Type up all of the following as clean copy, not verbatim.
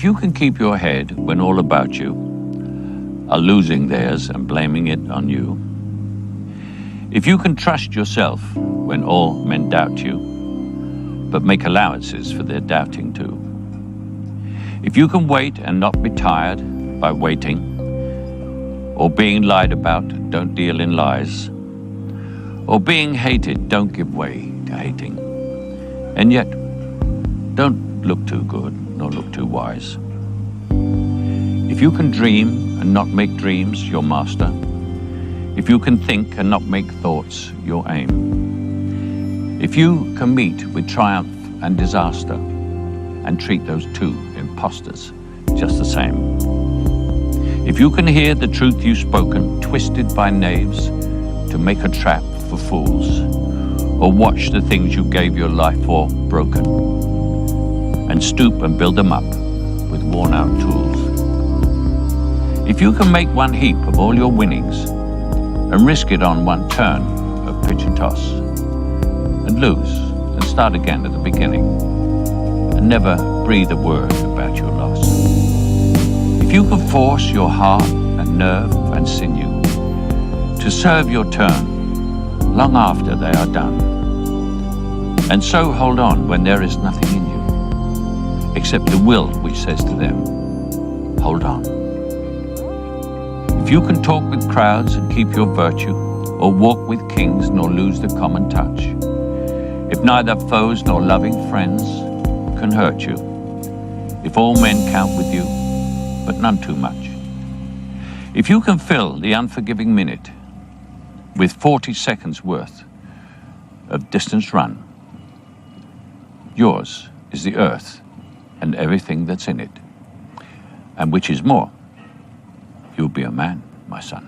If you can keep your head when all about you are losing theirs and blaming it on you, if you can trust yourself when all men doubt you, but make allowances for their doubting too, if you can wait and not be tired by waiting, or being lied about, don't deal in lies, or being hated, don't give way to hating, and yet don't look too good nor look too wise. If you can dream and not make dreams your master, if you can think and not make thoughts your aim, if you can meet with triumph and disaster and treat those two impostors just the same, if you can hear the truth you've spoken twisted by knaves to make a trap for fools, or watch the things you gave your life for broken, and stoop and build them up with worn-out tools, if you can make one heap of all your winnings and risk it on one turn of pitch and toss, and lose and start again at the beginning, and never breathe a word about your loss, if you can force your heart and nerve and sinew to serve your turn long after they are done, and so hold on when there is nothing in you except the will which says to them, hold on. If you can talk with crowds and keep your virtue, or walk with kings nor lose the common touch, if neither foes nor loving friends can hurt you, if all men count with you, but none too much, if you can fill the unforgiving minute with 40 seconds worth of distance run, yours is the earth and everything that's in it, and which is more, you'll be a man, my son.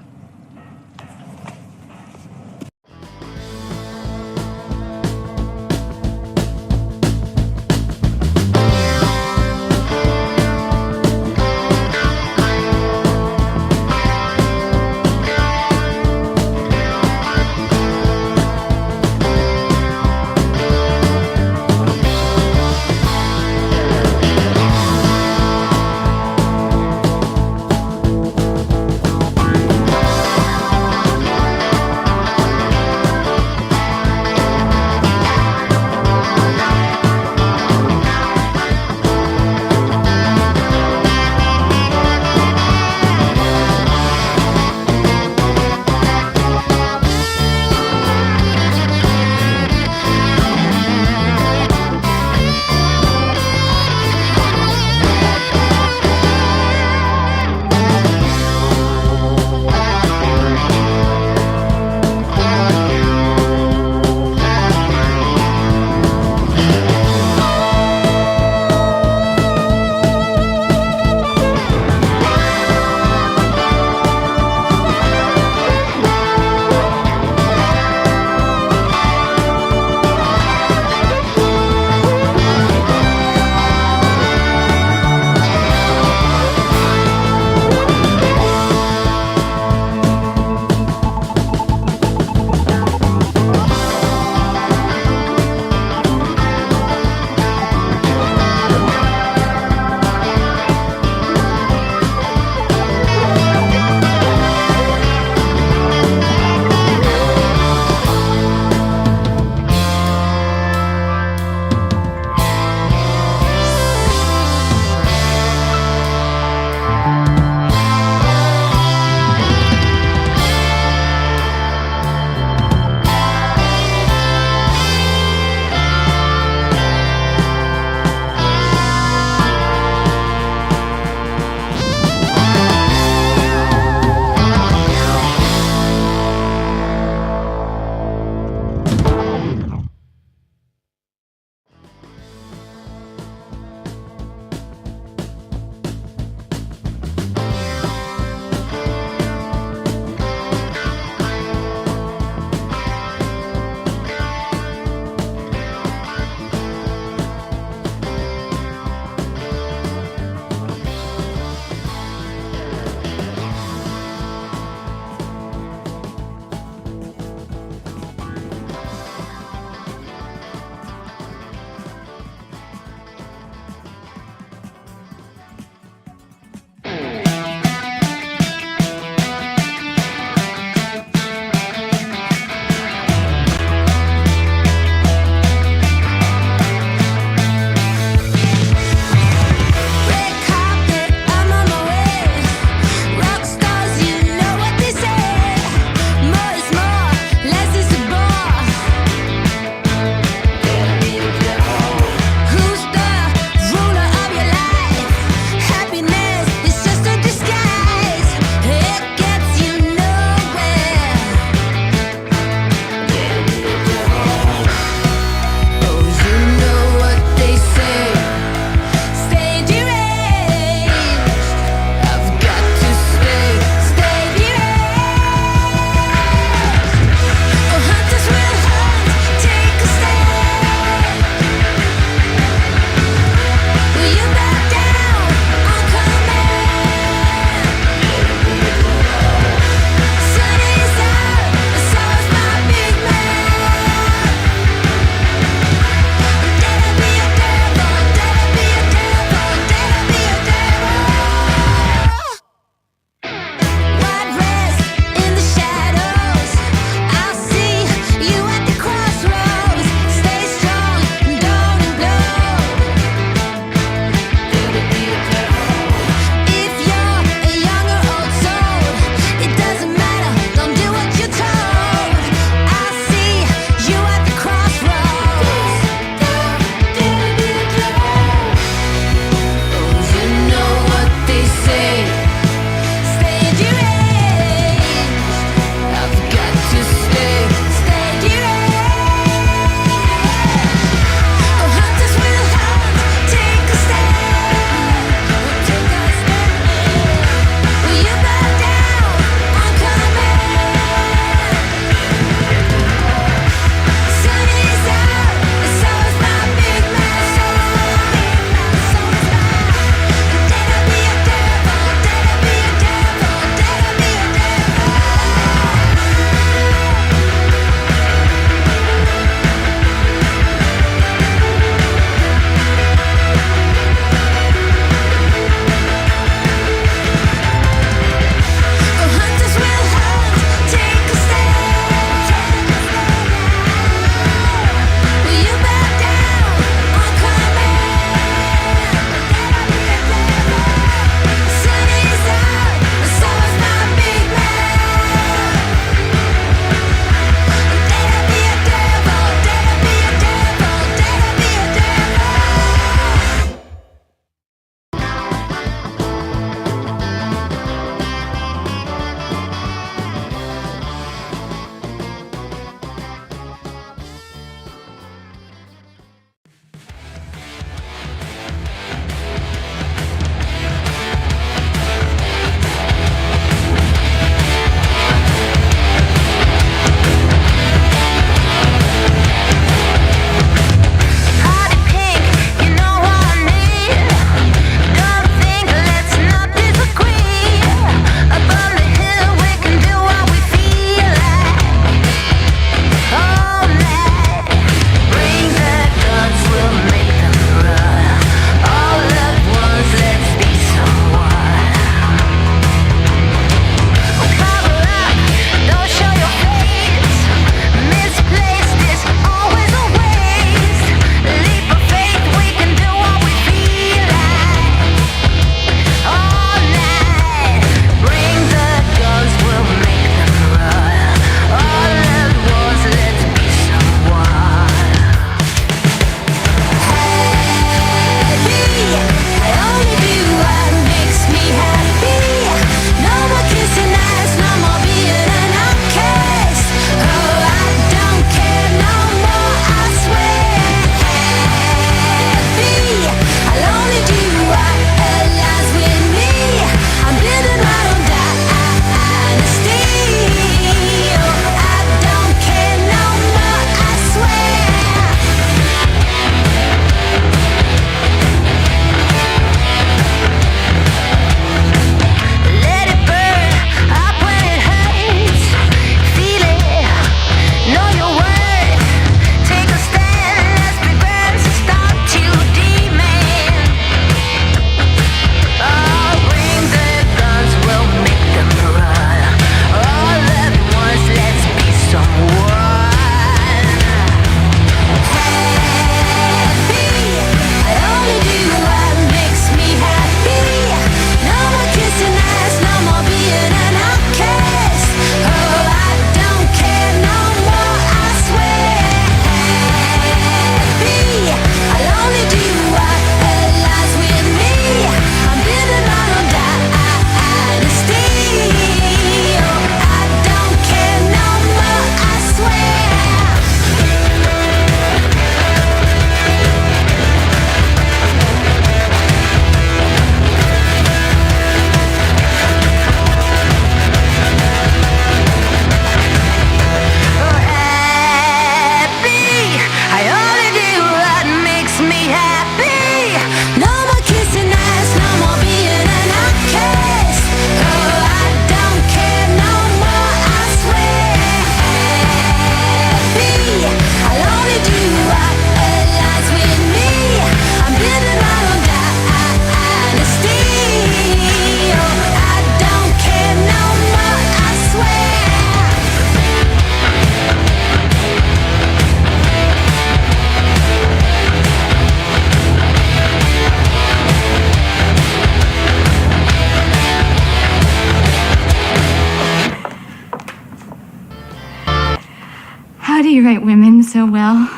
How do you write women so well?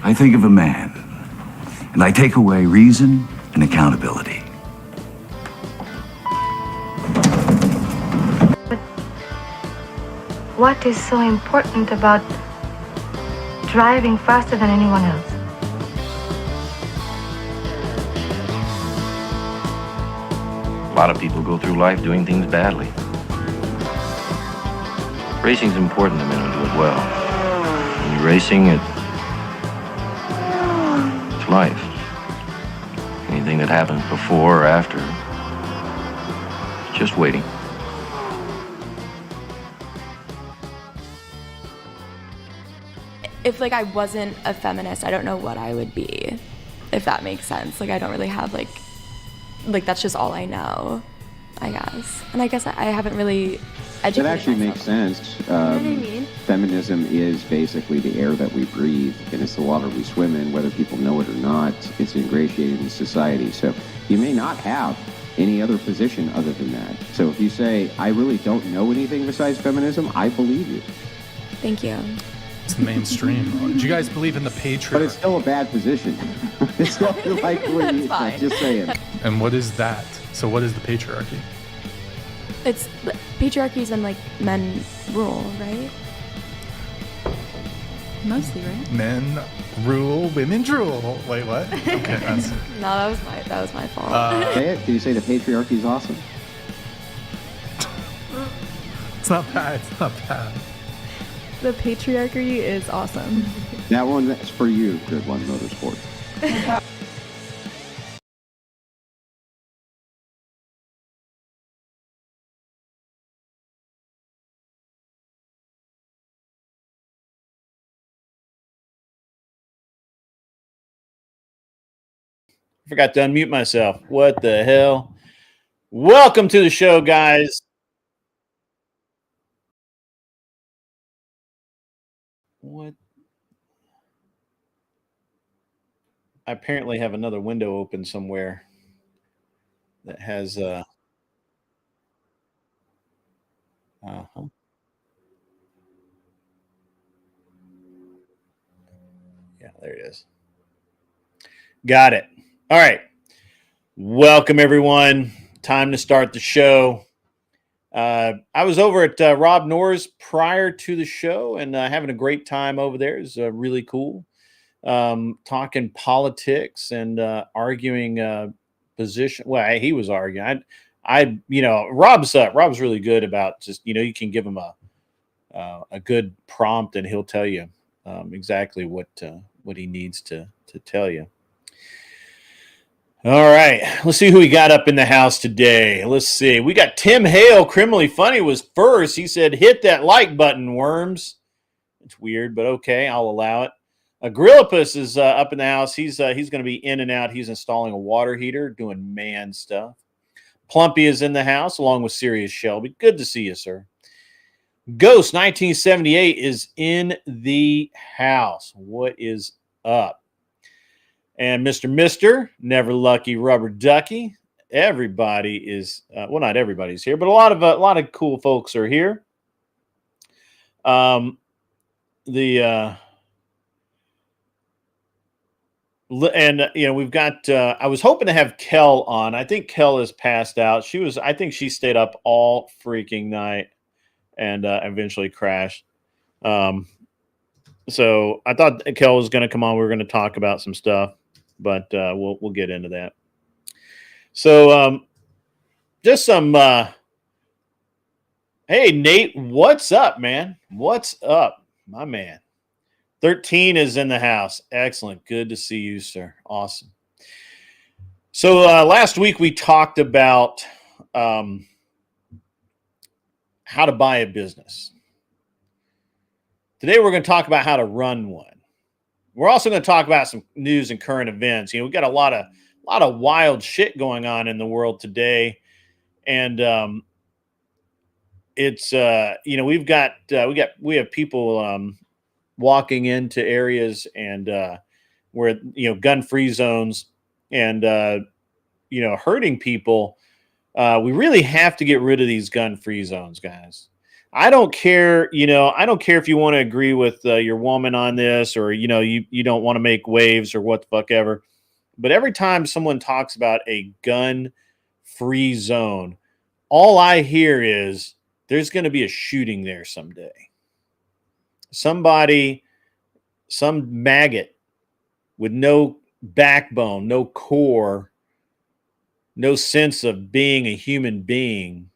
I think of a man, and I take away reason and accountability. But what is so important about driving faster than anyone else? A lot of people go through life doing things badly. Racing's important to men who do it well. When you're racing, it's life. Anything that happens before or after, it's just waiting. If I wasn't a feminist, I don't know what I would be, if that makes sense. I don't really have that's just all I know, I guess. And I guess I haven't really educated That actually myself. makes sense. You know what I mean? Feminism is basically the air that we breathe, and it's the water we swim in, whether people know it or not. It's ingratiated in society. So you may not have any other position other than that. So if you say, I really don't know anything besides feminism, I believe you. Thank you. It's the mainstream. Do you guys believe in the patriarchy? But it's still a bad position. It's still That's fine. Just saying. And what is that? So what is the patriarchy? It's patriarchy's when men rule, right? Mostly, right? Men rule, women drool. Wait, what? Okay, that's No, that was my fault. Say it. Can you say the patriarchy is awesome? it's not bad. It's not bad. The patriarchy is awesome. That one, that's for you, Grid One Motorsports. Forgot to unmute myself. What the hell? Welcome to the show, guys. What? I apparently have another window open somewhere that has uh-huh. Yeah, there it is. Got it. All right. Welcome, everyone. Time to start the show. I was over at Rob Noor's prior to the show and having a great time over there. It's really cool. Talking politics and arguing position. Well, he was arguing. Rob's really good about just, you can give him a good prompt and he'll tell you exactly what he needs to tell you. All right, let's see who we got up in the house today. Let's see. We got Tim Hale. Criminally Funny was first. He said, hit that like button, worms. It's weird, but okay, I'll allow it. Grillipus is up in the house. He's going to be in and out. He's installing a water heater, doing man stuff. Plumpy is in the house, along with Sirius Shelby. Good to see you, sir. Ghost 1978 is in the house. What is up? And Mr. Never Lucky Rubber Ducky. Everybody is not everybody's here, but a lot of cool folks are here. And we've got. I was hoping to have Kel on. I think Kel is passed out. I think she stayed up all freaking night and eventually crashed. So I thought Kel was going to come on. We were going to talk about some stuff. But we'll get into that. So just some. Hey Nate, what's up, man? What's up, my man? 13 is in the house. Excellent. Good to see you, sir. Awesome. So last week we talked about how to buy a business. Today we're going to talk about how to run one. We're also going to talk about some news and current events. We've got a lot of wild shit going on in the world today, and it's we have people walking into areas and where gun-free zones and hurting people. We really have to get rid of these gun-free zones, guys. I don't care, I don't care if you want to agree with your woman on this, or, you don't want to make waves or what the fuck ever. But every time someone talks about a gun-free zone, all I hear is there's going to be a shooting there someday. Somebody, some maggot with no backbone, no core, no sense of being a human being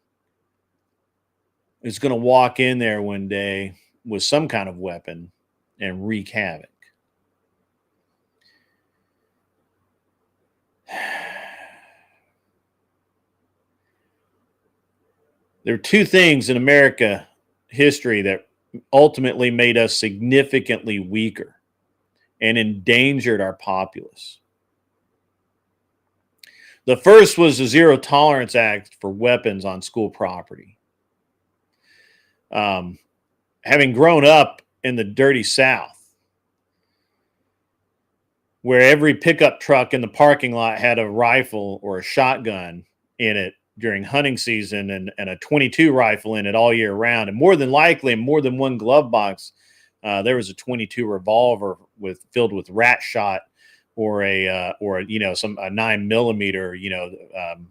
is going to walk in there one day with some kind of weapon and wreak havoc. There are two things in America history that ultimately made us significantly weaker and endangered our populace. The first was the Zero Tolerance Act for weapons on school property. Having grown up in the dirty South, where every pickup truck in the parking lot had a rifle or a shotgun in it during hunting season, and a 22 rifle in it all year round, and more than likely in more than one glove box, there was a 22 revolver filled with rat shot, or a 9mm,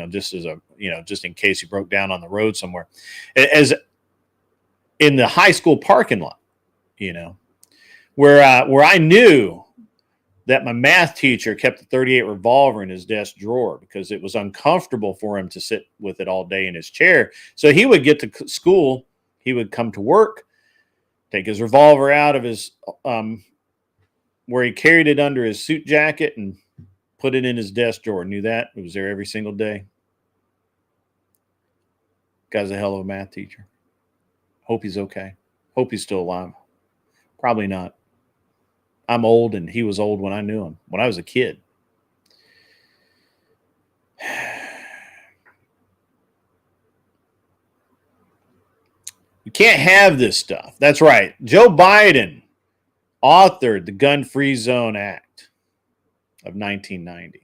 just as a just in case you broke down on the road somewhere, as in the high school parking lot, where I knew that my math teacher kept the 38 revolver in his desk drawer because it was uncomfortable for him to sit with it all day in his chair. So he would get to school, he would come to work, take his revolver out of his where he carried it under his suit jacket and put it in his desk drawer. Knew that. It was there every single day. Guy's a hell of a math teacher. Hope he's okay. Hope he's still alive. Probably not. I'm old, and he was old when I knew him, when I was a kid. You can't have this stuff. That's right. Joe Biden authored the Gun-Free Zone Act of 1990.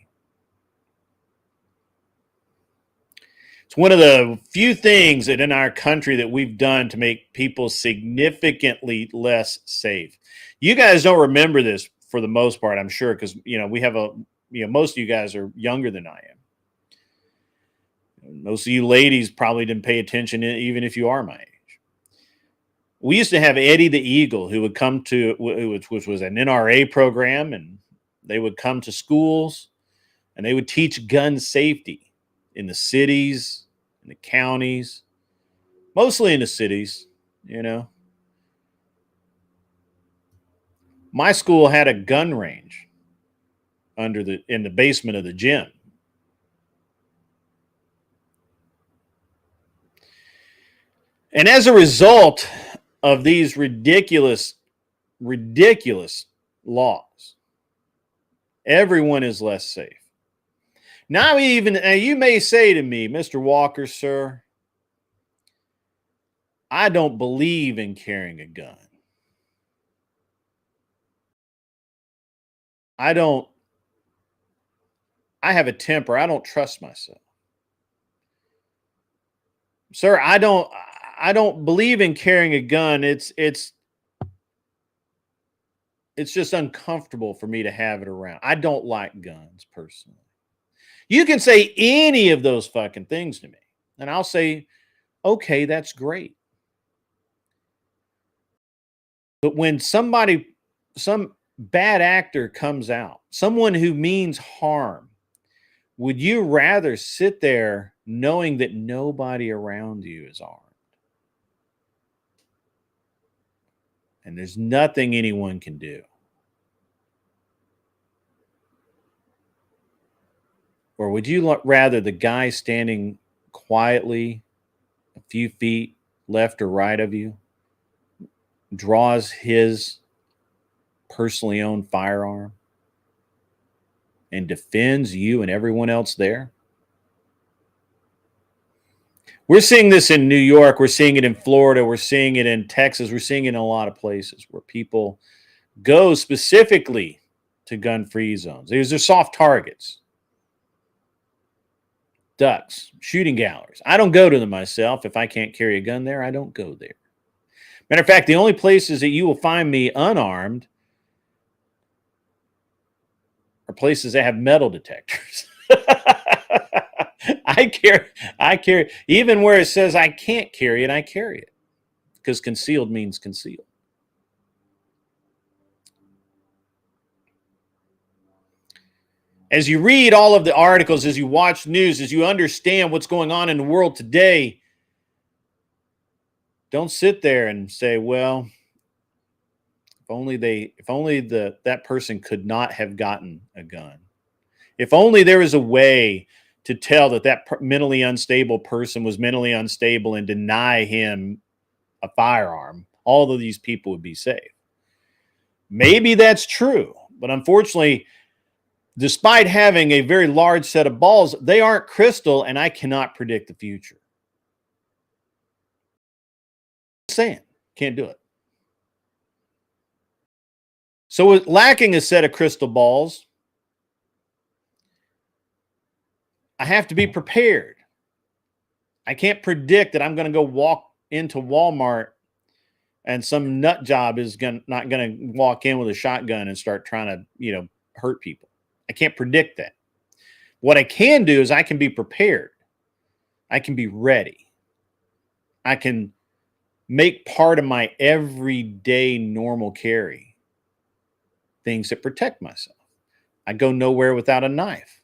It's one of the few things that in our country that we've done to make people significantly less safe. You guys don't remember this for the most part, I'm sure, because we have most of you guys are younger than I am. Most of you ladies probably didn't pay attention, even if you are my age. We used to have Eddie the Eagle, who would come to, which was an NRA program, and they would come to schools and they would teach gun safety in the cities, in the counties, mostly in the cities, My school had a gun range in the basement of the gym. And as a result of these ridiculous laws, everyone is less safe. Now you may say to me, Mr. Walker, sir, I don't believe in carrying a gun. I have a temper. I don't trust myself. Sir, I don't believe in carrying a gun. It's just uncomfortable for me to have it around. I don't like guns personally. You can say any of those fucking things to me, and I'll say, okay, that's great. But when some bad actor comes out, someone who means harm, would you rather sit there knowing that nobody around you is armed? And there's nothing anyone can do. Or would you rather the guy standing quietly a few feet left or right of you draws his personally owned firearm and defends you and everyone else there? We're seeing this in New York. We're seeing it in Florida. We're seeing it in Texas. We're seeing it in a lot of places where people go specifically to gun-free zones. These are soft targets. ducks, shooting galleries. I don't go to them myself. If I can't carry a gun there, I don't go there. Matter of fact, the only places that you will find me unarmed are places that have metal detectors. I carry, even where it says I can't carry it, I carry it. Because concealed means concealed. As you read all of the articles, as you watch news, as you understand what's going on in the world today, don't sit there and say, well, if only that person could not have gotten a gun. If only there was a way to tell that mentally unstable person was mentally unstable and deny him a firearm, all of these people would be safe. Maybe that's true, but unfortunately, despite having a very large set of balls, they aren't crystal, and I cannot predict the future. Just saying, can't do it. So with lacking a set of crystal balls, I have to be prepared. I can't predict that I'm going to go walk into Walmart and some nut job is not going to walk in with a shotgun and start trying to, hurt people. I can't predict that. What I can do is I can be prepared. I can be ready. I can make part of my everyday normal carry things that protect myself. I go nowhere without a knife.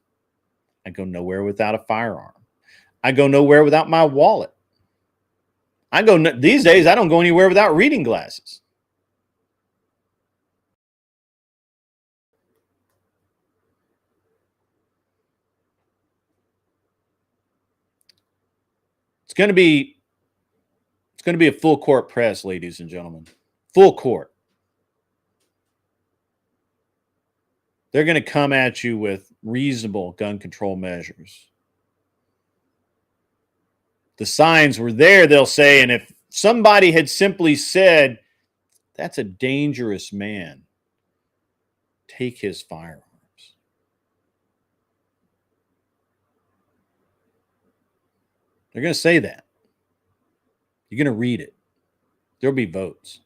I go nowhere without a firearm. I go nowhere without my wallet. These days, I don't go anywhere without reading glasses. It's going to be a full court press, ladies and gentlemen. Full court. They're going to come at you with reasonable gun control measures. The signs were there, they'll say, and if somebody had simply said, that's a dangerous man, take his firearms. They're going to say that. You're going to read it. There'll be votes.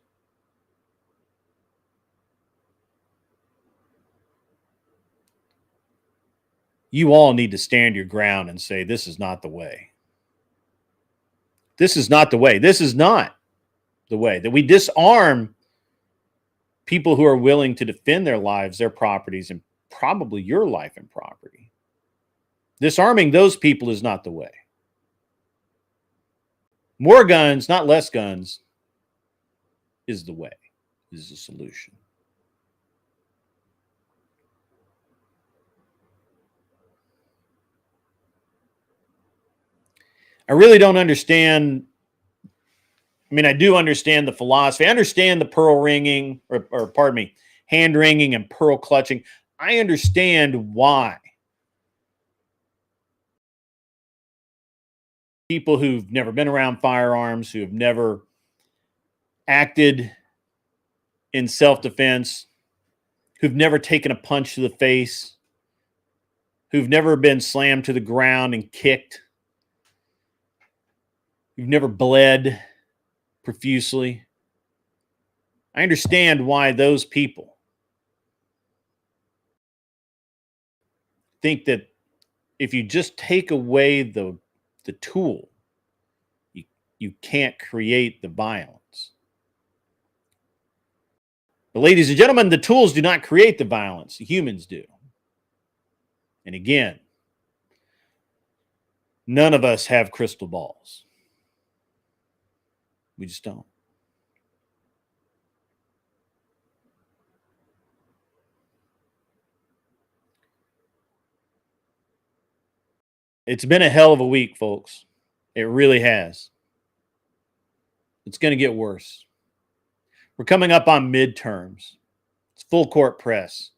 You all need to stand your ground and say, this is not the way. This is not the way. This is not the way that we disarm people who are willing to defend their lives, their properties, and probably your life and property. Disarming those people is not the way. More guns, not less guns, is the way, is the solution. I really don't understand. I mean, I do understand the philosophy. I understand the pearl ringing, or pardon me, hand wringing and pearl clutching. I understand why people who've never been around firearms, who have never acted in self-defense, who've never taken a punch to the face, who've never been slammed to the ground and kicked, who've never bled profusely. I understand why those people think that if you just take away the tool, you can't create the violence. But ladies and gentlemen, the tools do not create the violence. The humans do. And again, none of us have crystal balls. We just don't. It's been a hell of a week, folks. It really has. It's going to get worse. We're coming up on midterms. It's full court press.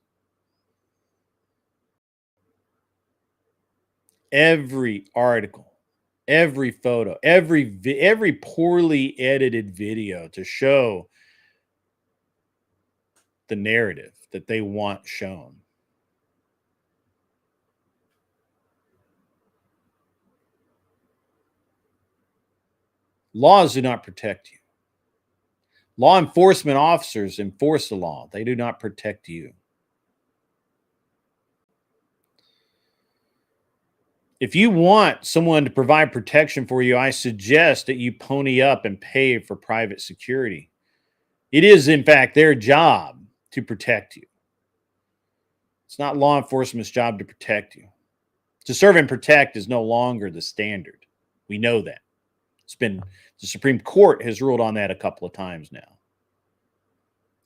Every article, every photo, every poorly edited video to show the narrative that they want shown. Laws do not protect you. Law enforcement officers enforce the law. They do not protect you. If you want someone to provide protection for you, I suggest that you pony up and pay for private security. It is, in fact, their job to protect you. It's not law enforcement's job to protect you. To serve and protect is no longer the standard. We know that. The Supreme Court has ruled on that a couple of times now.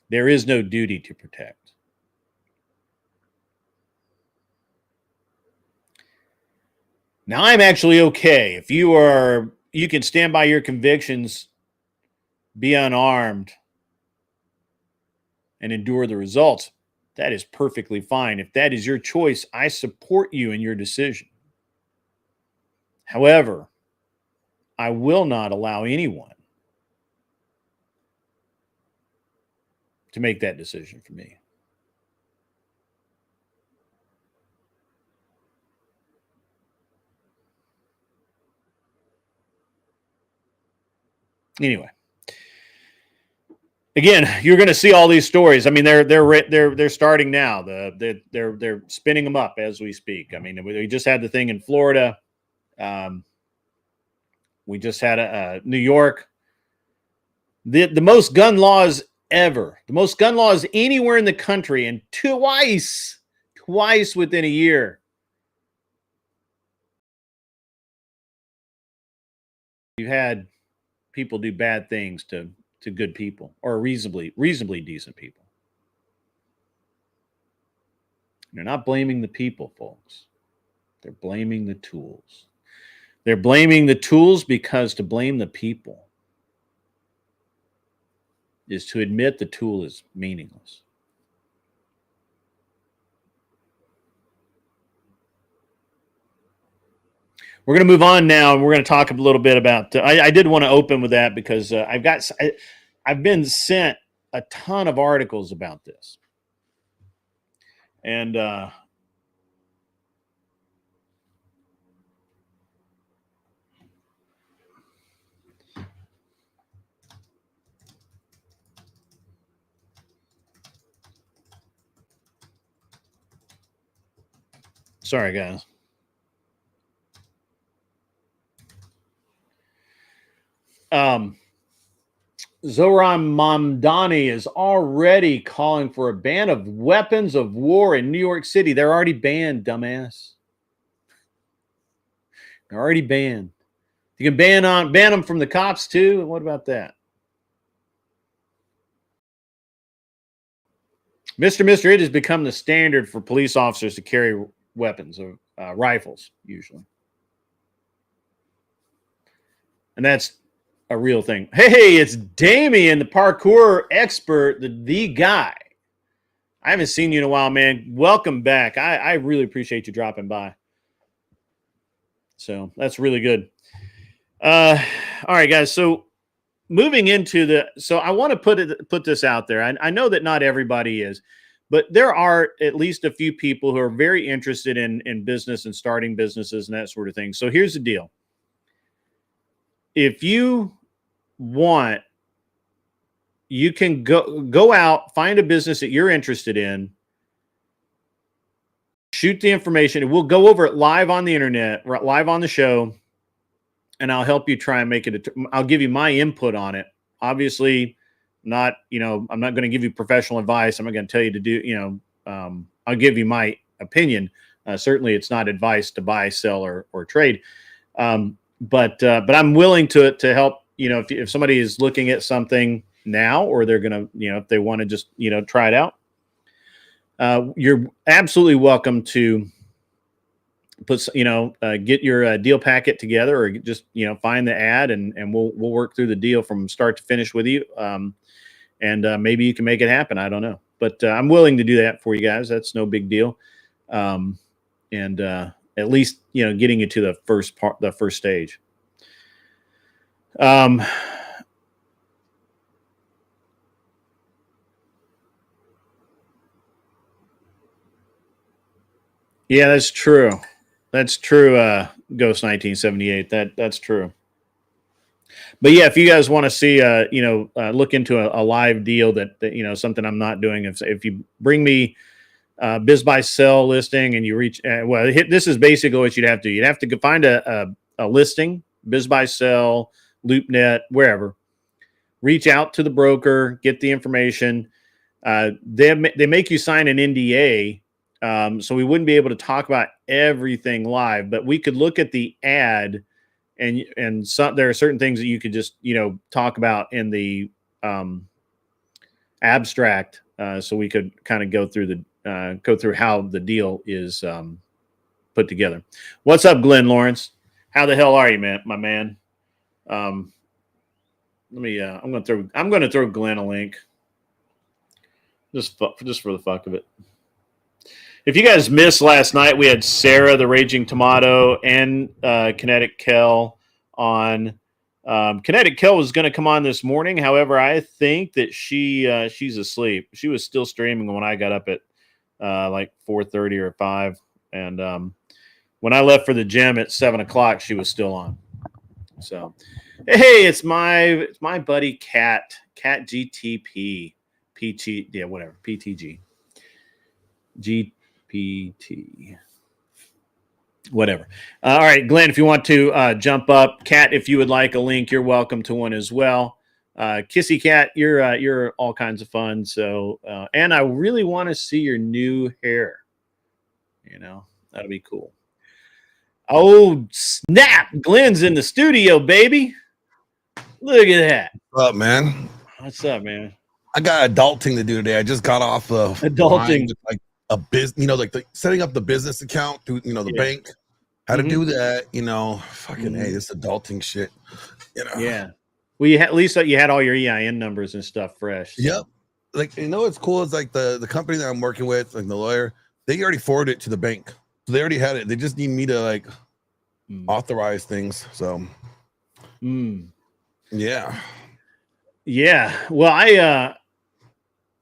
There is no duty to protect. Now, I'm actually okay. If you can stand by your convictions, be unarmed, and endure the results, that is perfectly fine. If that is your choice, I support you in your decision. However, I will not allow anyone to make that decision for me. Anyway, again, you're going to see all these stories. I mean, they're starting now. They're spinning them up as we speak. I mean, we just had the thing in Florida. We just had New York. The most gun laws ever. The most gun laws anywhere in the country, and twice within a year. You had people do bad things to good people, or reasonably decent people. They're not blaming the people, folks. They're blaming the tools. They're blaming the tools because to blame the people is to admit the tool is meaningless. We're going to move on now, and we're going to talk a little bit about. I did want to open with that because I've been sent a ton of articles about this, and sorry, guys. Zoran Mamdani is already calling for a ban of weapons of war in New York City. They're already banned, dumbass. They're already banned. You can ban them from the cops too. What about that? Mr. It has become the standard for police officers to carry weapons, rifles, usually. And that's a real thing. Hey, it's Damien, the parkour expert, the guy. I haven't seen you in a while, man. Welcome back. I really appreciate you dropping by. So that's really good. All right, guys. So moving into so I want to put this out there. I know that not everybody is, but there are at least a few people who are very interested in business and starting businesses and that sort of thing. So here's the deal. If you want, you can go out, find a business that you're interested in, shoot the information, and we'll go over it live on the internet, live on the show, and I'll help you try and make it. I'll give you my input on it. Obviously, I'm not going to give you professional advice. I'm not going to tell you to do, I'll give you my opinion. Certainly, it's not advice to buy, sell, or trade. But I'm willing to help. If somebody is looking at something now, or they're gonna, if they want to just try it out, you're absolutely welcome to put get your deal packet together, or just find the ad, and we'll work through the deal from start to finish with you. And maybe you can make it happen. I don't know, but I'm willing to do that for you guys. That's no big deal. And at least getting you to the first stage. Yeah, that's true. That's true. Ghost 1978. That's true. But yeah, if you guys want to see, look into a live deal that something I'm not doing. If you bring me biz buy sell listing and you reach, this is basically what you'd have to do. You'd have to find a listing, biz buy sell, LoopNet, wherever. Reach out to the broker, get the information. They make you sign an NDA, so we wouldn't be able to talk about everything live, but we could look at the ad. And there are certain things that you could just talk about in the abstract, so we could kind of go through how the deal is put together. What's up, Glenn Lawrence? How the hell are you, man, my man? I'm gonna throw Glenn a link just for the fuck of it. If you guys missed last night, we had Sarah, the Raging Tomato, and Kinetic Kel on. Kinetic Kel was going to come on this morning. However, I think that she's asleep. She was still streaming when I got up at like 4:30 or 5. And when I left for the gym at 7 o'clock, she was still on. So, hey, it's my buddy Cat GTP, PT, yeah, whatever, PTG. PT, whatever. All right, Glenn, if you want to jump up, Kat, if you would like a link, you're welcome to one as well. Kissy Cat, you're all kinds of fun. So, and I really want to see your new hair. That'll be cool. Oh snap! Glenn's in the studio, baby. Look at that. What's up, man? What's up, man? I got adulting to do today. I just got off of adulting, like a business, like setting up the business account through, the bank. How to do that, fucking hey, this adulting shit, Yeah. Well, at least you had all your EIN numbers and stuff fresh. So. Yep. Like, what's cool is like the company that I'm working with, like the lawyer, they already forwarded it to the bank. So they already had it. They just need me to like authorize things. So, yeah. Yeah. Well,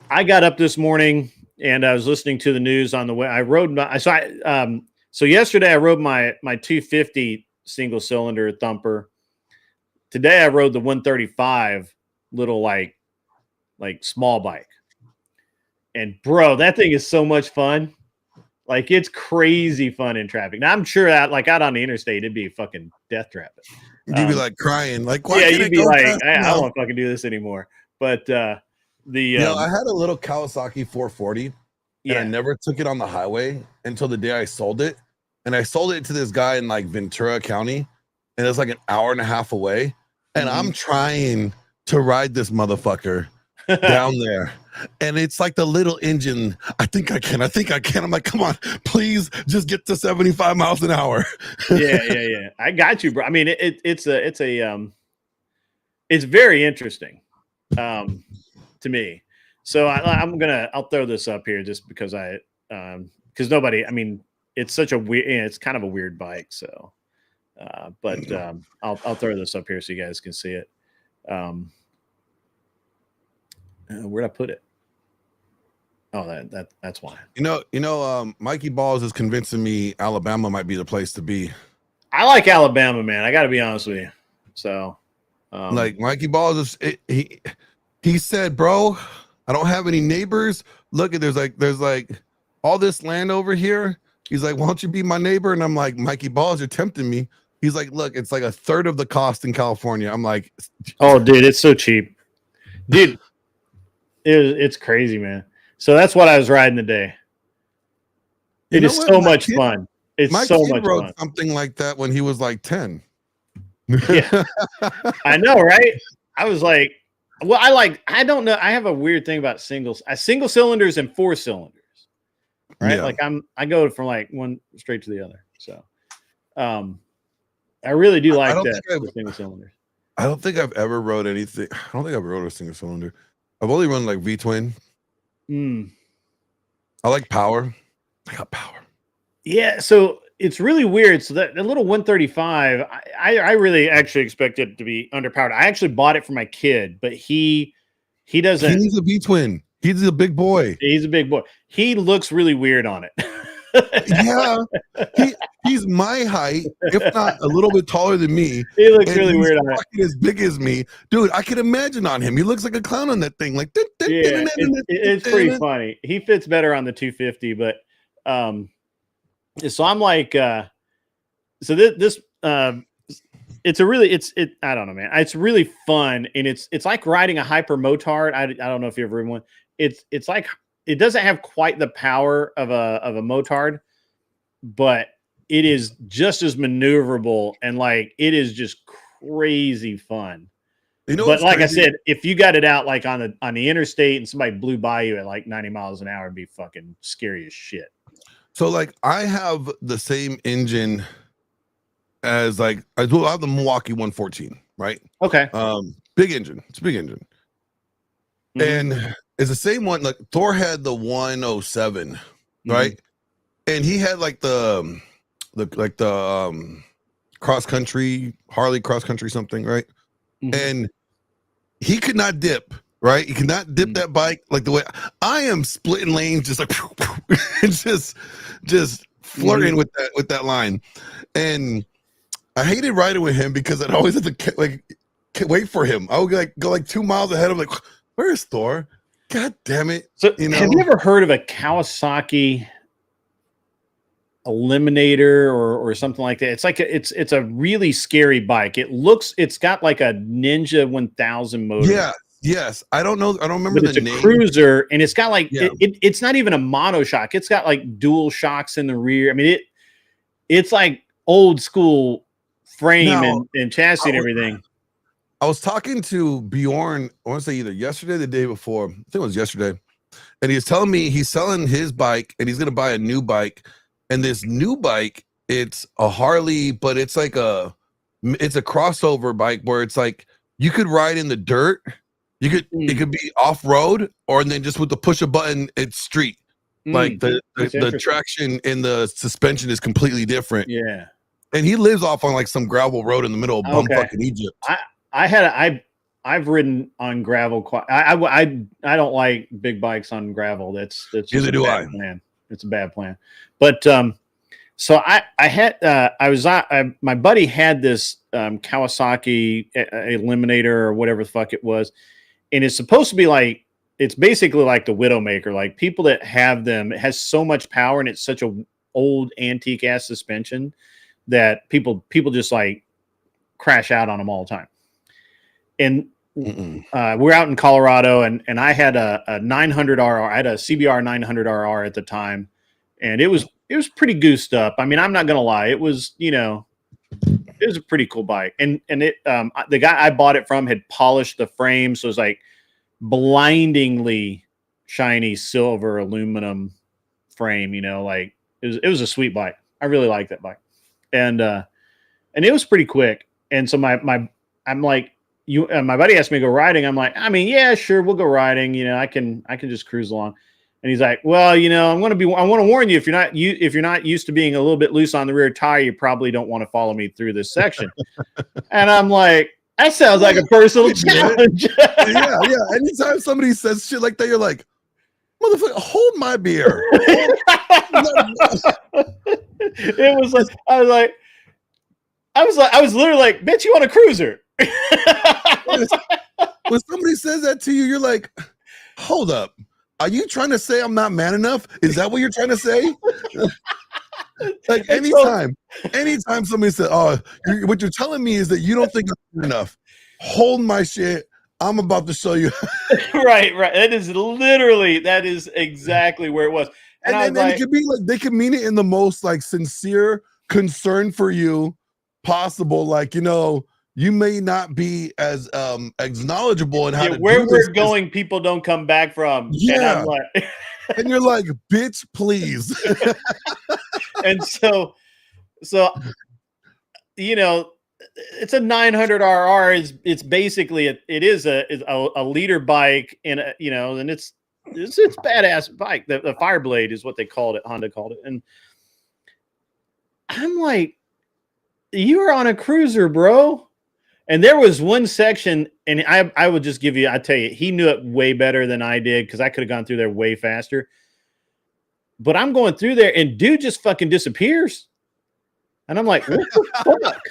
I got up this morning and I was listening to the news on the way. So yesterday I rode my 250 single cylinder thumper. Today I rode the 135 little like small bike. And bro, that thing is so much fun. Like it's crazy fun in traffic. Now I'm sure that like out on the interstate it'd be a fucking death trap. You'd be like crying, like why you'd be like, I don't want to fucking do this anymore. But I had a little Kawasaki 440 and I never took it on the highway until the day I sold it. And I sold it to this guy in like Ventura County, and it's like an hour and a half away. And I'm trying to ride this motherfucker down there. And it's like the little engine. I think I can. I'm like, come on, please just get to 75 miles an hour. Yeah. I got you, bro. I mean, it's very interesting to me. So I'll throw this up here just because because nobody, I mean, it's such a weird, it's kind of a weird bike. So, I'll throw this up here so you guys can see it. Where'd I put it? Oh, that's why. Mikey Balls is convincing me Alabama might be the place to be. I like Alabama, man. I got to be honest with you. So, like Mikey Balls he said, bro, I don't have any neighbors. Look at there's like all this land over here. He's like, why don't you be my neighbor? And I'm like, Mikey Balls, you're tempting me. He's like, look, it's like a third of the cost in California. I'm like, oh, dude, it's so cheap, dude. It's crazy, man. So that's what I was riding today. It is so much fun. It's so much fun. Something like that when he was like 10. Yeah, I know, right? I was like, well, I don't know. I have a weird thing about single cylinders and 4 cylinders. Right. Yeah. Like I go from like one straight to the other. So I really do like that single cylinders. I don't think I've ever rode anything. I don't think I've rode a single cylinder. I've only run like V-twin. I like power. I got power. Yeah. So it's really weird. So that the little 135, I really actually expected it to be underpowered. I actually bought it for my kid, but he doesn't. He's a V-twin. He's a big boy. He's a big boy. He looks really weird on it. Yeah, he's my height, if not a little bit taller than me. He looks and really he's weird on it. fucking as big as me, dude. I can imagine on him. He looks like a clown on that thing. Like, Yeah, it's pretty funny. He fits better on the 250, but so I'm like, so this it's a really I don't know, man. It's really fun, and it's like riding a hyper motard. I don't know if you ever ridden one. It's like it doesn't have quite the power of a motard, but it is just as maneuverable, and like it is just crazy fun. You know, but like crazy? I said, if you got it out like on the interstate and somebody blew by you at like 90 miles an hour, it'd be fucking scary as shit. So like I have the same engine as like I have the Milwaukee 114, right? Okay. Big engine. It's a big engine. And it's the same one. Like Thor had the 107, right? And he had like the cross country, Harley cross country something, right? And he could not dip, right? He could not dip that bike like the way I am splitting lanes, just like just flirting with that line. And I hated riding with him because I'd always have to wait for him. I would go like 2 miles ahead. I'm like, where's Thor? God damn it! So have you ever heard of a Kawasaki Eliminator or something like that? It's like it's a really scary bike. It's got like a Ninja 1000 motor. Yeah. Yes. I don't know. I don't remember the name. It's a cruiser, and it's got like it's not even a monoshock. It's got like dual shocks in the rear. I mean it's like old school frame and chassis and everything. I was talking to Bjorn, I want to say either yesterday or the day before. I think it was yesterday. And he was telling me he's selling his bike and he's going to buy a new bike. And this new bike, it's a Harley, but it's like it's a crossover bike where it's like you could ride in the dirt. It could be off-road, or then just with the push a button, it's street. Like the traction and the suspension is completely different. Yeah. And he lives off on like some gravel road in the middle of bumfucking Egypt. I've ridden on gravel quite. I don't like big bikes on gravel. That's neither do I. Plan. It's a bad plan. But so my buddy had this Kawasaki Eliminator or whatever the fuck it was, and it's supposed to be like it's basically like the Widowmaker. Like people that have them, it has so much power and it's such a old antique ass suspension that people just like crash out on them all the time. And we're out in Colorado, and I had a 900RR. I had a CBR 900RR at the time, and it was pretty goosed up. I mean, I'm not gonna lie, it was it was a pretty cool bike. And it the guy I bought it from had polished the frame, so it was like blindingly shiny silver aluminum frame. Like it was a sweet bike. I really liked that bike, and it was pretty quick. And so I'm like. My buddy asked me to go riding. I'm like, I mean, yeah, sure, we'll go riding. I can just cruise along. And he's like, well, I want to warn you, if you're not used to being a little bit loose on the rear tire, you probably don't want to follow me through this section. And I'm like, that sounds like a personal challenge. Yeah. Anytime somebody says shit like that, you're like, motherfucker, hold my beer. It was like, I was literally like, bitch, you want a cruiser? When somebody says that to you, you're like, hold up, are you trying to say I'm not man enough? Is that what you're trying to say? Like anytime somebody says, oh, what you're telling me is that you don't think I'm man enough, hold my shit, I'm about to show you. right that is exactly where it was. And it could be like they could mean it in the most like sincere concern for you possible, like you may not be as knowledgeable in how to where do we're this. going, people don't come back from. Yeah. And I'm like, and you're like, bitch, please. And so it's a 900RR. It's basically it is a leader bike, and and it's badass bike. The Fireblade is what they called it. Honda called it, and I'm like, you're on a cruiser, bro. And there was one section, and I would just I tell you, he knew it way better than I did because I could have gone through there way faster. but I'm going through there and dude just fucking disappears. And I'm like, what the fuck?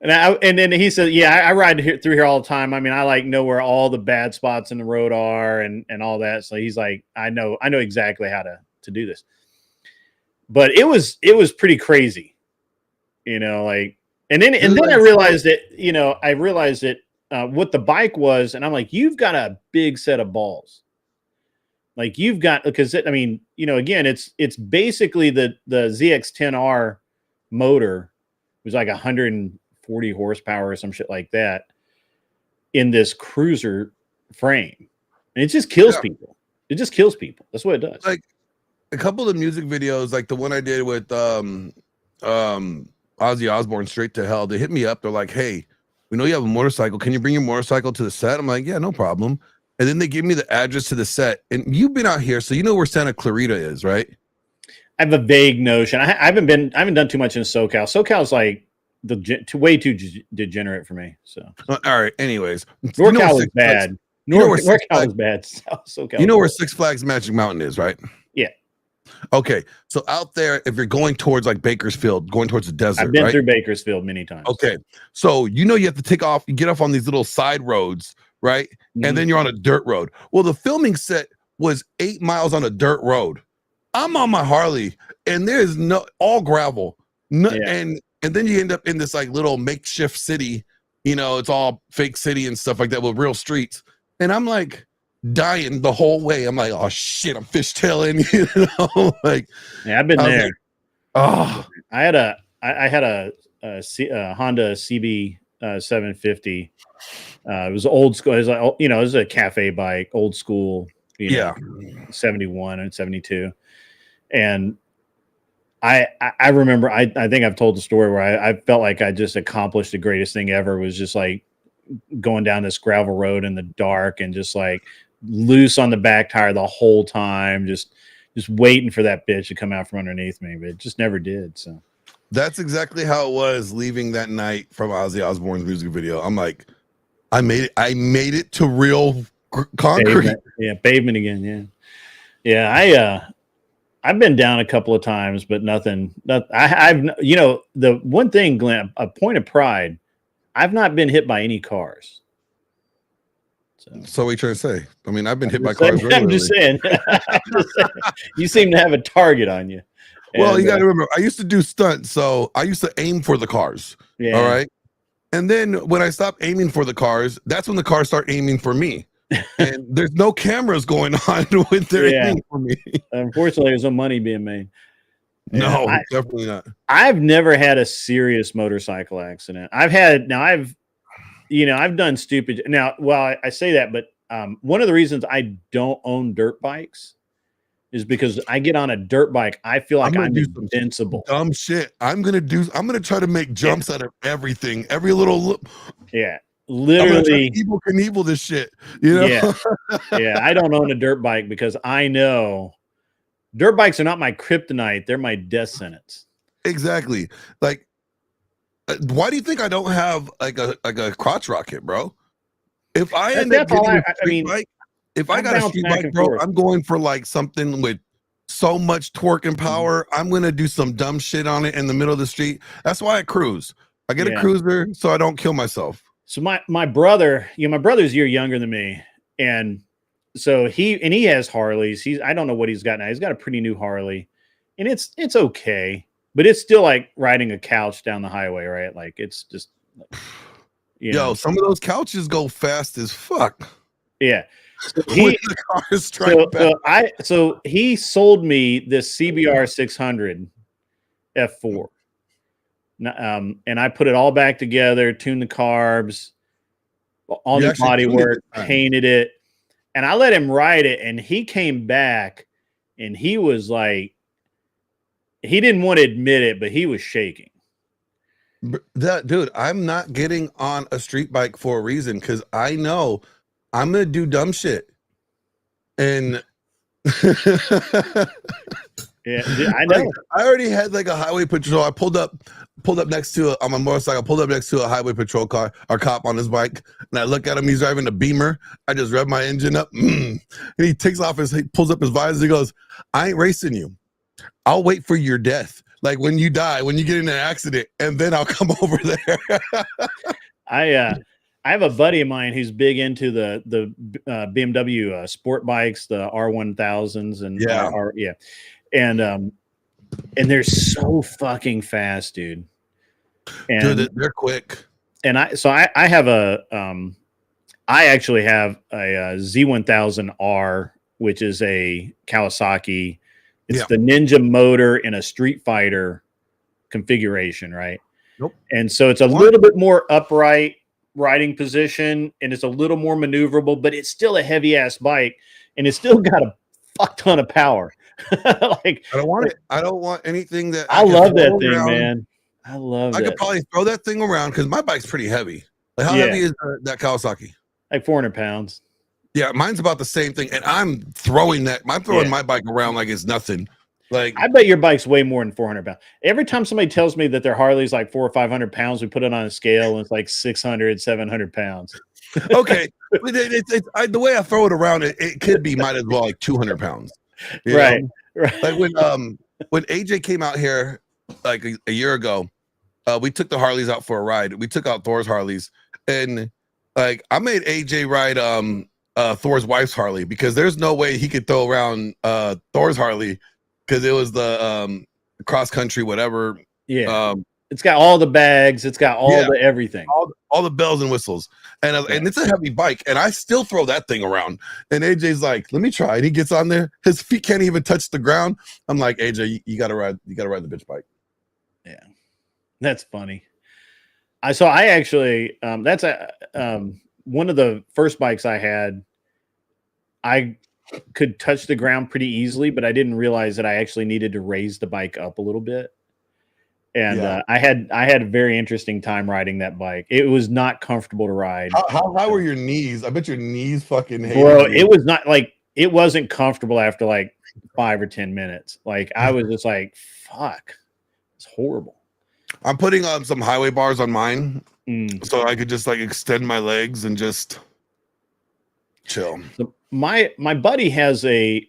And then he said, yeah, I ride through here all the time. I mean, I like know where all the bad spots in the road are and all that. So he's like, I know exactly how to do this. But it was pretty crazy, you know, like, and then I realized that, what the bike was. And I'm like, you've got a big set of balls. Like you've got, because I mean, you know, again, it's basically the ZX10R motor. It was like 140 horsepower or some shit like that in this cruiser frame. And it just kills people. It just kills people. That's what it does. Like a couple of music videos, like the one I did with Ozzy Osbourne, Straight to Hell, they hit me up. They're like, hey, we know you have a motorcycle. Can you bring your motorcycle to the set? I'm like, yeah, no problem. And then they give me the address to the set. And you've been out here, so you know where Santa Clarita is, right? I have a vague notion. I haven't done too much in SoCal. SoCal's like way too degenerate for me. So all right. Anyways, NorCal is bad. NorCal is bad. SoCal. You know where Six Flags Magic Mountain is, right? Yeah. Okay. So out there, if you're going towards like Bakersfield, going towards the desert, I've been right? through Bakersfield many times. Okay. So you know you have to get off on these little side roads, right? Mm-hmm. And then you're on a dirt road. Well, the filming set was 8 miles on a dirt road. I'm on my Harley, and there's all gravel. And then you end up in this like little makeshift city, you know, it's all fake city and stuff like that with real streets. And I'm like dying the whole way. I'm like, oh shit, I'm fishtailing, you know, like. Yeah, I've been there. Like, oh, I had a Honda CB 750. It was old school. It was like, you know, it was a cafe bike, old school. You know, 71 and 72, and I remember. I think I've told the story where I felt like I just accomplished the greatest thing ever. Was just like going down this gravel road in the dark and just like loose on the back tire the whole time, just waiting for that bitch to come out from underneath me, but it just never did. So that's exactly how it was leaving that night from Ozzy Osbourne's music video. I'm like, I made it to real concrete. Pavement again. Yeah. I've been down a couple of times, but nothing. I've you know, the one thing, Glenn, a point of pride, I've not been hit by any cars. So what are you trying to say? I mean, I've been hit by cars regularly. I'm just saying. You seem to have a target on you. Well, you got to remember, I used to do stunts, so I used to aim for the cars. Yeah. All right. And then when I stopped aiming for the cars, that's when the cars start aiming for me. And there's no cameras going on with their aiming for me. Unfortunately, there's no money being made. No, definitely not. I've never had a serious motorcycle accident. I've done stupid. Now, well, I say that, but one of the reasons I don't own dirt bikes is because I get on a dirt bike, I feel like I'm invincible. Dumb shit. I'm gonna try to make jumps out of everything. Every little literally Evel Knievel this shit. You know? Yeah. I don't own a dirt bike because I know dirt bikes are not my kryptonite, they're my death sentence. Exactly. Like, why do you think I don't have like a crotch rocket, bro? If I end up getting a street bike, if I got a street bike, bro, I'm going for like something with so much torque and power. I'm gonna do some dumb shit on it in the middle of the street. That's why I cruise. I get a cruiser so I don't kill myself. So my brother, my brother's a year younger than me, and so he has Harleys. I don't know what he's got now. He's got a pretty new Harley, and it's okay, but it's still like riding a couch down the highway, right? Like it's just, Yo, some of those couches go fast as fuck. Yeah. So he sold me this CBR 600 F4. And I put it all back together, tuned the carbs, all the body work, painted it, and I let him ride it. And he came back, and he was like, he didn't want to admit it, but he was shaking. Dude, I'm not getting on a street bike for a reason because I know I'm gonna do dumb shit, and yeah, I know. Like, I already had like a highway patrol. I pulled up pulled up next to on my motorcycle, pulled up next to a highway patrol car, our cop on his bike, and I look at him. He's driving a Beamer. I just rev my engine up, and he he pulls up his visor. He goes, "I ain't racing you. I'll wait for your death. Like when you die, when you get in an accident, and then I'll come over there." I have a buddy of mine who's big into the BMW sport bikes, the R1000s, and and they're so fucking fast, dude. And dude, they're quick. And I have I actually have a Z1000R, which is a Kawasaki. It's the Ninja motor in a Street Fighter configuration, right? Nope. And so it's a little bit more upright riding position, and it's a little more maneuverable, but it's still a heavy ass bike, and it's still got a fuck ton of power. Like I don't want it. I don't want anything that I love that thing, man. I love it. I could probably throw that thing around because my bike's pretty heavy. Like how heavy is that Kawasaki? Like 400 pounds. Yeah, mine's about the same thing, and I'm throwing my bike around like it's nothing. Like I bet your bike's way more than 400 pounds. Every time somebody tells me that their Harley's like 400 or 500 pounds, we put it on a scale and it's like 600, 700 pounds. Okay, the way I throw it around, it could be might as well like 200 pounds. Right. Like when AJ came out here like a year ago, we took the Harleys out for a ride. We took out Thor's Harleys, and like I made AJ ride Thor's wife's Harley because there's no way he could throw around Thor's Harley because it was the cross country whatever. Yeah. It's got all the bags. It's got all the everything. All the bells and whistles. And it's a heavy bike. And I still throw that thing around. And AJ's like, let me try. And he gets on there. His feet can't even touch the ground. I'm like, AJ, you gotta ride the bitch bike. Yeah. That's funny. I actually that's one of the first bikes I had. I could touch the ground pretty easily, but I didn't realize that I actually needed to raise the bike up a little bit. And I had a very interesting time riding that bike. It was not comfortable to ride. How high were your knees? I bet your knees fucking hated Bro, you. it was not like it wasn't comfortable after like 5 or 10 minutes. Like I was just like, fuck. It's horrible. I'm putting some highway bars on mine so I could just like extend my legs and just chill. So my buddy has a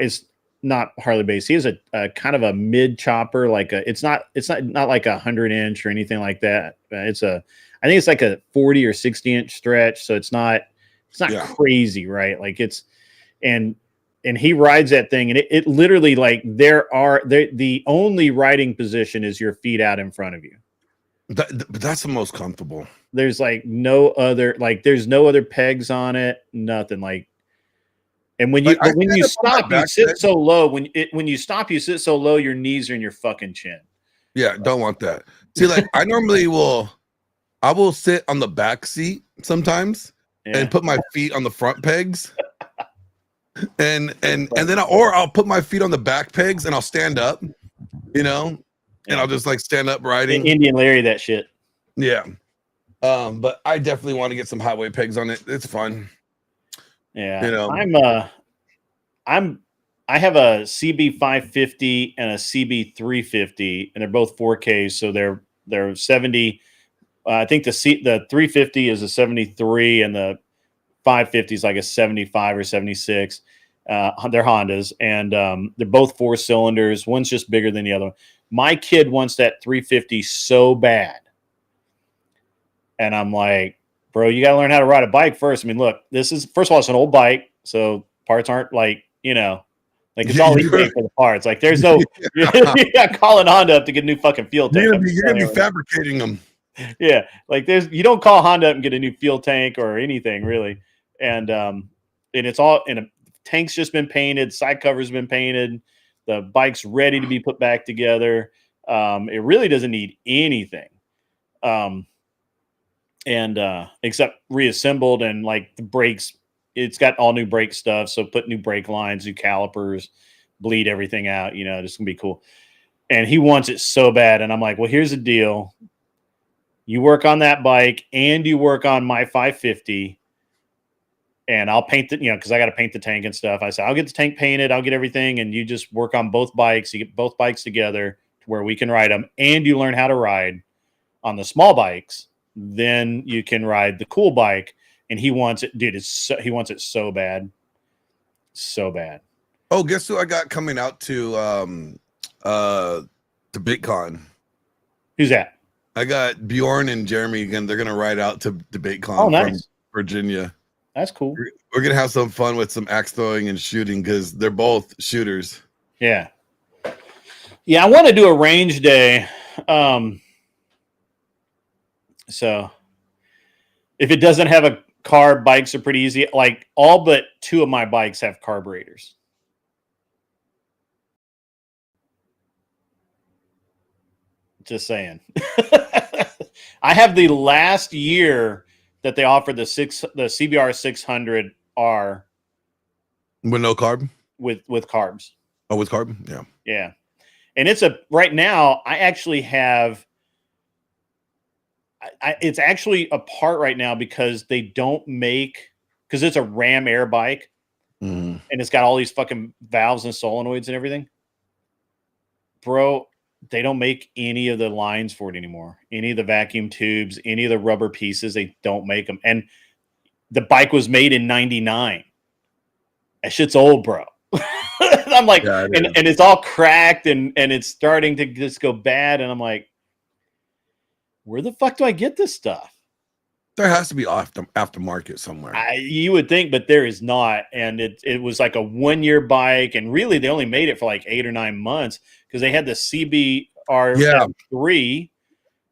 it's not Harley based. He has a kind of a mid chopper, like it's not like 100-inch or anything like that. I think it's like a 40 or 60-inch stretch, so it's not crazy, right? Like and he rides that thing, and it literally like the only riding position is your feet out in front of you. That's the most comfortable. There's like no other, like there's no other pegs on it, nothing. Like, and when you stop, you sit so low. When you stop, you sit so low, your knees are in your fucking chin. Yeah, don't want that. See, like I normally will sit on the back seat sometimes and put my feet on the front pegs. And then I'll put my feet on the back pegs and I'll stand up, and I'll just like stand up riding. Indian Larry that shit. Yeah. But I definitely want to get some highway pegs on it. It's fun. Yeah. I have a CB 550 and a CB 350, and they're both 4Ks, so they're 70. I think the 350 is a 73 and the 550 is like a 75 or 76. They're Hondas, and they're both 4 cylinders. One's just bigger than the other one. My kid wants that 350 so bad. And I'm like, bro, you got to learn how to ride a bike first. I mean, look, this is, first of all, it's an old bike. So parts aren't like, like it's all eBay for the parts. Like there's no, you're not calling Honda up to get a new fucking fuel tank. You're going to be fabricating them. Yeah. Like you don't call Honda up and get a new fuel tank or anything really. And it's all, and a tank's just been painted. Side cover's been painted. The bike's ready to be put back together. It really doesn't need anything. Except reassembled, and like the brakes, it's got all new brake stuff. So put new brake lines, new calipers, bleed everything out, just gonna be cool. And he wants it so bad. And I'm like, well, here's the deal. You work on that bike and you work on my 550. and I'll paint the, because I got to paint the tank and stuff. I said, I'll get the tank painted. I'll get everything. And you just work on both bikes. You get both bikes together to where we can ride them, and you learn how to ride on the small bikes. Then you can ride the cool bike. And he wants it, dude. He wants it so bad. So bad. Oh, guess who I got coming out to DebateCon? Who's that? I got Bjorn and Jeremy again. They're gonna ride out to DebateCon from Virginia. That's cool. We're gonna have some fun with some axe throwing and shooting because they're both shooters. Yeah. Yeah, I want to do a range day. So if it doesn't have a carb, bikes are pretty easy. Like all but 2 of my bikes have carburetors. Just saying. I have the last year that they offered the CBR 600R with no carb, with carbs. Oh, with carb, yeah, yeah. And it's right now. I actually have. It's actually apart right now because they don't make, because it's a Ram Air bike, and it's got all these fucking valves and solenoids and everything, bro. They don't make any of the lines for it anymore. Any of the vacuum tubes, any of the rubber pieces, they don't make them. And the bike was made in '99. That shit's old, bro. I'm like, and it's all cracked and it's starting to just go bad. And I'm like, where the fuck do I get this stuff? There has to be aftermarket somewhere. You would think, but there is not. And it was like a 1-year bike. And really, they only made it for like 8 or 9 months because they had the CBR F3,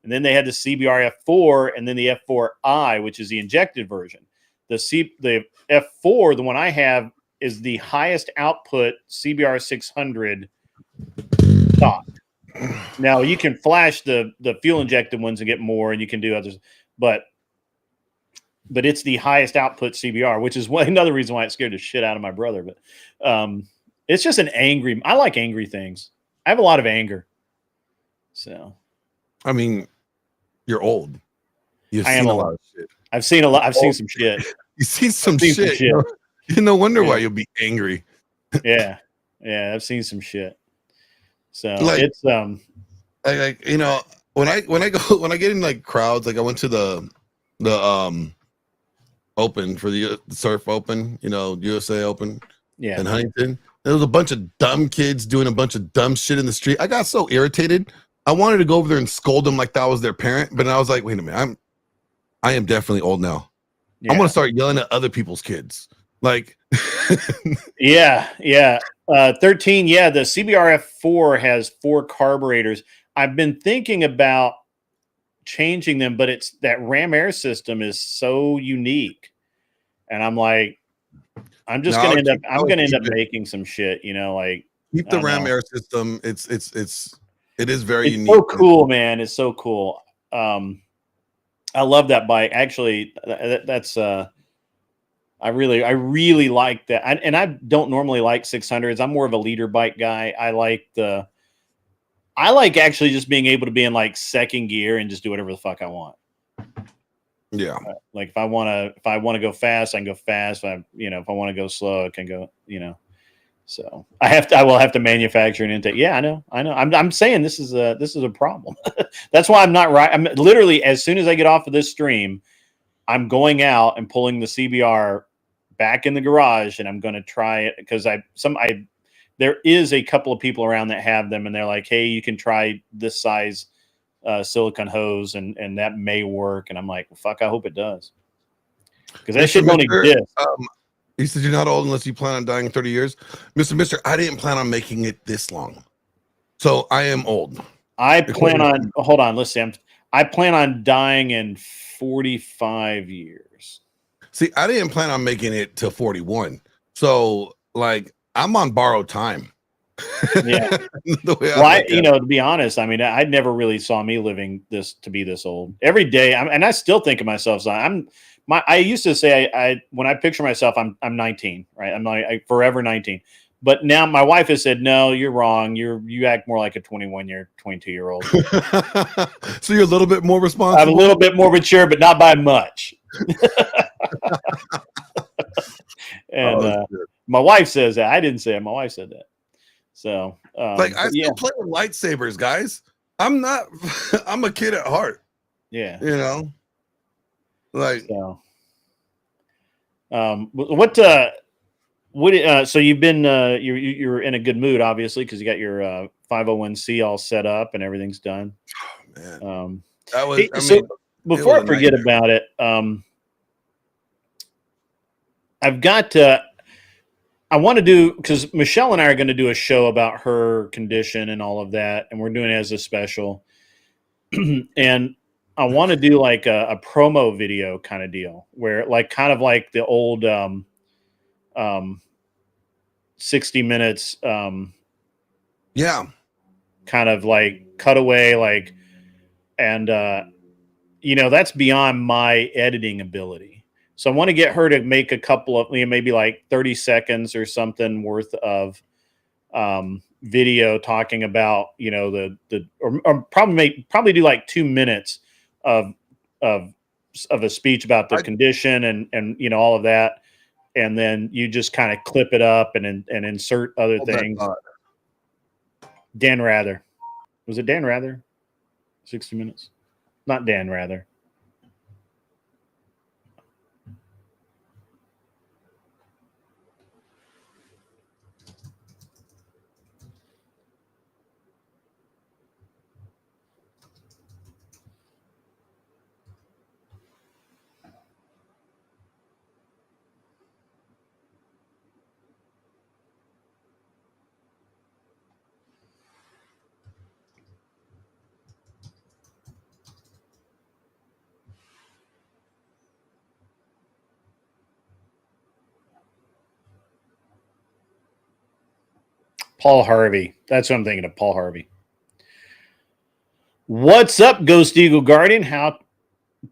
and then they had the CBR F4, and then the F4i, which is the injected version. The F4, the one I have, is the highest output CBR 600 stock. Now, you can flash the fuel injected ones and get more, and you can do others, but it's the highest output CBR, which is another reason why it scared the shit out of my brother. But it's just I like angry things. I have a lot of anger. So, I mean, you're old. You've seen a lot of shit. I've seen a lot. I've seen some shit. You see some shit. No wonder why you'll be angry. Yeah. I've seen some shit. So like, it's when I get in like crowds, like I went to the Open for the Surf Open, USA Open, in Huntington. There was a bunch of dumb kids doing a bunch of dumb shit in the street. I got so irritated. I wanted to go over there and scold them like that was their parent, but I was like, wait a minute, I am definitely old now. Yeah. I'm gonna start yelling at other people's kids. Like, yeah. 13. Yeah, the CBR F4 has 4 carburetors. I've been thinking about changing them, but it's that Ram Air system is so unique, and I'm like, I'm just gonna end up making some shit, like keep the Ram Air system. It is very unique. So cool, man. It's so cool. I love that bike. Actually, that's I really like that. And I don't normally like 600s. I'm more of a leader bike guy. I like actually just being able to be in like second gear and just do whatever the fuck I want. Yeah. Like if I want to go fast, I can go fast. If I want to go slow, I can go, So I will have to manufacture an intake. Yeah, I know. I'm saying this is a problem. That's why I'm not right. I'm literally, as soon as I get off of this stream, I'm going out and pulling the CBR back in the garage, and I'm going to try it because there is a couple of people around that have them, and they're like, hey, you can try this size silicone hose, and that may work. And I'm like, well, fuck, I hope it does, because that shit don't exist. You said you're not old unless you plan on dying in 30 years. Mister, I didn't plan on making it this long, so I am old. I plan on hold on, listen, I plan on dying in 45 years. See, I didn't plan on making it to 41, so like I'm on borrowed time. Yeah. To be honest, I mean, I never really saw me living to be this old. Every day, and I still think of myself. So I used to say when I picture myself, I'm 19, right? I'm like forever 19. But now my wife has said, no, you're wrong. You act more like a 22-year-old. So you're a little bit more responsible. I'm a little bit more mature, but not by much. And my wife says that. I didn't say it. My wife said that. So, like, I still play with lightsabers, guys. I'm not. I'm a kid at heart. Yeah. You know. Like. So. So you've been you're in a good mood, obviously, because you got your 501c all set up and everything's done. Oh, man. That was. Before I forget about it, I've got. I want to do, because Michelle and I are going to do a show about her condition and all of that, and we're doing it as a special. And I want to do like a promo video kind of deal, where like kind of like the old 60 minutes yeah, kind of like cutaway, like, and that's beyond my editing ability. So I want to get her to make a couple of, maybe like 30 seconds or something worth of video talking about, or probably do like 2 minutes of a speech about the condition and all of that. And then you just kind of clip it up and insert other things. Dan Rather. Was it Dan Rather? 60 Minutes? Not Dan Rather. Paul Harvey. That's what I'm thinking of, Paul Harvey. What's up, Ghost Eagle Guardian? How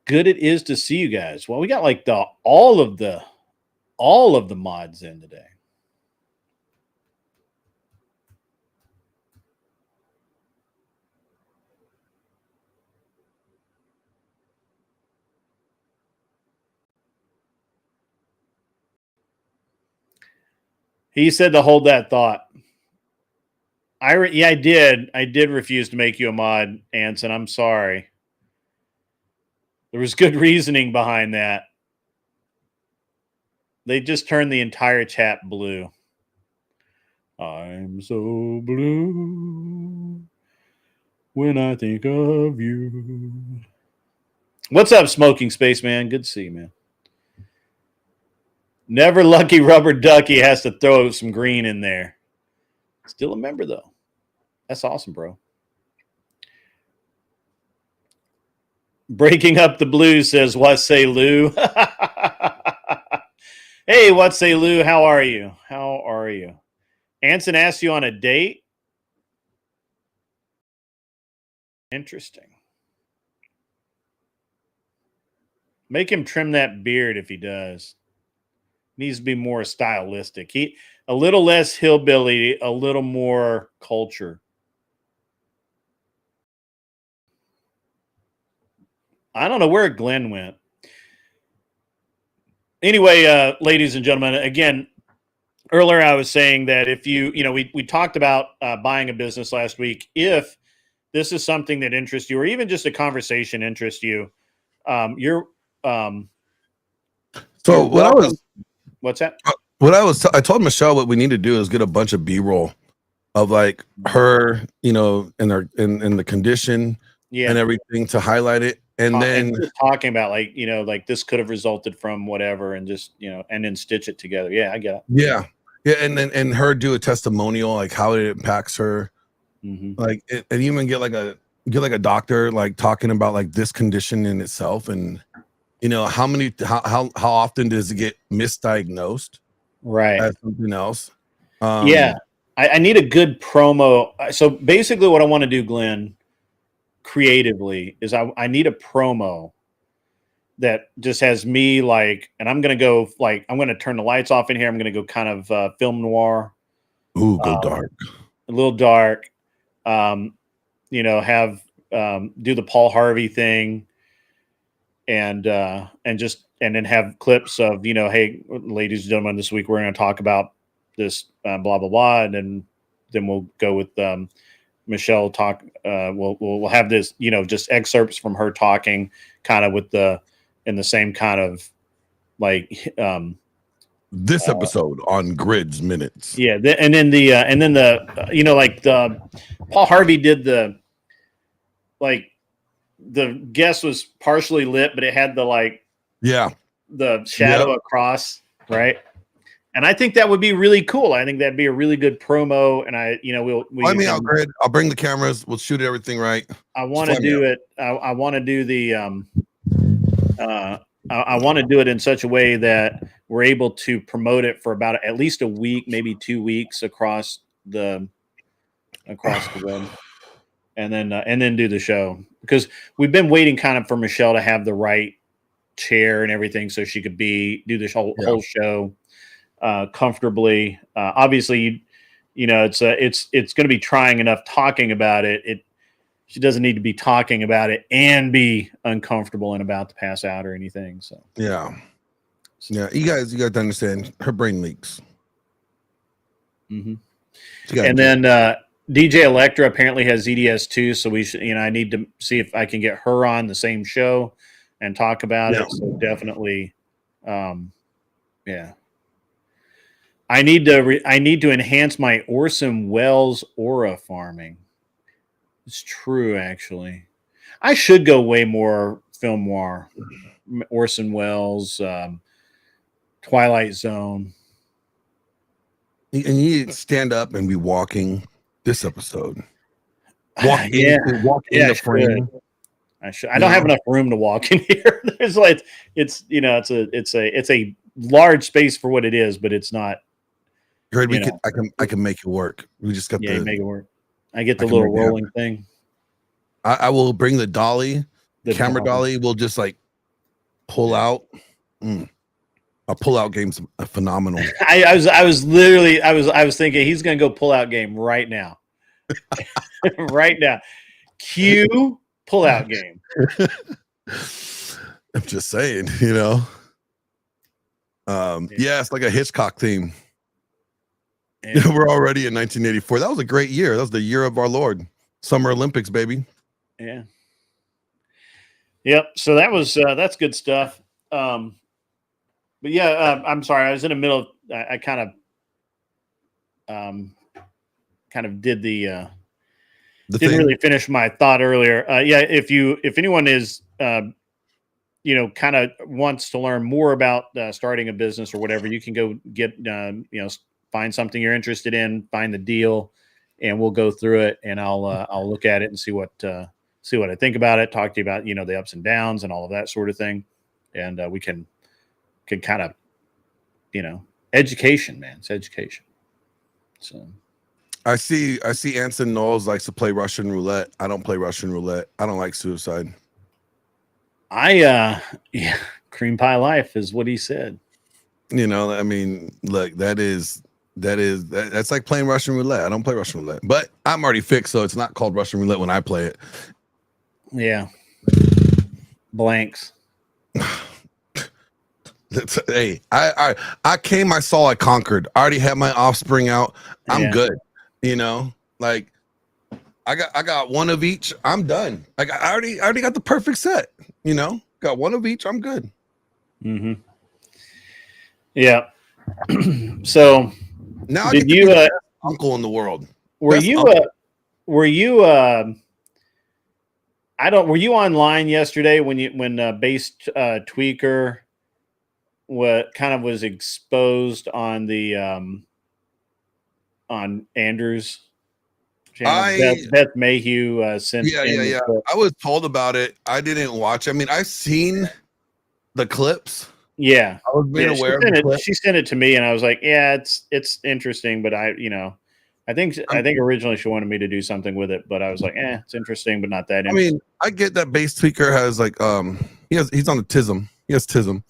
good it is to see you guys. Well, we got like all of the mods in today. He said to hold that thought. I did. I did refuse to make you a mod, Anson. I'm sorry. There was good reasoning behind that. They just turned the entire chat blue. I'm so blue when I think of you. What's up, Smoking Spaceman? Good to see you, man. Never Lucky Rubber Ducky has to throw some green in there. Still a member, though. That's awesome, bro. Breaking Up the Blues says, what say Lou? Hey, what say Lou? How are you? How are you? Anson asked you on a date? Interesting. Make him trim that beard if he does. Needs to be more stylistic. A little less hillbilly, a little more culture. I don't know where Glenn went. Anyway, ladies and gentlemen, again, earlier I was saying that if we talked about buying a business last week. If this is something that interests you, or even just a conversation interests you, you're. So what's that? I told Michelle what we need to do is get a bunch of B-roll of like her, in the condition and everything to highlight it. And then just talking about like this could have resulted from whatever, and just and then stitch it together. Yeah, I get it. Yeah, and her do a testimonial, like how it impacts her, like and even get like a doctor like talking about like this condition in itself, and how often does it get misdiagnosed, right, as something else. I need a good promo. So basically, what I want to do, Glenn, creatively, is I need a promo that just has me like, and I'm gonna go like, I'm gonna turn the lights off in here. I'm gonna go kind of film noir. Ooh, go dark. A little dark. Have do the Paul Harvey thing, and and then have clips of, hey, ladies and gentlemen, this week we're going to talk about this blah blah blah, and then we'll go with Michelle talk. We'll have this, just excerpts from her talking, kind of in the same kind of like this episode on Grids Minutes. Yeah, and then like the Paul Harvey did the guest was partially lit, but it had the the shadow across, right? And I think that would be really cool. I think that'd be a really good promo. And I'll bring the cameras. We'll shoot everything right. I want to do it. I want to do the I want to do it in such a way that we're able to promote it for about at least a week, maybe 2 weeks across the web, and then do the show, because we've been waiting kind of for Michelle to have the right chair and everything so she could do this whole show comfortably. Obviously, it's going to be trying enough talking about it. She doesn't need to be talking about it and be uncomfortable and about to pass out or anything. So yeah. You guys understand, her brain leaks. Mm-hmm. And then DJ Electra apparently has ZDS too, so we should. I need to see if I can get her on the same show and talk about it. So definitely, yeah. I need to enhance my Orson Welles aura farming. It's true, actually. I should go way more film noir. Orson Welles, Twilight Zone. And you need to stand up and be walking this episode. Walk in the frame. I should. I don't have enough room to walk in here. There's it's a large space for what it is, but it's not. I can make it work. We just got make it work. I get the little rolling thing. I will bring the dolly, the camera dolly. We'll just pull out. A pull-out game's phenomenal. I was thinking he's gonna go pull-out game right now. Right now. Cue pull-out game. I'm just saying, it's like a Hitchcock theme. We're already in 1984. That was a great year. That was the year of our Lord. Summer Olympics, baby. Yeah. Yep. So that's good stuff. But yeah, I'm sorry. I was in the middle of, I kind of did didn't really finish my thought earlier. If anyone is, kind of wants to learn more about starting a business or whatever, you can go get, find something you're interested in, find the deal, and we'll go through it, and I'll look at it and see what I think about it, talk to you about, the ups and downs and all of that sort of thing. And we can kind of, education, man. It's education. So I see Anson Knowles likes to play Russian roulette. I don't play Russian roulette. I don't like suicide. Cream pie life is what he said. Look, that's like playing Russian roulette. I don't play Russian roulette, but I'm already fixed, so it's not called Russian roulette when I play it. Yeah. Blanks. Hey, I came, I saw, I conquered. I already had my offspring out. I'm good. I got one of each. I'm done. I already got the perfect set. Got one of each. I'm good. Mm-hmm. Yeah. So now did you uncle in the world? Were you online yesterday when Bass Tweaker was exposed on the on Andrew's channel? Beth Mayhew sent. Yeah. I was told about it. I didn't watch. I've seen the clips. Yeah, I was being aware of the clip. She sent it to me, and I was like, "Yeah, it's interesting," but I think originally she wanted me to do something with it, but I was like, it's interesting, but not that interesting. I get that Bass Tweaker has he's on the tism. He has tism.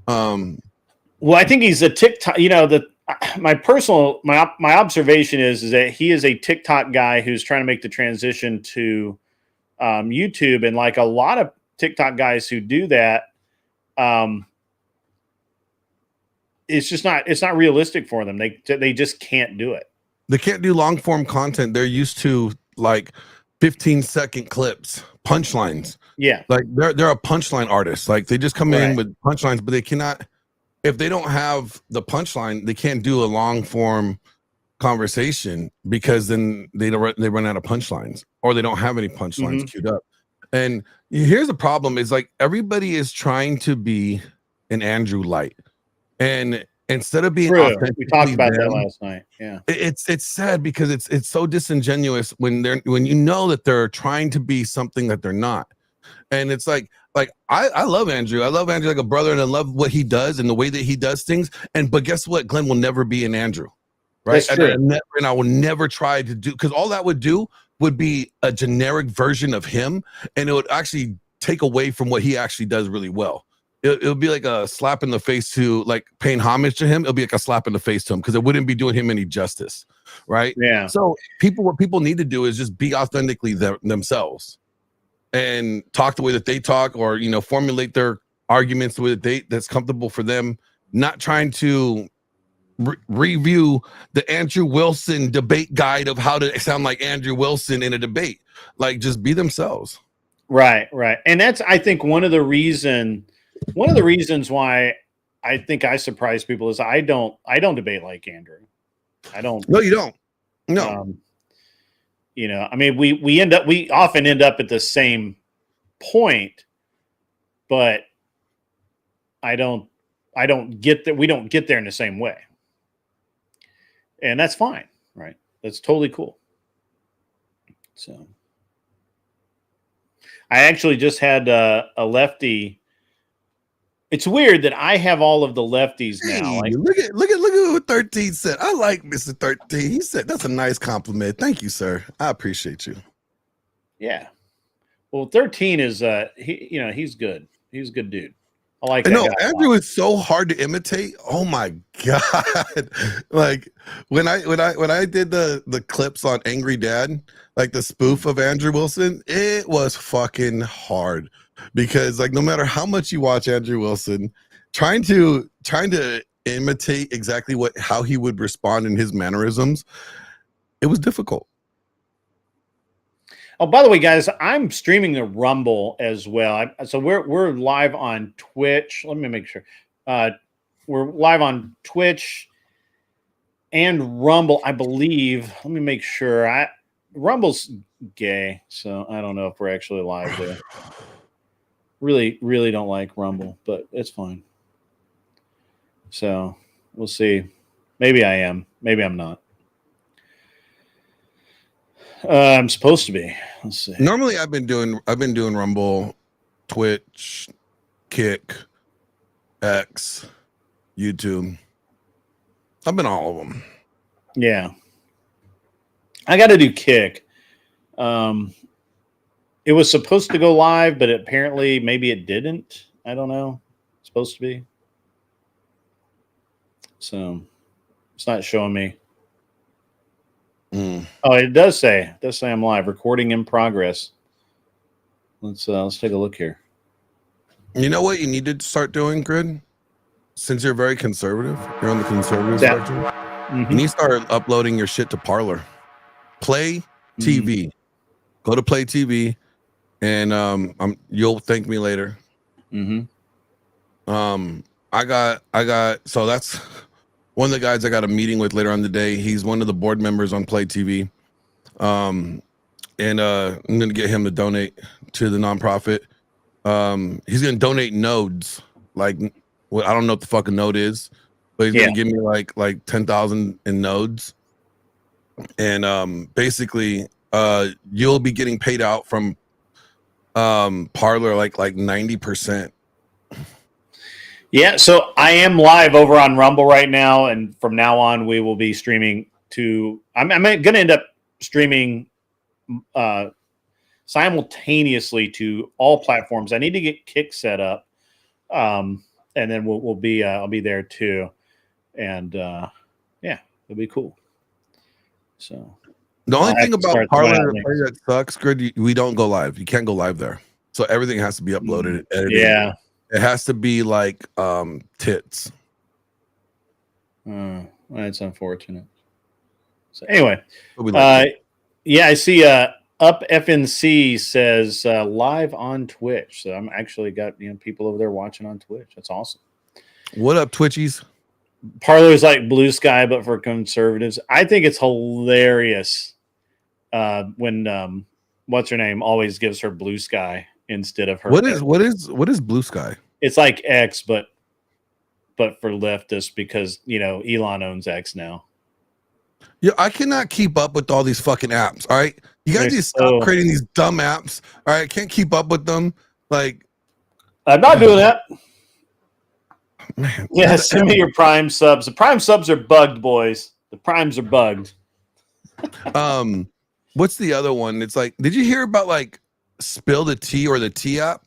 Well, I think he's a TikTok. My observation is that he is a TikTok guy who's trying to make the transition to YouTube, and like a lot of TikTok guys who do that, it's just not, it's not realistic for them. They just can't do it. They can't do long form content. They're used to like 15-second clips, punchlines. Yeah. Like they're a punchline artist. Like they just come in with punchlines, but they cannot, if they don't have the punchline, they can't do a long form conversation because then they run out of punchlines, or they don't have any punchlines queued up. And here's the problem is like everybody is trying to be an Andrew Light. And instead of being authentic, we talked about that last night. Yeah. It's sad because it's so disingenuous when you know that they're trying to be something that they're not. And it's like I love Andrew. I love Andrew like a brother, and I love what he does and the way that he does things. But guess what? Glenn will never be an Andrew. Right. And I will never try to do, because all that would do would be a generic version of him, and it would actually take away from what he actually does really well. It would be like a slap in the face to, like, paying homage to him. It'll be like a slap in the face to him because it wouldn't be doing him any justice. Right. Yeah. So what people need to do is just be authentically themselves and talk the way that they talk, or, you know, formulate their arguments the way that that's comfortable for them, not trying to review the Andrew Wilson debate guide of how to sound like Andrew Wilson in a debate. Like, just be themselves. Right. And that's, I think, one of the reasons why I think I surprise people is I don't debate like Andrew. I don't. No, you don't. No. You know, I mean, we often end up at the same point, but I don't get that. We don't get there in the same way. And that's fine, right? That's totally cool. So I actually just had a lefty. It's weird that I have all of the lefties now. Like, look at what 13 said. I like Mr. 13. He said that's a nice compliment. Thank you, sir. I appreciate you. Yeah. Well, 13 is he's good. He's a good dude. I like that. No, Andrew is so hard to imitate. Oh my god! Like when I did the clips on Angry Dad, like the spoof of Andrew Wilson, it was fucking hard because, like, no matter how much you watch Andrew Wilson, trying to imitate exactly how he would respond in his mannerisms, it was difficult. Oh, by the way, guys, I'm streaming the Rumble as well. So we're live on Twitch. Let me make sure. We're live on Twitch and Rumble, I believe. Let me make sure. Rumble's gay, so I don't know if we're actually live there. Really, really don't like Rumble, but it's fine. So we'll see. Maybe I am. Maybe I'm not. I'm supposed to be. Let's see. Normally, I've been doing Rumble, Twitch, Kick, X, YouTube. I've been all of them. Yeah, I got to do Kick. It was supposed to go live, but apparently maybe it didn't. I don't know. It's supposed to be. So it's not showing me. Oh, it does say I'm live. Recording in progress. Let's take a look here. You know what you need to start doing, Grid? Since you're very conservative, you're on the conservative spectrum. You need to start uploading your shit to Parler. Play TV. Go to Play TV, and you'll thank me later. I got so that's one of the guys I got a meeting with later on today. He's one of the board members on Play TV. And I'm going to get him to donate to the nonprofit. He's going to donate nodes. Like, I don't know what the fuck a node is, but he's going to give me like 10,000 in nodes. And basically, you'll be getting paid out from Parler like 90%. Yeah, so I am live over on Rumble right now, and from now on, we will be streaming to. I'm going to end up streaming simultaneously to all platforms. I need to get Kick set up, and then we'll be. I'll be there too, and yeah, it'll be cool. So the only thing about Parler that sucks, Grid, we don't go live. You can't go live there, so everything has to be uploaded. Edited. Yeah. It has to be like tits. That's unfortunate. So anyway, like yeah, I see. Up FNC says live on Twitch. So I'm actually got people over there watching on Twitch. That's awesome. What up, Twitchies? Parler's like Blue Sky, but for conservatives. I think it's hilarious when what's her name always gives her Blue Sky instead of her. What is Blue Sky? It's like X, but for leftists because Elon owns X now. Yeah, I cannot keep up with all these fucking apps. All right, you guys need to stop creating these dumb apps. All right, I can't keep up with them. Like, I'm not doing that. Man, yeah, send me your Prime subs. The Prime subs are bugged, boys. The Primes are bugged. What's the other one? It's like, did you hear about like Spill the Tea or the Tea app?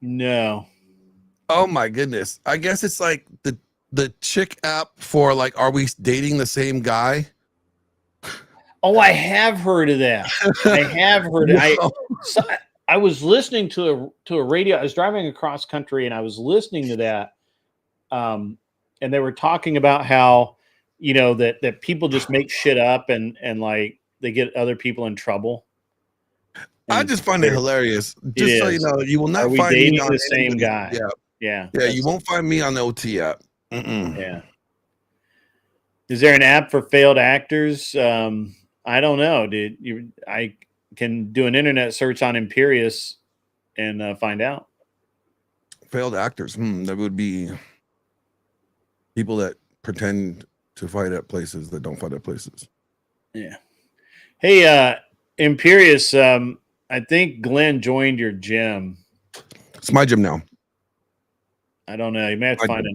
No. Oh my goodness. I guess it's like the chick app for like, are we dating the same guy? Oh, I have heard of that. I have heard it. I was listening to a radio. I was driving across country and I was listening to that. And they were talking about how, that people just make shit up and like they get other people in trouble. I just find it hilarious. Just so you know, you will not find me on the same guy. Yeah. You won't find me on the OT app. Yeah. Is there an app for failed actors? I don't know, dude. I can do an internet search on Imperius and find out. Failed actors. That would be people that pretend to fight at places that don't fight at places. Yeah. Hey, Imperius, I think Glenn joined your gym. It's my gym now. I don't know. You may have to find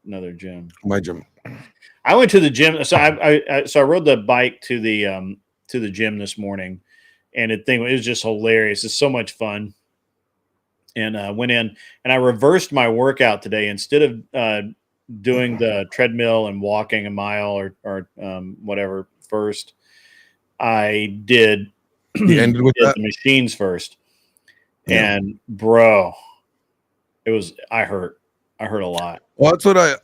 another gym. My gym. I went to the gym. So I rode the bike to the gym this morning, and it was just hilarious. It's so much fun. And went in and I reversed my workout today. Instead of doing the treadmill and walking a mile or whatever first, I did the machines first. Yeah. And bro, I hurt a lot. Well, that's what I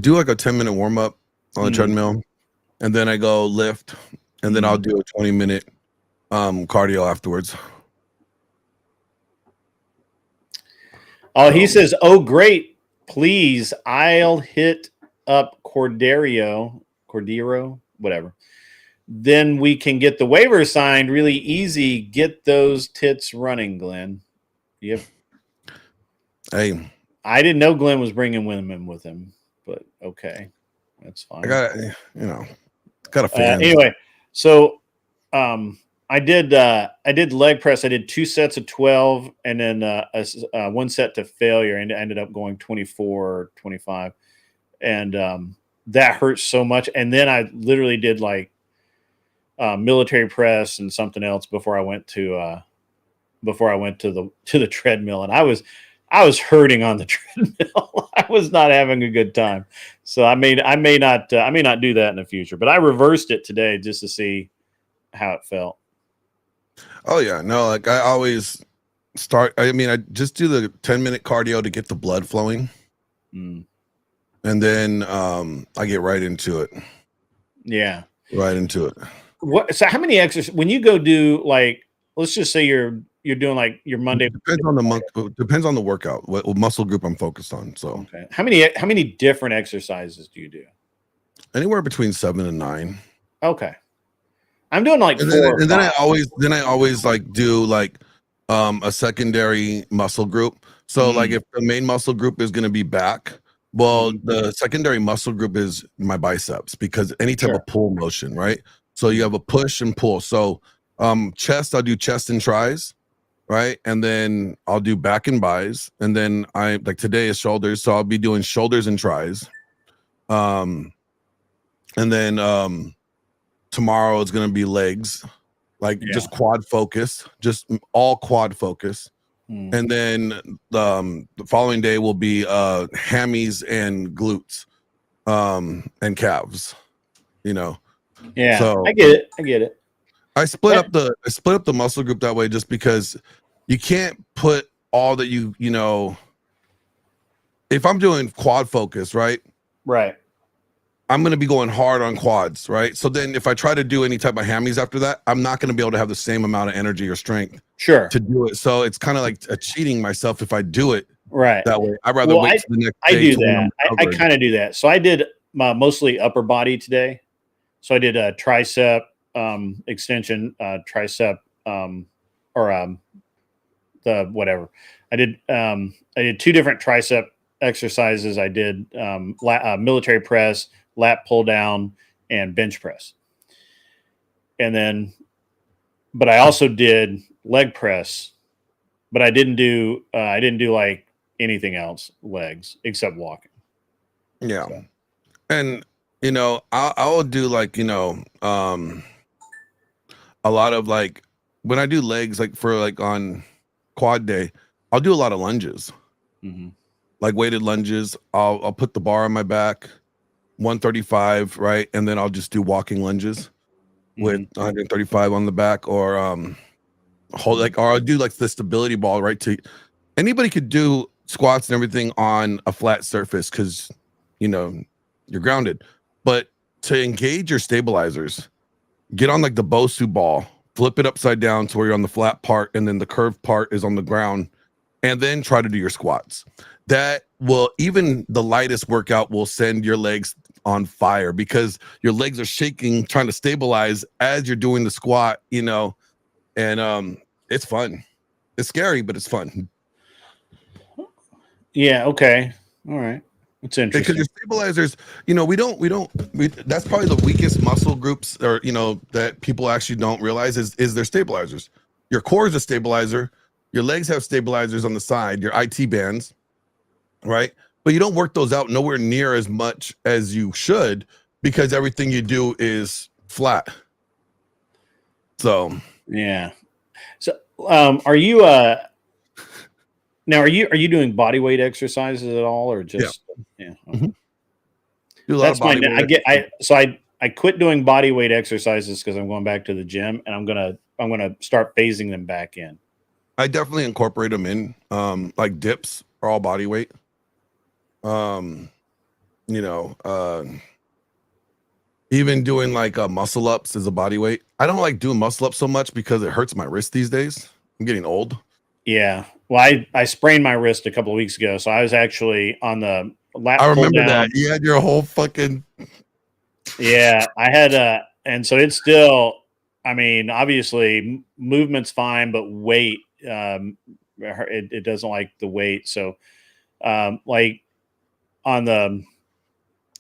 do, like a 10-minute warm up on the treadmill, and then I go lift, and then I'll do a 20-minute cardio afterwards. Oh, he says, "Oh, great! Please, I'll hit up Cordero, whatever. Then we can get the waiver signed really easy. Get those tits running, Glenn." Yep. Hey, I didn't know Glenn was bringing women with him, but okay, that's fine. I got a fan. Anyway, so I did leg press. I did 2 sets of 12 and then one set to failure, and ended up going 24 or 25, and that hurt so much. And then I literally did like military press and something else before I went to the treadmill, and I was hurting on the treadmill. I was not having a good time. So I may not do that in the future, but I reversed it today just to see how it felt. Oh yeah, no, like I always start. I mean, I just do the 10-minute cardio to get the blood flowing, and then I get right into it. Yeah, right into it. So how many exercises when you go do, like, let's just say you're doing like your Monday? Depends on the workout, what muscle group I'm focused on. So okay, how many different exercises do you do? Anywhere between 7 and 9. Okay. I'm doing like 4 and then I always like do like a secondary muscle group. So like if the main muscle group is going to be back, well, the secondary muscle group is my biceps, because any type of pull motion, right? So you have a push and pull. So chest, I'll do chest and tries, right? And then I'll do back and bis. And then like today is shoulders, so I'll be doing shoulders and tries. And then tomorrow is going to be legs, like just quad focus, just all quad focus. And then the following day will be hammies and glutes and calves, Yeah, so I get it. I split up the muscle group that way, just because you can't put all that if I'm doing quad focus, right? I'm going to be going hard on quads, right? So then if I try to do any type of hammies after that, I'm not going to be able to have the same amount of energy or strength to do it. So it's kind of like cheating myself if I do it that way. I'd rather wait till the next day. I do that. I kind of do that. So I did mostly upper body today. So I did a tricep extension, tricep the whatever. I did 2 different tricep exercises. I did military press, lat pull down, and bench press. And then, but I also did leg press, but I didn't do like anything else, legs, except walking. Yeah. So. And, you know, I'll do like, you know, a lot of like, when I do legs, like for like on quad day, I'll do a lot of lunges, like weighted lunges. I'll put the bar on my back, 135, right? And then I'll just do walking lunges with 135 on the back, or hold like, or I'll do like the stability ball, right? To anybody could do squats and everything on a flat surface because, you know, you're grounded. But to engage your stabilizers, get on like the Bosu ball, flip it upside down to where you're on the flat part, and then the curved part is on the ground, and then try to do your squats. That will, even the lightest workout will send your legs on fire because your legs are shaking, trying to stabilize as you're doing the squat, you know, and it's fun. It's scary, but it's fun. Yeah. Okay. All right. It's interesting because your stabilizers, you know, we that's probably the weakest muscle groups, or, you know, that people actually don't realize is their stabilizers. Your core is a stabilizer. Your legs have stabilizers on the side, your IT bands, right? But you don't work those out nowhere near as much as you should because everything you do is flat. So yeah. So are you now are you doing body weight exercises at all, or just yeah? Okay. That's my. I quit doing body weight exercises because I'm going back to the gym, and I'm gonna start phasing them back in. I definitely incorporate them in. Like dips are all body weight. You know, even doing like muscle ups is a body weight. I don't like doing muscle ups so much because it hurts my wrist these days. I'm getting old. Yeah. Well, I sprained my wrist a couple of weeks ago, so I was actually on the lat. I remember that. You had your whole fucking. Yeah, I had and so it's still. I mean, obviously, movement's fine, but weight, it doesn't like the weight. So, like on the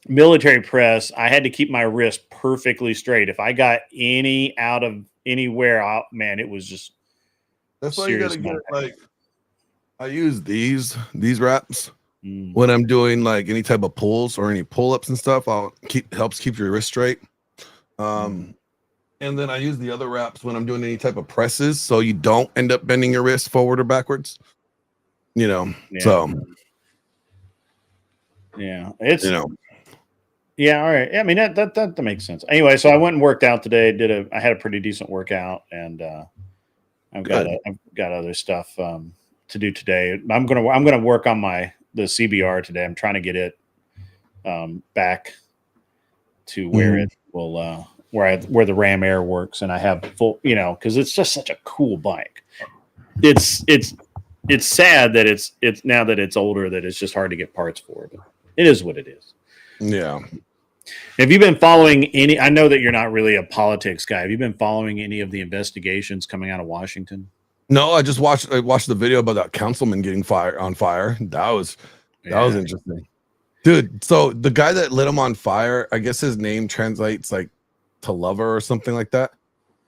military press, I had to keep my wrist perfectly straight. If I got any out of anywhere, man, it was just. That's why you gotta get like. I use these wraps when I'm doing like any type of pulls or any pull-ups and stuff. Helps keep your wrist straight. And then I use the other wraps when I'm doing any type of presses, so you don't end up bending your wrist forward or backwards. You know, so yeah, it's you know, yeah, all right. I mean that makes sense. Anyway, so I went and worked out today. I had a pretty decent workout, and I've got other stuff to do today. I'm gonna work on the CBR today. I'm trying to get it back to where it will where the Ram Air works, and I have full, you know, because it's just such a cool bike. It's sad that it's now that it's older that it's just hard to get parts for, but it is what it is. Yeah. Have you been following any? I know that you're not really a politics guy. Have you been following any of the investigations coming out of Washington? No, I just watched the video about that councilman getting on fire. That was interesting, dude. So the guy that lit him on fire, I guess his name translates like to lover or something like that.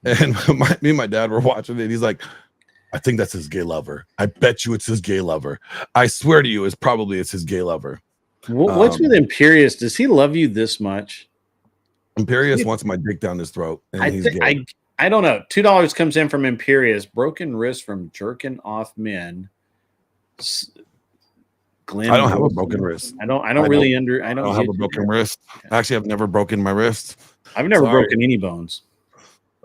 And me and my dad were watching it. He's like, I think that's his gay lover. I bet you it's his gay lover. I swear to you, it's his gay lover. What's with Imperious? Does he love you this much? Imperious wants my dick down his throat, and he's gay. I don't know. $2 comes in from Imperious. Broken wrist from jerking off men. Glenn, I don't have a broken wrist. I don't have a broken wrist. Actually, I've never broken my wrist. I've never broken any bones.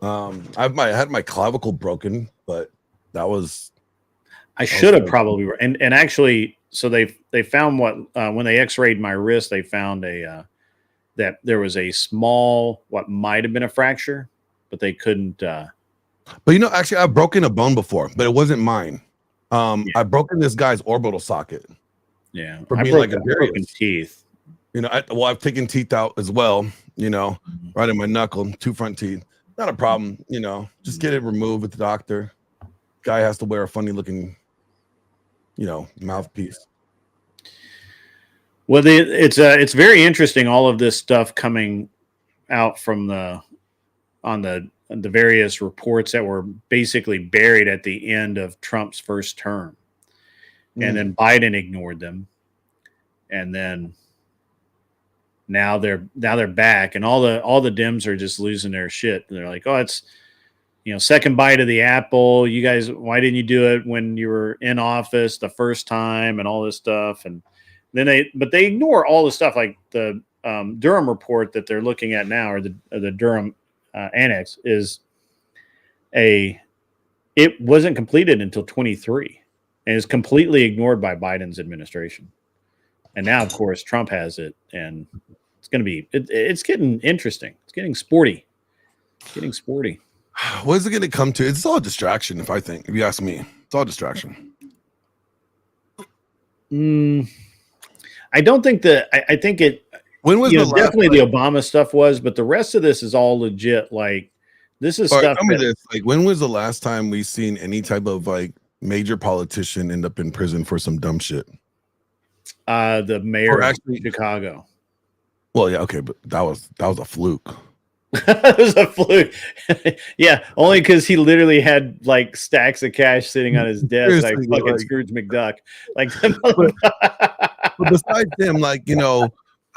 I had my clavicle broken, but that was. I should have probably and actually, so they found what when they X-rayed my wrist, they found that there was a small, what might have been a fracture, but they couldn't. But actually, I've broken a bone before, but it wasn't mine. I've broken this guy's orbital socket. Yeah, for being like a broken teeth. I've taken teeth out as well. Right in my knuckle, 2 front teeth. Not a problem. Just get it removed with the doctor. Guy has to wear a funny looking, mouthpiece. Well, it's very interesting, all of this stuff coming out from on the various reports that were basically buried at the end of Trump's first term, and then Biden ignored them, and then now they're back, and all the Dems are just losing their shit. They're like, oh, it's second bite of the apple. You guys, why didn't you do it when you were in office the first time, and all this stuff, and then they ignore all the stuff like the Durham report that they're looking at now, or the Durham annex it wasn't completed until 23 and is completely ignored by Biden's administration. And now, of course, Trump has it, and it's going to be it's getting interesting. It's getting sporty. What is it going to come to? It's all a distraction, if you ask me. It's all distraction. I don't think that. I think it. When was the last definitely the Obama stuff was, but the rest of this is all legit. Like, this is stuff. Tell me this. Like, when was the last time we seen any type of like major politician end up in prison for some dumb shit? The mayor of Chicago. Well, yeah, okay, but that was a fluke. It was a fluke. Yeah, only because he literally had like stacks of cash sitting on his desk, like fucking Scrooge McDuck. Like, but besides him,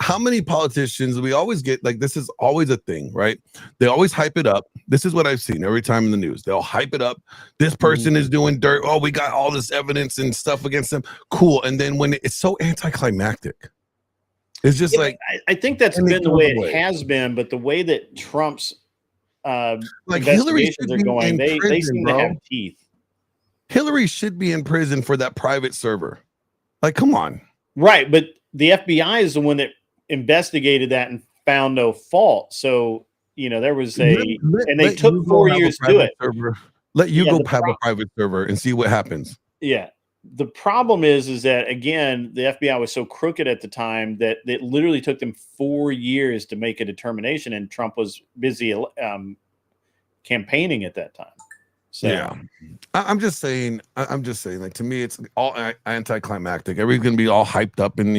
how many politicians we always get, like, this is always a thing, right? They always hype it up. This is what I've seen every time in the news. They'll hype it up. This person is doing dirt. Oh, we got all this evidence and stuff against them. Cool. And then when it's so anticlimactic, it's just I think that's been the way it has been, but the way that Trump's Hillary investigations are going, they seem to have teeth. Hillary should be in prison for that private server. Like, come on. Right, but the FBI is the one that investigated that and found no fault. So, there was and they took 4 years to do it. Let you go have a private server and see what happens. Yeah. The problem is that, again, the FBI was so crooked at the time that it literally took them 4 years to make a determination, and Trump was busy campaigning at that time. So, yeah, I'm just saying, like, to me, it's all anticlimactic. Everybody's going to be all hyped up, and,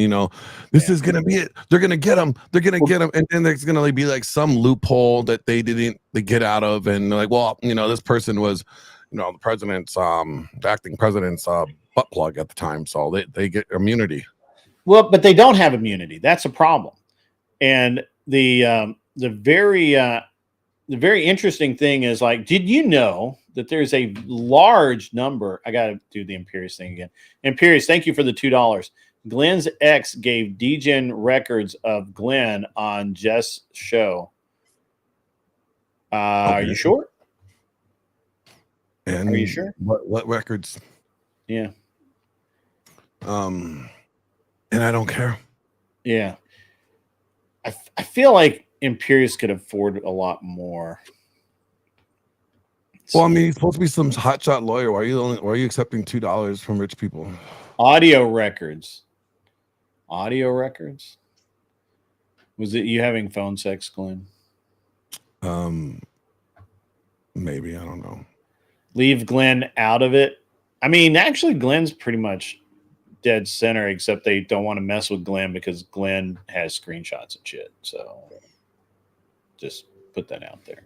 this is going to be it. They're going to get them. They're going to get them. And then there's going to be like some loophole that they get out of. And like, well, this person was, the president's, the acting president's butt plug at the time. So they get immunity. Well, but they don't have immunity. That's a problem. And the very interesting thing is, like, did you know that there's a large number? I got to do the Imperius thing again. Imperius, thank you for the $2. Glenn's ex gave DGen records of Glenn on Jess' show. Okay. Are you sure? And are you sure? What records? Yeah. And I don't care. Yeah. I feel like Imperius could afford a lot more. Well, I mean, he's supposed to be some hotshot lawyer. Why are you accepting $2 from rich people? Audio records. Was it you having phone sex, Glenn? Maybe, I don't know. Leave Glenn out of it. I mean, actually, Glenn's pretty much dead center, except they don't want to mess with Glenn because Glenn has screenshots and shit. So just put that out there.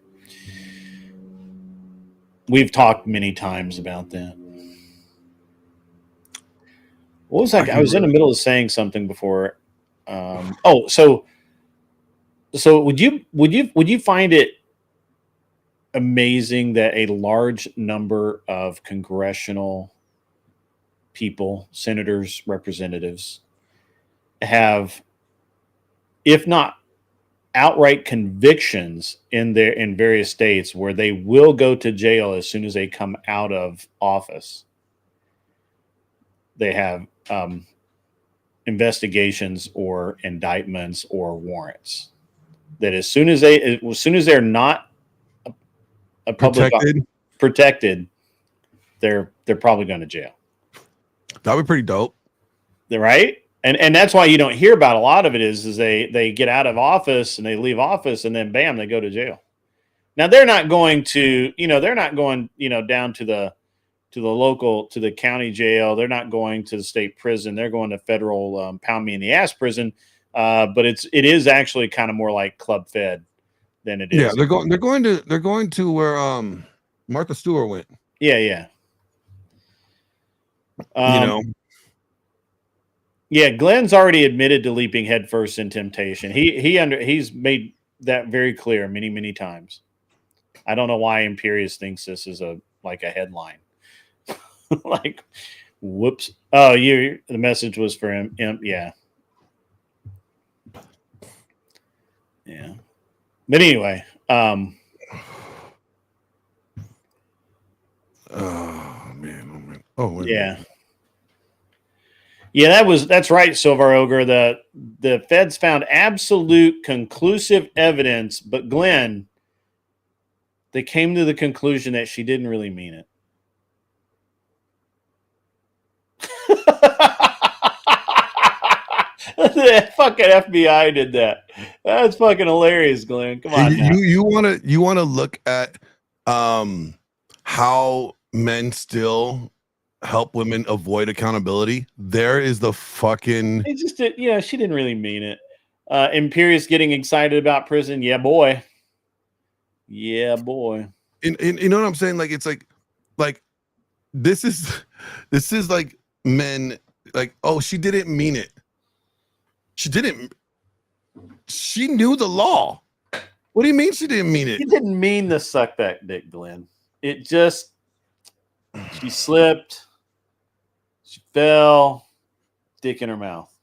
We've talked many times about that. What was that? I was in the middle of saying something before. So would you find it amazing that a large number of congressional people, senators, representatives, have, if not outright convictions in various states where they will go to jail as soon as they come out of office? They have investigations or indictments or warrants. That as soon as they're not a public protected, they're probably going to jail. That'd be pretty dope. Right? And that's why you don't hear about a lot of it is they get out of office and they leave office and then bam, they go to jail. Now they're not going to, down to the local, to the county jail. They're not going to the state prison. They're going to federal pound me in the ass prison. But it is actually kind of more like Club Fed than it is. Yeah, they're going to where Martha Stewart went. Yeah. Yeah, Glenn's already admitted to leaping headfirst in temptation. He's made that very clear many, many times. I don't know why Imperious thinks this is a headline. Like, whoops. Oh, the message was for him. Yeah. Yeah. But anyway, oh man. Oh yeah. Yeah, that's right, Silver Ogre. The feds found absolute conclusive evidence, but Glenn, they came to the conclusion that she didn't really mean it. The fucking FBI did that. That's fucking hilarious, Glenn. Come on. You wanna look at how men still help women avoid accountability? There is the fucking. It just did, she didn't really mean it. Imperious getting excited about prison. Yeah, boy. Yeah, boy. And you know what I'm saying? Like, it's like this is like men like, oh, she didn't mean it. She knew the law. What do you mean she didn't mean it? She didn't mean to suck that dick, Glenn. It just, she slipped, she fell, dick in her mouth.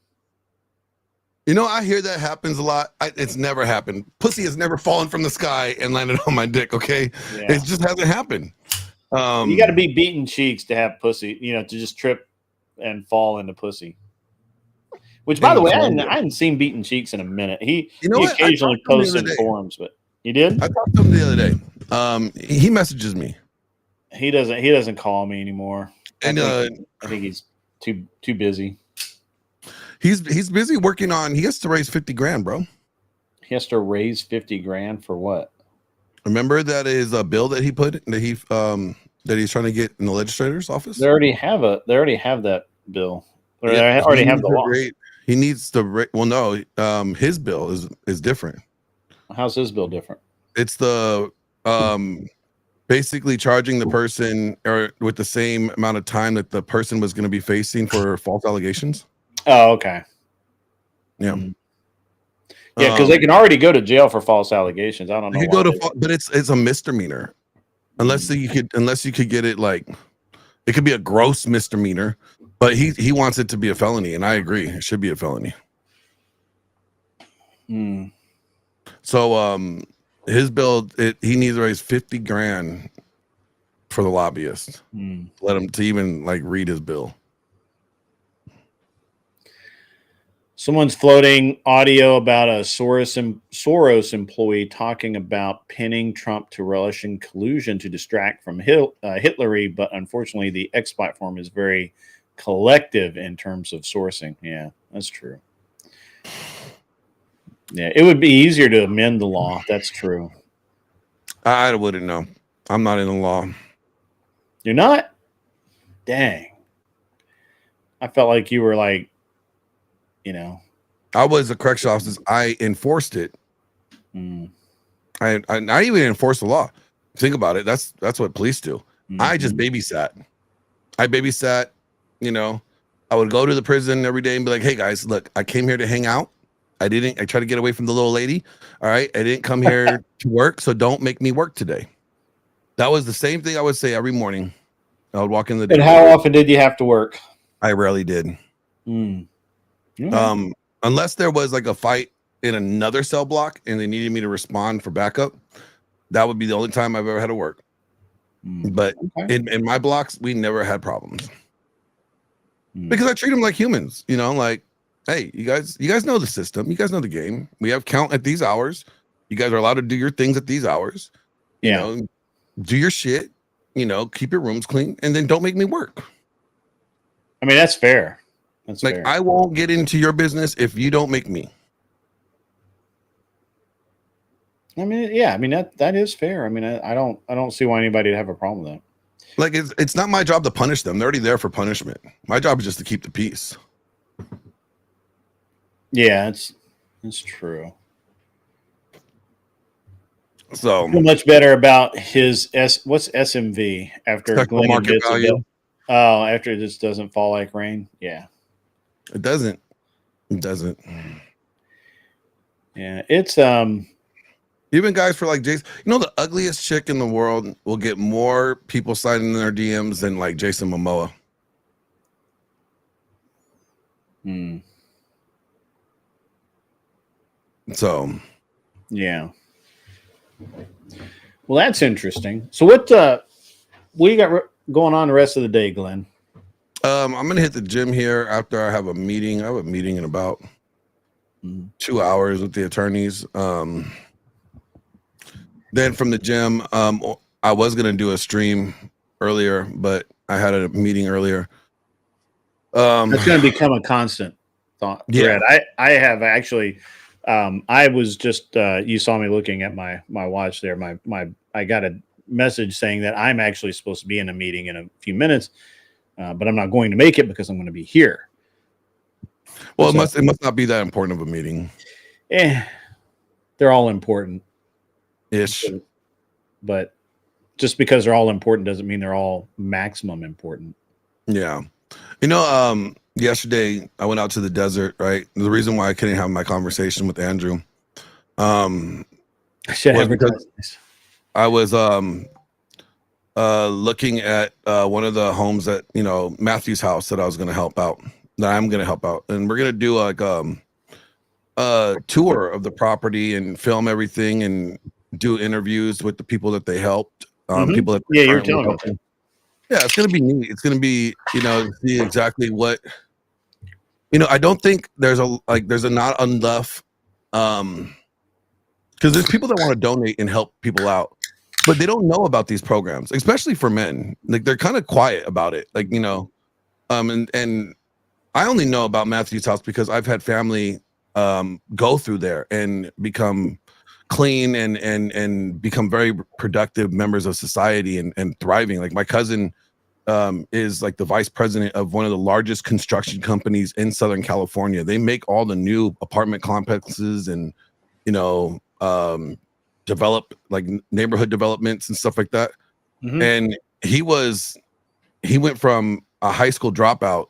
You know, I hear that happens a lot. It's never happened. Pussy has never fallen from the sky and landed on my dick, okay? Yeah. It just hasn't happened. You got to be beaten cheeks to have pussy, to just trip and fall into pussy. Which, by the way, I hadn't seen Beaten Cheeks in a minute. He occasionally posts in forums, but you did? I talked to him the other day. He messages me. He doesn't call me anymore. And I think he's too busy. He's busy working on. He has to raise $50,000, bro. He has to raise $50,000 for what? Remember that is a bill that he put that he's trying to get in the legislator's office. They already have that bill. Or they already have the law. He needs to. Well, no, his bill is different. How's his bill different? It's the basically charging the person or with the same amount of time that the person was going to be facing for false allegations. Oh, okay. Yeah. Yeah, because they can already go to jail for false allegations. I don't know. But it's a misdemeanor, unless you could get it like it could be a gross misdemeanor. But he wants it to be a felony, and I agree. It should be a felony. So his bill, he needs to raise $50,000 for the lobbyist. Let him to even read his bill. Someone's floating audio about a Soros employee talking about pinning Trump to Russian collusion to distract from Hitlery, but unfortunately the X platform is very collective in terms of sourcing. Yeah, that's true. Yeah, it would be easier to amend the law. That's true. I wouldn't know. I'm not in the law. You're not? Dang. I felt like you were I was a correctional officer. I enforced it. I even enforced the law. Think about it. That's what police do. I just babysat. I babysat. I would go to the prison every day and be like, "Hey guys, look, I came here to hang out. I tried to get away from the little lady. All right, I didn't come here to work, so don't make me work today." That was the same thing I would say every morning. I would walk in the day. And how often did you have to work? I rarely did. Unless there was a fight in another cell block and they needed me to respond for backup, that would be the only time I've ever had to work. But in my blocks, we never had problems because I treat them like humans. hey, you guys know the system. You guys know the game. We have count at these hours. You guys are allowed to do your things at these hours. You know, do your shit. You know, keep your rooms clean, and then don't make me work. I mean, that's fair. That's like fair. I won't get into your business if you don't make me. I mean, yeah. I mean that is fair. I mean, I don't see why anybody would have a problem with that. Like it's not my job to punish them. They're already there for punishment. My job is just to keep the peace. Yeah, it's true. So I feel much better about his what's SMV after Glenn market value. Oh, after it just doesn't fall like rain. Yeah, it doesn't. It doesn't. Yeah, it's even guys for like Jason. You know, the ugliest chick in the world will get more people sliding in their DMs than like Jason Momoa. So, yeah. Well, that's interesting. So what you got going on the rest of the day, Glenn? I'm gonna hit the gym here after I have a meeting. I have a meeting in about 2 hours with the attorneys. Then from the gym, I was gonna do a stream earlier, but I had a meeting earlier. It's going to become a constant thread. Yeah. I have actually. I was just you saw me looking at my watch there. I got a message saying that I'm actually supposed to be in a meeting in a few minutes, but I'm not going to make it because I'm going to be here. Well, it must not be that important of a meeting. They're all important. Ish. But just because they're all important doesn't mean they're all maximum important. Yeah. You know, yesterday I went out to the desert, right? The reason why I couldn't have my conversation with Andrew was because I was looking at one of the homes that, you know, Matthew's house that I was going to help out, that I'm going to help out. And we're going to do like a tour of the property and film everything and do interviews with the people that they helped. People that you're telling me. Yeah, it's going to be neat. It's going to be, you know, see exactly what, you know, I don't think there's not enough, because there's people that want to donate and help people out, but they don't know about these programs, especially for men. Like they're kind of quiet about it. Like, you know, and I only know about Matthew's house because I've had family go through there and become clean and become very productive members of society and thriving. Like my cousin is like the vice president of one of the largest construction companies in Southern California. They make all the new apartment complexes and, you know, develop like neighborhood developments and stuff like that. And he went from a high school dropout,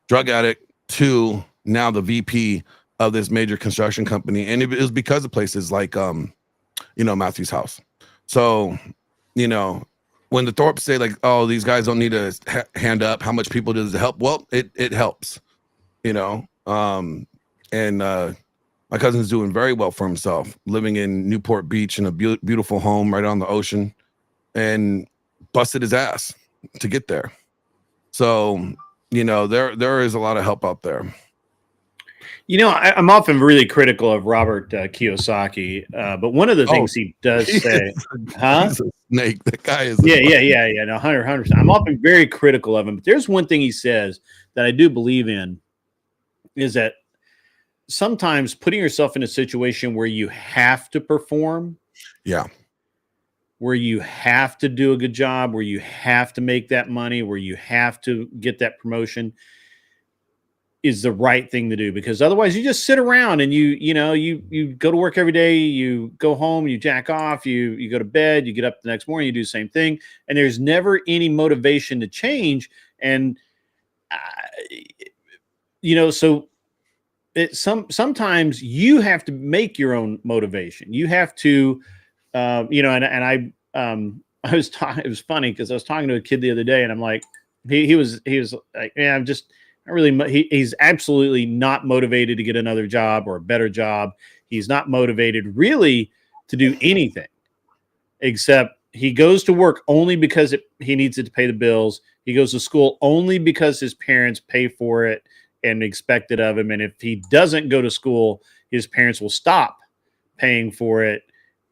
drug addict, to now the VP of this major construction company. And it was because of places like, you know, Matthew's house. So, you know, when the Thorpes say like, oh, these guys don't need a hand up, how much people does it help? Well, it helps, you know. And my cousin's doing very well for himself, living in Newport Beach in a beautiful home right on the ocean, and busted his ass to get there. So, you know, there is a lot of help out there. You know, I'm often really critical of Robert Kiyosaki, but one of the things he does say, he's a snake. That guy is. No, 100%. I'm often very critical of him. But there's one thing he says that I do believe in, is that sometimes putting yourself in a situation where you have to perform, where you have to do a good job, where you have to make that money, where you have to get that promotion, is the right thing to do, because otherwise you just sit around and you go to work every day, you go home, you jack off, you go to bed, you get up the next morning, you do the same thing, and there's never any motivation to change. And you know, so sometimes you have to make your own motivation. You have to, you know, and I was talking. It was funny because I was talking to a kid the other day, and I'm like, he was like, yeah, I'm just. He's absolutely not motivated to get another job or a better job. He's not motivated really to do anything, except he goes to work only because he needs it to pay the bills. He goes to school only because his parents pay for it. and expected of him. And if he doesn't go to school, his parents will stop paying for it.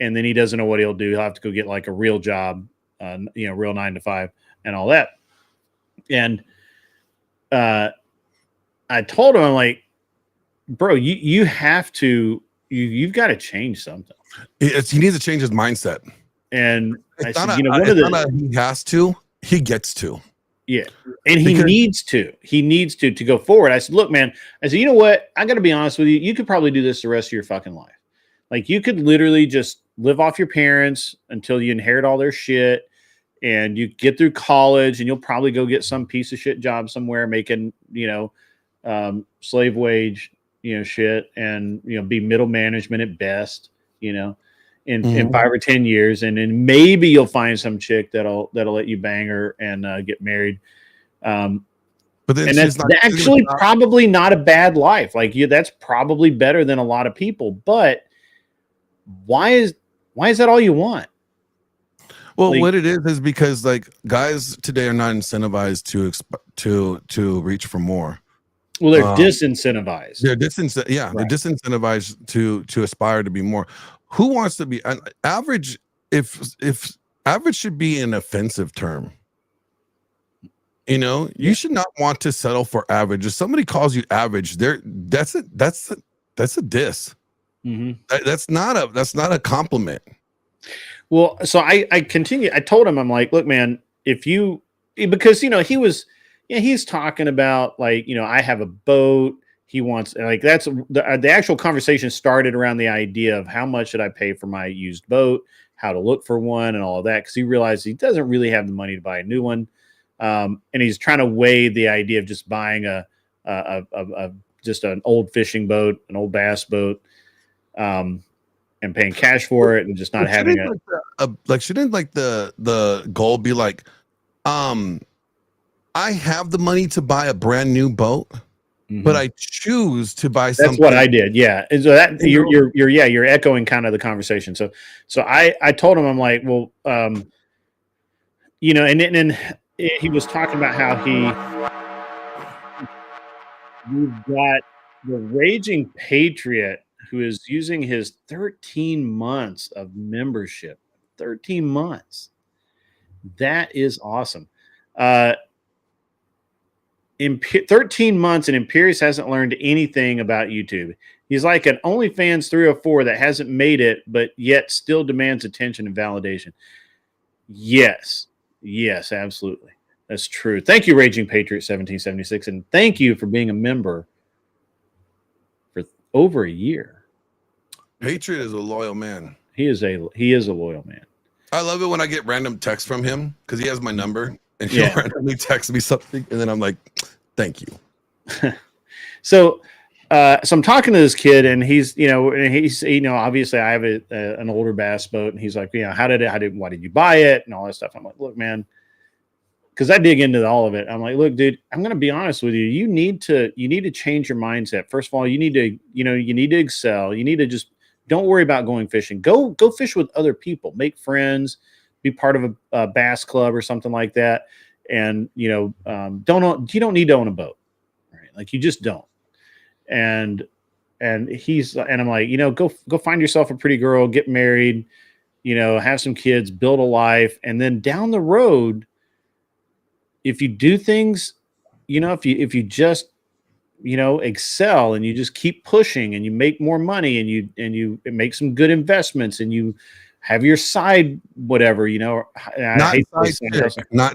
And then he doesn't know what he'll do. He'll have to go get like a real job, real 9 to 5 and all that. And I told him, I'm like, bro, you have to, you've got to change something. He needs to change his mindset. And it's I not said, he has to, he gets to. Yeah. And he needs to go forward. I said, look, man, I said, you know what? I got to be honest with you. You could probably do this the rest of your fucking life. Like you could literally just live off your parents until you inherit all their shit and you get through college and you'll probably go get some piece of shit job somewhere making, slave wage, shit and, be middle management at best, in 5 or 10 years. And then maybe you'll find some chick that'll let you bang her and get married. But then and that's actually probably not a bad life. Like that's probably better than a lot of people, but why is that all you want? Well, like, what it is because like guys today are not incentivized to reach for more. Well, they're disincentivized. They're disincentivized to aspire to be more. Who wants to be an average? If average should be an offensive term, you should not want to settle for average. If somebody calls you average, that's a diss. Mm-hmm. That's not a compliment. Well, so I continue. I told him, I'm like, look, man, because he's talking about like, I have a boat. He wants like that's the actual conversation started around the idea of how much should I pay for my used boat, how to look for one, and all of that. Because he realized he doesn't really have the money to buy a new one, and he's trying to weigh the idea of just buying just an old fishing boat, an old bass boat. And paying cash for it and just not having shouldn't the goal be like, I have the money to buy a brand new boat, but I choose to buy something. That's what I did. Yeah. And so that you're echoing kind of the conversation. So I told him, I'm like, well, and then he was talking about how you've got the Raging Patriot who is using his 13 months of membership. 13 months. That is awesome. In 13 months, and Imperius hasn't learned anything about YouTube. He's like an OnlyFans 304 that hasn't made it, but yet still demands attention and validation. Yes, absolutely. That's true. Thank you, Raging Patriot 1776, and thank you for being a member for over a year. Patriot is a loyal man. He is a loyal man. I love it when I get random texts from him because he has my number and he'll randomly text me something and then I'm like, thank you. So I'm talking to this kid and he's obviously I have an older bass boat and he's like, why did you buy it and all that stuff. I'm like, look, man, because I dig into all of it. I'm like, look, dude, I'm going to be honest with you. You need to change your mindset. First of all, you need to excel. You need to just don't worry about going fishing. Go fish with other people. Make friends. Be part of a bass club or something like that. And you don't need to own a boat, right? Like you just don't. And I'm like, go find yourself a pretty girl, get married, have some kids, build a life, and then down the road, if you do things, if you just excel and you just keep pushing and you make more money and you make some good investments and you have your side whatever, not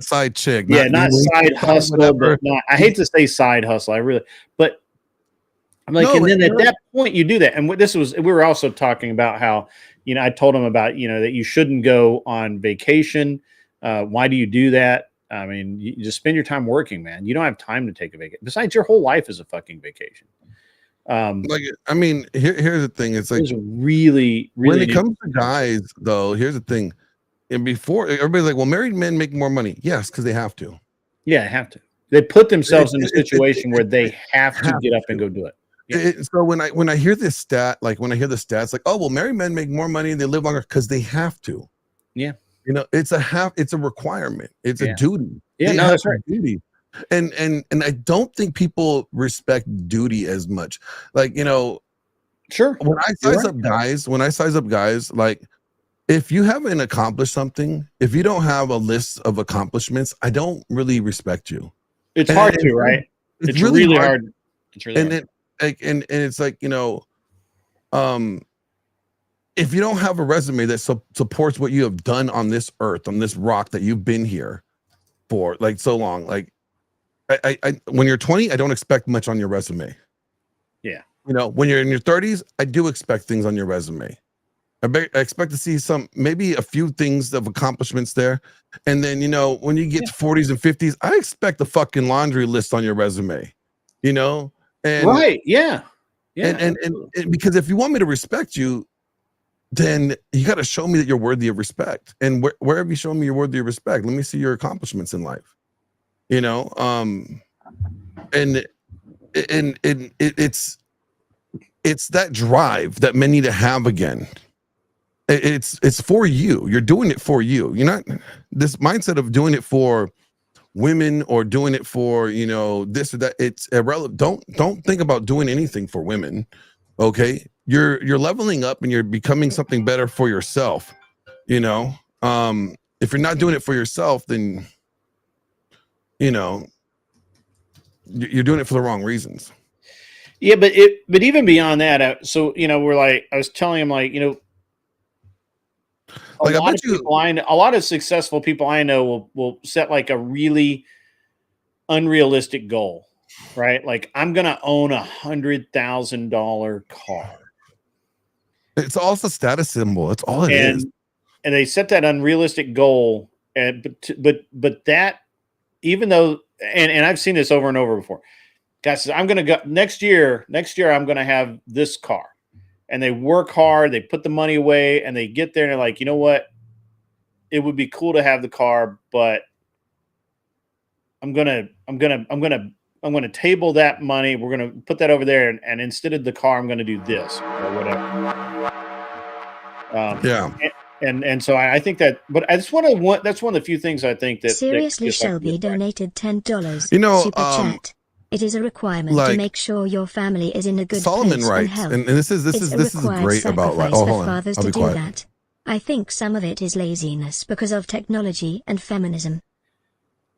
side chick. Not side hustle. But I hate to say side hustle. But I'm like, and then at that point you do that. And we were also talking about how, I told him about, that you shouldn't go on vacation. Why do you do that? I mean, you just spend your time working, man. You don't have time to take a vacation. Besides, your whole life is a fucking vacation. Here's the thing. It's like really when it comes to guys, though. Here's the thing. And before everybody's like, well, married men make more money. Yes, because they have to. Yeah, they have to. They put themselves in a situation where they have to get up and go do it. Yeah. So when I hear this stat, like when I hear the stats, like, oh well, married men make more money and they live longer because they have to. Yeah. It's a requirement. It's a duty. Yeah, no, that's right. Duty. And I don't think people respect duty as much. Like, you know, sure. When I size up guys, like if you haven't accomplished something, if you don't have a list of accomplishments, I don't really respect you. It's hard to, right? It's really hard. It's really hard. And it's like, you know, if you don't have a resume that supports what you have done on this earth, on this rock that you've been here for like so long, like I when you're 20, I don't expect much on your resume. Yeah. You know, when you're in your 30s, I do expect things on your resume. I expect to see maybe a few things of accomplishments there. And then, you know, when you get to 40s and 50s, I expect a fucking laundry list on your resume, you know? And right. Yeah. Yeah. And because if you want me to respect you, then you got to show me that you're worthy of respect. And where have you shown me you're worthy of respect? Let me see your accomplishments in life, you know? And it's that drive that men need to have again. It's for you. You're doing it for you. You're not this mindset of doing it for women or doing it for, you know, this or that. It's irrelevant. Don't think about doing anything for women. Okay. You're leveling up and you're becoming something better for yourself. You know, if you're not doing it for yourself, then, you know, you're doing it for the wrong reasons. Yeah. But even beyond that, so, you know, I was telling him, like, you know, a lot of successful people I know will set like a really unrealistic goal, right? Like, I'm going to own $100,000 car. It's also a status symbol. That's all it is. And they set that unrealistic goal. But that, even though, and I've seen this over and over before, guys says, I'm going to go next year, I'm going to have this car. And they work hard, they put the money away, and they get there and they're like, you know what? It would be cool to have the car, but I'm gonna table that money. We're gonna put that over there, and instead of the car, I'm gonna do this or whatever. And so I think that, but that's one of the few things I think that seriously, Shelby donated $10. You know, super chat. It is a requirement to make sure your family is in a good Solomon place writes, and health. and this is great about like. Oh, hold on. Fathers I'll be to do quiet. that. I think some of it is laziness because of technology and feminism.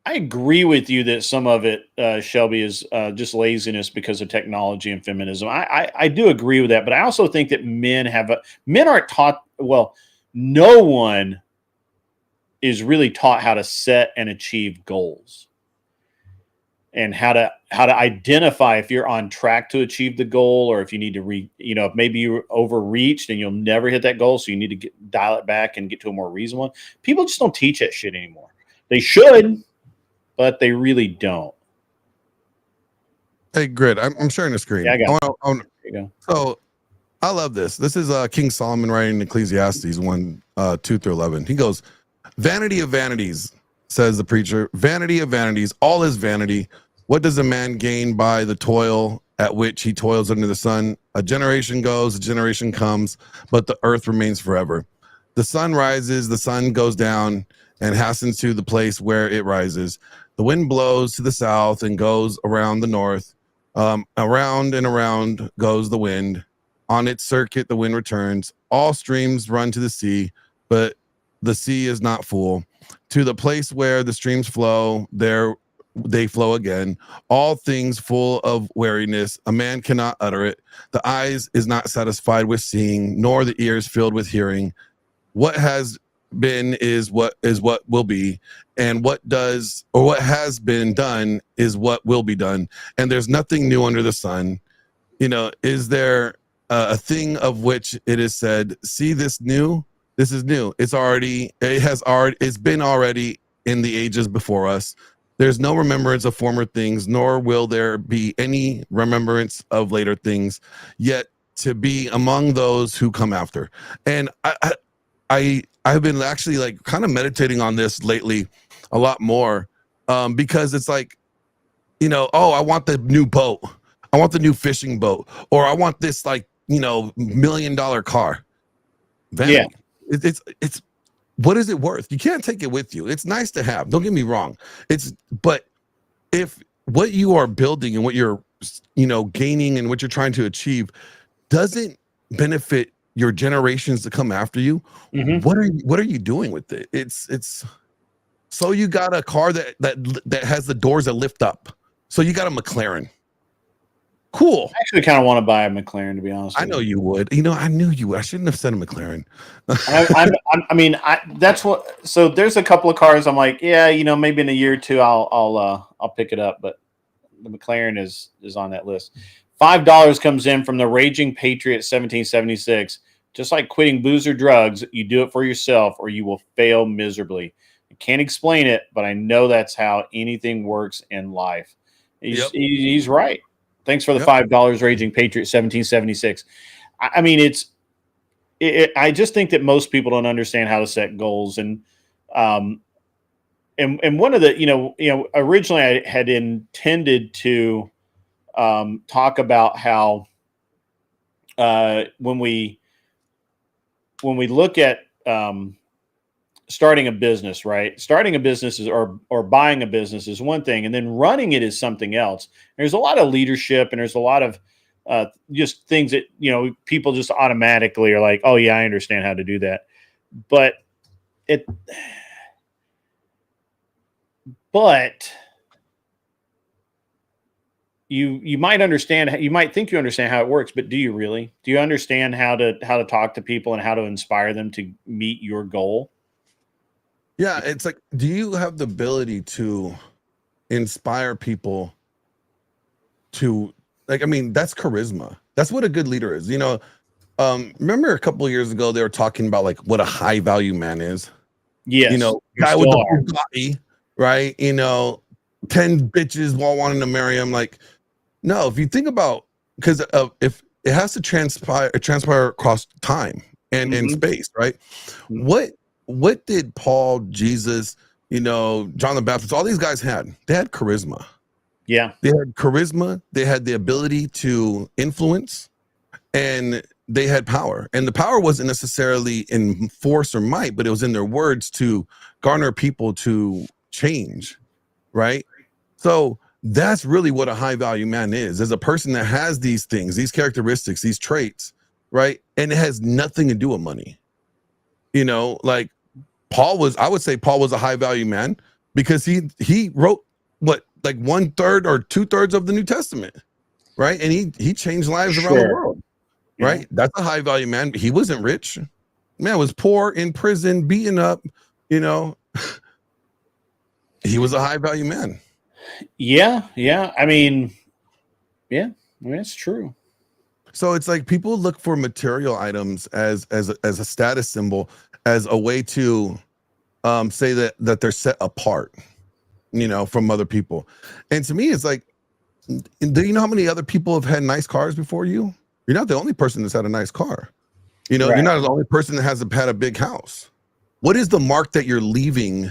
I agree with you that some of it, Shelby, is just laziness because of technology and feminism. I do agree with that, but I also think that men aren't taught. Well, no one is really taught how to set and achieve goals, and how to identify if you're on track to achieve the goal, or if you need to if maybe you overreached and you'll never hit that goal, so you need to dial it back and get to a more reasonable one. People just don't teach that shit anymore. They should, but they really don't. Hey, Grid, I'm sharing the screen. Yeah, I got it. There you go. So I love this. This is King Solomon writing in Ecclesiastes 1, 2-11. He goes, "Vanity of vanities, says the preacher, vanity of vanities, all is vanity. What does a man gain by the toil at which he toils under the sun? A generation goes, a generation comes, but the earth remains forever. The sun rises, the sun goes down, and hastens to the place where it rises. The wind blows to the south and goes around the north. Around and around goes the wind. On its circuit, the wind returns. All streams run to the sea, but the sea is not full. To the place where the streams flow, there they flow again. All things full of weariness, a man cannot utter it. The eyes is not satisfied with seeing, nor the ears filled with hearing. What has been is what will be, and what has been done is what will be done. And there's nothing new under the sun. You know, is there a thing of which it is said, see this new? This is new. It's been already in the ages before us. There's no remembrance of former things, nor will there be any remembrance of later things, yet to be among those who come after." And I've been actually like kind of meditating on this lately a lot more, because it's like, you know, oh, I want the new boat. I want the new fishing boat, or I want this like, you know, $1 million car. Vanity. Yeah. It's what is it worth? You can't take it with you. It's nice to have. Don't get me wrong. But if what you are building and what you're, gaining and what you're trying to achieve doesn't benefit your generations to come after you, what are you doing with it? It's so you got a car that has the doors that lift up. So you got a McLaren. Cool. I actually kind of want to buy a McLaren, to be honest. I know you would. I knew you would. I shouldn't have said a McLaren. That's what. So there's a couple of cars. I'm like, yeah, maybe in a year or two, I'll pick it up. But the McLaren is on that list. $5 comes in from the Raging Patriot 1776. Just like quitting booze or drugs, you do it for yourself, or you will fail miserably. I can't explain it, but I know that's how anything works in life. He's right. Thanks for the $5, Raging Patriot 1776. I just think that most people don't understand how to set goals, and one of the originally I had intended to talk about how when we look at starting a business, right? Starting a business or buying a business is one thing, and then running it is something else. There's a lot of leadership, and there's a lot of just things that people just automatically are like, oh yeah, I understand how to do that. But you might understand. You might think you understand how it works, but do you really? Do you understand how to talk to people and how to inspire them to meet your goal? Yeah, it's like, do you have the ability to inspire people to, that's charisma. That's what a good leader is. Remember a couple of years ago, they were talking about like what a high value man is. Yes. Guy with the Bugatti, right? 10 bitches all wanting to marry him. Like, no, if you think about, because if it has to transpire across time and space, right? What did Paul, Jesus, John the Baptist, all these guys had? They had charisma. Yeah. They had charisma. They had the ability to influence, and they had power. And the power wasn't necessarily in force or might, but it was in their words to garner people to change, right? So that's really what a high value man is a person that has these things, these characteristics, these traits, right? And it has nothing to do with money. Like I would say Paul was a high value man because he wrote what, like 1/3 or 2/3 of the New Testament, right? And he changed lives around the world, right? Yeah. That's a high value man. He wasn't rich. Man was poor, in prison, beaten up, He was a high value man. Yeah. It's true. So it's like people look for material items as a status symbol, as a way to say that they're set apart, from other people. And to me, it's like, do you know how many other people have had nice cars before you? You're not the only person that's had a nice car. Right. You're not the only person that has had a big house. What is the mark that you're leaving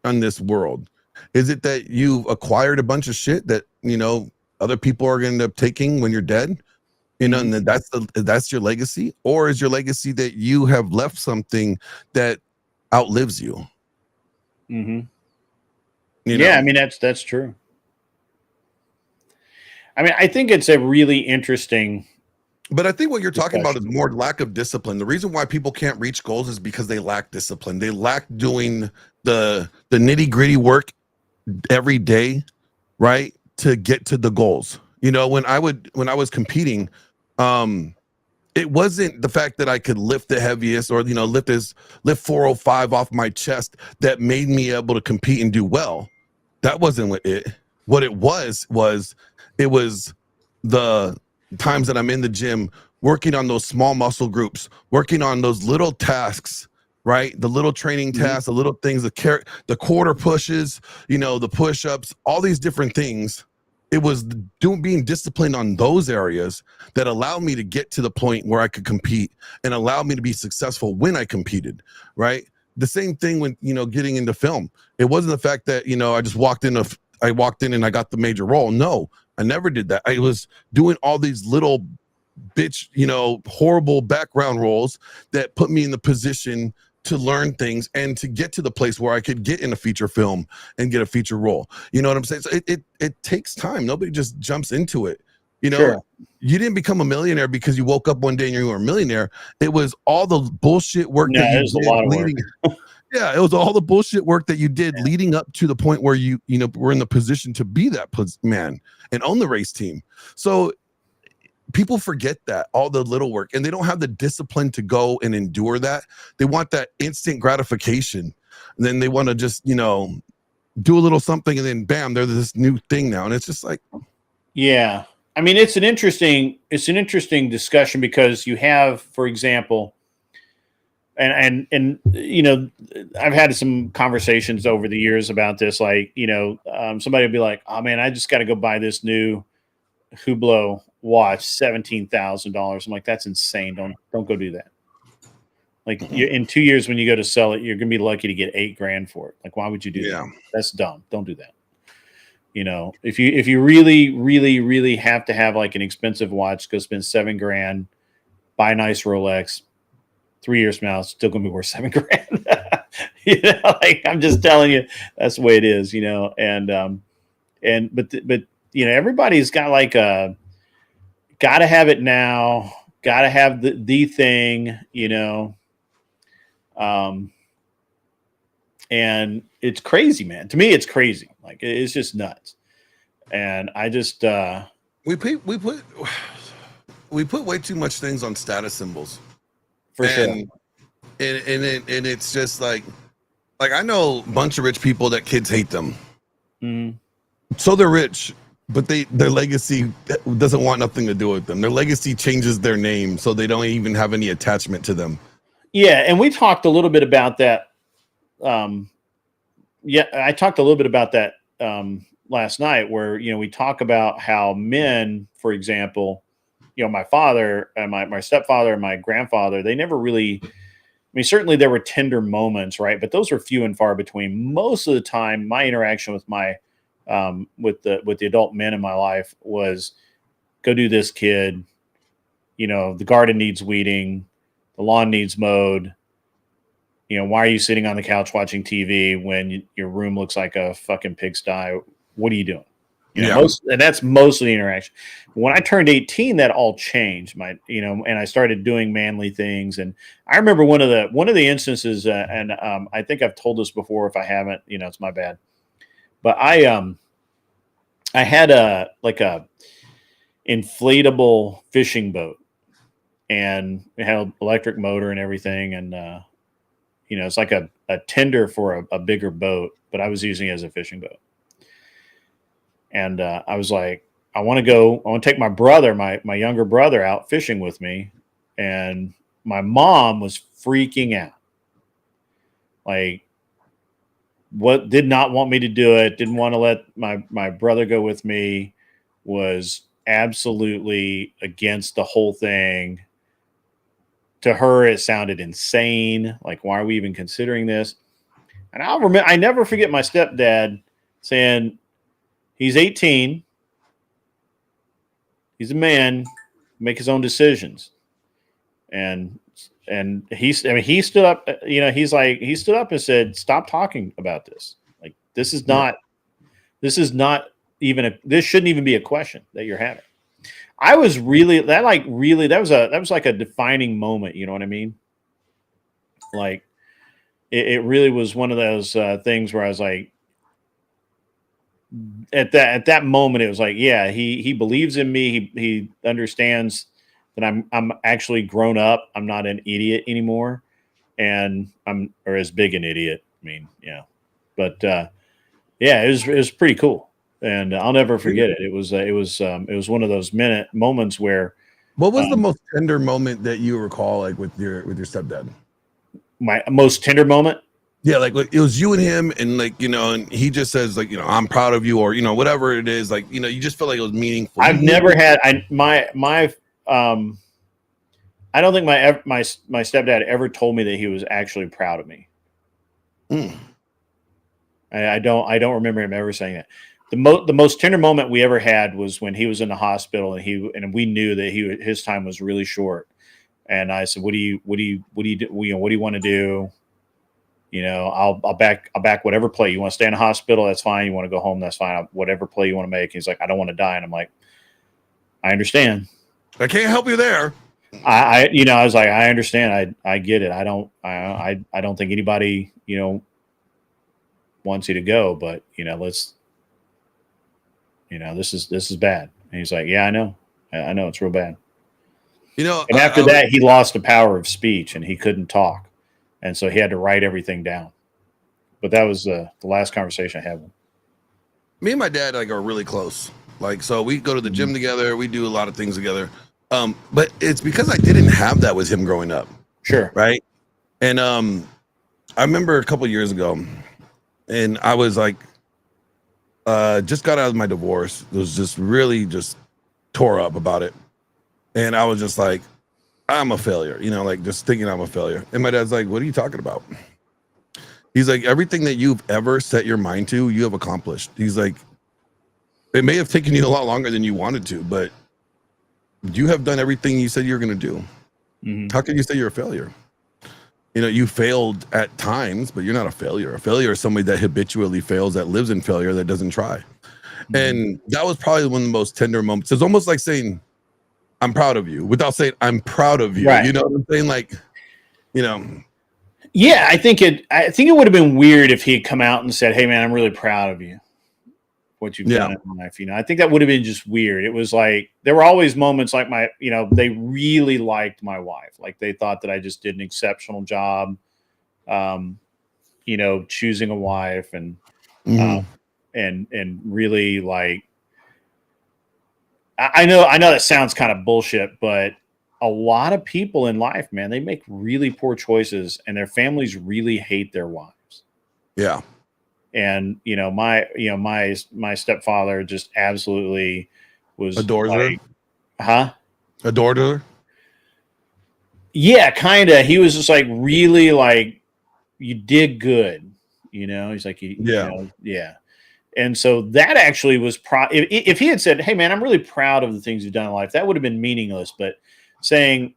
on this world? Is it that you've acquired a bunch of shit that, other people are going to end up taking when you're dead? And that's your legacy? Or is your legacy that you have left something that outlives you? Mm-hmm. Yeah, that's true. I think it's a really interesting. But I think what you're talking about is more lack of discipline. The reason why people can't reach goals is because they lack discipline. They lack doing the nitty-gritty work every day, right, to get to the goals. When I was competing, it wasn't the fact that I could lift the heaviest or lift 405 off my chest that made me able to compete and do well. That wasn't what it was it was the times that I'm in the gym working on those small muscle groups, working on those little tasks, right? The little training tasks, the little things, the quarter pushes, the push-ups, all these different things. It was being disciplined on those areas that allowed me to get to the point where I could compete and allowed me to be successful when I competed, right? The same thing when, getting into film. It wasn't the fact that, I just walked in and I got the major role. No, I never did that. I was doing all these little horrible background roles that put me in the position to learn things and to get to the place where I could get in a feature film and get a feature role. You know what I'm saying? So it takes time. Nobody just jumps into it. You know, Sure. You didn't become a millionaire because you woke up one day and you were a millionaire. It was all the bullshit work that you did a lot of leading. work. Yeah, it was all the bullshit work that you did leading up to the point where you know, were in the position to be that man and own the race team. So people forget that, all the little work, and they don't have the discipline to go and endure that. They want that instant gratification. And then they want to just, you know, do a little something and then bam, they're this new thing now. And it's just like, yeah. I mean, it's an interesting discussion because you have, for example, and you know, I've had some conversations over the years about this. Like, you know, somebody will be like, "Oh man, I just got to go buy this new Hublot watch, $17,000." I'm like, "That's insane! Don't go do that." Like, in 2 years when you go to sell it, you're gonna be lucky to get $8,000 for it. Like, why would you do that? That's dumb. Don't do that. You know, if you really have to have like an expensive watch, go spend $7,000, buy a nice Rolex. 3 years from now, it's still gonna be worth $7,000. You know, like, I'm just telling you, that's the way it is. You know, but you know, everybody's got like gotta have it now, gotta have the thing. You know, and it's crazy, man. To me, it's crazy. Like, it's just nuts. And I just we put way too much things on status symbols. For sure. And it's just like I know a bunch of rich people that kids hate them. Mm-hmm. So they're rich, but their legacy doesn't want nothing to do with them. Their legacy changes their name, so they don't even have any attachment to them. Yeah, and we talked a little bit about that. I talked a little bit about that last night, where, you know, we talk about how men, for example, you know, my father and my stepfather and my grandfather, they never really, I mean, certainly there were tender moments, right? But those were few and far between. Most of the time, my interaction with my, with the adult men in my life was, go do this, kid. You know, the garden needs weeding. The lawn needs mowed. You know, why are you sitting on the couch watching TV when your room looks like a fucking pigsty? What are you doing? You know, and that's mostly the interaction. When I turned 18, that all changed. And I started doing manly things. And I remember one of the instances, and I think I've told this before. If I haven't, you know, it's my bad. But I had a inflatable fishing boat, and it had an electric motor and everything. And you know, it's like a tender for a bigger boat, but I was using it as a fishing boat. And I was like, I want to take my brother, my younger brother, out fishing with me. And my mom was freaking out. Like, did not want me to do it. Didn't want to let my brother go with me. Was absolutely against the whole thing. To her, it sounded insane. Like, why are we even considering this? And I never forget my stepdad saying, he's 18. He's a man, make his own decisions. And he stood up, you know, he stood up and said, stop talking about this. Like, this shouldn't even be a question that you're having. I was that was like a defining moment. You know what I mean? Like, it really was one of those things where I was like, at that moment, it was like, yeah, he believes in me. He understands that I'm actually grown up. I'm not an idiot anymore, and or as big an idiot. I mean, yeah, but yeah, it was pretty cool, and I'll never forget it. It was one of those moments where. What was the most tender moment that you recall, like with your stepdad? My most tender moment. Yeah, like it was you and him, and like, you know, and he just says, like, you know, I'm proud of you, or, you know, whatever it is, like, you know, you just feel like it was meaningful. I've never had I don't think my stepdad ever told me that he was actually proud of me. I don't remember him ever saying that. The most tender moment we ever had was when he was in the hospital, and we knew that his time was really short. And I said, what do you want to do? I'll back whatever play. You want to stay in the hospital, that's fine. You want to go home, that's fine. Whatever play you want to make. He's like, I don't want to die. And I'm like, I understand. I can't help you there. I was like, I understand. I get it. I don't think anybody, wants you to go, but this is bad. And he's like, yeah, I know it's real bad. And after that, he lost the power of speech and he couldn't talk. And so he had to write everything down. But that was the last conversation I had with him. Me and my dad are really close. So we go to the gym together. We do a lot of things together. But it's because I didn't have that with him growing up. Sure. Right. And I remember a couple years ago, and I was just got out of my divorce. It was just really just tore up about it. And I was just like, I'm a failure, just thinking I'm a failure. And my dad's like, what are you talking about? He's like, everything that you've ever set your mind to, you have accomplished. He's like, it may have taken you a lot longer than you wanted to, but you have done everything you said you were going to do. Mm-hmm. How can you say you're a failure? You failed at times, but you're not a failure. A failure is somebody that habitually fails, that lives in failure, that doesn't try. Mm-hmm. And that was probably one of the most tender moments. It's almost like saying, I'm proud of you without saying I'm proud of you. Right. You know what I'm saying? Yeah, I think it would have been weird if he had come out and said, hey man, I'm really proud of you. What you've done in life. I think that would have been just weird. It was like, there were always moments like they really liked my wife. Like they thought that I just did an exceptional job, choosing a wife and really I know that sounds kind of bullshit, but a lot of people in life, man, they make really poor choices and their families really hate their wives. Yeah. And, my stepfather just absolutely was adores her. Huh? Adored her. Yeah, kind of. He was just really you did good, he's like, yeah. And so that actually was if he had said, hey man, I'm really proud of the things you've done in life, that would have been meaningless. But saying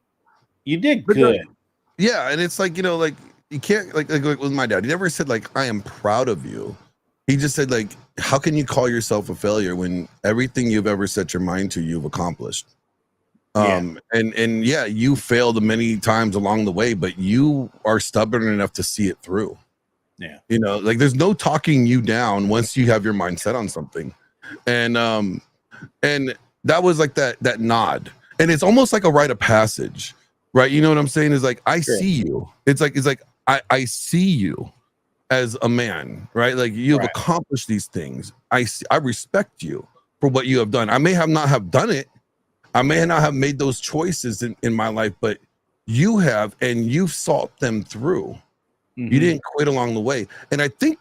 you did good. Yeah. And it's you can't like with my dad, he never said I am proud of you. He just said how can you call yourself a failure when everything you've ever set your mind to, you've accomplished? And you failed many times along the way, but you are stubborn enough to see it through. Yeah. There's no talking you down once you have your mind set on something. And that was that nod. And it's almost like a rite of passage, right? You know what I'm saying? Is I see you. It's like I see you as a man, right? You have accomplished these things. I respect you for what you have done. I may not have done it. I may not have made those choices in my life, but you have, and you've sought them through. Mm-hmm. You didn't quit along the way. And I think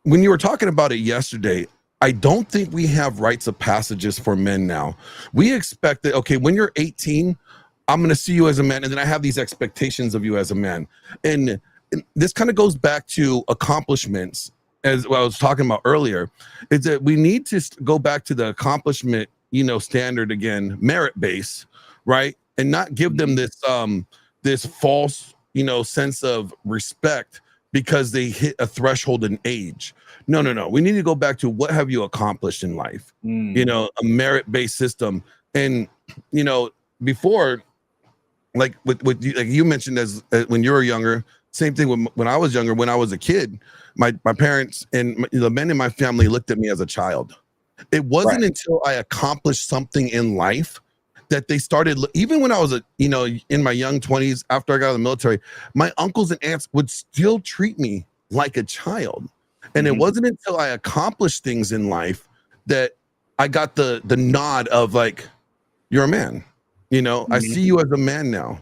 when you were talking about it yesterday, I don't think we have rites of passages for men now. We expect that, okay, when you're 18, I'm going to see you as a man. And then I have these expectations of you as a man. And this kind of goes back to accomplishments, as what I was talking about earlier, is that we need to go back to the accomplishment, standard again, merit base, right? And not give them this false, sense of respect because they hit a threshold in age. No. We need to go back to what have you accomplished in life? A merit-based system. And, before, what you mentioned as when you were younger, same thing when I was younger, when I was a kid, my parents and the men in my family looked at me as a child. It wasn't until I accomplished something in life that they started, even when I was in my young 20s, after I got out of the military, my uncles and aunts would still treat me like a child. And it wasn't until I accomplished things in life that I got the nod of you're a man, I see you as a man now.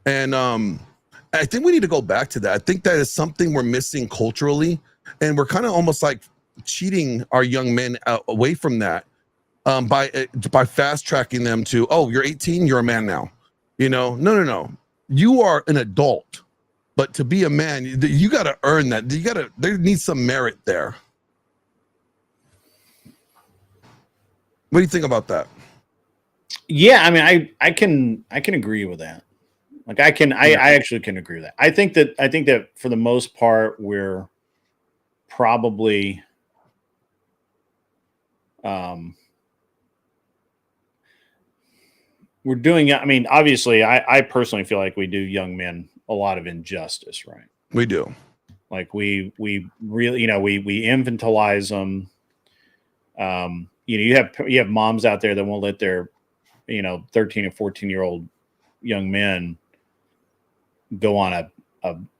And I think we need to go back to that. I think that is something we're missing culturally, and we're kind of almost cheating our young men away from that by fast tracking them to, oh, you're 18, you're a man now. No. You are an adult, but to be a man, you got to earn that. There needs some merit there. What do you think about that? Yeah, I mean, I can agree with that. Like I actually can agree with that. I think that for the most part, we're probably, we're doing, I mean, obviously I personally feel like we do young men a lot of injustice, right? We do. Like we really, we infantilize them. You have moms out there that won't let their, 13 or 14-year-old young men go on a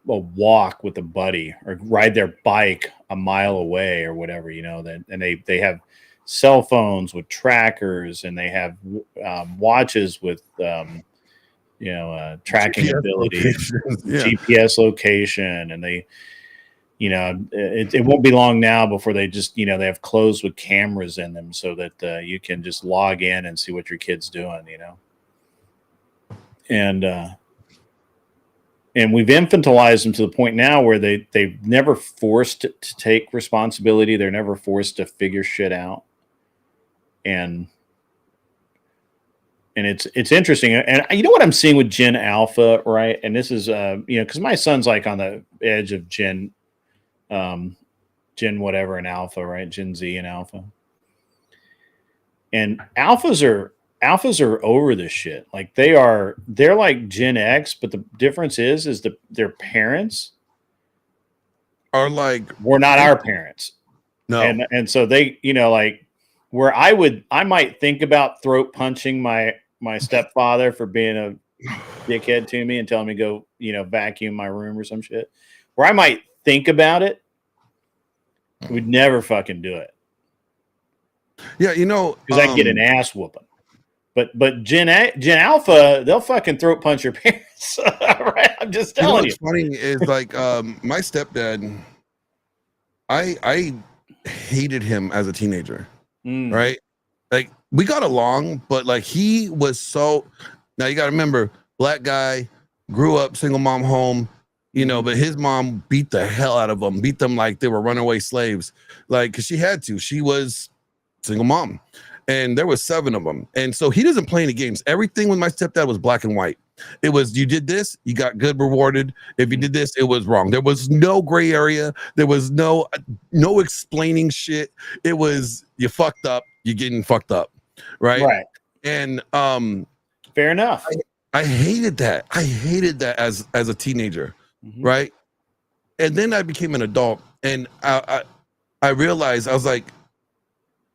walk with a buddy or ride their bike a mile away or whatever, and they have cell phones with trackers, and they have watches with tracking GPS ability, GPS location, and they, it won't be long now before they just, they have clothes with cameras in them so that you can just log in and see what your kid's doing, and we've infantilized them to the point now where they've never forced to take responsibility. They're never forced to figure shit out. And it's interesting. And you know what I'm seeing with Gen Alpha, right? And this is, because my son's like on the edge of Gen whatever and Alpha, right? Gen Z and Alpha. And alphas are over this shit. Like they're like Gen X, but the difference is their parents are like, we're not our parents. No. And so they, like where I might think about throat punching my stepfather for being a dickhead to me and telling me to go, vacuum my room or some shit, where I might think about it, would never fucking do it. Yeah. Because I get an ass whooping. But Gen Alpha, they'll fucking throat punch your parents. Right? I'm just telling you. What's funny is like my stepdad, I hated him as a teenager. Right? Like we got along, but like he was so, now you got to remember, black guy, grew up single mom home, but his mom beat the hell out of them, beat them like they were runaway slaves. Like, cause she had to, she was single mom. And there was 7 of them. And so he doesn't play any games. Everything with my stepdad was black and white. It was, you did this, you got good rewarded. If you did this, it was wrong. There was no gray area. There was no explaining shit. It was, you fucked up, you're getting fucked up. Right. And fair enough. I hated that. I hated that as a teenager. Right. And then I became an adult, and I realized, I was like,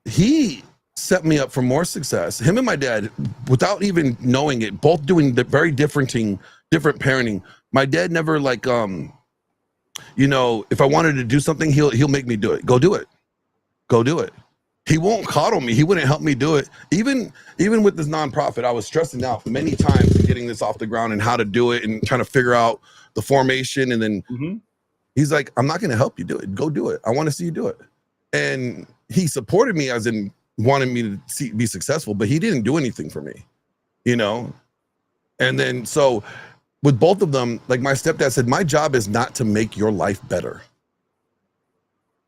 he set me up for more success. Him and my dad, without even knowing it, both doing the very different parenting. My dad never like, if I wanted to do something, he'll make me do it. Go do it. Go do it. He won't coddle me. He wouldn't help me do it. Even with this nonprofit, I was stressing out many times getting this off the ground and how to do it and trying to figure out the formation. And then he's like, I'm not going to help you do it. Go do it. I want to see you do it. And he supported me as in wanted me to be successful, but he didn't do anything for me, And then, so with both of them, like my stepdad said, my job is not to make your life better.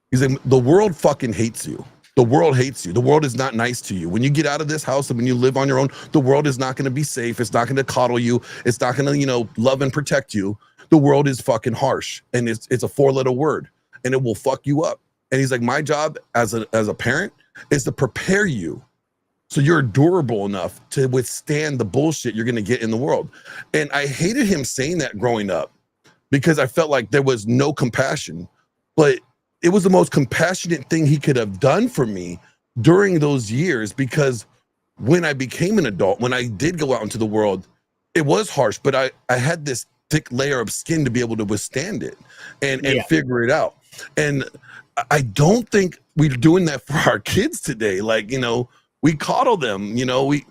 He's like, the world fucking hates you. The world hates you. The world is not nice to you. When you get out of this house and when you live on your own, the world is not going to be safe. It's not going to coddle you. It's not going to, love and protect you. The world is fucking harsh, and it's a 4-letter word, and it will fuck you up. And he's like, my job as a parent is to prepare you so you're durable enough to withstand the bullshit you're going to get in the world. And I hated him saying that growing up because I felt like there was no compassion, but it was the most compassionate thing he could have done for me during those years, because when I became an adult, when I did go out into the world, it was harsh, but I had this thick layer of skin to be able to withstand it and figure it out. And I don't think we're doing that for our kids today. Like, we coddle them, we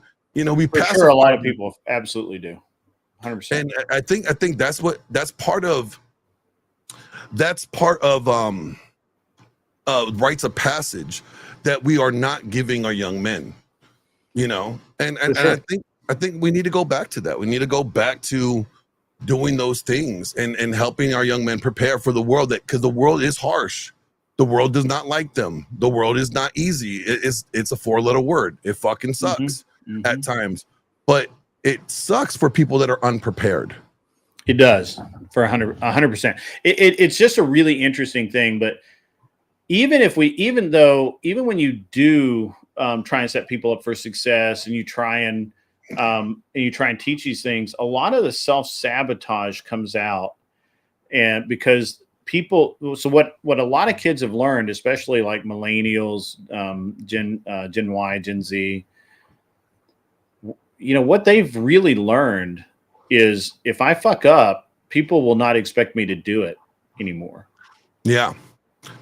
pass. Sure, a lot of people absolutely do. 100%. And I think that's part of rites of passage that we are not giving our young men, and sure. I think we need to go back to that. We need to go back to doing those things and helping our young men prepare for the world, because the world is harsh. The world does not like them. The world is not easy. It's a 4-letter word. It fucking sucks at times, but it sucks for people that are unprepared. It does for 100%. It's just a really interesting thing. But even when you do try and set people up for success, and you try and teach these things, a lot of the self-sabotage comes out, and because people, so what a lot of kids have learned, especially like millennials, Gen Y, Gen Z, what they've really learned is, if I fuck up, people will not expect me to do it anymore. Yeah.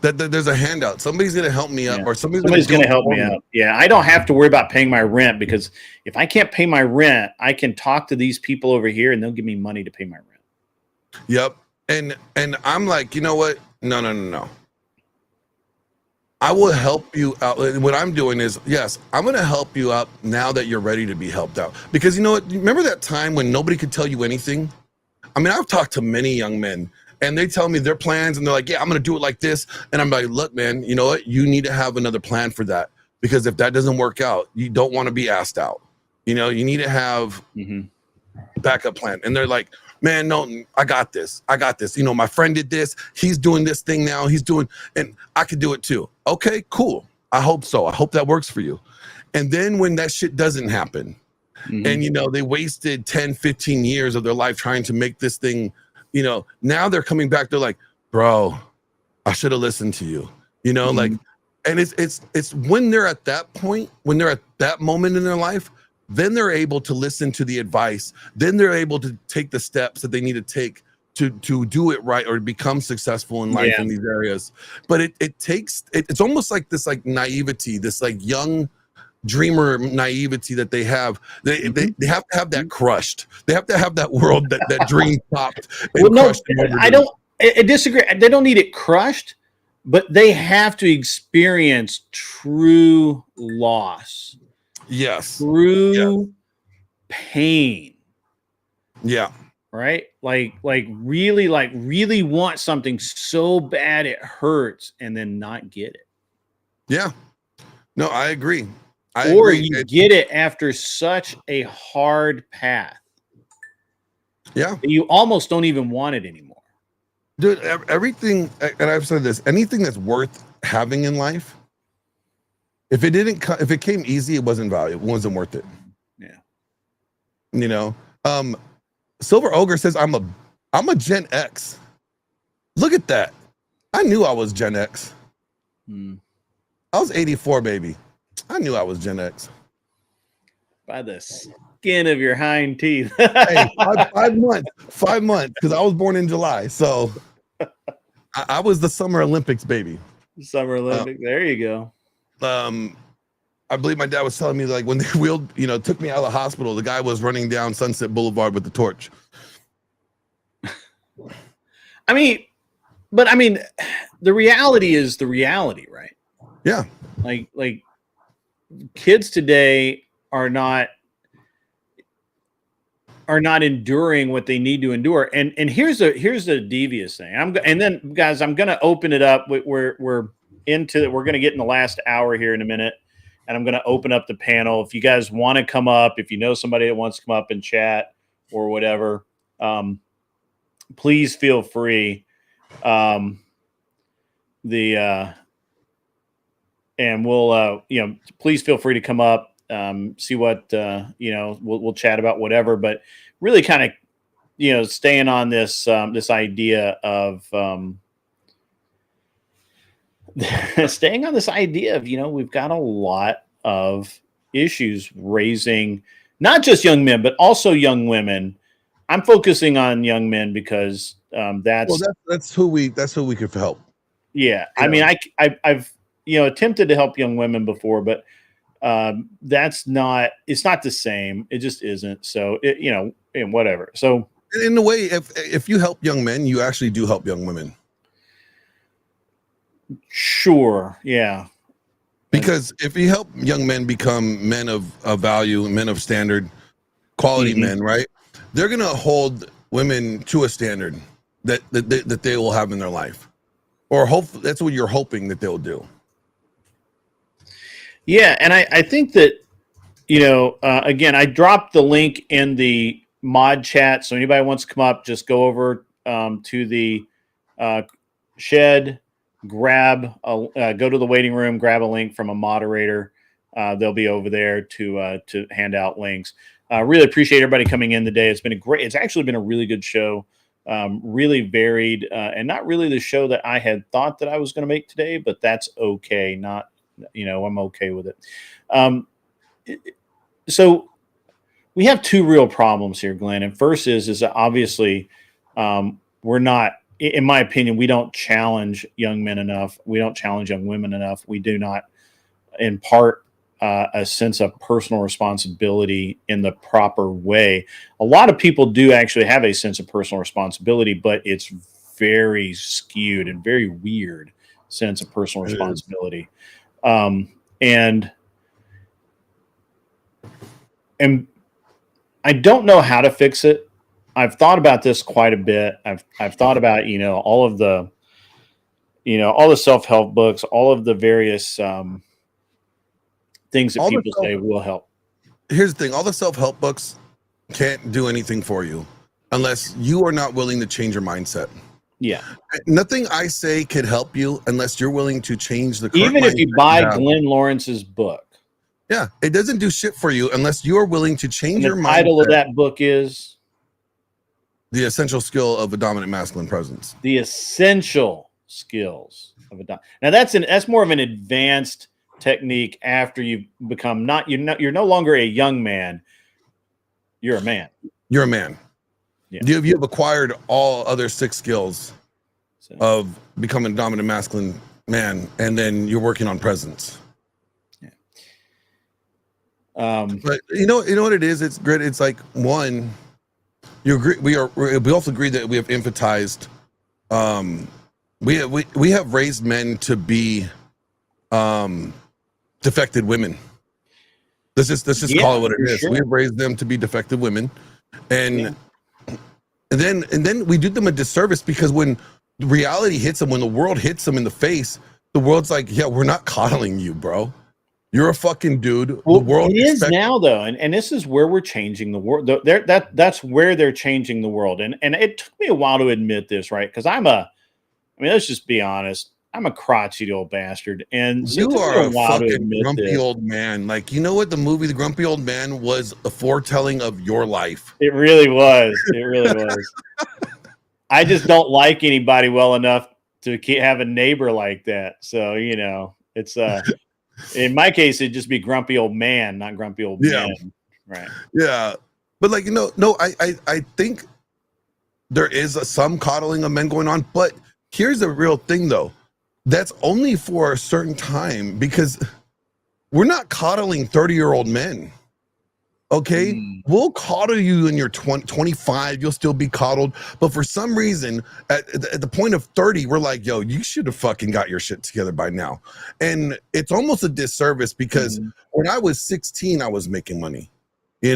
That there's a handout. Somebody's going to help me up, or somebody's going to help me out. Yeah. I don't have to worry about paying my rent, because if I can't pay my rent, I can talk to these people over here and they'll give me money to pay my rent. Yep. And I'm like, you know what? No. I will help you out. What I'm doing is, yes, I'm going to help you out now that you're ready to be helped out. Because you know what? Remember that time when nobody could tell you anything? I mean, I've talked to many young men, and they tell me their plans, and they're like, yeah, I'm going to do it like this. And I'm like, look, man, you know what? You need to have another plan for that. Because if that doesn't work out, you don't want to be asked out. You need to have backup plan. And they're like, man, no, I got this. My friend did this. He's doing this thing now. And I could do it too. Okay, cool. I hope so. I hope that works for you. And then when that shit doesn't happen, and, they wasted 10, 15 years of their life trying to make this thing, now they're coming back. They're like, bro, I should have listened to you, like, and it's when they're at that point, when they're at that moment in their life, then they're able to listen to the advice. Then they're able to take the steps that they need to take to do it right, or become successful in life in these areas. But it's almost like this like naivety, this like young dreamer naivety that they have. They have to have that crushed. They have to have that world, that dream popped. I disagree. They don't need it crushed, but they have to experience true loss. Yes. True pain. Yeah. Right? Like really want something so bad it hurts, and then not get it. Yeah. No, I agree. You get it after such a hard path. Yeah. You almost don't even want it anymore. Dude, everything, and I've said this, anything that's worth having in life, if it came easy, it wasn't valuable. It wasn't worth it. Yeah. Silver Ogre says I'm a Gen X. Look at that. I knew I was Gen X. I was 84, baby. I knew I was Gen X. By the skin of your hind teeth. Hey, 5 months. 5 months, because I was born in July. So I was the Summer Olympics baby. Summer Olympics. There you go. I believe my dad was telling me, like, when they took me out of the hospital, the guy was running down Sunset Boulevard with the torch. I mean, the reality is the reality, right? Yeah. Like kids today are not enduring what they need to endure. And here's the devious thing. I'm going to open it up. We're going to get in the last hour here in a minute. And I'm going to open up the panel. If you guys want to come up, if you know somebody that wants to come up and chat or whatever, please feel free. And we'll, please feel free to come up, see what, we'll chat about whatever, but really kind of, staying on this, this idea of, staying on this idea of, we've got a lot of issues raising not just young men, but also young women. I'm focusing on young men because that's who we could help. Yeah. I mean, I've attempted to help young women before, but it's not the same. It just isn't. So and whatever. So in a way, if you help young men, you actually do help young women. Sure. Yeah. Because if you help young men become men of value, men of standard, quality men, right? They're going to hold women to a standard that they will have in their life, or that's what you're hoping that they'll do. Yeah. And I think that, again, I dropped the link in the mod chat. So anybody wants to come up, just go over to the shed, go to the waiting room, grab a link from a moderator. They'll be over there to hand out links. Really appreciate everybody coming in today. It's actually been a really good show. Really varied, and not really the show that I had thought that I was going to make today, but that's okay. I'm okay with it. So we have two real problems here, Glenn. And first is that obviously we're not, in my opinion, we don't challenge young men enough. We don't challenge young women enough. We do not impart a sense of personal responsibility in the proper way. A lot of people do actually have a sense of personal responsibility, but it's very skewed and very weird sense of personal responsibility. And I don't know how to fix it. I've thought about this quite a bit. I've thought about, all of the, all the self-help books, all of the various things that people say will help. Here's the thing. All the self-help books can't do anything for you unless you are not willing to change your mindset. Yeah. Nothing I say could help you unless you're willing to change the current Even if you mindset buy Glenn Lawrence's book. Yeah, it doesn't do shit for you unless you are willing to change your mindset. The title of that book is The Essential Skill of a Dominant Masculine Presence. The Essential Skills of a Dominant. Now that's more of an advanced technique after you've become you're no longer a young man. You're a man. You're a man. Yeah. You've acquired all other 6 skills of becoming a dominant masculine man, and then you're working on presence. Yeah. But you know what it is? It's great. It's like one. You agree? We also agree that we have emphasized. We have raised men to be defected women. Let's just call it what it is. Sure. We have raised them to be defective women, and then we do them a disservice because when reality hits them, when the world hits them in the face, the world's like, yeah, we're not coddling you, bro. You're a fucking dude. Well, the world it is now though, and this is where we're changing the world. That's where they're changing the world, and it took me a while to admit this, right? Because let's just be honest. I'm a crotchety old bastard, and you are a fucking grumpy old man. Like, you know what? The movie The Grumpy Old Man was a foretelling of your life. It really was. It really was. I just don't like anybody well enough to have a neighbor like that. So it's in my case, it'd just be grumpy old man, not grumpy old man. Right? Yeah, but I think there is some coddling of men going on. But here's the real thing, though. That's only for a certain time because we're not coddling 30-year-old men. Okay? We'll coddle you in your 25. You'll still be coddled. But for some reason, at the point of 30, we're like, yo, you should have fucking got your shit together by now. And it's almost a disservice because when I was 16, I was making money. We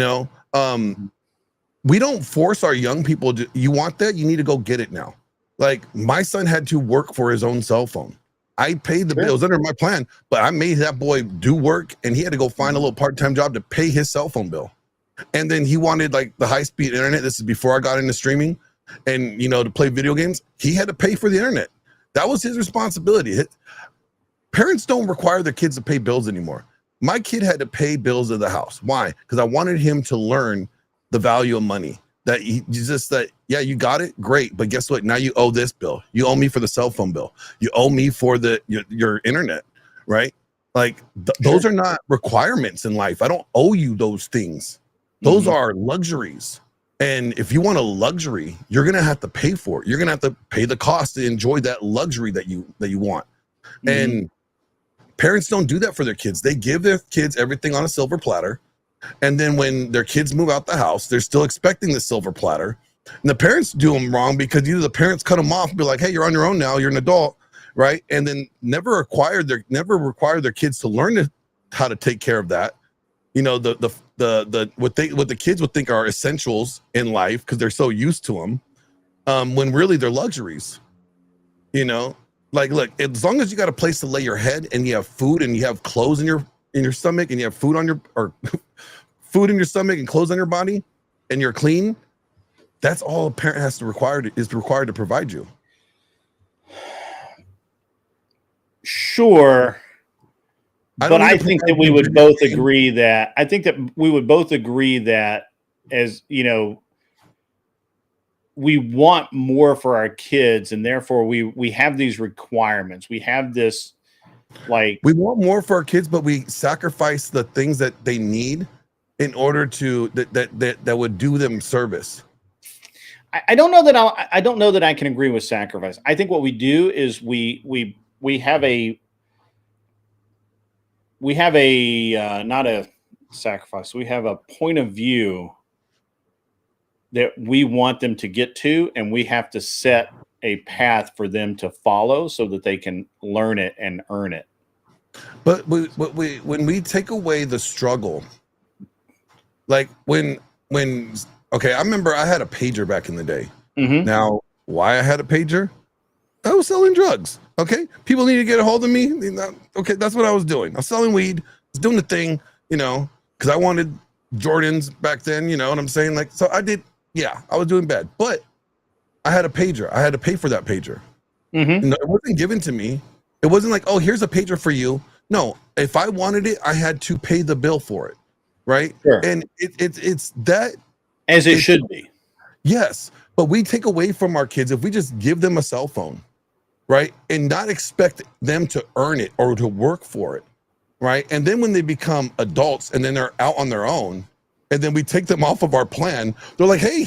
don't force our young people to, you want that? You need to go get it now. Like, my son had to work for his own cell phone. I paid the bills under my plan, but I made that boy do work, and he had to go find a little part-time job to pay his cell phone bill. And then he wanted like the high-speed internet. This is before I got into streaming and, to play video games. He had to pay for the internet. That was his responsibility. Parents don't require their kids to pay bills anymore. My kid had to pay bills of the house. Why? Because I wanted him to learn the value of money. You got it, great, but guess what? Now you owe this bill. You owe me for the cell phone bill. You owe me for your internet, right? Like those are not requirements in life. I don't owe you those things. Those are luxuries. And if you want a luxury, you're gonna have to pay for it. You're gonna have to pay the cost to enjoy that luxury that you want. And parents don't do that for their kids. They give their kids everything on a silver platter. And then when their kids move out the house, they're still expecting the silver platter. And the parents do them wrong because either the parents cut them off and be like, hey, you're on your own now, you're an adult, right? And then never require their kids to learn how to take care of that. What the kids would think are essentials in life because they're so used to them, when really they're luxuries. Like, look, as long as you got a place to lay your head and you have food and you have clothes in your stomach and you have food in your stomach and clothes on your body, and you're clean, that's all a parent is required to provide you. Sure. But I think that we would both agree that as we want more for our kids, and therefore we have these requirements. We have this, like, we want more for our kids, but we sacrifice the things that they need in order to that would do them service. I don't know that I can agree with sacrifice. I think what we do is we have a not a sacrifice. We have a point of view that we want them to get to, and we have to set a path for them to follow so that they can learn it and earn it. But when we take away the struggle, like when okay, I remember I had a pager back in the day. Mm-hmm. Now, why I had a pager? I was selling drugs. Okay, people need to get a hold of me. Okay, that's what I was doing. I was selling weed. I was doing the thing, because I wanted Jordans back then. You know what I'm saying? Like, so I did. Yeah, I was doing bad, but I had a pager. I had to pay for that pager. Mm-hmm. It wasn't given to me. It wasn't like, oh, here's a pager for you. No, if I wanted it, I had to pay the bill for it, right? Sure. And it's that as it should be. Yes, but we take away from our kids if we just give them a cell phone, right, and not expect them to earn it or to work for it, right? And then when they become adults and then they're out on their own, and then we take them off of our plan, they're like, hey,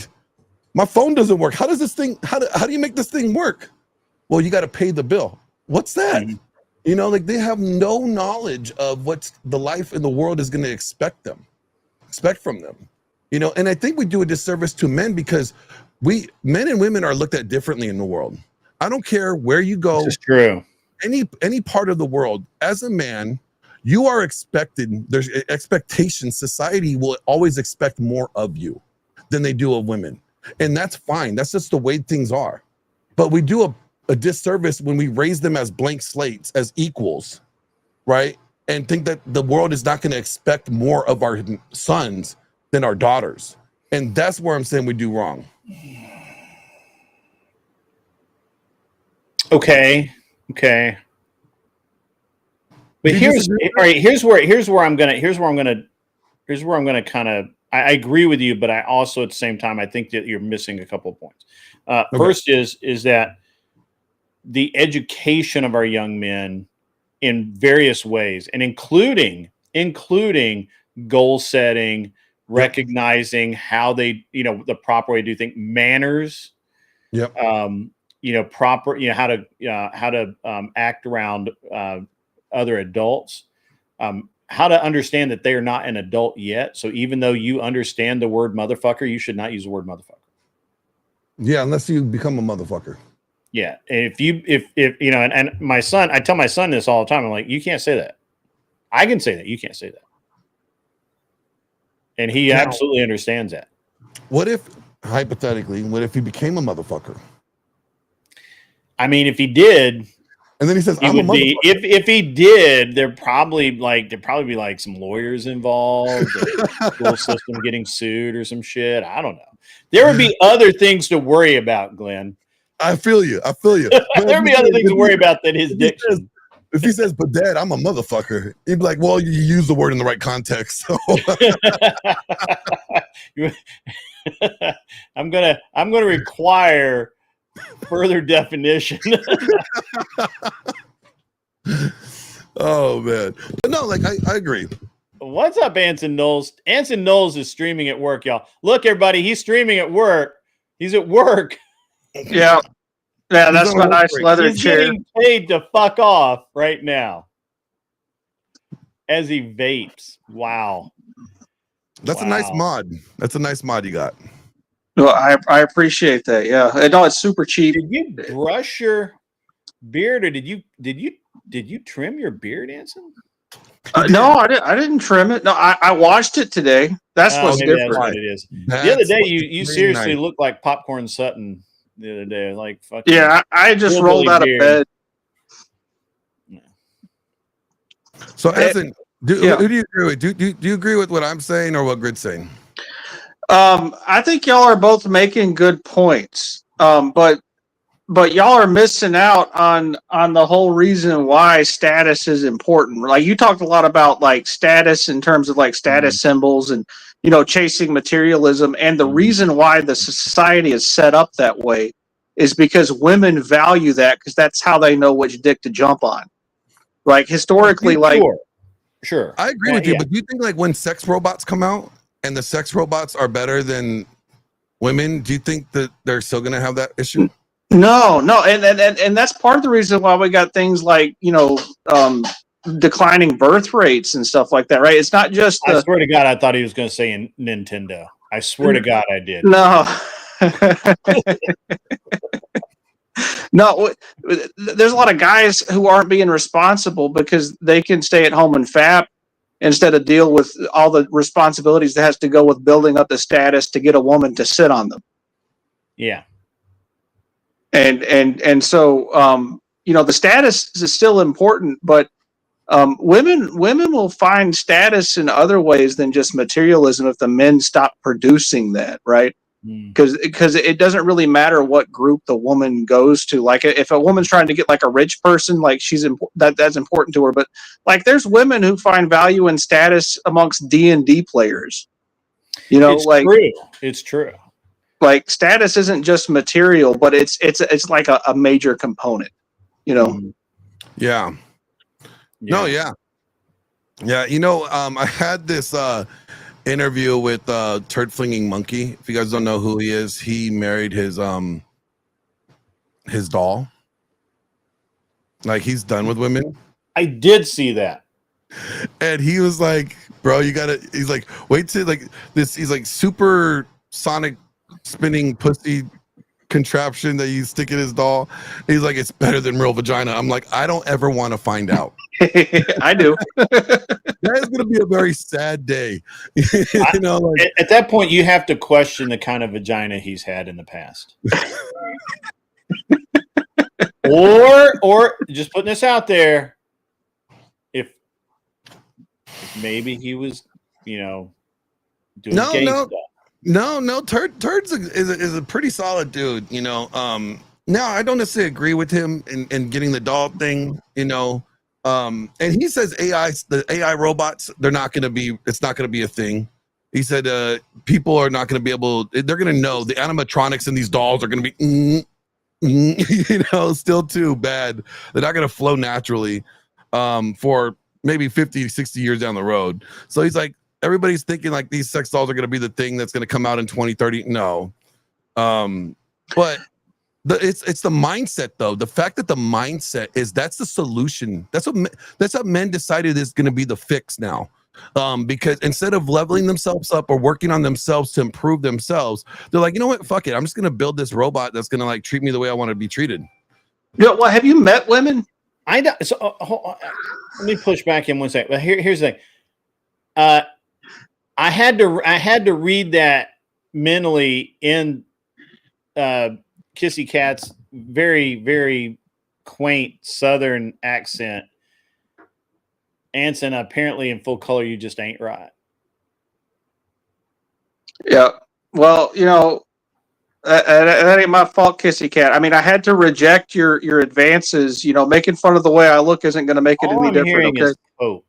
my phone doesn't work. How does this thing? How do you make this thing work? Well, you got to pay the bill. What's that? Mm-hmm. Like they have no knowledge of what the life in the world is going to expect from them. And I think we do a disservice to men because men and women are looked at differently in the world. I don't care where you go. This is true. Any part of the world, as a man, you are expected. There's expectations. Society will always expect more of you than they do of women, and that's fine. That's just the way things are. But we do a disservice when we raise them as blank slates, as equals, right? And think that the world is not going to expect more of our sons than our daughters. And that's where I'm saying we do wrong. Okay. But here's where I'm gonna kind of, I agree with you, but I also at the same time I think that you're missing a couple of points. Okay. First is that the education of our young men in various ways, and including goal setting, recognizing how they, the proper way to do things, manners. Yep. Proper, how to act around other adults, how to understand that they are not an adult yet. So even though you understand the word motherfucker, you should not use the word motherfucker. Yeah, unless you become a motherfucker. Yeah, if and my son, I tell my son this all the time. I'm like, you can't say that. I can say that. You can't say that. And he absolutely understands that. What if, hypothetically, he became a motherfucker? I mean, if he did, and then he says, "I'm a motherfucker." If he did, there'd probably be like some lawyers involved, the school system getting sued or some shit. I don't know. There would be other things to worry about, Glenn. I feel you. There'd be other things to worry about than his diction. If he says, "But Dad, I'm a motherfucker," he'd be like, "Well, you use the word in the right context." So. I'm gonna require further definition. Oh man, but no, like I agree. What's up, Anson Knowles? Anson Knowles is streaming at work, y'all. Look, everybody, he's streaming at work. He's at work. Yeah, that's my nice leather chair. He's getting paid to fuck off right now as he vapes. Wow. That's a nice mod. That's a nice mod you got. Well, I appreciate that. Yeah, no, it's super cheap. Did you brush your beard, or did you trim your beard, Anson? No, I didn't trim it. No, I washed it today. That's what's different. That's what it is. The other day, you seriously looked like Popcorn Sutton. The other day, like fucking. Yeah, I just rolled out of bed. Yeah. So, Anson, who do you agree with? Do you agree with what I'm saying or what Grid's saying? I think y'all are both making good points. But y'all are missing out on the whole reason why status is important. Like you talked a lot about like status in terms of like status symbols and chasing materialism, and the reason why the society is set up that way is because women value that because that's how they know which dick to jump on. Like historically, like sure, I agree with you, but do you think like when sex robots come out and the sex robots are better than women, do you think that they're still going to have that issue? No, and that's part of the reason why we got things like declining birth rates and stuff like that, right? It's not just. I swear to God, I thought he was going to say in Nintendo. I swear to God, I did. No. No, there's a lot of guys who aren't being responsible because they can stay at home and fap instead of deal with all the responsibilities that has to go with building up the status to get a woman to sit on them. Yeah. And so the status is still important, but women will find status in other ways than just materialism if the men stop producing that, right? Because it doesn't really matter what group the woman goes to. Like if a woman's trying to get like a rich person, like that's important to her. But like there's women who find value in status amongst D&D players. It's true. Like status isn't just material, but it's like a major component. Yeah. No, yeah. I had this interview with Turd Flinging Monkey. If you guys don't know who he is, he married his doll. Like he's done with women. I did see that. And he was like, bro, he's like, wait till like this, he's like super sonic spinning pussy contraption that you stick in his doll. He's like, it's better than real vagina. I'm like, I don't ever want to find out. I do. That is going to be a very sad day. At that point, you have to question the kind of vagina he's had in the past. or just putting this out there, if maybe he was, doing gay stuff. No, Turd's is a pretty solid dude, No, I don't necessarily agree with him in getting the doll thing, and he says the AI robots, it's not going to be a thing. He said people are not going to be able, they're going to know the animatronics in these dolls are going to be, still too bad. They're not going to flow naturally for maybe 50, 60 years down the road. So he's like, everybody's thinking like these sex dolls are going to be the thing that's going to come out in 2030. No. But it's the mindset though. The fact that the mindset is that's the solution. That's what men decided is going to be the fix now. Because instead of leveling themselves up or working on themselves to improve themselves, they're like, you know what? Fuck it. I'm just going to build this robot that's going to like treat me the way I want to be treated. Well, have you met women? I don't. So let me push back in one second. But here's the thing. I had to read that mentally in Kissy Cat's very, very quaint Southern accent. Anson, apparently in full color, you just ain't right. Yeah. Well, that ain't my fault, Kissy Cat. I mean, I had to reject your advances. Making fun of the way I look isn't going to make it any different. Okay. Is hope.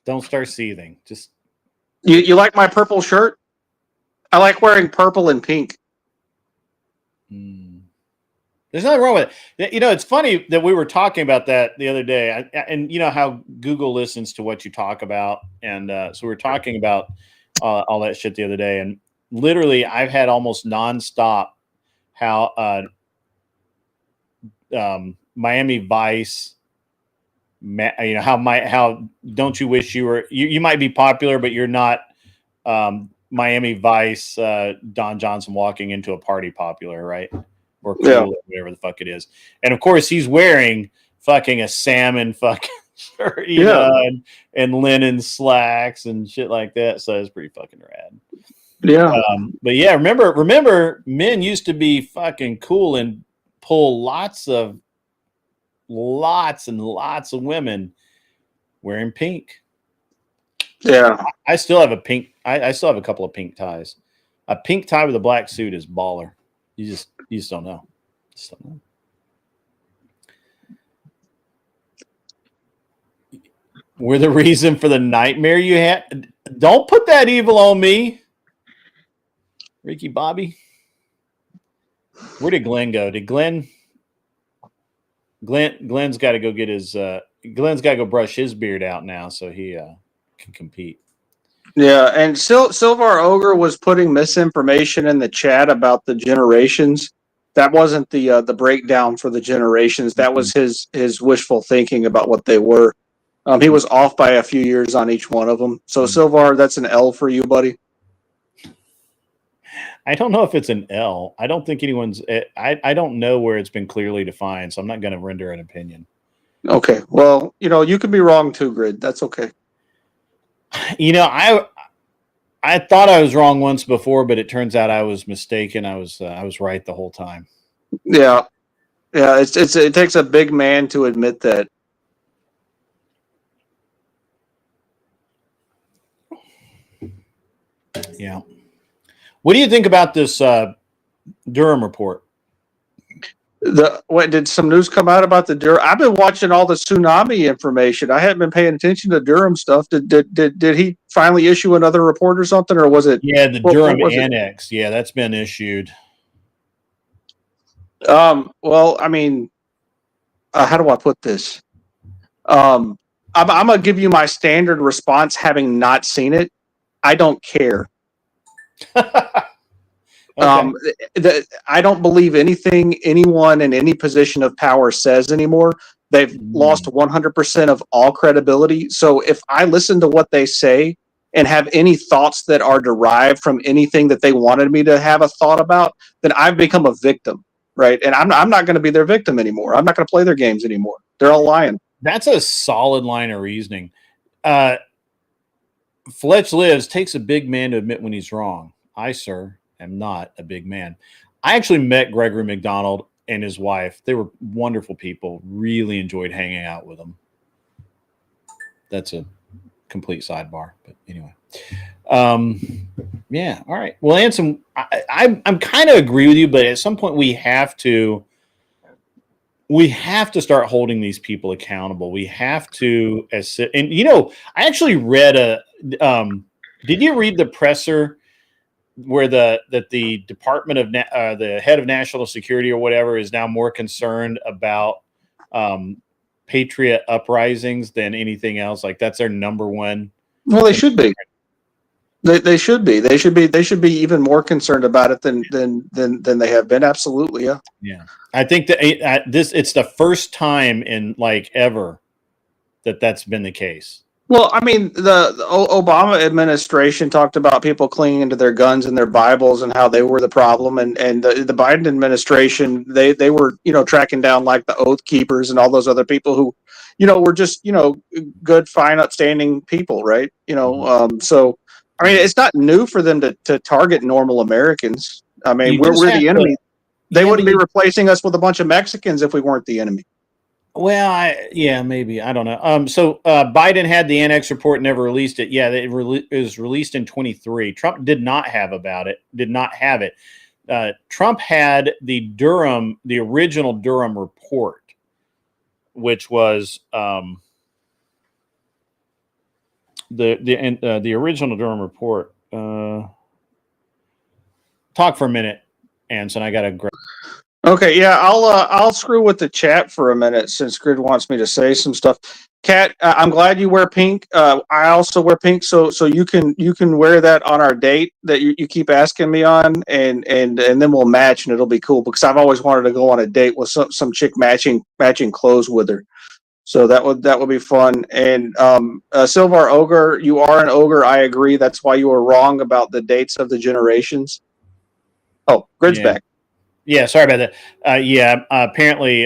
Don't start seething. Just you like my purple shirt? I like wearing purple and pink. There's nothing wrong with it. It's funny that we were talking about that the other day, and how Google listens to what you talk about, and so we were talking about all that shit the other day, and literally, I've had almost nonstop how Miami Vice. How don't you wish you were you might be popular but you're not Miami Vice Don Johnson walking into a party popular, right? Or cool, or whatever the fuck it is. And of course he's wearing fucking a salmon fucking shirt, and linen slacks and shit like that, so it's pretty fucking rad. But yeah, remember men used to be fucking cool and pull lots and lots of women wearing pink. Yeah. I still have a pink I still have a couple of pink ties. A pink tie with a black suit is baller. You just don't know. Just don't know. We're the reason for the nightmare you had. Don't put that evil on me, Ricky Bobby. Where did Glenn go? Did Glenn's got to go get his Glenn's got to go brush his beard out now so he can compete. Yeah, and Silvar Ogre was putting misinformation in the chat about the generations. That wasn't the breakdown for the generations. That was his wishful thinking about what they were. He was off by a few years on each one of them. So Silvar, that's an L for you, buddy. I don't know if it's an L. I don't think anyone's. I don't know where it's been clearly defined, so I'm not going to render an opinion. Okay, well, you could be wrong too, Grid. That's okay. I thought I was wrong once before, but it turns out I was mistaken. I was right the whole time. Yeah. It takes a big man to admit that. Yeah. What do you think about this Durham report? Did some news come out about the Durham? I've been watching all the tsunami information. I haven't been paying attention to Durham stuff. Did he finally issue another report or something, or was it? Yeah, the Durham Annex. Yeah, that's been issued. Well, I mean, how do I put this? I'm gonna give you my standard response, having not seen it. I don't care. Okay. I don't believe anything anyone in any position of power says anymore. They've lost 100% of all credibility. So if I listen to what they say and have any thoughts that are derived from anything that they wanted me to have a thought about, then I've become a victim, right? And I'm not going to be their victim anymore. I'm not going to play their games anymore. They're all lying. That's a solid line of reasoning. Fletch Lives takes a big man to admit when he's wrong. I, sir, am not a big man. I actually met Gregory McDonald and his wife. They were wonderful people. Really enjoyed hanging out with them. That's a complete sidebar, but anyway. Yeah, all right. Well, Anson, I'm kind of agree with you, but at some point we have to start holding these people accountable. We have to, I actually read did you read the presser where the Department of the head of national security or whatever is now more concerned about patriot uprisings than anything else? Like that's their number one. Well, they should be. They should be. They should be even more concerned about it than they have been. Absolutely, yeah. Yeah, I think that it's the first time in like ever that's been the case. Well, I mean, the Obama administration talked about people clinging to their guns and their Bibles and how they were the problem, and the Biden administration they were tracking down like the Oath Keepers and all those other people who were just good, fine, upstanding people, right? So I mean, it's not new for them to target normal Americans. I mean, we're the enemy. They wouldn't be replacing us with a bunch of Mexicans if we weren't the enemy. Well, maybe. I don't know. So Biden had the annex report, never released it. Yeah, it was released in 23. Trump did not have it. Trump had the original Durham report, which was the original Durham report. Talk for a minute, Anson. I got to grab. Okay, yeah, I'll screw with the chat for a minute since Grid wants me to say some stuff. Kat, I'm glad you wear pink. I also wear pink, so you can wear that on our date that you keep asking me on, and then we'll match and it'll be cool because I've always wanted to go on a date with some chick matching clothes with her. So that would be fun. And Silvar Ogre, you are an ogre. I agree. That's why you were wrong about the dates of the generations. Oh, Grid's back. Yeah, sorry about that. Apparently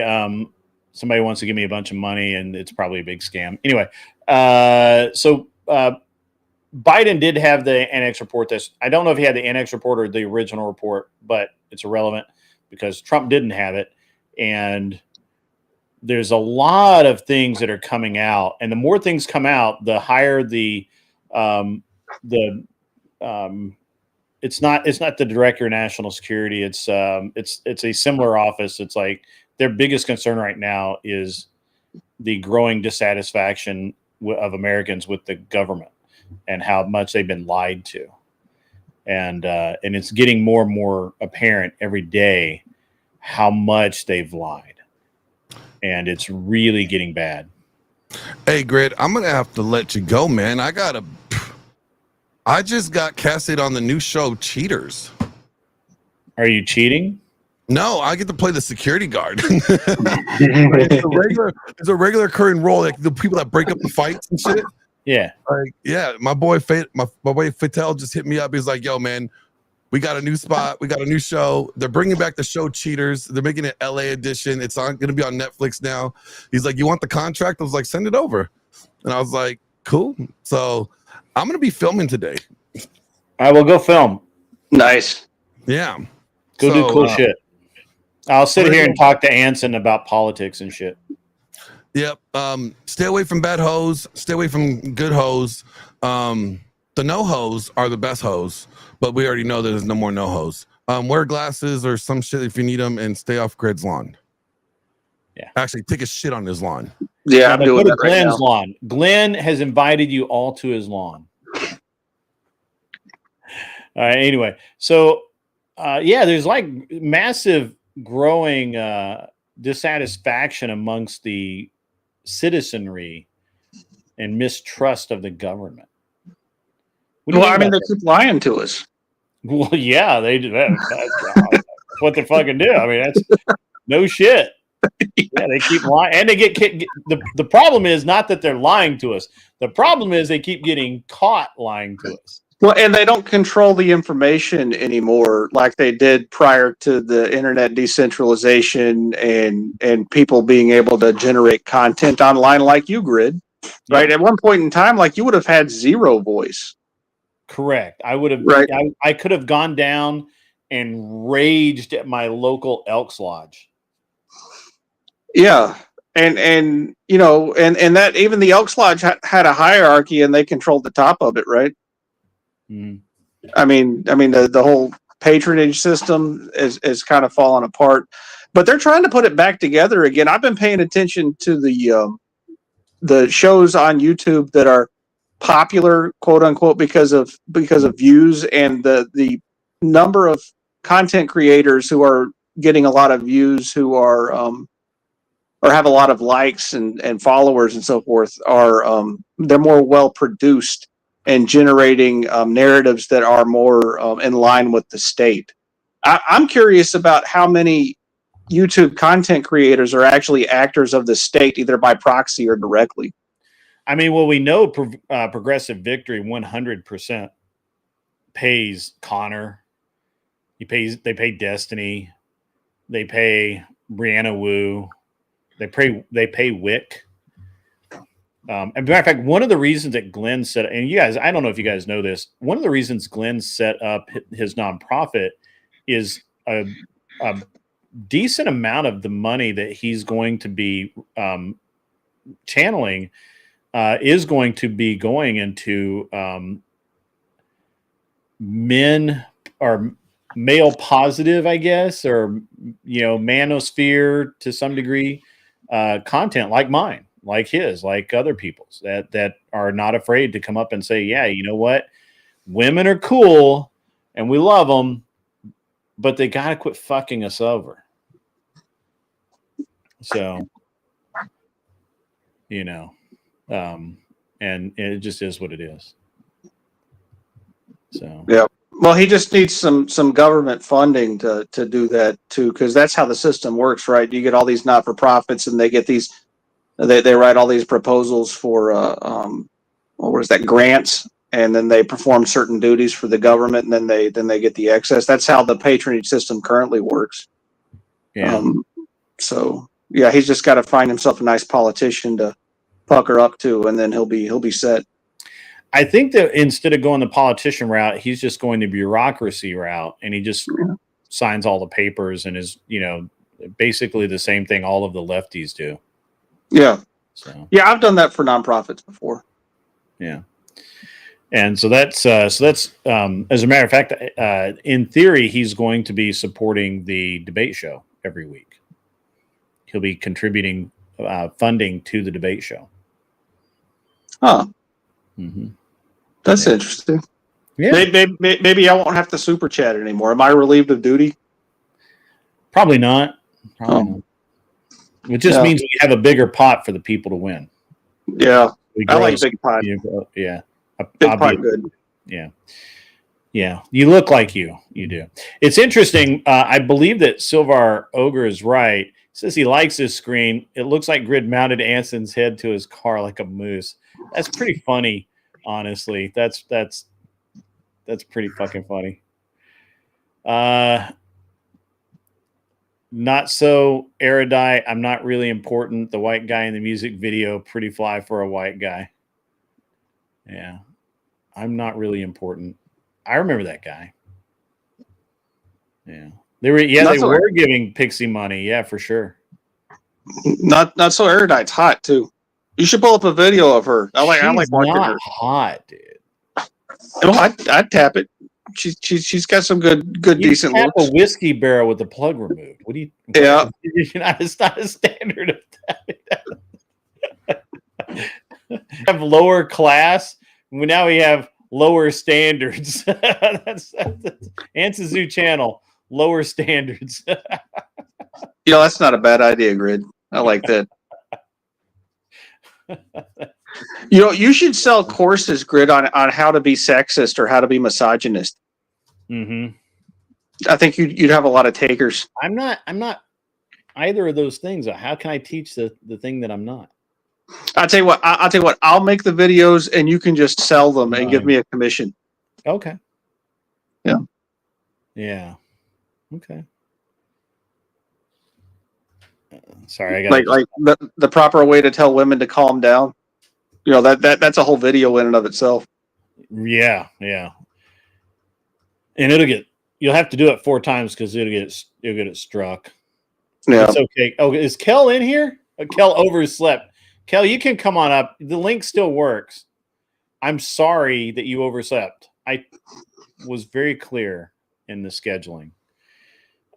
somebody wants to give me a bunch of money, and it's probably a big scam. Anyway, so Biden did have the annex report. I don't know if he had the annex report or the original report, but it's irrelevant because Trump didn't have it. And there's a lot of things that are coming out, and the more things come out, the higher the it's not the director of national security. It's a similar office. It's like their biggest concern right now is the growing dissatisfaction of Americans with the government and how much they've been lied to. And it's getting more and more apparent every day how much they've lied. And it's really getting bad. Hey, Grid, I'm going to have to let you go, man. I just got casted on the new show Cheaters. Are you cheating? No, I get to play the security guard. It's a regular recurring role, like the people that break up the fights and shit. Yeah. Like, yeah, my boy Fatel just hit me up. He's like, yo, man, we got a new spot. We got a new show. They're bringing back the show Cheaters. They're making it LA edition. It's going to be on Netflix now. He's like, you want the contract? I was like, send it over. And I was like, cool. So I'm going to be filming today. I will go film. Nice. Yeah. Go do cool shit. I'll sit here and talk to Anson about politics and shit. Yep. Stay away from bad hoes. Stay away from good hoes. The no hoes are the best hoes, but we already know that there's no more no hoes. Wear glasses or some shit if you need them, and stay off Grid's lawn. Yeah. Actually, take a shit on his lawn. Yeah, I'm doing that Glenn's right now. lawn. Glenn has invited you all to his lawn. All right. Anyway, so there's like massive growing dissatisfaction amongst the citizenry and mistrust of the government. Well, I mean, they keep lying to us. Well, yeah, they do. That's what they fucking do. I mean, that's no shit. Yeah, they keep lying, and they get the problem is not that they're lying to us. The problem is they keep getting caught lying to us. Well, and they don't control the information anymore like they did prior to the internet decentralization and people being able to generate content online like you, Grid. Right? At one point in time, like you would have had zero voice. Correct. I would have. Right. I could have gone down and raged at my local Elks Lodge. Yeah. And you know, and that even the Elks Lodge had a hierarchy and they controlled the top of it, right? Mm. I mean, the whole patronage system is kind of falling apart, but they're trying to put it back together again. I've been paying attention to the shows on YouTube that are popular, quote unquote, because of views, and the number of content creators who are getting a lot of views, who are or have a lot of likes and followers and so forth, are they're more well produced and generating narratives that are more in line with the state. I'm curious about how many YouTube content creators are actually actors of the state, either by proxy or directly. I mean, well, we know Progressive Victory 100% pays Connor. They pay Destiny. They pay Brianna Wu. They pay Wick. And matter of fact, one of the reasons that Glenn set, and you guys, I don't know if you guys know this, one of the reasons Glenn set up his nonprofit is a decent amount of the money that he's going to be channeling is going to be going into men or male positive, I guess, or, you know, manosphere to some degree, content like mine, like his, like other people's that are not afraid to come up and say, yeah, you know what? Women are cool and we love them, but they got to quit fucking us over. So, you know, and it just is what it is. So, yeah. Well, he just needs some government funding to do that too, because that's how the system works, right? You get all these not-for-profits, and they get these, they write all these proposals for what was that, grants, and then they perform certain duties for the government, and then they get the excess. That's how the patronage system currently works. Yeah. So yeah, he's just got to find himself a nice politician to pucker up to, and then he'll be set. I think that instead of going the politician route, he's just going the bureaucracy route, and he just signs all the papers and is, you know, basically the same thing all of the lefties do. Yeah. So yeah, I've done that for nonprofits before. Yeah. And so that's as a matter of fact, in theory, he's going to be supporting the debate show every week. He'll be contributing funding to the debate show. Huh. Mm-hmm. That's interesting. Yeah. Maybe I won't have to super chat anymore. Am I relieved of duty? Probably not. Not. It just means we have a bigger pot for the people to win. Yeah. I like big pot. Yeah. Big pot good. Yeah. Yeah. You look like you do. It's interesting. I believe that Silvar Ogre is right. He says he likes his screen. It looks like Grid mounted Anson's head to his car like a moose. That's pretty funny, honestly. That's pretty fucking funny. Not so erudite. I'm not really important. The white guy in the music video, pretty fly for a white guy. Yeah. I'm not really important. I remember that guy. Yeah. They were giving Pixie money. Yeah, for sure. Not so erudite's hot too. You should pull up a video of her. I like watching her. Hot, dude. Oh, I'd tap it. She's got some good decent tap looks. A whiskey barrel with the plug removed. What do you? Yeah, it's not a standard of that. Have lower class. Now we have lower standards. that's Anson's new channel. Lower standards. Yeah, that's not a bad idea, Grid. I like that. You should sell courses, Grid, on how to be sexist or how to be misogynist. Mm-hmm. I think you'd have a lot of takers. I'm not either of those things. How can I teach the thing that I'm not? I'll tell you what. I'll make the videos and you can just sell them and give me a commission. Okay. Yeah. Yeah. Okay. Sorry, I got like the proper way to tell women to calm down. That's a whole video in and of itself. Yeah, yeah. And you'll have to do it 4 times because you'll get it struck. Yeah. It's okay. Oh, is Kel in here? Kel overslept. Kel, you can come on up. The link still works. I'm sorry that you overslept. I was very clear in the scheduling.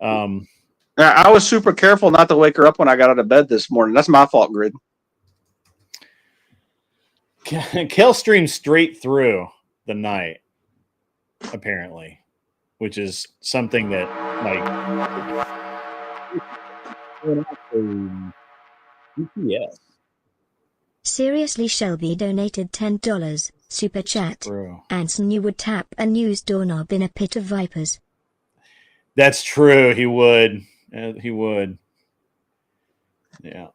I was super careful not to wake her up when I got out of bed this morning. That's my fault, Grid. Kel streamed straight through the night, apparently, which is something that, UPS. Seriously, Shelby donated $10. Super chat. True. Anson, you would tap and use doorknob in a pit of vipers. That's true. He would. He would. Yeah.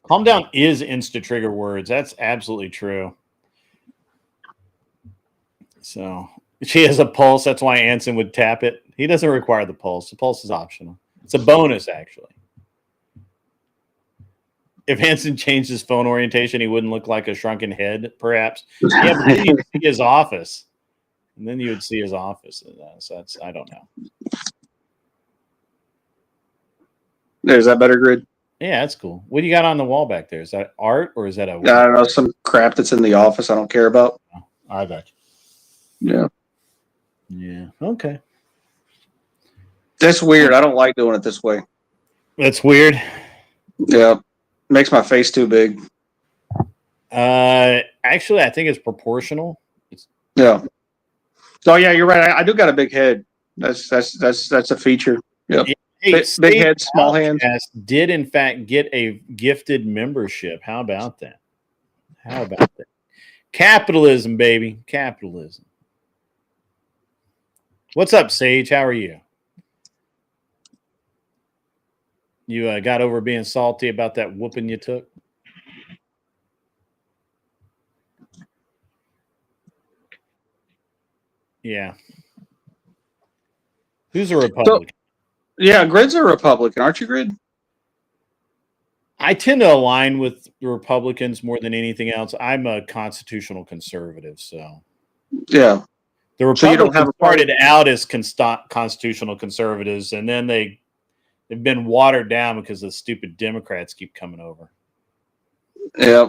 Calm down is insta trigger words. That's absolutely true. So she has a pulse. That's why Anson would tap it. He doesn't require the pulse. The pulse is optional. It's a bonus, actually. If Anson changed his phone orientation, he wouldn't look like a shrunken head, perhaps. Yeah, but then you'd see his office. And then you would see his office. So that's, I don't know. There's that better, Grid? Yeah, that's cool. What do you got on the wall back there? Is that art or is that a... I don't know, some crap that's in the office I don't care about. Oh, I got you. Yeah. Yeah, okay. That's weird. I don't like doing it this way. That's weird. Yeah. Makes my face too big. Actually, I think it's proportional. Yeah. Oh yeah, you're right. I do got a big head. That's a feature. Yep. Hey, big head, small hands. Did in fact get a gifted membership. How about that? How about that? Capitalism, baby. Capitalism. What's up, Sage? How are you? You got over being salty about that whooping you took? Yeah. Who's a Republican? Yeah, Grid's a Republican, aren't you, Grid? I tend to align with the Republicans more than anything else. I'm a constitutional conservative, so yeah. The Republicans started out as constitutional conservatives, and then they've been watered down because the stupid Democrats keep coming over. Yeah.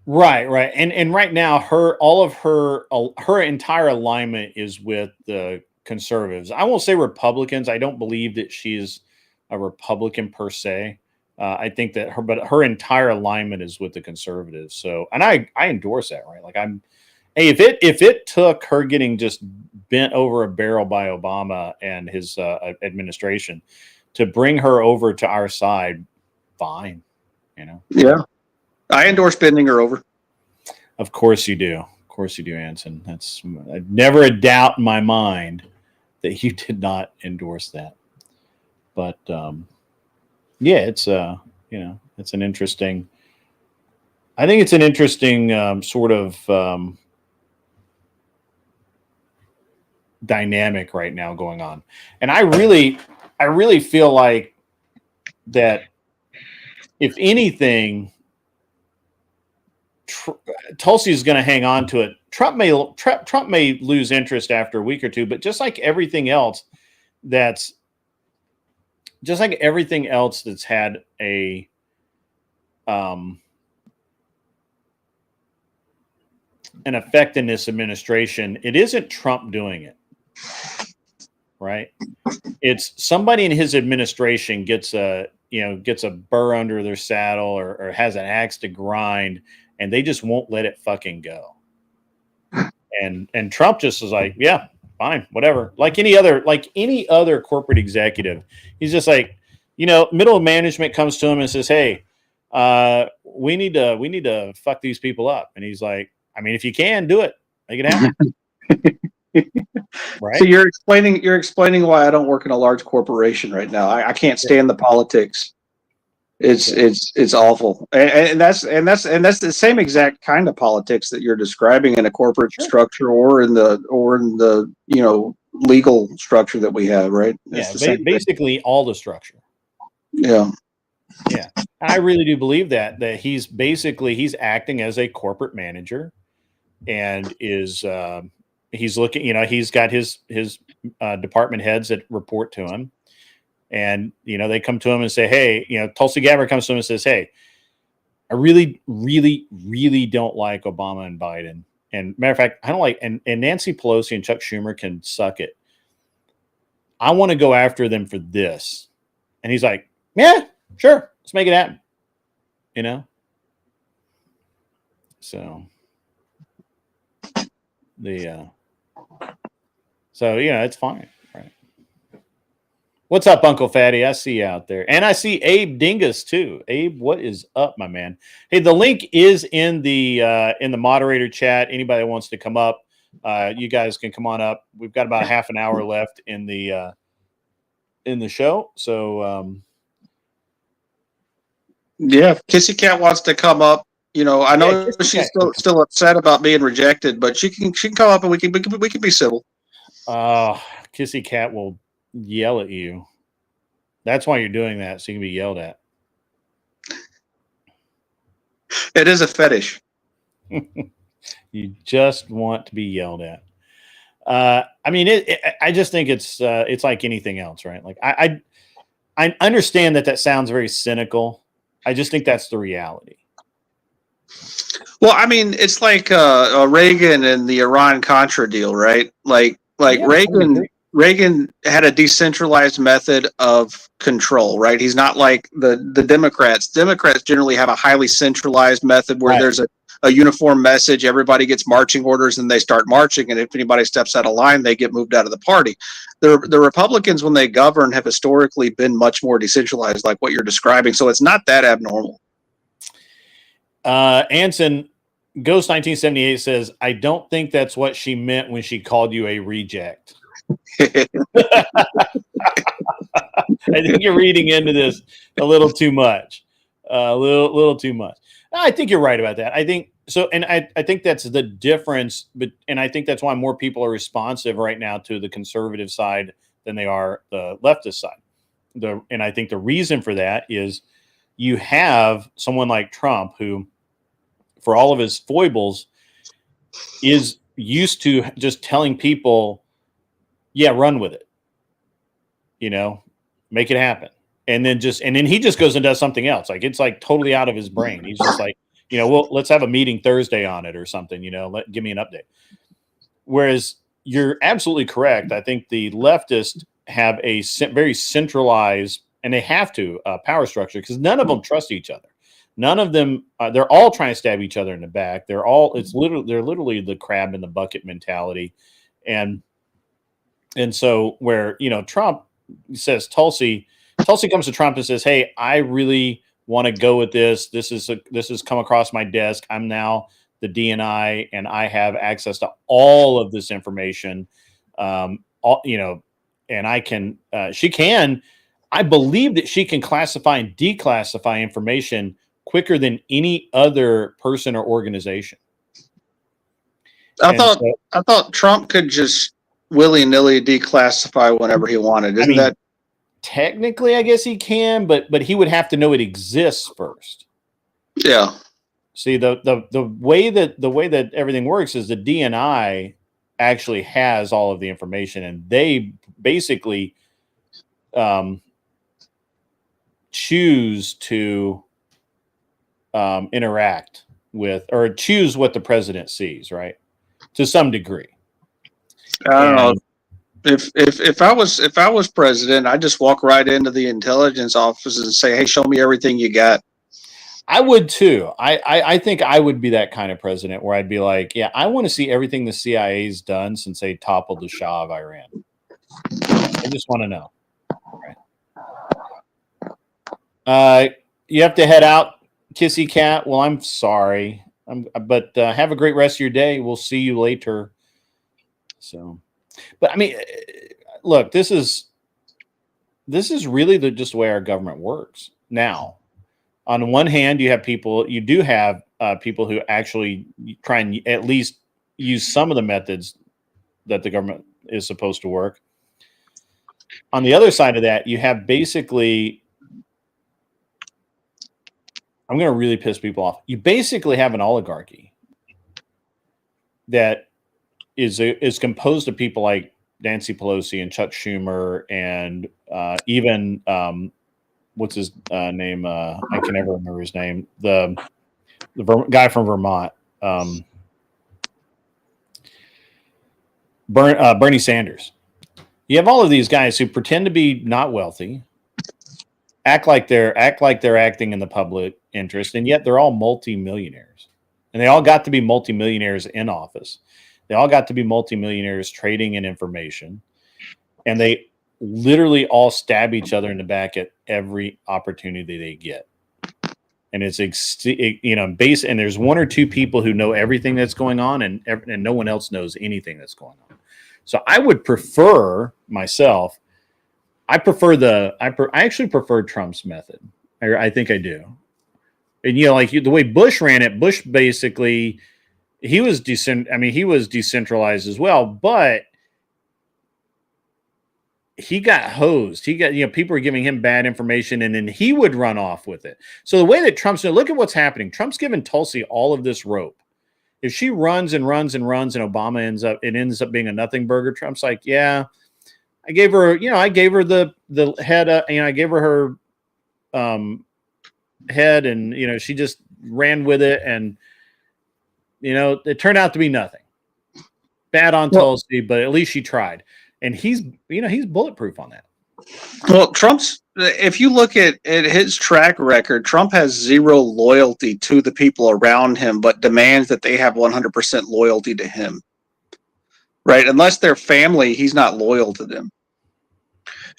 Right. And right now, her entire alignment is with the conservatives. I won't say Republicans. I don't believe that she's a Republican per se. I think that her entire alignment is with the conservatives. So, and I endorse that. Right, like hey, if it took her getting just bent over a barrel by Obama and his administration to bring her over to our side, fine. Yeah, I endorse bending her over. Of course you do. Of course you do, Anson. That's never a doubt in my mind that you did not endorse that. But yeah, it's it's an interesting. I think it's an interesting sort of dynamic right now going on, and I really feel like that. If anything, Tulsi is going to hang on to it. Trump may lose interest after a week or two, but just like everything else that's had a an effect in this administration, it isn't Trump doing it, right? It's somebody in his administration gets a burr under their saddle or has an axe to grind, and they just won't let it fucking go. And Trump just is like, yeah, fine, whatever. Like any other corporate executive, he's just like, middle management comes to him and says, hey, we need to fuck these people up. And he's like, I mean, if you can do it, make it happen. Right. So you're explaining why I don't work in a large corporation right now. I can't stand the politics. It's awful, and that's the same exact kind of politics that you're describing in a corporate structure or in the legal structure that we have, right? Basically all the structure. Yeah. I really do believe that he's acting as a corporate manager, and is he's looking. He's got his department heads that report to him. And, they come to him and say, hey, Tulsi Gabbard comes to him and says, hey, I really, really, really don't like Obama and Biden. And matter of fact, I don't like, and Nancy Pelosi and Chuck Schumer can suck it. I want to go after them for this. And he's like, yeah, sure. Let's make it happen. So it's fine. What's up, Uncle Fatty? I see you out there. And I see Abe Dingus too. Abe, what is up, my man? Hey, the link is in the moderator chat. Anybody that wants to come up, you guys can come on up. We've got about half an hour left in the show. So yeah, if Kissy Cat wants to come up. I know she's still upset about being rejected, but she can come up and we can be civil. Kissy Cat will yell at you. That's why you're doing that, so you can be yelled at. It is a fetish. You just want to be yelled at. I mean, I just think it's like anything else, right? Like I understand that sounds very cynical. I just think that's the reality. Well, I mean, it's like Reagan and the Iran-Contra deal, right? Like Reagan had a decentralized method of control, right? He's not like the Democrats. Democrats generally have a highly centralized method where there's a uniform message. Everybody gets marching orders and they start marching. And if anybody steps out of line, they get moved out of the party. The Republicans, when they govern, have historically been much more decentralized, like what you're describing. So it's not that abnormal. Anson, Ghost 1978 says, I don't think that's what she meant when she called you a reject. I think you're reading into this a little too much. A little too much. I think you're right about that. I think so, and I think that's the difference. And I think that's why more people are responsive right now to the conservative side than they are the leftist side. And I think the reason for that is you have someone like Trump who, for all of his foibles, is used to just telling people, yeah, run with it, make it happen. And then he just goes and does something else. Like, it's like totally out of his brain. He's just like, let's have a meeting Thursday on it or something. Give me an update. Whereas you're absolutely correct. I think the leftists have a very centralized, and they have to, power structure, because none of them trust each other. None of them, they're all trying to stab each other in the back. They're literally the crab in the bucket mentality. And so where, Trump says Tulsi comes to Trump and says, hey, I really want to go with this. This has come across my desk. I'm now the DNI and I have access to all of this information. And I believe that she can classify and declassify information quicker than any other person or organization. I thought Trump could just willy-nilly declassify whenever he wanted. Isn't that technically? I guess he can, but he would have to know it exists first. Yeah. See, the way that everything works is the DNI actually has all of the information, and they basically choose to interact with or choose what the president sees, right? To some degree. I don't know. If I was president, I'd just walk right into the intelligence office and say, "Hey, show me everything you got." I would too. I think I would be that kind of president where I'd be like, yeah, I want to see everything the CIA's done since they toppled the Shah of Iran. I just want to know. Right. You have to head out, Kissy Cat. Well, I'm sorry. But have a great rest of your day. We'll see you later. So, but I mean, look, this is really just the way our government works now. On the one hand, you do have people who actually try and at least use some of the methods that the government is supposed to work. On the other side of that, you have basically, I'm going to really piss people off. You basically have an oligarchy that is composed of people like Nancy Pelosi and Chuck Schumer and even what's his name? I can never remember his name. The guy from Vermont, Bernie Sanders. You have all of these guys who pretend to be not wealthy, act like they're acting in the public interest, and yet they're all multimillionaires. And they all got to be multimillionaires in office. They all got to be multimillionaires trading in information, and they literally all stab each other in the back at every opportunity they get. And it's and there's one or two people who know everything that's going on, and no one else knows anything that's going on. So I would prefer myself. I actually prefer Trump's method. I think I do. And like the way Bush ran it, Bush basically he was decentralized as well, but he got hosed. He got, people were giving him bad information, and then he would run off with it. So the way that Trump's look at what's happening. Trump's given Tulsi all of this rope. If she runs and runs and runs, and Obama ends up being a nothing burger, Trump's like, yeah, I gave her the head, I gave her head, and she just ran with it, and it turned out to be nothing. Bad on Tulsi, but at least she tried. And he's bulletproof on that. Well, if you look at his track record, Trump has zero loyalty to the people around him, but demands that they have 100% loyalty to him. Right? Unless they're family, he's not loyal to them.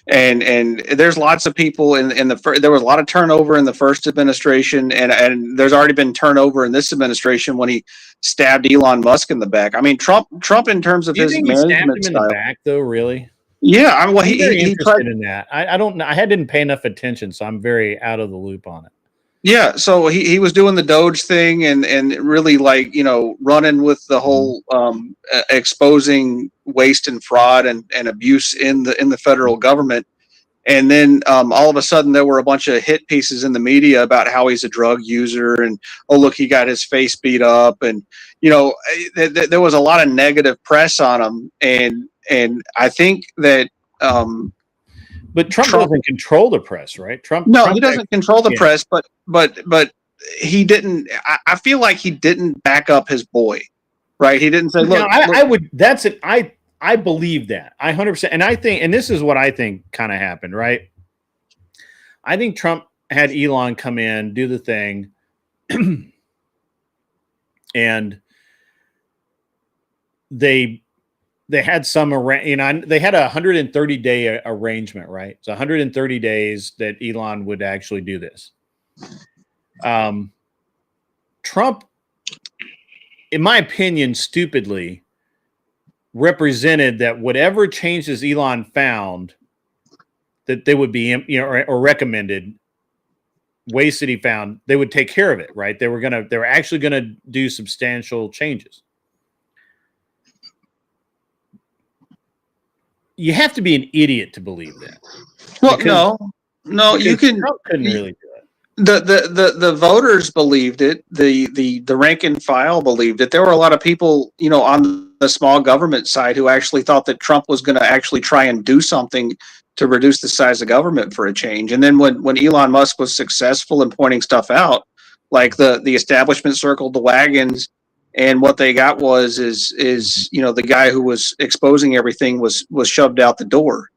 And there's lots of people there was a lot of turnover in the first administration, and there's already been turnover in this administration when he stabbed Elon Musk in the back. I mean, Trump in terms of his management style. In the back, though, really? Yeah, I'm very interested in that. I don't. I didn't pay enough attention, so I'm very out of the loop on it. Yeah, so he was doing the Doge thing and really running with the whole exposing waste and fraud and abuse in the federal government. And then all of a sudden there were a bunch of hit pieces in the media about how he's a drug user and, oh, look, he got his face beat up. And, there was a lot of negative press on him. And I think that but Trump doesn't control the press, right? Trump he doesn't control the press, but he didn't. I feel like he didn't back up his boy, right? He didn't say, "Look, no, I would." That's it. I believe that 100%, and I think, and this is what I think kind of happened, right? I think Trump had Elon come in, do the thing, and they had some they had a 130-day arrangement, right? It's 130 days that Elon would actually do this. Trump, in my opinion, stupidly represented that whatever changes Elon found that they would be, or recommended ways that he found, they would take care of it, right? They were actually gonna do substantial changes. You have to be an idiot to believe that. Well, no, you can. Trump couldn't really do it. The voters believed it. The rank and file believed it. There were a lot of people, on the small government side who actually thought that Trump was going to actually try and do something to reduce the size of government for a change. And then when Elon Musk was successful in pointing stuff out, like the establishment circled the wagons, and what they got is the guy who was exposing everything was shoved out the door,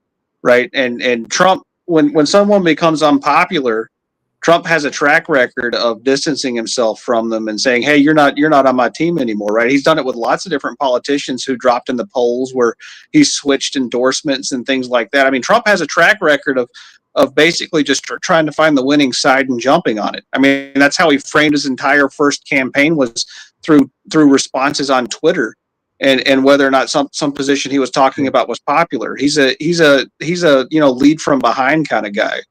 right? And Trump, when someone becomes unpopular, Trump has a track record of distancing himself from them and saying, "Hey, you're not on my team anymore," right? He's done it with lots of different politicians who dropped in the polls, where he switched endorsements and things like that. I mean, Trump has a track record of basically just trying to find the winning side and jumping on it. I mean, that's how he framed his entire first campaign, was through responses on Twitter, and whether or not some position he was talking about was popular. He's a lead from behind kind of guy.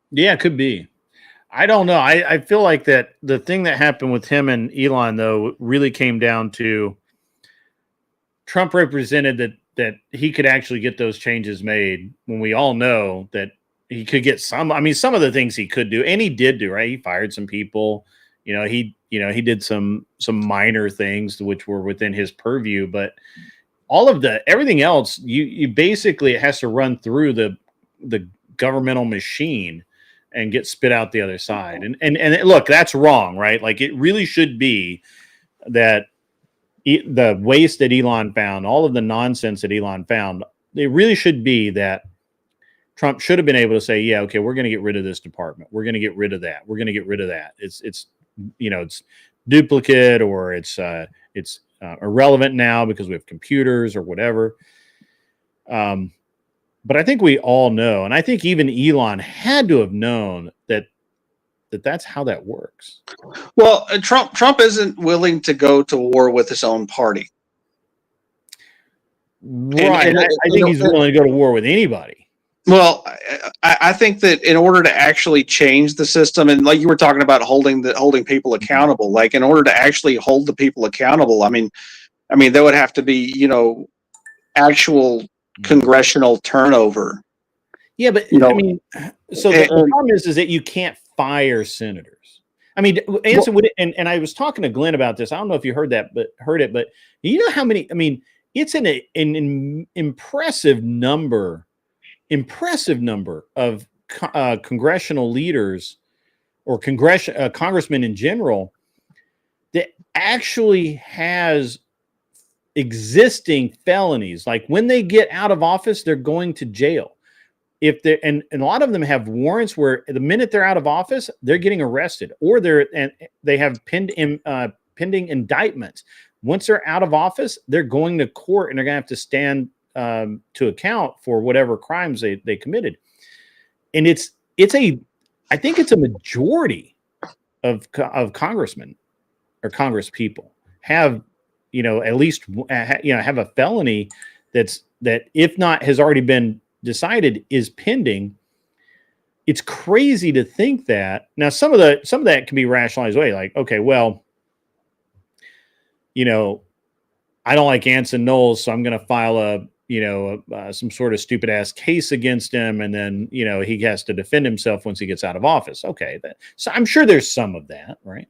Yeah, it could be. I don't know. I feel like that the thing that happened with him and Elon, though, really came down to Trump represented that he could actually get those changes made, when we all know that he could get some. I mean, some of the things he could do, and he did do, right? He fired some people. He did some minor things which were within his purview, but everything else, you basically, it has to run through the governmental machine and get spit out the other side. And look, that's wrong, right? Like, it really should be that the waste that Elon found, all of the nonsense that Elon found, it really should be that Trump should have been able to say, yeah, okay, we're going to get rid of this department. We're going to get rid of that. We're going to get rid of that. It's duplicate, or it's irrelevant now because we have computers or whatever. But I think we all know, and I think even Elon had to have known that's how that works. Well, Trump isn't willing to go to war with his own party. Right. I think he's willing to go to war with anybody. Well, I think that in order to actually change the system, and like you were talking about holding people accountable, like in order to actually hold the people accountable, I mean, there would have to be, actual congressional turnover. Yeah, but I mean, so the problem is that you can't fire senators. I mean, Anson would, and I was talking to Glenn about this. I don't know if you heard it, but you know how many? I mean, it's an impressive number of congressional leaders or congressmen in general that actually has existing felonies. Like, when they get out of office, they're going to jail. If they and a lot of them have warrants where the minute they're out of office, they're getting arrested, or they have pending indictments. Once they're out of office, they're going to court and they're going to have to stand to account for whatever crimes they committed. And I think it's a majority of congressmen or congress people have, at least, have a felony that if not has already been decided is pending. It's crazy to think that. Now, some of that can be rationalized away. Like, okay, well, I don't like Anson Knowles, so I'm going to file some sort of stupid ass case against him. And then, he has to defend himself once he gets out of office. Okay. So I'm sure there's some of that, right?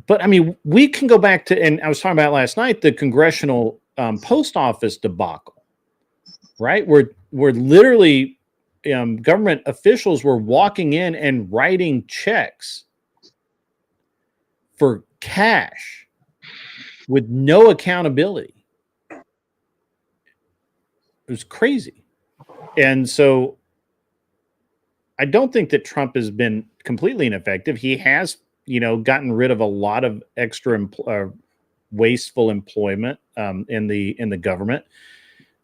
But I mean, we can go back to, and I was talking about last night, the congressional post office debacle, right? Where literally government officials were walking in and writing checks for cash with no accountability. It was crazy. And so I don't think that Trump has been completely ineffective. He has, gotten rid of a lot of extra wasteful employment in the government.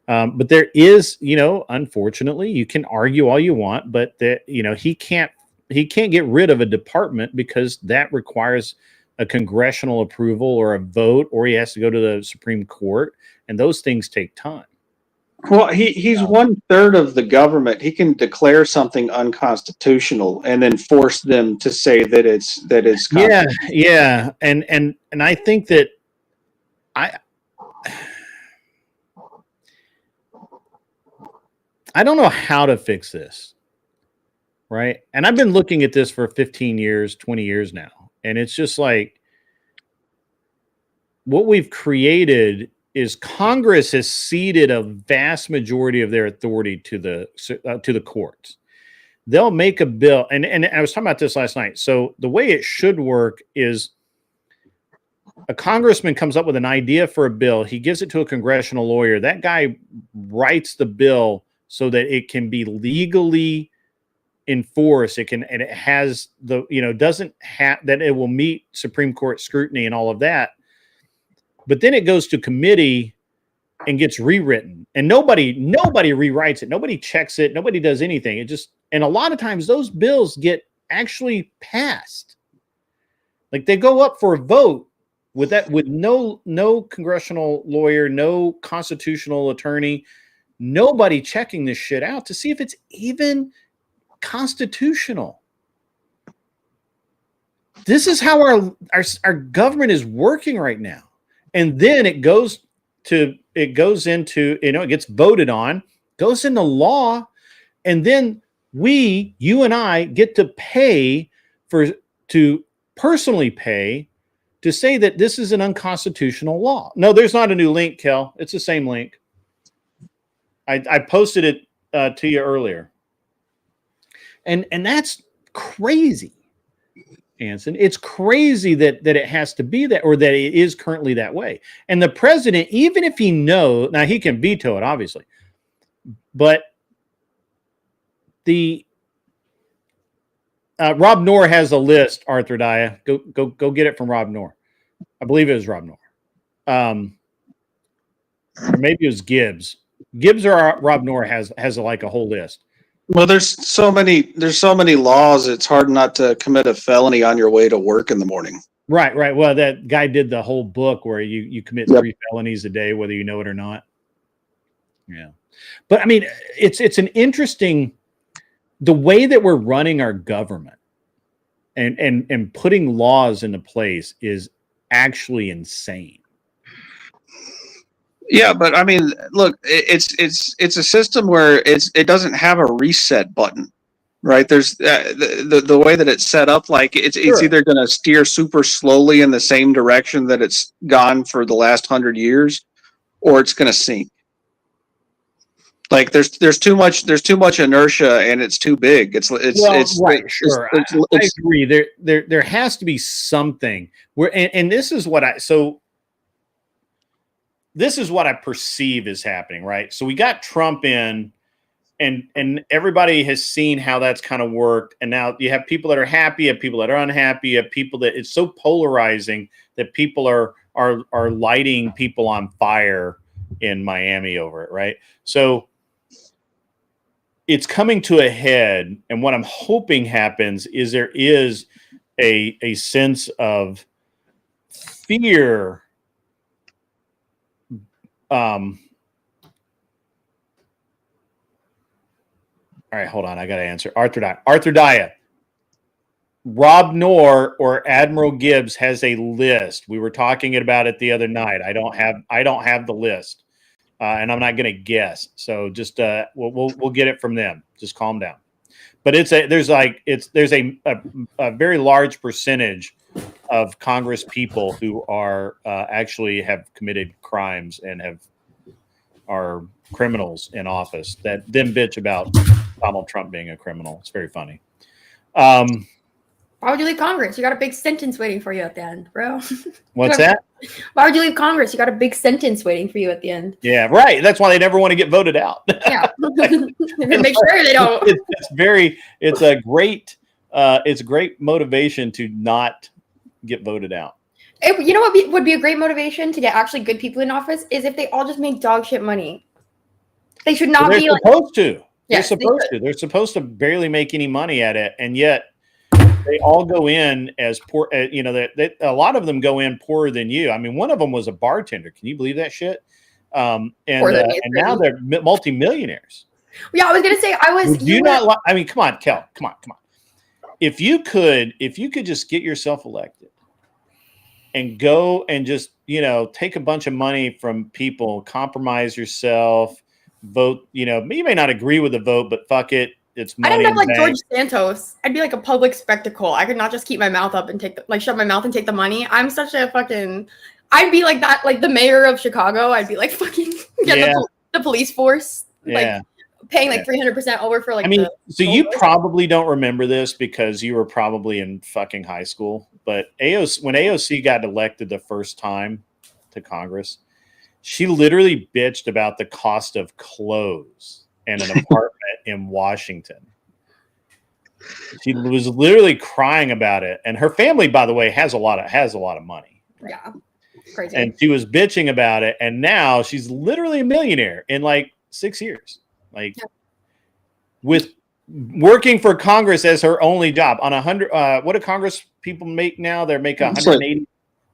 But there is, unfortunately, you can argue all you want, but he can't get rid of a department because that requires a congressional approval or a vote, or he has to go to the Supreme Court, and those things take time. Well, he's 1/3 of the government. He can declare something unconstitutional and then force them to say that it's yeah. And I think that I don't know how to fix this, right? And I've been looking at this for 15 years, 20 years now, and it's just like what we've created is Congress has ceded a vast majority of their authority to the courts. They'll make a bill, and I was talking about this last night. So the way it should work is a congressman comes up with an idea for a bill. He gives it to a congressional lawyer. That guy writes the bill so that it can be legally enforced. It has doesn't have that it will meet Supreme Court scrutiny and all of that. But then it goes to committee and gets rewritten, and nobody rewrites it. Nobody checks it. Nobody does anything. And a lot of times those bills get actually passed. Like they go up for a vote with no congressional lawyer, no constitutional attorney, nobody checking this shit out to see if it's even constitutional. This is how our government is working right now. And then it goes into, it gets voted on, goes into law, and then you and I get to personally pay to say that this is an unconstitutional law. No, there's not a new link, Kel. It's the same link. I posted it to you earlier. And that's crazy, Anson. It's crazy that it has to be that, or that it is currently that way. And the president, even if he knows, now he can veto it, obviously, but Rob Noor has a list, Arthur Daya. Go get it from Rob Noor. I believe it was Rob Noor. Or maybe it was Gibbs. Gibbs or Rob Noor has like a whole list. Well, there's so many laws. It's hard not to commit a felony on your way to work in the morning. Right. Well, that guy did the whole book where you commit 3 felonies a day, whether you know it or not. Yeah. But I mean, it's an interesting, the way that we're running our government and putting laws into place is actually insane. Yeah, but I mean, look, it's a system where it doesn't have a reset button, right? There's the way that it's set up, like it's either going to steer super slowly in the same direction that it's gone for the last 100 years, or it's going to sink. Like there's too much inertia and it's too big. It's right. Sure. I agree. There has to be something where, and this is what this is what I perceive is happening, right? So we got Trump in, and everybody has seen how that's kind of worked. And now you have people that are happy, you have people that are unhappy, you have people that it's so polarizing that people are lighting people on fire in Miami over it, right? So it's coming to a head, and what I'm hoping happens is there is a sense of fear. All right, hold on. I got to answer. Arthur Daya. Rob Noor or Admiral Gibbs has a list. We were talking about it the other night. I don't have the list, and I'm not going to guess. So just we'll get it from them. Just calm down. But there's a very large percentage of Congress people who are actually have committed crimes and are criminals in office that then bitch about Donald Trump being a criminal. It's very funny. Why would you leave Congress? You got a big sentence waiting for you at the end, bro. What's that? Why would you leave Congress? You got a big sentence waiting for you at the end. Yeah, right. That's why they never want to get voted out. Yeah, make sure they don't. It's a great motivation to not get voted out. You know what would be a great motivation to get actually good people in office is if they all just make dog shit money. They should not be like supposed to. Yes, They're supposed to. They're supposed to barely make any money at it, and yet they all go in as poor. You know, a lot of them go in poorer than you. I mean, one of them was a bartender. Can you believe that shit? And now they're multimillionaires. Yeah, I was gonna say I mean, come on, Kel, come on. If you could just get yourself elected and go and just take a bunch of money from people, compromise yourself, vote. You may not agree with the vote, but fuck it. It's money. I'd end up like George Santos. I'd be like a public spectacle. I could not just keep my mouth up and shut my mouth and take the money. I'm such a fucking. I'd be like that, like the mayor of Chicago. I'd be like fucking get the police force, like paying like 300% over for like. I mean, so you probably don't remember this because you were probably in fucking high school. But when AOC got elected the first time to Congress, she literally bitched about the cost of clothes and an apartment in Washington. She was literally crying about it, and her family, by the way, has a lot of money. Yeah, crazy. And she was bitching about it, and now she's literally a millionaire in like 6 years, with working for Congress as her only job on 100. What do Congress people make now? They're making $180,000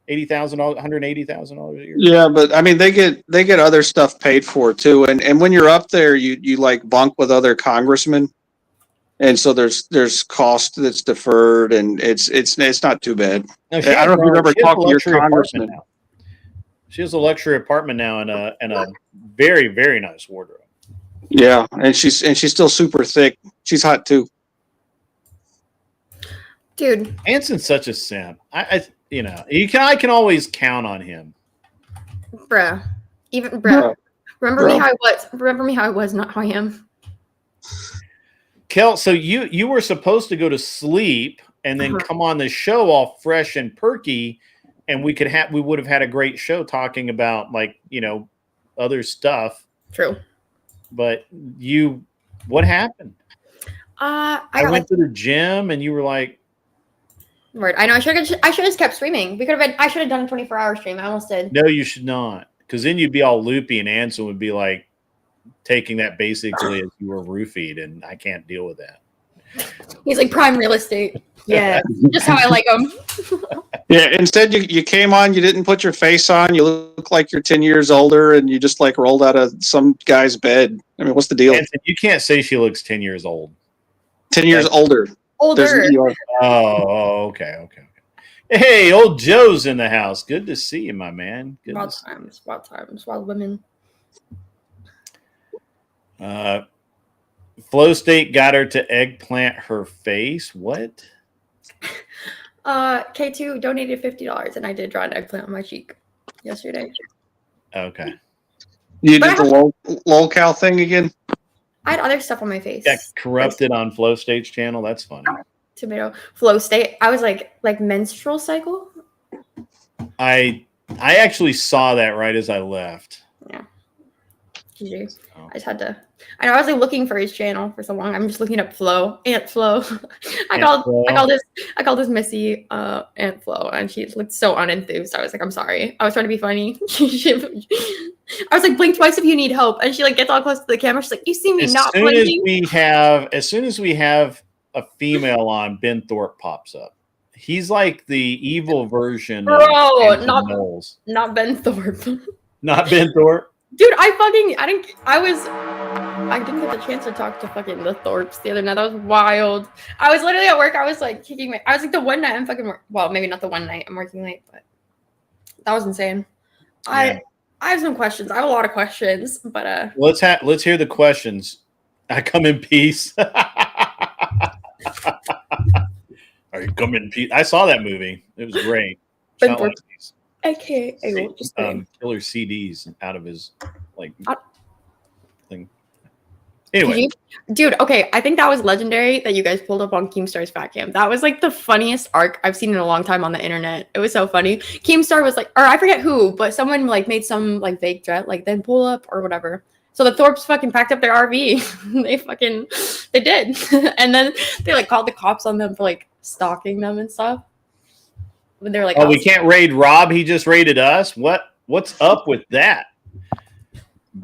a year. Yeah, but I mean, they get other stuff paid for too, and when you're up there, you like bunk with other congressmen, and so there's cost that's deferred, and it's not too bad. No, I don't know if you've ever talked to your congressman. She has a luxury apartment now and a very, very nice wardrobe. Yeah, and she's still super thick. She's hot too. Dude, Anson's such a simp. I can always count on him. Bruh. Remember me how I was, not how I am. Kel, so you were supposed to go to sleep and then come on the show all fresh and perky, and we would have had a great show talking about other stuff. True. But what happened? I went to the gym and you were like, word. I know. I should have just kept streaming. I should have done a 24-hour stream. I almost did. No, you should not, because then you'd be all loopy, and Anson would be like taking that basically as you were roofied, and I can't deal with that. He's like prime real estate. Yeah, just how I like him. Yeah. Instead, you came on. You didn't put your face on. You look like you're 10 years older, and you just like rolled out of some guy's bed. I mean, what's the deal? Anson, you can't say she looks 10 years old. 10 years older. Oh, okay. Hey, old Joe's in the house. Good to see you, my man. Wild times, wild women. Flow State got her to eggplant her face. What? K2 donated $50, and I did draw an eggplant on my cheek yesterday. Okay. You did the lolcow thing again? I had other stuff on my face. Got corrupted on Flow State's channel. That's funny. Tomato Flow State. I was like menstrual cycle. I actually saw that right as I left. Yeah. GG. I just had to. I know I was like looking for his channel for so long. I'm just looking up Ant Flow. I called this Missy Ant Flow, and she looked so unenthused. I was like, I'm sorry. I was trying to be funny. I was like, blink twice if you need help. And she like gets all close to the camera. She's like, you see me not blinking? As soon as we have a female on, Ben Thorpe pops up. He's like the evil version of Knowles. Not Ben Thorpe. Not Ben Thorpe. Dude, I didn't get the chance to talk to fucking the Thorpes the other night. That was wild. I was literally at work. I was like I was like the one night I'm fucking well, maybe not the one night I'm working late, but that was insane. Yeah. I have some questions. I have a lot of questions, but let's hear the questions. I come in peace. Are you come in peace? I saw that movie. It was great. Okay, killer CDs out of his thing. Anyway. Dude, okay, I think that was legendary that you guys pulled up on Keemstar's Fat Cam. That was like the funniest arc I've seen in a long time on the internet. It was so funny. Keemstar was like, or I forget who, but someone like made some like fake threat, like then pull up or whatever. So the Thorpes fucking packed up their RV. They did. And then they like called the cops on them for like stalking them and stuff. When they were like, oh, we can't raid Rob. He just raided us. What's up with that?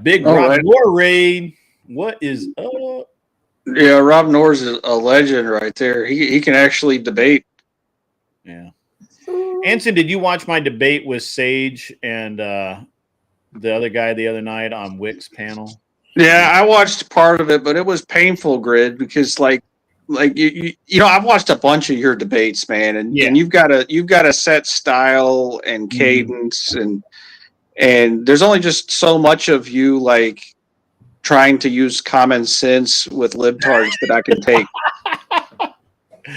Big Rob Moore raid. What is up? Yeah, Rob Noor's a legend right there. He can actually debate. Yeah. Anson, did you watch my debate with Sage and the other guy the other night on Wick's panel? Yeah, I watched part of it, but it was painful, Grid, because like you know, I've watched a bunch of your debates, man, and you've got a set style and cadence, and there's only just so much of you like trying to use common sense with libtards that I can take.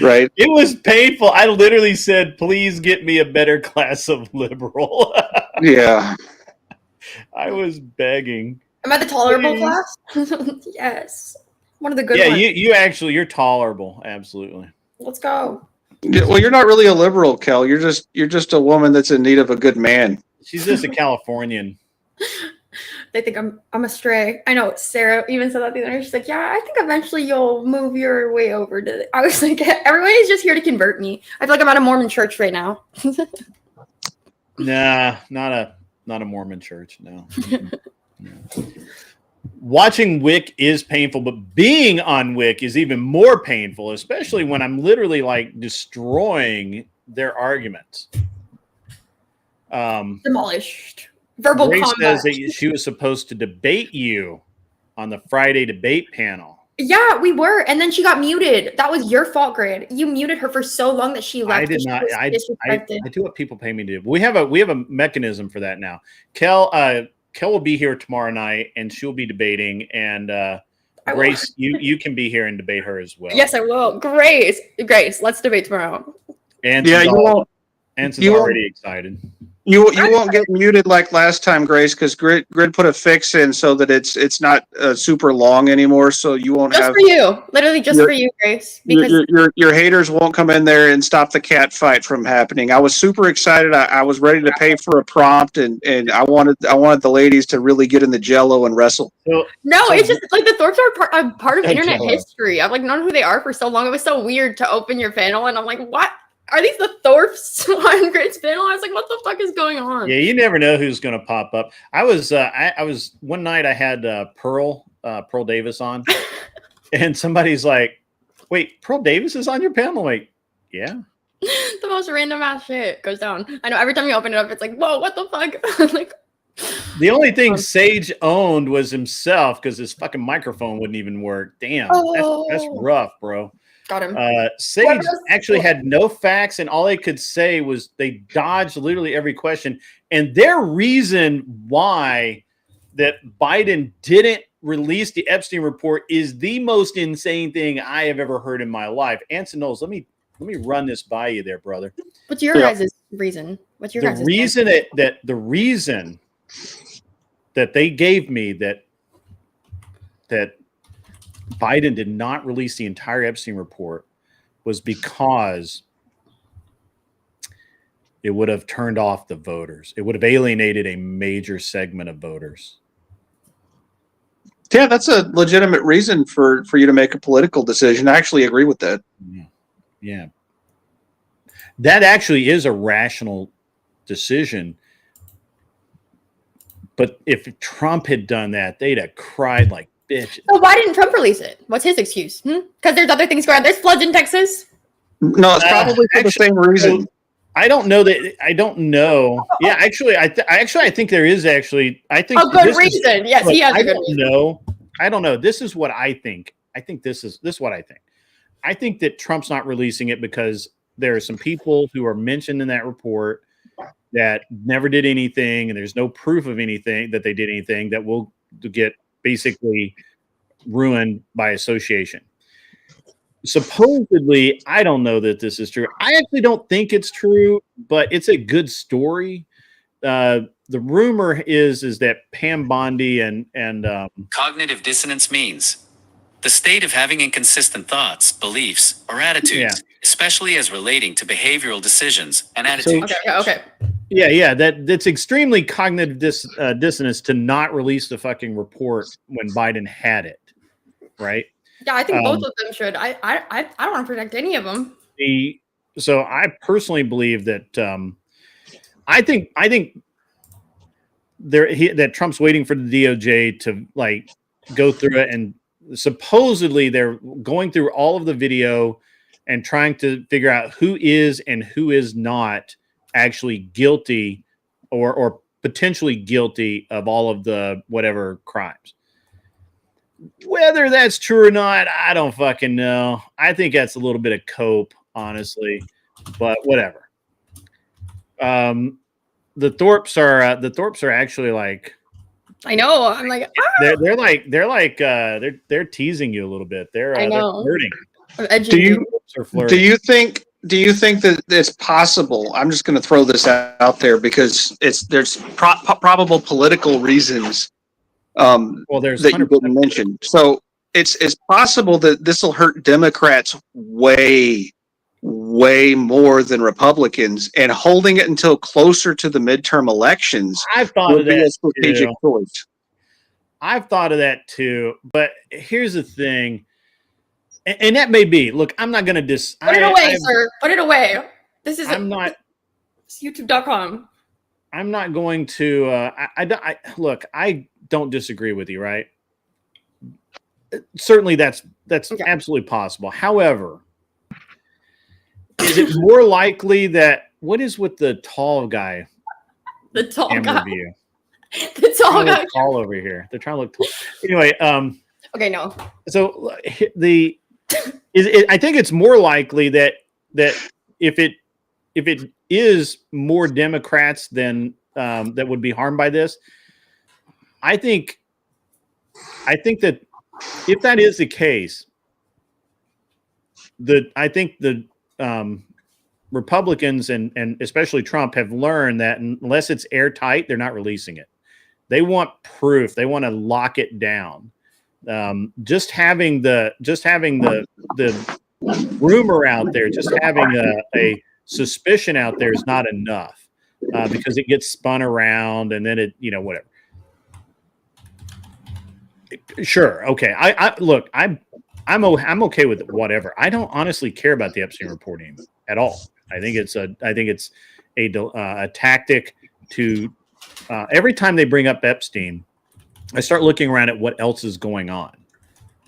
Right? It was painful. I literally said, please get me a better class of liberal. Yeah. I was begging. Am I the tolerable class? Yes. One of the good ones. Yeah, you're tolerable. Absolutely. Let's go. Yeah, well, you're not really a liberal, Kel. You're just a woman that's in need of a good man. She's just a Californian. They think I'm a stray. I know Sarah even said that the other day. She's like, yeah, I think eventually you'll move your way over to I was like, everyone is just here to convert me. I feel like I'm at a Mormon church right now. Nah, not a Mormon church, no. No. Watching Wick is painful, but being on Wick is even more painful, especially when I'm literally like destroying their arguments. Demolished. Verbal Grace combat. says that she was supposed to debate you on the Friday debate panel. Yeah, we were, and then she got muted. That was your fault, Grant. You muted her for so long that she left. I did not. I do what people pay me to do. We have a mechanism for that now. Kel will be here tomorrow night, and she'll be debating. And Grace, you can be here and debate her as well. Yes, I will. Grace, let's debate tomorrow. And yeah, you won't. Anson's already excited. You won't get muted like last time, Grace, because Grid put a fix in so that it's not super long anymore. So you won't just have for you, literally just for you, Grace. Because your haters won't come in there and stop the cat fight from happening. I was super excited. I was ready to pay for a prompt, and I wanted the ladies to really get in the jello and wrestle. It's just like the Thorpes are a part of internet history. I've like known who they are for so long. It was so weird to open your panel, and I'm like, what? Are these the Thorpes on Grid's panel? I was like, what the fuck is going on? Yeah, you never know who's going to pop up. I was one night I had Pearl Davis on, and somebody's like, wait, Pearl Davis is on your panel? Like, yeah. The most random ass shit goes down. I know every time you open it up, it's like, whoa, what the fuck? Like, the only thing Sage owned was himself because his fucking microphone wouldn't even work. Damn, that's rough, bro. Got him. Sage actually had no facts, and all they could say was they dodged literally every question. And their reason why that Biden didn't release the Epstein report is the most insane thing I have ever heard in my life. Anson Knowles, let me run this by you there, brother. What's your guys' reason? What's your guys' reason the reason that they gave me that Biden did not release the entire Epstein report was because it would have turned off the voters. It would have alienated a major segment of voters. Yeah, that's a legitimate reason for you to make a political decision. I actually agree with that. Yeah. That actually is a rational decision. But if Trump had done that, they'd have cried like bitches. So why didn't Trump release it? What's his excuse? Because there's other things going on. There's floods in Texas. No, it's probably for the same reason. I don't know that. I don't know. Yeah, actually, I think there is actually. I think a good reason. Yes, he has a good reason. I don't know. This is what I think. I think this is what I think. I think that Trump's not releasing it because there are some people who are mentioned in that report that never did anything, and there's no proof of anything that they did anything that will get basically ruined by association. Supposedly, I don't know that this is true. I actually don't think it's true, but it's a good story. The rumor is that Pam Bondi and cognitive dissonance means The state of having inconsistent thoughts, beliefs, or attitudes, especially as relating to behavioral decisions and attitude change. Okay. Yeah. That's extremely cognitive dissonance to not release the fucking report when Biden had it, right? Yeah, I think both of them should. I don't want to protect any of them. So I personally believe that I think that Trump's waiting for the DOJ to like go through it, and supposedly they're going through all of the video and trying to figure out who is and who is not actually guilty or potentially guilty of all of the whatever crimes. Whether that's true or not, I don't fucking know. I think that's a little bit of cope, honestly, but whatever. The Thorpes are actually like, I know. I'm like, they're teasing you a little bit. They're flirting. Do you think that it's possible? I'm just going to throw this out there because there's probable political reasons. There's that you didn't mention. So it's possible that this will hurt Democrats way more than Republicans, and holding it until closer to the midterm elections. I've thought of that a strategic choice. I've thought of that too, but here's the thing, and that may be. Look, I'm not going to Put it away, sir. Put it away. This is. I'm not. It's YouTube.com. I'm not going to. Look. I don't disagree with you, right? Certainly, that's absolutely possible. However, is it more likely that what is with the tall guy? The tall guy. View? The tall guy. Tall over here. They're trying to look tall. Anyway, okay, no. So I think it's more likely that if it is more Democrats than that would be harmed by this, I think that if that is the case, I think the Republicans and especially Trump have learned that unless it's airtight, they're not releasing it. They want proof. They want to lock it down. Just having the rumor out there, just having a suspicion out there is not enough because it gets spun around and then it, whatever. Sure. Okay. Look, I'm okay with whatever. I don't honestly care about the Epstein reporting at all. I think it's a tactic to every time they bring up Epstein, I start looking around at what else is going on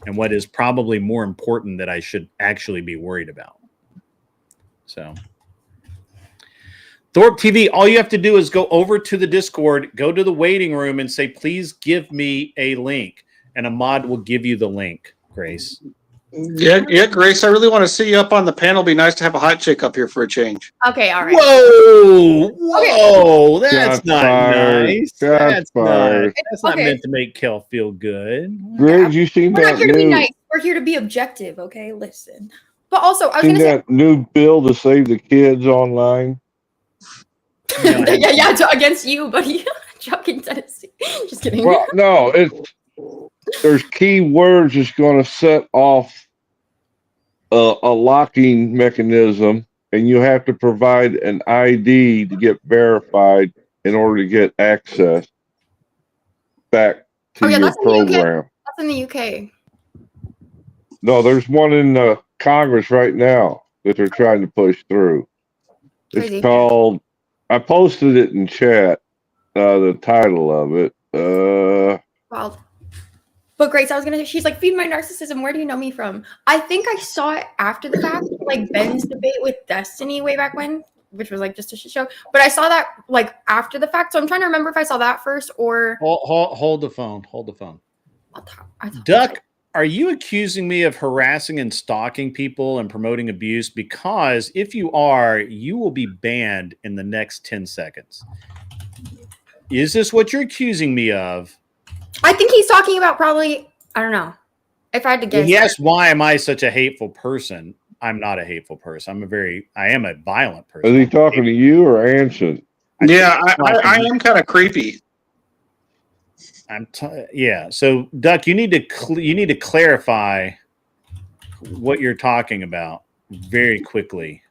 and what is probably more important that I should actually be worried about. So Thorpe TV, all you have to do is go over to the Discord, go to the waiting room and say, please give me a link. And a mod will give you the link, Grace. Yeah, Grace, I really want to see you up on the panel. It'd be nice to have a hot chick up here for a change. Okay, all right. Whoa, that's not nice. That's not meant to make Kel feel good. Greg, you seen We're that not here to new, be nice. We're here to be objective, okay? Listen. But also, I was seen going to say... that new bill to save the kids online? yeah, against you, buddy. Joking, Tennessee. Just kidding. Well, no, there's key words that's going to set off a locking mechanism, and you have to provide an ID to get verified in order to get access back to your program. That's in the UK. No, there's one in Congress right now that they're trying to push through. Crazy. It's called, I posted it in chat, the title of it. Wild. But Grace, I was gonna say, she's like, feed my narcissism. Where do you know me from? I think I saw it after the fact, like Ben's debate with Destiny way back when, which was like just a shit show. But I saw that like after the fact, so I'm trying to remember if I saw that first or. Hold the phone. Hold the phone. Duck, are you accusing me of harassing and stalking people and promoting abuse? Because if you are, you will be banned in the next 10 seconds. Is this what you're accusing me of? I think he's talking about probably, I don't know. If I had to guess. Yes, why am I such a hateful person? I'm not a hateful person. I am a violent person. Is he talking to you or Anson? Yeah, I am kind of creepy. Yeah. So, Duck, you need to clarify what you're talking about very quickly.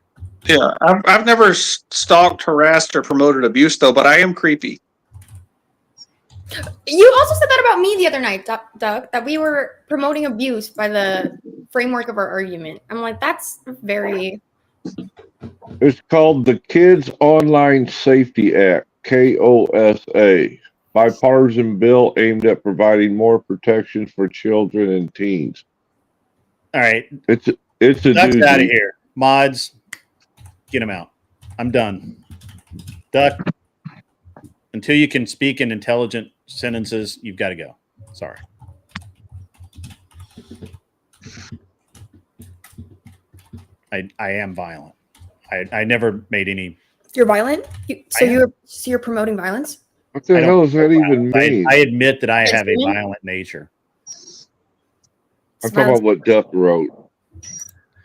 Yeah, I've never stalked, harassed, or promoted abuse though, but I am creepy. You also said that about me the other night, Duck, that we were promoting abuse by the framework of our argument. I'm like, that's very... It's called the Kids Online Safety Act, KOSA, bipartisan bill aimed at providing more protections for children and teens. All right. It's a Duck's doozy. out of here. Mods, get him out. I'm done. Duck, until you can speak in intelligent sentences, you've got to go. Sorry. I am violent. I never made any. You're violent? You're promoting violence? What the hell does that even mean? I admit that I have a violent nature. I'm talking about what Duck wrote.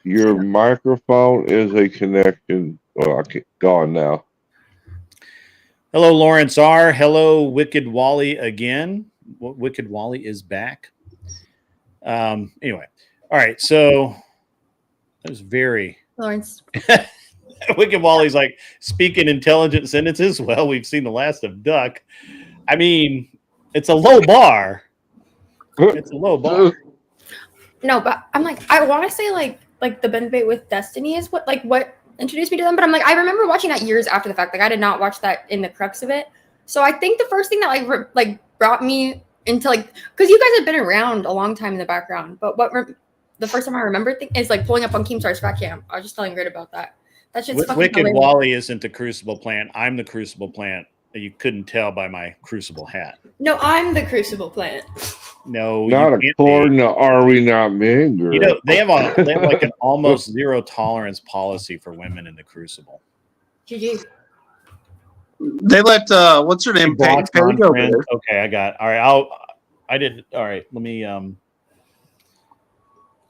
Your microphone is a connection. Well, gone now. Hello, Lawrence R. Hello, Wicked Wally again. Wicked Wally is back. Anyway, all right. So that was very Lawrence. Wicked Wally's like speaking intelligent sentences. Well, we've seen the last of Duck. I mean, it's a low bar. It's a low bar. No, but I'm like, I want to say like the Ben debate with Destiny is what introduced me to them. But I'm like, I remember watching that years after the fact. Like, I did not watch that in the crux of it. So I think the first thing that like brought me into like, because you guys have been around a long time in the background. But the first time I remember is like pulling up on Keemstar's Fat Camp. I was just telling Grit about that. That shit's fucking Wicked hilarious. Wally isn't the Crucible plant. I'm the Crucible plant. You couldn't tell by my Crucible hat. No, I'm the Crucible plant. No, not according to Are We Not Men, girl. You know, they have like an almost zero tolerance policy for women in the Crucible. GG. They let what's her name? Paige over there. Okay, I got it. All right. I did. All right. Let me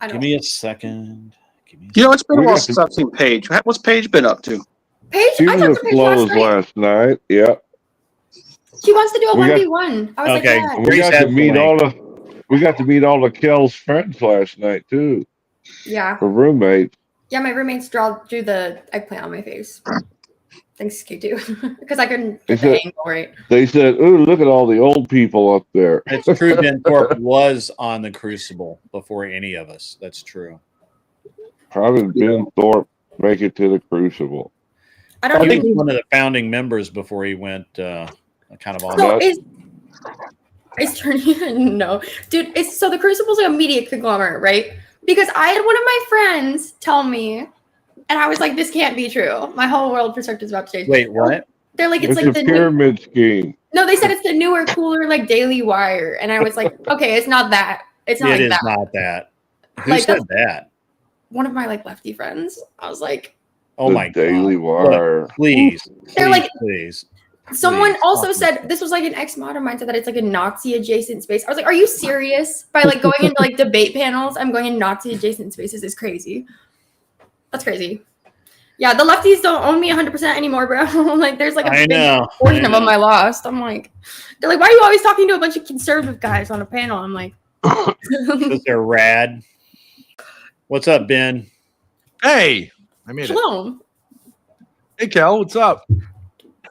give me a second. You know, it's been a while since I've seen Paige. What's Paige been up to? Paige, She I was talked at to Paige Flo's last night. last night. Yep. She wants to do a We got- 1v1. I was like, yeah. We got to meet all of Kel's friends last night too. Yeah. The roommates. Yeah, my roommates drew the eggplant on my face. Thanks, Q2. Because I couldn't get the angle right. They said, "Ooh, look at all the old people up there." It's true. Ben Thorpe was on the Crucible before any of us. That's true. How did Ben Thorpe make it to the Crucible? I don't think know. he's one of the founding members before he went kind of on. So is turning no, dude. So the Crucible's like a media conglomerate, right? Because I had one of my friends tell me, and I was like, "This can't be true. My whole world perspective is about to change." Wait, what? They're like, it's like a the pyramid scheme. No, they said it's the newer, cooler, like Daily Wire, and I was like, okay, it's not that. It's not It like is that. not that. Who Like, said that? One of my like lefty friends. I was like, Oh The my Daily God. Wire. Look, please. They're like- please. someone Please. also said this was like an ex-mod of mine said that it's like a Nazi adjacent space. I was like, are you serious? By like going into like debate panels, I'm going in Nazi adjacent spaces is crazy. That's crazy. Yeah, the lefties don't own me 100% anymore, bro. Like, there's like a I big know. portion of them I lost. I'm like, they're like, why are you always talking to a bunch of conservative guys on a panel? I'm like, Because they're rad. What's up, Ben? Hey, I made it. Shalom. Hey, Cal, what's up?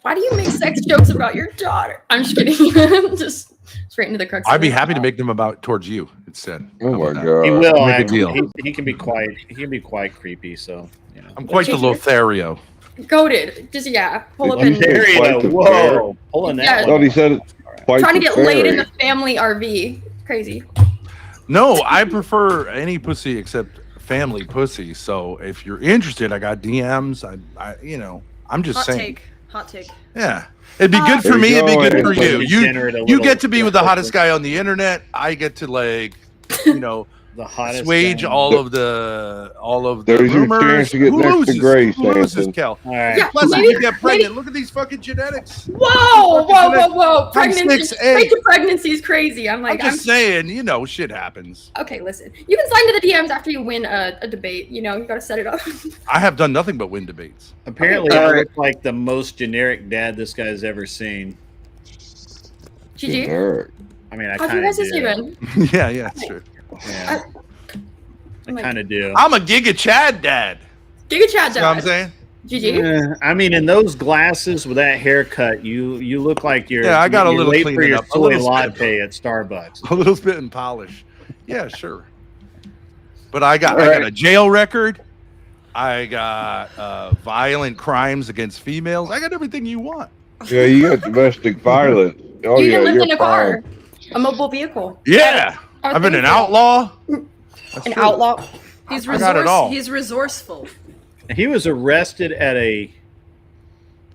Why do you make sex jokes about your daughter? I'm just kidding. just straight into the crux. I'd of be it. happy to make them about towards you. It said. Oh How my about that? God. He will. Make a actually. deal. He can be quite. He can be quite creepy. So you know. I'm quite the Lothario. Goated. Just yeah. Pull up Did you and say There you quite go. the Whoa. fair? Pulling that. Yeah. I one thought he off. said it. Quite trying to the get laid in fairy. the family RV. Crazy. No, I prefer any pussy except family pussy. So if you're interested, I got DMs. I I'm just saying. Hot take. Yeah. It'd be good There for you me. It'd be go, good for you. Anthony. Degenerate a You little. get to be with the hottest guy on the internet. I get to like, The hottest. assuage guy. all of the There's your rumors. chance to get Who next to loses? Grace, Who loses, Anthony. Cal? All right. Yeah. Plus, if Maybe- you get pregnant, look at these fucking genetics. Whoa, whoa, whoa, whoa. I'm Pregnancy. 6'8". Straight to pregnancy is crazy. I'm I'm like, just saying, shit happens. okay, listen. You can slide into the DMs after you win a debate. You gotta set it up. I have done nothing but win debates. Apparently, I look like the most generic dad this guy's ever seen. GG. Generic. I mean, I How's your kind of guys' day do. been? Yeah, it's true. Yeah. I Oh, like, kind of do. I'm a Giga Chad dad. Giga Chad See what I'm dad. saying? GG. I mean, in those glasses with that haircut, you look like you're Yeah, I got a you're little late for cleaning your up, a soy little latte at Starbucks. A little spit and polish. Yeah, sure. But I got a jail record. I got violent crimes against females. I got everything you want. Yeah, you got domestic violence. Oh, You yeah, even lived you're in a fine. car, a mobile vehicle. Yeah, I've been an outlaw. An outlaw. He's I got it all. He's resourceful. He was arrested at a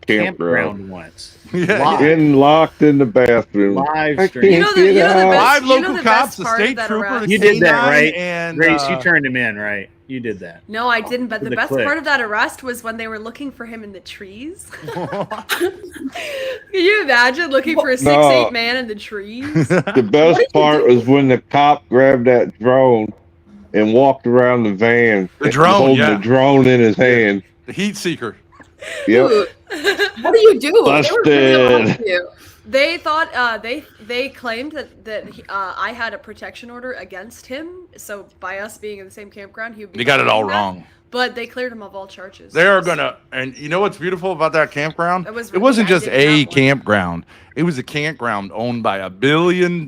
campground once. Yeah. Getting locked in the bathroom. Live I stream. can't get out. Live local cops, the state trooper, You did that, K9, right? and Grace, you turned him in, right? You did that. No, I didn't. But With the the best click. part of that arrest was when they were looking for him in the trees. Can you imagine looking for a 6'8" man in the trees? The best part was when the cop grabbed that drone and walked around the van. The drone, holding yeah. the drone in his hand. The heat seeker. Yep. What do you do? They were really on Busted. you. They thought they claimed that I had a protection order against him. So by us being in the same campground, he would be. They got it all claiming that, wrong. But they cleared him of all charges. They are gonna, and you know what's beautiful about that campground? It was It wasn't really- just I didn't a have one. campground. It was a campground owned by $1 billion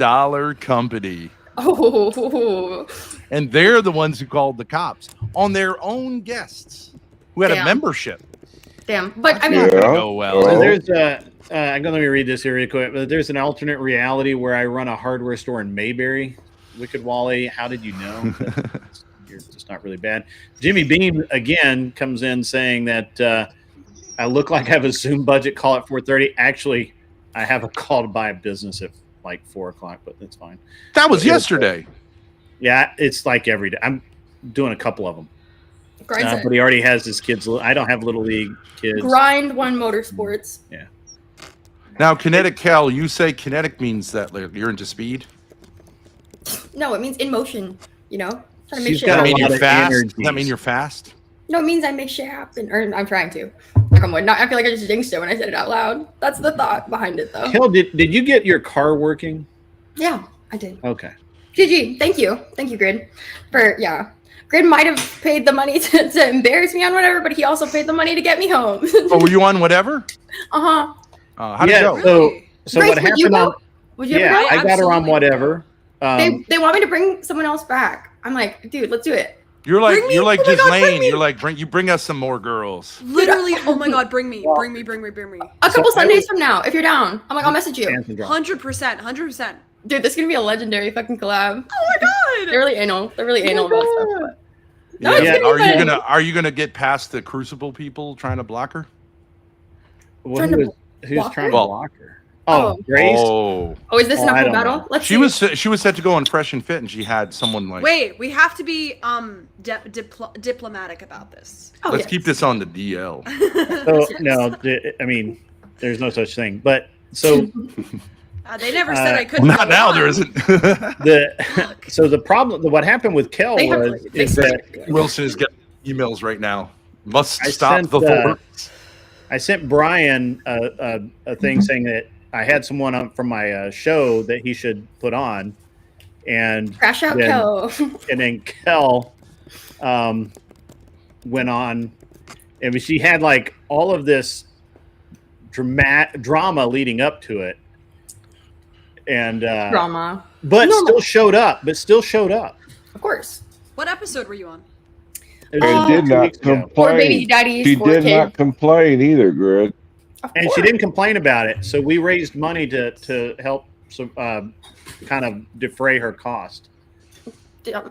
company, Oh. and they're the ones who called the cops on their own guests who had a Damn. membership. Damn. But I mean, Not gonna go well. So there's I'm gonna let me read this here real quick. But there's an alternate reality where I run a hardware store in Mayberry. Wicked Wally, how did you know? You're just not really bad. Jimmy Beam again comes in saying that I look like I have a Zoom budget call at 4:30. Actually, I have a call to buy a business at like 4 o'clock, but that's fine. That was But yesterday. Yeah, it's like every day. I'm doing a couple of them. Grind But he already has his kids. I don't have little league kids. Grind One Motorsports. Yeah. Now, kinetic Cal, you say kinetic means that you're into speed. No, it means in motion. You know, trying to make She's shit got a That happen. mean lot you're of fast? energies. Does that mean you're fast? No, it means I make shit happen, or I'm trying to. Like I'm not. I feel like I just jinxed it when I said it out loud. That's the thought behind it, though. Kel, did you get your car working? Yeah, I did. Okay. GG. Thank you, Grid. Grid might have paid the money to embarrass me on whatever, but he also paid the money to get me home. Oh, were you on whatever? Uh-huh. How'd it go? So Grace, what would you happened go? on? Would you Yeah, ever go? I got her on whatever. They want me to bring someone else back. I'm like, dude, let's do it. You're like Bring me- you're like oh my God, bring Ghislaine. me. You're like bring us some more girls. Literally, oh my God, bring me. A couple Sundays from now, if you're down. I'm like, I'll message you. 100%. Dude, this is gonna be a legendary fucking collab. Oh my God. They're really anal. They're really anal about stuff. But... No, Yeah. it's gonna be fun. Are you gonna get past the Crucible people trying to block her? Well, Trying to who's block trying her? to block her? Oh, Grace. Oh, is this an I uphill don't battle? know. Let's she see. was set to go on Fresh and Fit, and she had someone like. Wait, we have to be diplomatic about this. Let's keep this on the DL. So no, I mean, there's no such thing. But so They never said I couldn't. Not go now. on. There isn't. So the problem, what happened with Kel is that Wilson is getting emails right now. Must I stop sent, the war. I sent Brian a thing saying that I had someone on from my show that he should put on, and Crash out then, Kel. and then Kel went on, and she had like all of this drama leading up to it, and Drama. but Normal. still showed up. Of course. What episode were you on? It And was did 2 not weeks ago. Poor baby complain. daddies, She poor did kid. not complain either, Grid. And she didn't complain about it, so we raised money to help kind of defray her cost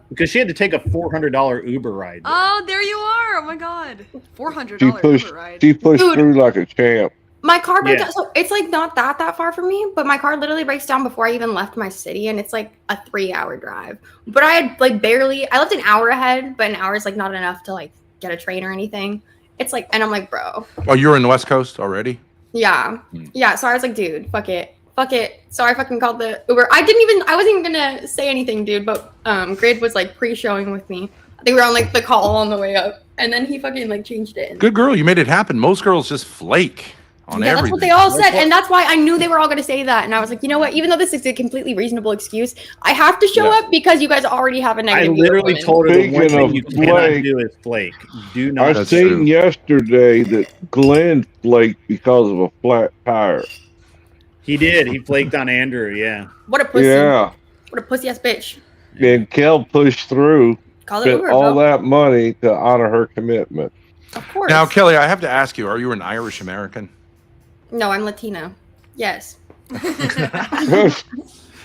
because she had to take a $400 Uber ride. Oh, there you are. Oh my God. $400 She pushed. Uber ride. She pushed Dude. through like a champ. My car breaks Yeah. down. So it's like not that far from me, but my car literally breaks down before I even left my city, and it's like a 3-hour drive. But I had like I left an hour ahead, but an hour is like not enough to like get a train or anything. It's like, and I'm like, bro. Oh, you're in the West Coast already? Yeah. Yeah. So I was like, dude, fuck it. So I fucking called the Uber. I wasn't even gonna say anything, dude, but Grid was like pre-showing with me. I think we were on like the call on the way up. And then he fucking like changed it. Good girl. You made it happen. Most girls just flake. on Yeah, everything. that's what they all said, and that's why I knew they were all going to say that. And I was like, you know what? Even though this is a completely reasonable excuse, I have to show up because you guys already have a I negative view of literally women. told her the one Speaking thing of you cannot flake, do is flake. Do not. I seen yesterday that Glenn flaked because of a flat tire. He did. He flaked on Andrew. Yeah. What a pussy. Yeah. What a pussy ass bitch. And Kel pushed through, Call it spent Uber, all bro. that money to honor her commitment. Of course. Now, Kelly, I have to ask you: are you an Irish American? No, I'm Latino. Yes. I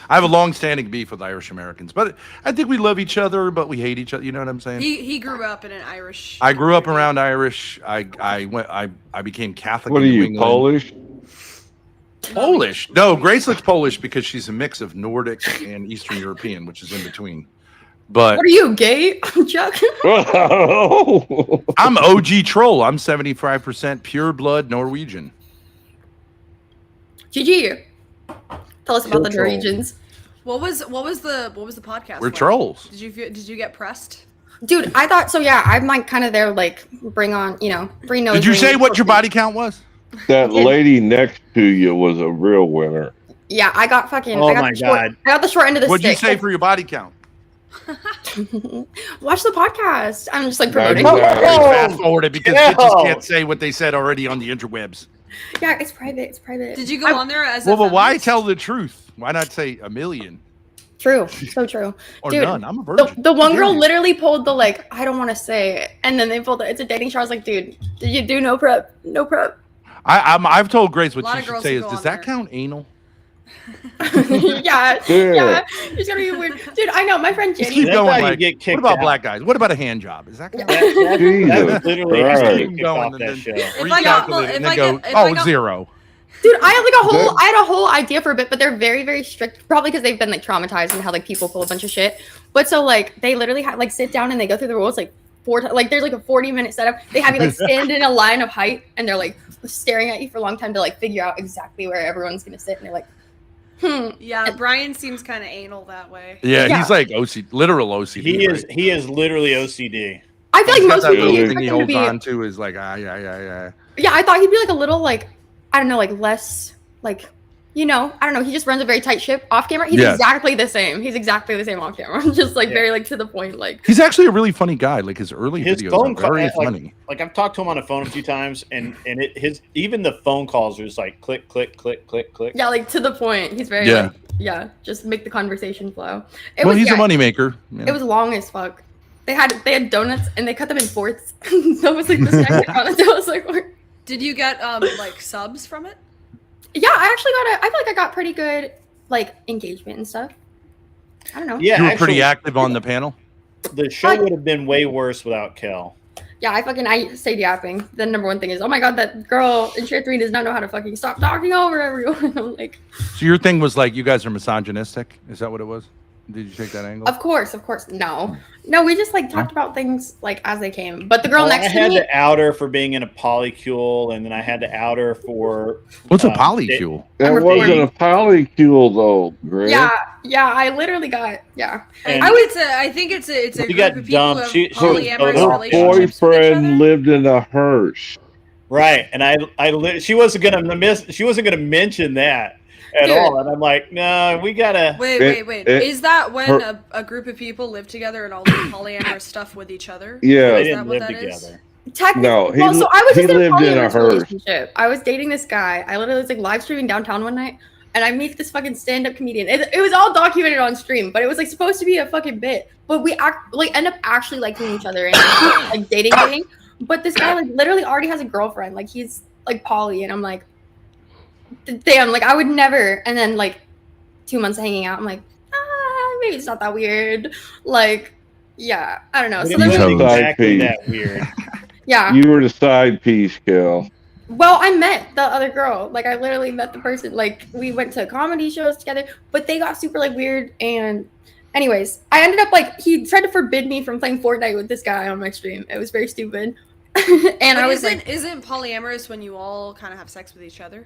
have a long-standing beef with Irish Americans, but I think we love each other, but we hate each other. You know what I'm saying? He grew up in an Irish. I grew up around Irish. I became Catholic. What in are New you, England. Polish? Polish? No, Grace looks Polish because she's a mix of Nordic and Eastern European, which is in between. But What are you, gay? I'm joking. I'm OG troll. I'm 75% pure blood Norwegian. GG. Tell us about the Troll. Norwegians. What was the podcast? We're like? trolls. Did you get pressed? Dude, I thought so. Yeah, I'm like kind of there, like bring on, bring nose. Did you ring, say what your pussy. body count was? That lady next to you was a real winner. Yeah, I got fucking. Oh I got my the short, God. I got the short end of the What'd you stick. say for your body count? Watch the podcast. I'm just like promoting. Fast forward it because bitches can't say what they said already on the interwebs. Yeah, it's private. It's private. Did you go on there as? Well, but why tell the truth? Why not say a million? True. So true. Or Dude, none. I'm a virgin. The one How girl dare you? literally pulled the like, I don't want to say it, and then they pulled it. It's a dating show. I was like, dude, did you do no prep? No prep. I've told Grace what A lot she of should girls say who is, go does on that count anal? yeah, yeah. It's gonna be weird, dude. I know my friend Just Jenny. keep going. how you Like, get what kicked about out. black guys? What about a hand job? Is that count? That's literally how you Just get keep kicked going off and that then show. recalculate and then go, oh, zero. Dude, I had a whole idea for a bit, but they're very, very strict. Probably because they've been like traumatized and how like people pull a bunch of shit. But so like they literally have like sit down and they go through the rules like 4 times. Like there's like a 40-minute setup. They have you like stand in a line of height and they're like staring at you for a long time to like figure out exactly where everyone's gonna sit. And they're like, Yeah, Brian seems kind of anal that way. Yeah, he's like literal OCD. He is literally OCD. I feel like most that people little expect thing he him to holds be. on to is like yeah. Yeah, I thought he'd be like a little like, I don't know, like less like, I don't know. He just runs a very tight ship off camera. He's Yes. exactly the same. He's exactly the same off camera. Just like very like to the point. Like He's actually a really funny guy. Like his early His videos phone are very call, funny. like I've talked to him on the phone a few times, and even the phone calls are just like click, click, click, click, click. yeah, like to the point. He's very Yeah. like just make the conversation flow. He's a moneymaker. It was long as fuck. They had donuts and they cut them in fourths. So it was like this guy I was like, what? Did you get like subs from it? Yeah, I actually I feel like I got pretty good like engagement and stuff. I don't know. Yeah, you were actually, pretty active on the panel. The show would have been way worse without Kel. Yeah, I stayed yapping. The number one thing is, oh my god, that girl in Tier 3 does not know how to fucking stop talking over everyone. I'm like, So your thing was like you guys are misogynistic. Is that what it was? Did you take that angle? of course. No, we just like talked about things like as they came. But the girl Well, next I had to me, to out her for being in a polycule, and then I had to out her for what's a polycule? That wasn't a polycule though, Greg. yeah, I literally got And- I think it's a She group got of people who dumped. have She was polyamorous both- relationships. Boyfriend lived in a hearse. Right, and she wasn't gonna mention that at Dude. all, and I'm like, no, we gotta Wait. Is that when a group of people live together and all do polyamorous stuff with each other? Yeah. They Is didn't that what live that is? together. No, he, well, so I was he just in a lived in a polyamorous hearse. relationship. I was dating this guy. I literally was like live streaming downtown one night, and I meet this fucking stand-up comedian. It was all documented on stream, but it was like supposed to be a fucking bit. But we end up actually liking each other and like dating. But this guy like literally already has a girlfriend. Like he's like poly, and I'm like, damn, like I would never. And then like 2 months of hanging out, I'm like, maybe it's not that weird. Like, yeah, I don't know. So It then wasn't we, exactly that weird. yeah. You were the side piece, Kel. Well, I met the other girl. Like, I literally met the person. Like, we went to comedy shows together, but they got super, like, weird. And anyways, I ended up, like, he tried to forbid me from playing Fortnite with this guy on my stream. It was very stupid. And But I was isn't like, isn't polyamorous when you all kind of have sex with each other?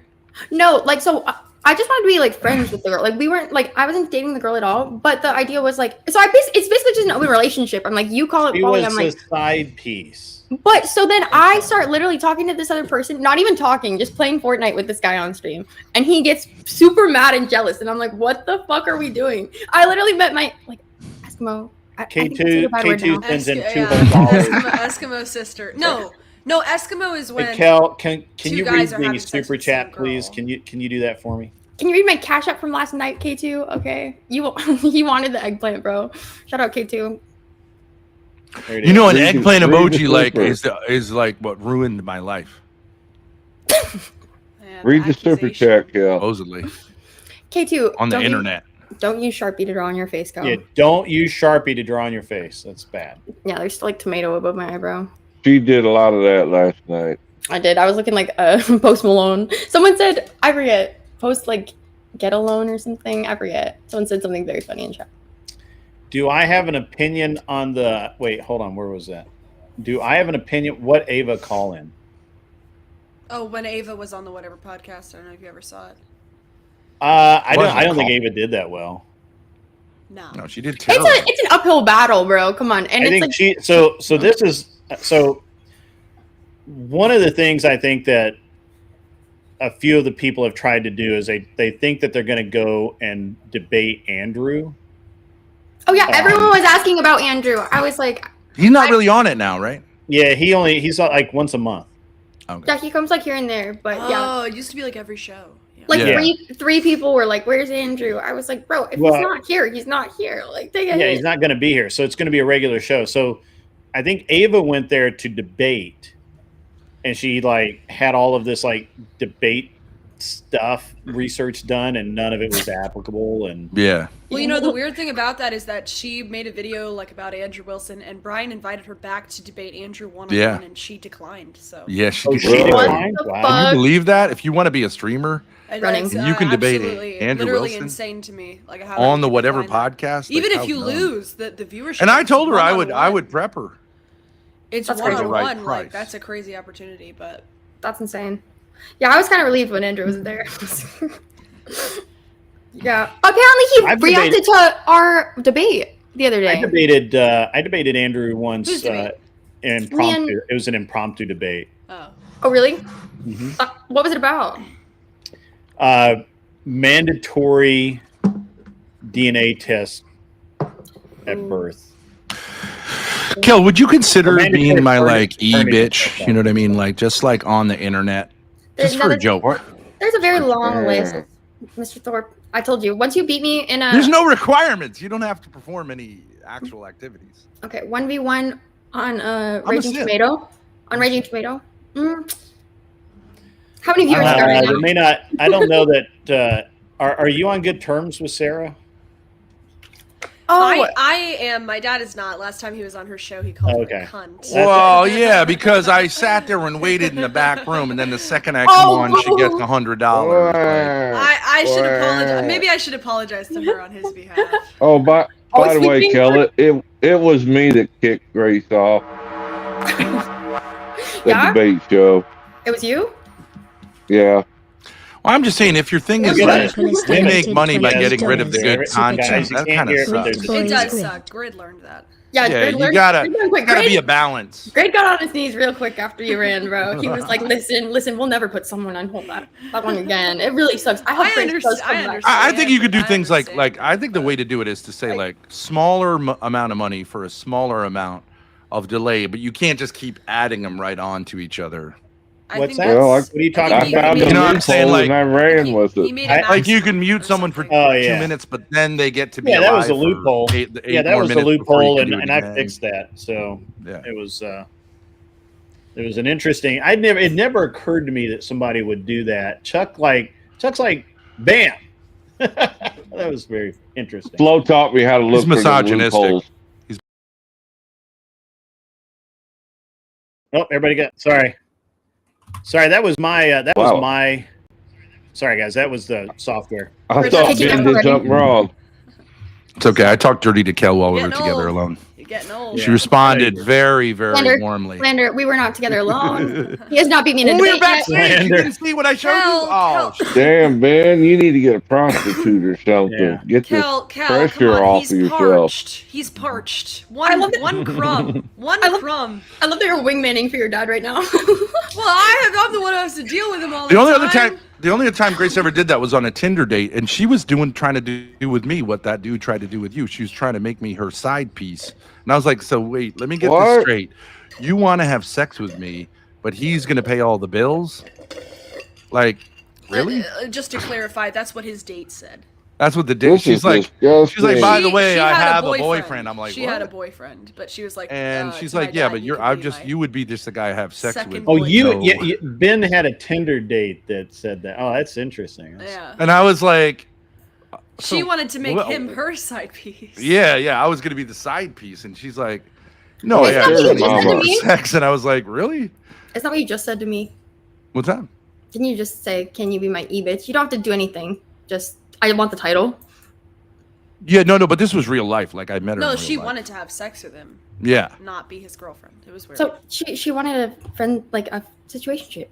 No, like so. I just wanted to be like friends with the girl. Like we weren't like I wasn't dating the girl at all. But the idea was like so. It's basically just an open relationship. I'm like you call it He poly. was I'm like a side piece. But so then I start literally talking to this other person, not even talking, just playing Fortnite with this guy on stream. And he gets super mad and jealous. And I'm like, what the fuck are we doing? I literally met my like Eskimo. K2 sends in $200. Eskimo sister. No, Eskimo is when. Hey, Kel, can two you guys read are having the sex super with the same chat, please? Can you do that for me? Can you read my cash app from last night, K2? Okay. He wanted the eggplant, bro. Shout out K2. You know, an eggplant emoji like is like what ruined my life. Read the super chat, Kel. Supposedly. K2 on the internet. Don't use Sharpie to draw on your face, Kel. Yeah, don't use Sharpie to draw on your face. That's bad. Yeah, there's like tomato above my eyebrow. She did a lot of that last night. I did. I was looking like Post Malone. Someone said, I forget, post like get a loan or something. I forget. Someone said something very funny in chat. Do I have an opinion on the... Wait, hold on. Where was that? Do I have an opinion? What Ava call in? Oh, when Ava was on the Whatever podcast. I don't know if you ever saw it. I don't think Ava did that well. No, she did terrible. It's an uphill battle, bro. Come on. And I it's think like this is one of the things I think that a few of the people have tried to do is they think that they're going to go and debate Andrew. Oh yeah, everyone was asking about Andrew. I was like, he's not really on it now, right? Yeah, he's like once a month. Okay. Yeah, he comes like here and there, but yeah. Oh, it used to be like every show. Yeah. Like three people were like, "Where's Andrew?" I was like, "Bro, if he's not here, he's not here." Like, take a hit. He's not going to be here, so it's going to be a regular show. So, I think Ava went there to debate, and she like had all of this like debate stuff research done, and none of it was applicable. And Well, you know, the weird thing about that is that she made a video like about Andrew Wilson, and Brian invited her back to debate Andrew one-on-one, and she declined. So Yeah, she declined. Wow. Can you believe that? If you want to be a streamer, Running. you can debate Andrew literally Wilson insane to me. Like how on the Whatever podcast. Even like, if you how lose, the viewership. And I told her I one-on-one. would prep her. It's That's one-on-one. right Like price. that's a crazy opportunity, but That's insane. Yeah, I was kind of relieved when Andrew was there. Yeah. Apparently he reacted to our debate the other day. I debated Andrew once. Whose debate? Impromptu. It was an impromptu debate. Oh, really? Mm-hmm. What was it about? Mandatory DNA test at birth. Kel, would you consider Amanda being my Taylor like Ferguson. bitch? You know what I mean? Like just like on the internet, just for a joke. There's a very long list, Mr. Thorpe. I told you, once you beat me in a... There's no requirements. You don't have to perform any actual activities. Okay, 1v1 on a Raging Sith. Tomato. On Raging Tomato. How many viewers you got right now? May not. I don't know that. Are you on good terms with Sarah? Oh, I am. My dad is not. Last time he was on her show, he called her a cunt. Well, yeah, because I sat there and waited in the back room, and then the second I come on, she gets $100. I should apologize. Maybe I should apologize to her on his behalf. Oh, by the way, Kel, it was me that kicked Grace off the debate show. It was you? Yeah. Well, I'm just saying, if your thing is like we make money by getting rid of the good content, that kind of sucks. It does suck. Grid learned that. Yeah, Yeah, Grid you learned- gotta Grid learned quick. gotta be Grid- a balance. Greg got on his knees real quick after you ran, bro. He was like, listen, we'll never put someone on hold that one again. It really sucks. I hope Grace does come back. I think you could do things like I think the way to do it is to say like smaller amount of money for a smaller amount of delay, but you can't just keep adding them right on to each other. What's that? What are you talking about? You know what I'm saying? Like, I ran with it. like you can mute someone for 2 minutes, but then they get to be Yeah, that was alive a loophole. for eight That more was the minutes before you loophole, can do it and I again. fixed that. So it was an interesting. It never occurred to me that somebody would do that. Chuck's like, bam. That was very interesting. Flo taught me how to look He's for the misogynistic. loopholes. Oh, everybody got sorry. That was my sorry guys, that was the software. I thought Ben did something wrong. It's okay. I talked dirty to Kel while we were Getting together old. alone. You're getting old. She responded very, very warmly. Slander, we were not together alone. He has not beat me in a When we were debate yet. backstage, you didn't see what I showed you? Oh, Damn, man, you need to get a prostitute or something. Get this Kel, pressure come on. off He's of yourself. parched. He's parched. One crumb. Crumb. I love that you're wingmanning for your dad right now. Well, I'm the one who has to deal with him all The the only time. the only other time Grace ever did that was on a Tinder date, and she was trying to do with me what that dude tried to do with you. She was trying to make me her side piece, and I was like, "So wait, let me get this straight. You want to have sex with me, but he's going to pay all the bills? Like, really?" Just to clarify, that's what his date said. That's what the date. She's like, by the way, I have a boyfriend. I'm like, she what? had a boyfriend, but she was like, And she's like, yeah, but you would be just the guy I have sex with. Oh, So- Ben had a Tinder date that said that. Oh, that's interesting. Yeah. And I was like, She wanted to make him her side piece. yeah, I was gonna be the side piece, and she's like, no, Isn't yeah, that what you it's just said to me? sex, and I was like, really? Is that what you just said to me? What's that? Didn't you just say, "Can you be my e-bitch"? You don't have to do anything. Just, I want the title. Yeah, no, but this was real life. Like I met her. No, in she real life. wanted to have sex with him. Yeah. Not be his girlfriend. It was weird. So she wanted a friend, like a situationship.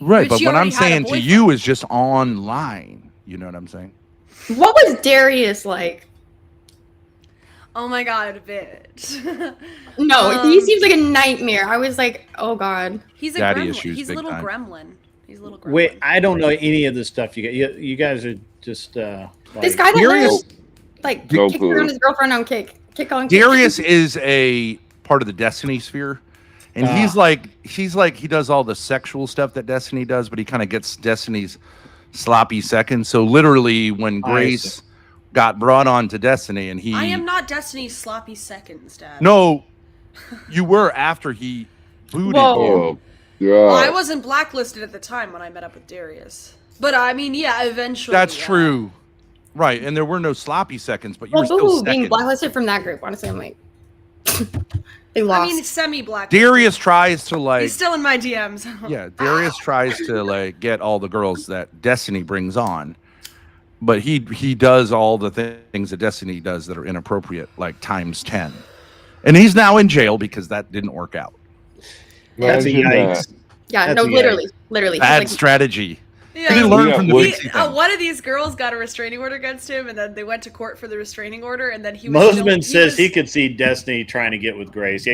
Right, But but she what I'm already had a saying to you is just online. You know what I'm saying? What was Darius like? Oh my god, bitch. No, he seems like a nightmare. I was like, oh god. He's a Daddy gremlin. issues He's a big little time. gremlin. He's a little gremlin. Wait, I don't know any of the stuff you guys are just. This like- guy that Darius- like No kicked clue. around his girlfriend on kick on kick. Darius is a part of the Destiny sphere, and he's like he does all the sexual stuff that Destiny does, but he kind of gets Destiny's sloppy seconds. So literally, when Grace got brought on to Destiny, and he I am not Destiny's sloppy seconds, Dad. no, you were after he booted Whoa. you. Well, I wasn't blacklisted at the time when I met up with Darius. But I mean, yeah, eventually. That's true, right? And there were no sloppy seconds, but you Well, were still boo-hoo, being second. blacklisted from that group. Honestly, I'm like, they lost. I mean, semi-black. Darius tries to like. He's still in my DMs. Yeah, Darius tries to like get all the girls that Destiny brings on, but he does all the things that Destiny does that are inappropriate, like times 10. And he's now in jail because that didn't work out. That's a yikes. Yeah, That's no, a literally. Bad Like, strategy. Yeah. He learned from the Bitsy thing. One of these girls got a restraining order against him, and then they went to court for the restraining order, and then he was. Mosman says he could see Destiny trying to get with Grace. Yeah,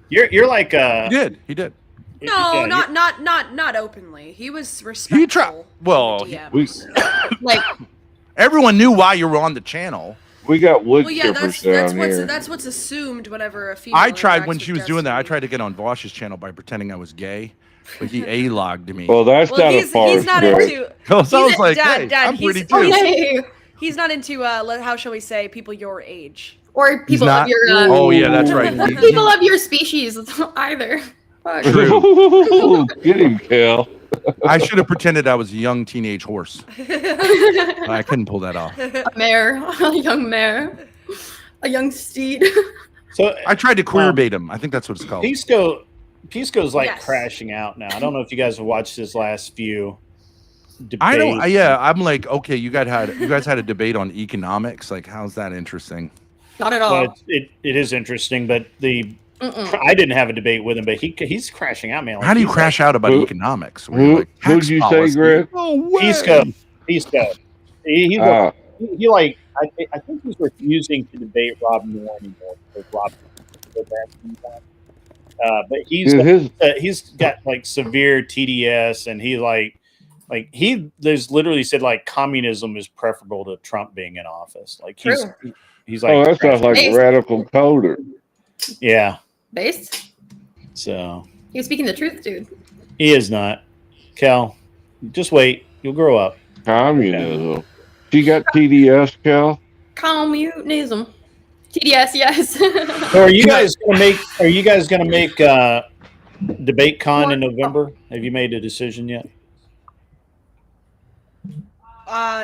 you're like He did. No, Yeah, not openly. He was respectful. He tried. Well, like everyone knew why you were on the channel. We got wood well, yeah, chippers down here. that's what's assumed whenever a female. I tried interacts when with she was doing that. I tried to get on Vosh's channel by pretending I was gay, but he a-logged me. Well, that's Well, he's not into. So I was he's- like, Dad, hey, I'm he's- pretty oh, too. yeah. He's not into. How shall we say, people your age or He's people not? of your. Oh, yeah, that's right. People of your species either. Fuck. Get him, Cal. I should have pretended I was a young teenage horse. I couldn't pull that off. A mare, a young mare, a young steed. So I tried to queer bait him. I think that's what it's called. Pisco's like Yes. crashing out now. I don't know if you guys have watched his last few debates. I don't. Yeah, I'm like, okay, you guys had a debate on economics. Like, how's that interesting? Not at all. But it is interesting, but Mm-mm. I didn't have a debate with him, but he's crashing out, man. Like, How do you he's crash like, out about economics? Where you're like, Who'd tax you say, policy? Greg? No way. Pisco. He's Ah. he like I think he's refusing to debate Rob Moore anymore because Rob but he's got like severe TDS, and he there's literally said like communism is preferable to Trump being in office. Like he's like, Oh, that sounds like a radical coder. yeah. Based. So He was speaking the truth, dude. he is not. Cal, just wait. You'll grow up. Communism. She got TDS, Cal? Communism. TDS, yes. So are you guys gonna make debate con in November? Have you made a decision yet?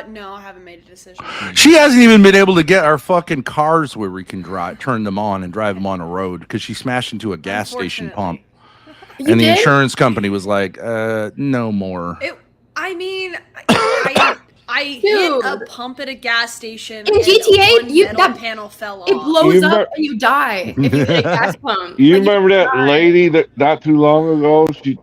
No, I haven't made a decision. She hasn't even been able to get our fucking cars where we can turn them on and drive them on a road because she smashed into a gas station pump. You And the did? insurance company was like, no more. I mean, I hit a pump at a gas station. In and GTA, that panel fell off. It blows up and you die if you hit a gas pump. You remember that lady that not too long ago? She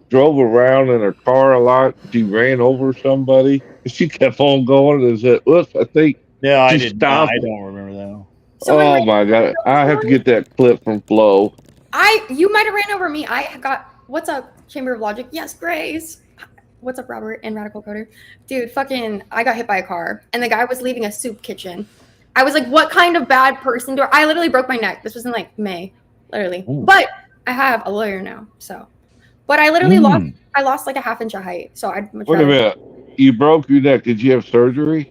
drove around in her car a lot. She ran over somebody. She kept on going and said, "Oops, I think." No, I she didn't. stopped. I don't remember that. Oh my god! I have to get that clip from Flo. You might have ran over me. I got what's up, Chamber of Logic? Yes, Grace. What's up, Robert and Radical Coder? Dude, I got hit by a car and the guy was leaving a soup kitchen. I was like, what kind of bad person I literally broke my neck. This was in like May, literally. Ooh. But I have a lawyer now, so. But I literally lost like a half inch of height. So I'd much Wait a minute. You broke your neck. Did you have surgery?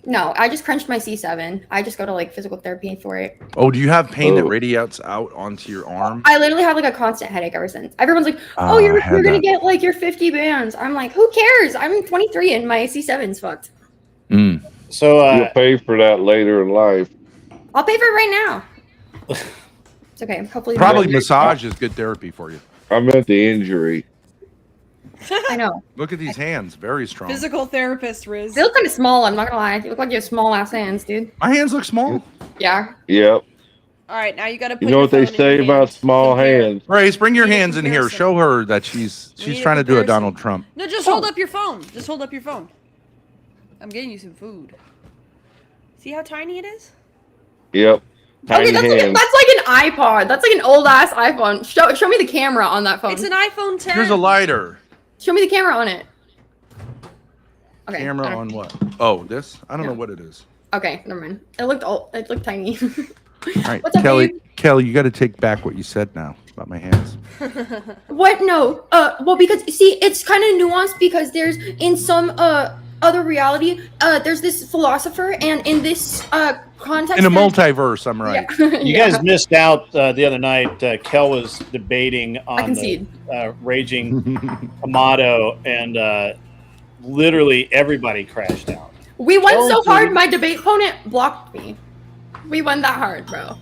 No, I just crunched my C7. I just go to like physical therapy for it. Oh, do you have pain that radiates out onto your arm? I literally have like a constant headache ever since. Everyone's like, "Oh, you're gonna get like your 50 bands." I'm like, "Who cares? I'm 23 and my C7's fucked." So you'll pay for that later in life. I'll pay for it right now. It's okay. Hopefully, probably massage is good therapy for you. I meant the injury. I know. Look at these hands, very strong. Physical therapist, Riz. They look kind of small. I'm not gonna lie. You look like you have small ass hands, dude. My hands look small. Yeah. Yep. All right, now you got to put. You know what they say about small hands? Grace, bring your hands in here. Show her that she's trying to do a Donald Trump. No, just hold up your phone. Just hold up your phone. I'm getting you some food. See how tiny it is? Yep. Okay, that's like an iPod. That's like an old ass iPhone. Show me the camera on that phone. It's an iPhone 10. Here's a lighter. Show me the camera on it. Okay. Camera on what? Oh, this? I don't know what it is. Okay, never mind. It looked tiny. All right, What's up, Kelly. babe? Kelly, you got to take back what you said now about my hands. What? No. Well, because see, it's kind of nuanced because there's in some other reality, there's this philosopher, and in this context, In a multiverse, I'm right. Yeah. You guys missed out the other night. Kel was debating on the raging Amato, and literally everybody crashed out. We won so hard, my debate opponent blocked me. We won that hard, bro.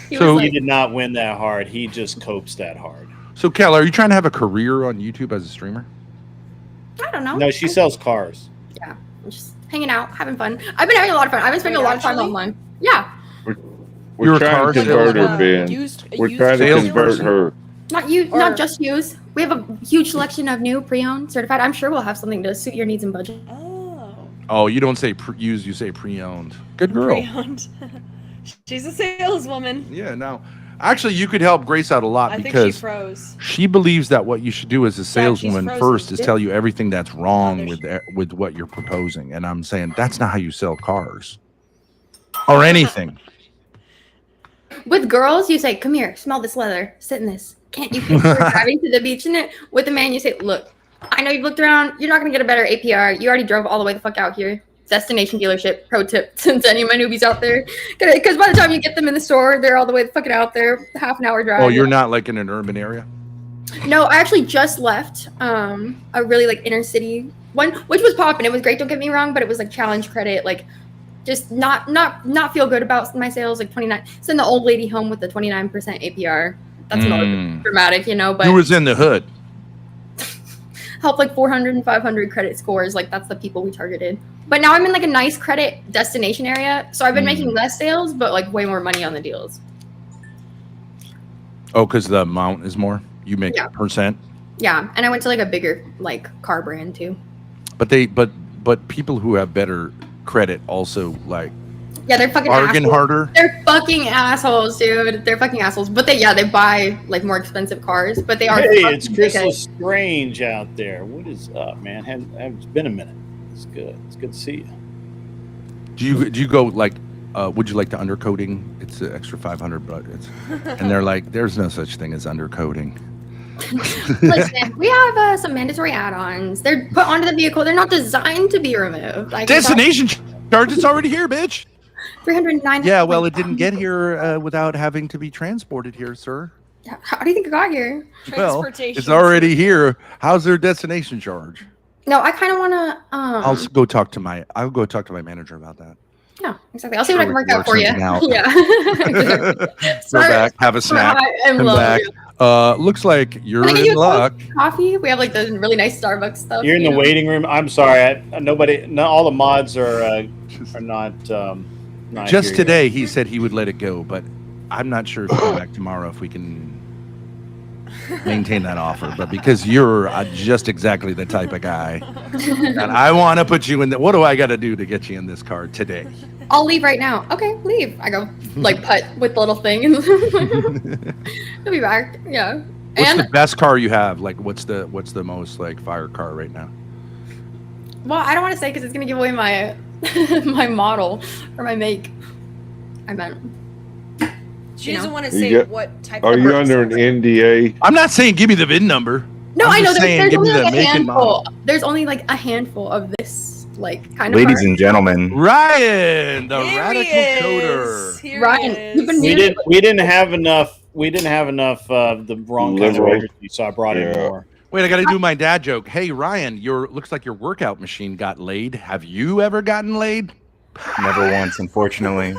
He did not win that hard. He just copes that hard. So, Kel, are you trying to have a career on YouTube as a streamer? I don't know. No, she sells cars. Yeah, I'm just hanging out, having fun. I've been having a lot of fun. I've been spending a lot of time online. Yeah. We're trying to convert her, Ben. We're trying to convert her. Not just use. We have a huge selection of new pre-owned certified. I'm sure we'll have something to suit your needs and budget. Oh, you don't say used, you say pre-owned. Good girl. Pre-owned. She's a saleswoman. Yeah, no. Actually, you could help Grace out a lot I think because she froze. she believes that what you should do as a saleswoman frozen. first is tell you everything that's wrong with what you're proposing. And I'm saying that's not how you sell cars or anything. With girls, you say, "Come here, smell this leather, sit in this." Can't you picture driving to the beach in it? With a man, you say, "Look, I know you've looked around. You're not going to get a better APR. You already drove all the way the fuck out here. Destination dealership." Pro tip, since any of my newbies out there. Because by the time you get them in the store, they're all the way the fucking out there. Half an hour drive. Oh, you're not like in an urban area? No, I actually just left a really like inner city one, which was popping. It was great, don't get me wrong, but it was like challenge credit, like just not feel good about my sales, like 29. Send the old lady home with the 29% APR. That's not dramatic, you know, but Who was in the hood? help like 400 and 500 credit scores. Like that's the people we targeted. But now I'm in like a nice credit destination area. So I've been making less sales, but like way more money on the deals. Oh, because the amount is more? You make percent? Yeah. And I went to like a bigger like car brand too. But people who have better credit also like yeah, they're fucking bargain assholes. harder. They're fucking assholes, dude. They're fucking assholes. But they buy like more expensive cars, but they are. Hey, it's Crystal Strange out there. What is up, man? It's been a minute. It's good. It's good to see you. Do you go like? Would you like the undercoating? It's an extra 500, but and they're like, there's no such thing as undercoating. Listen, we have some mandatory add-ons. They're put onto the vehicle. They're not designed to be removed. Like destination charge. It's already here, bitch. 309. Yeah, well, it didn't get here without having to be transported here, sir. How do you think it got here? Well, it's already here. How's their destination charge? No, I kind of want to. I'll go talk to my manager about that. Yeah, exactly. I'll see what I can work out for you. Yeah. Go back, have a snack, come back. Looks like you're Can I get you in a luck. coffee? We have like the really nice Starbucks stuff. You're in the waiting room. I'm sorry. All the mods are not. Not Just here today, yet. he said he would let it go, but I'm not sure if he'll come back tomorrow if we can maintain that offer. But because you're just exactly the type of guy, and I want to put you in. What do I got to do to get you in this car today? I'll leave right now. Okay, leave. I go like putt with the little thing, and he'll be back. Yeah. What's the best car you have? Like, what's the most like fire car right now? Well, I don't want to say because it's gonna give away my my model or my make. I meant. She doesn't want to You say get- what type Are of you under an NDA? I'm not saying give me the VIN number. No, I'm I know just saying, there's give me only the like a make and model. handful. There's only like a handful of this like kind of. Ladies car. and gentlemen, Ryan, the Here radical he is. coder. Here Ryan, he is. you've been We muted. didn't have enough. We didn't have enough of the wrong kinds of Liberals. energy, so I brought in more. Wait, I got to do my dad joke. Hey, Ryan, looks like your workout machine got laid. Have you ever gotten laid? never once, unfortunately.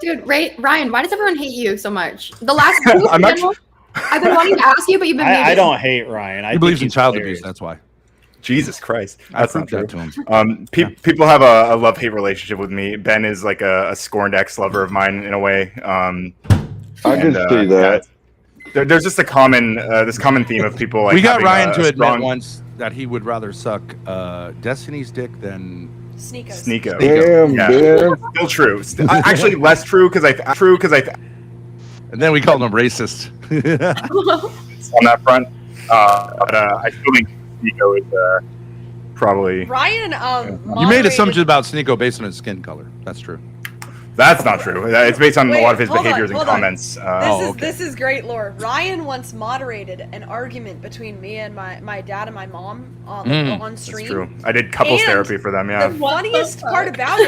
Dude, Ryan, why does everyone hate you so much? The last two I'm not channels, I've been wanting to ask you, but you've been muted. I don't hate Ryan. I He believes think in he's child hilarious. abuse. That's why. Jesus Christ, I that's not proved true. that to him. People have a love-hate relationship with me. Ben is like a scorned ex-lover of mine in a way. I can see that. There's just a common this common theme of people. Like We got having Ryan a to admit strong once that he would rather suck Destiny's dick than Sneeko. Damn, Ben. Still true. Actually, less true because I. And then we called him racist. On that front, but I still think Sneeko is probably. Ryan, You made assumptions about Sneeko based on his skin color. That's true. That's not true. It's based on a lot of his hold on, behaviors and hold on. comments. This is great lore. Ryan once moderated an argument between me and my dad and my mom on stream. That's true. I did couples And therapy for them. Yeah. The funniest part about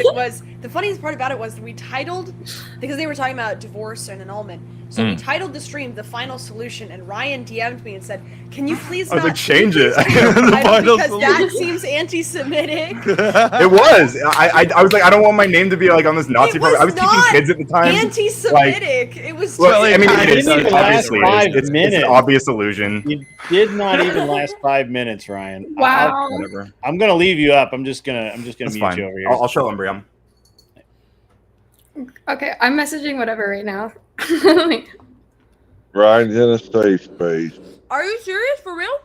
it was we titled, because they were talking about divorce and annulment. So we titled the stream "The Final Solution," and Ryan DM'd me and said, "Can you please I was not like, change it. because that seems anti-Semitic." It was. I was like, I don't want my name to be like on this Nazi program. I was teaching kids at the time. Anti-Semitic. It was. Well, I mean, it is. didn't even Obviously, last 5 it's an minutes. obvious illusion. You did not even last 5 minutes, Ryan. Wow. Whatever. I'm gonna leave you up. I'm just gonna That's mute fine. you over here. I'll show Umbrium. Okay, I'm messaging whatever right now. Ryan's in a safe space. Are you serious for real?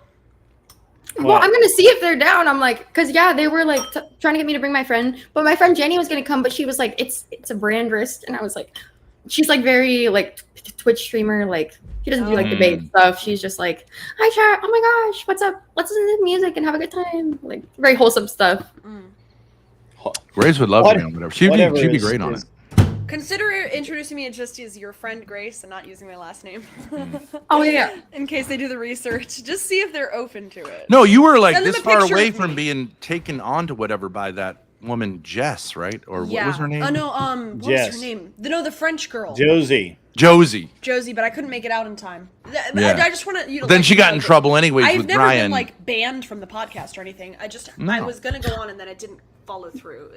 Well, I'm gonna see if they're down. I'm like, cause yeah, they were like trying to get me to bring my friend, but my friend Jenny was gonna come, but she was like, it's a brand wrist, and I was like, she's like very like Twitch streamer, like she doesn't do like debate stuff. She's just like, hi chat, oh my gosh, what's up? Let's listen to music and have a good time, like very wholesome stuff. Grace would love to be on whatever. She'd be great on it. Consider introducing me just as your friend Grace and not using my last name. Oh yeah. In case they do the research, just see if they're open to it. No, you were like Send them this a far picture away of from me. being taken on to whatever by that woman Jess, right? Or what was her name? Oh no, what Jess. was her name? The French girl. Josie. Josie, but I couldn't make it out in time. Yeah. I just want you to. Then let she you got know in that trouble anyways I've with never Ryan. been like banned from the podcast or anything. I No. was gonna go on and then I didn't follow through.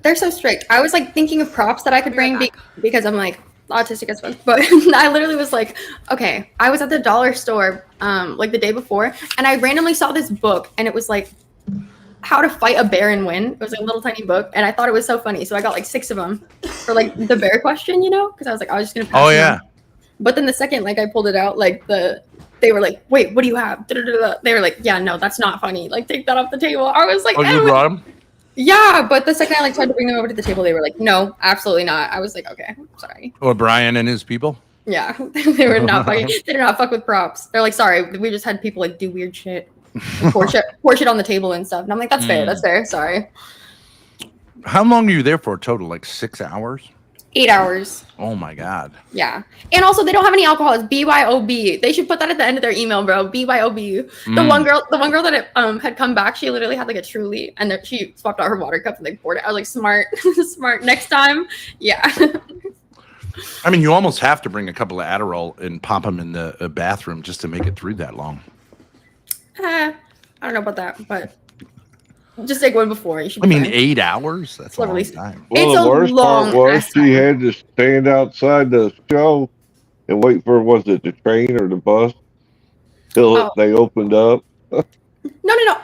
They're so strict. I was like thinking of props that I could bring because I'm like autistic as fuck. But I literally was like, okay, I was at the dollar store like the day before, and I randomly saw this book, and it was like How to Fight a Bear and Win. It was like a little tiny book, and I thought it was so funny, so I got like 6 of them for like the bear question, you know, because I was like, I was just gonna pass Oh them yeah. out. But then the second like I pulled it out, like they were like, wait, what do you have? Da-da-da-da. They were like, yeah, no, that's not funny. Like, take that off the table. I was like, Oh, you brought him? yeah, but the second I like tried to bring them over to the table, they were like, no, absolutely not. I was like, okay, sorry. Or Brian and his people? Yeah, they were not fucking. They did not fuck with props. They're like, sorry, we just had people like do weird shit, like, pour shit on the table and stuff. And I'm like, that's fair, that's fair. Sorry. How long were you there for total? Like 6 hours? 8 hours. Oh my god. Yeah, and also they don't have any alcohol. It's BYOB. They should put that at the end of their email, bro. BYOB. The one girl that had come back, she literally had like a Truly, and then she swapped out her water cup and they poured it. I was like, smart, smart. Next time, yeah. I mean, you almost have to bring a couple of Adderall and pop them in the bathroom just to make it through that long. I don't know about that, but just take one before. You should. I mean, fine. 8 hours? That's a long Literally. time. Well, It's the a worst long part was ass she had to stand outside the show and wait for, was it the train or the bus till Oh. they opened up? No,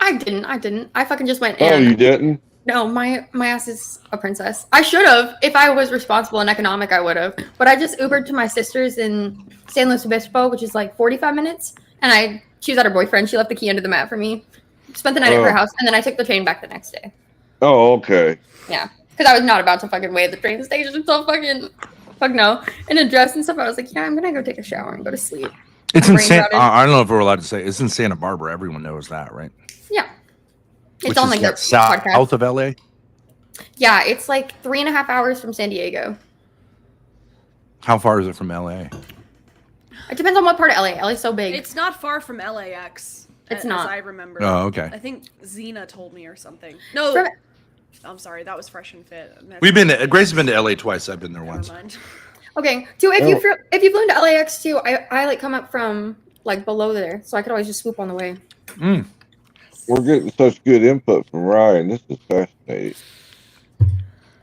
I didn't. I fucking just went Oh, and you didn't? no, my ass is a princess. I should have. If I was responsible and economic, I would have. But I just Ubered to my sister's in San Luis Obispo, which is like 45 minutes. And she was at her boyfriend. She left the key under the mat for me. Spent the night at her house, and then I took the train back the next day. Oh, okay. Yeah, because I was not about to fucking wait at the train station until fuck no, in a dress and stuff. I was like, yeah, I'm gonna go take a shower and go to sleep. It's My in brain San. rotted. I don't know if we're allowed to say it's in Santa Barbara. Everyone knows that, right? Yeah, it's Which on is like their what, south podcast. of LA. Yeah, it's like 3.5 hours from San Diego. How far is it from LA? It depends on what part of LA. LA's so big. It's not far from LAX. It's as not. I remember. Oh, okay. I think Xena told me or something. No, I'm sorry. That was Fresh and Fit. We've been to, Grace has been to LA twice. I've been there once. Okay, too. If you flew into LAX too, I like come up from like below there, so I could always just swoop on the way. We're getting such good input from Ryan. This is fascinating.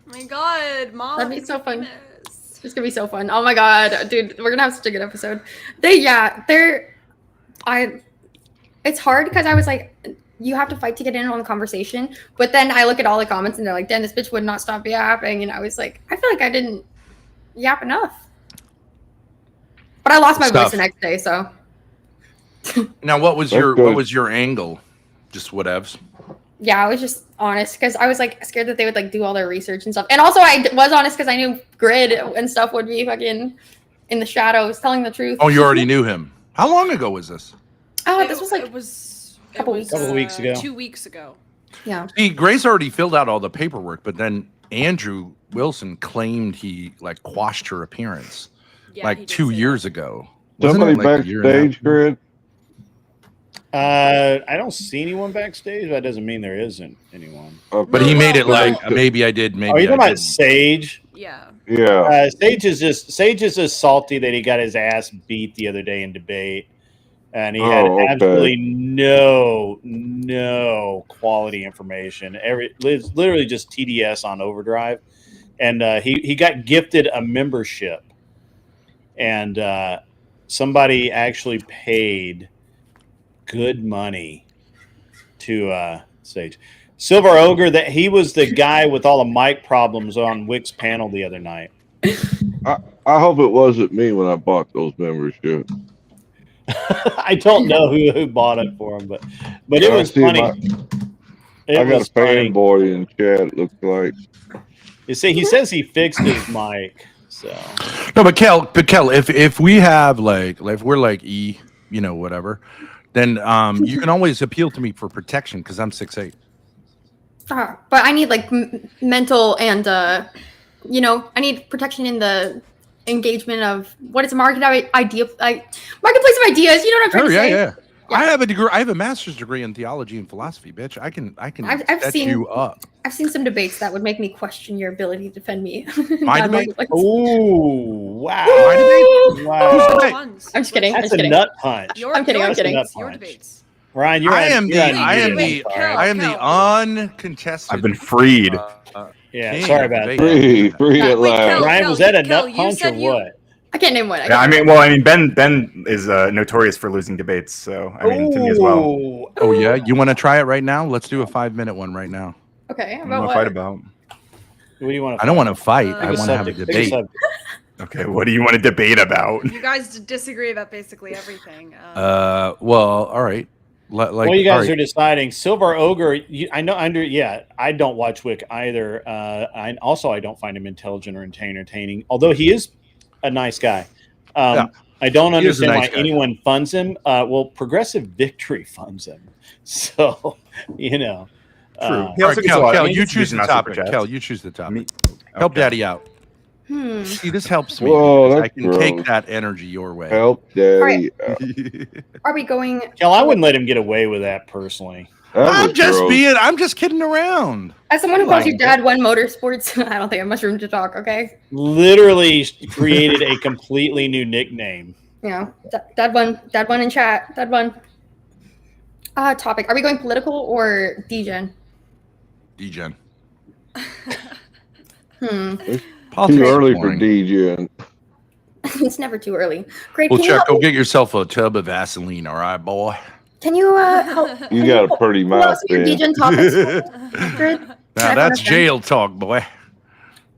My God, Mom. That'd be so fun. It's gonna be so fun. Oh my God, dude, we're gonna have such a good episode. It's hard because I was like, you have to fight to get in on the conversation. But then I look at all the comments and they're like, damn, this bitch would not stop yapping. And I was like, I feel like I didn't yap enough. But I lost my voice the next day, so. Now, what was your angle? Just whatevs. Yeah, I was just honest because I was like scared that they would like do all their research and stuff. And also I was honest because I knew Grid and stuff would be fucking in the shadows telling the truth. Oh, you already knew him. How long ago was this? Oh, this was like a couple weeks ago. 2 weeks ago. Yeah. See, Grace already filled out all the paperwork, but then Andrew Wilson claimed he like quashed her appearance like 2 years ago. Somebody Wasn't it, like, a year and a half? backstage, Grid? I don't see anyone backstage. That doesn't mean there isn't anyone. But he made it like maybe I did. Maybe Oh, you I talking about didn't. Sage? Yeah. Yeah. Sage is just salty that he got his ass beat the other day in debate, and he had absolutely no quality information. Literally just TDS on overdrive, and he got gifted a membership, and somebody actually paid good money to Sage. Silver Ogre, that he was the guy with all the mic problems on Wick's panel the other night. I hope it wasn't me when I bought those memberships. I don't know who bought it for him, but it was funny. I got a fanboy in chat, it looks like. You see, he says he fixed his mic. So No, but Kel, if we have like if we're like E, whatever, then you can always appeal to me for protection because I'm 6'8". But I need like mental and I need protection in the engagement of what is a marketplace of ideas. You know what I'm trying to say? Yeah. I have a degree. I have a master's degree in theology and philosophy, bitch. I can set you up. I've seen some debates that would make me question your ability to defend me. My debate? Oh, wow. My debate? Wow. I'm just kidding. That's I'm just a kidding. nut punch. I'm kidding. I'm kidding. Your debates. Ryan, I am the uncontested. I've been freed. Yeah, sorry about that. Free at last. Ryan, was that a nut punch or what? I can't name one. Ben is notorious for losing debates, so I mean to me as well. Oh yeah, you want to try it right now? Let's do a 5-minute one right now. Okay. What do you want to fight about? What do you want? I don't want to fight. I want to have a debate. Okay, what do you want to debate about? You guys disagree about basically everything. Well, all right. Well, you guys are deciding. Silver Ogre, I don't watch Wick either. I don't find him intelligent or entertaining, although he is a nice guy. I don't understand why anyone funds him. Well, Progressive Victory funds him. So, True. Kel, you choose the topic. Kel, you choose the topic. Help Daddy out. See, this helps me. Whoa, I can take that energy your way. Help Daddy. Are we going? Kel, I wouldn't let him get away with that personally. I'm just kidding around. As someone who calls you Dad One Motorsports, I don't think I have much room to talk. Okay. Literally created a completely new nickname. Yeah, Dad One in chat. Dad One. Topic. Are we going political or DGen? DGen. Too early for DGen. It's never too early. Great. Well, Can you Chuck, help go me? get yourself a tub of Vaseline, all right, boy. Can you help? You got a pretty Pull out mouth, some of your Ben. DGen topics, Grid? Can I Now find that's a friend? jail talk, boy.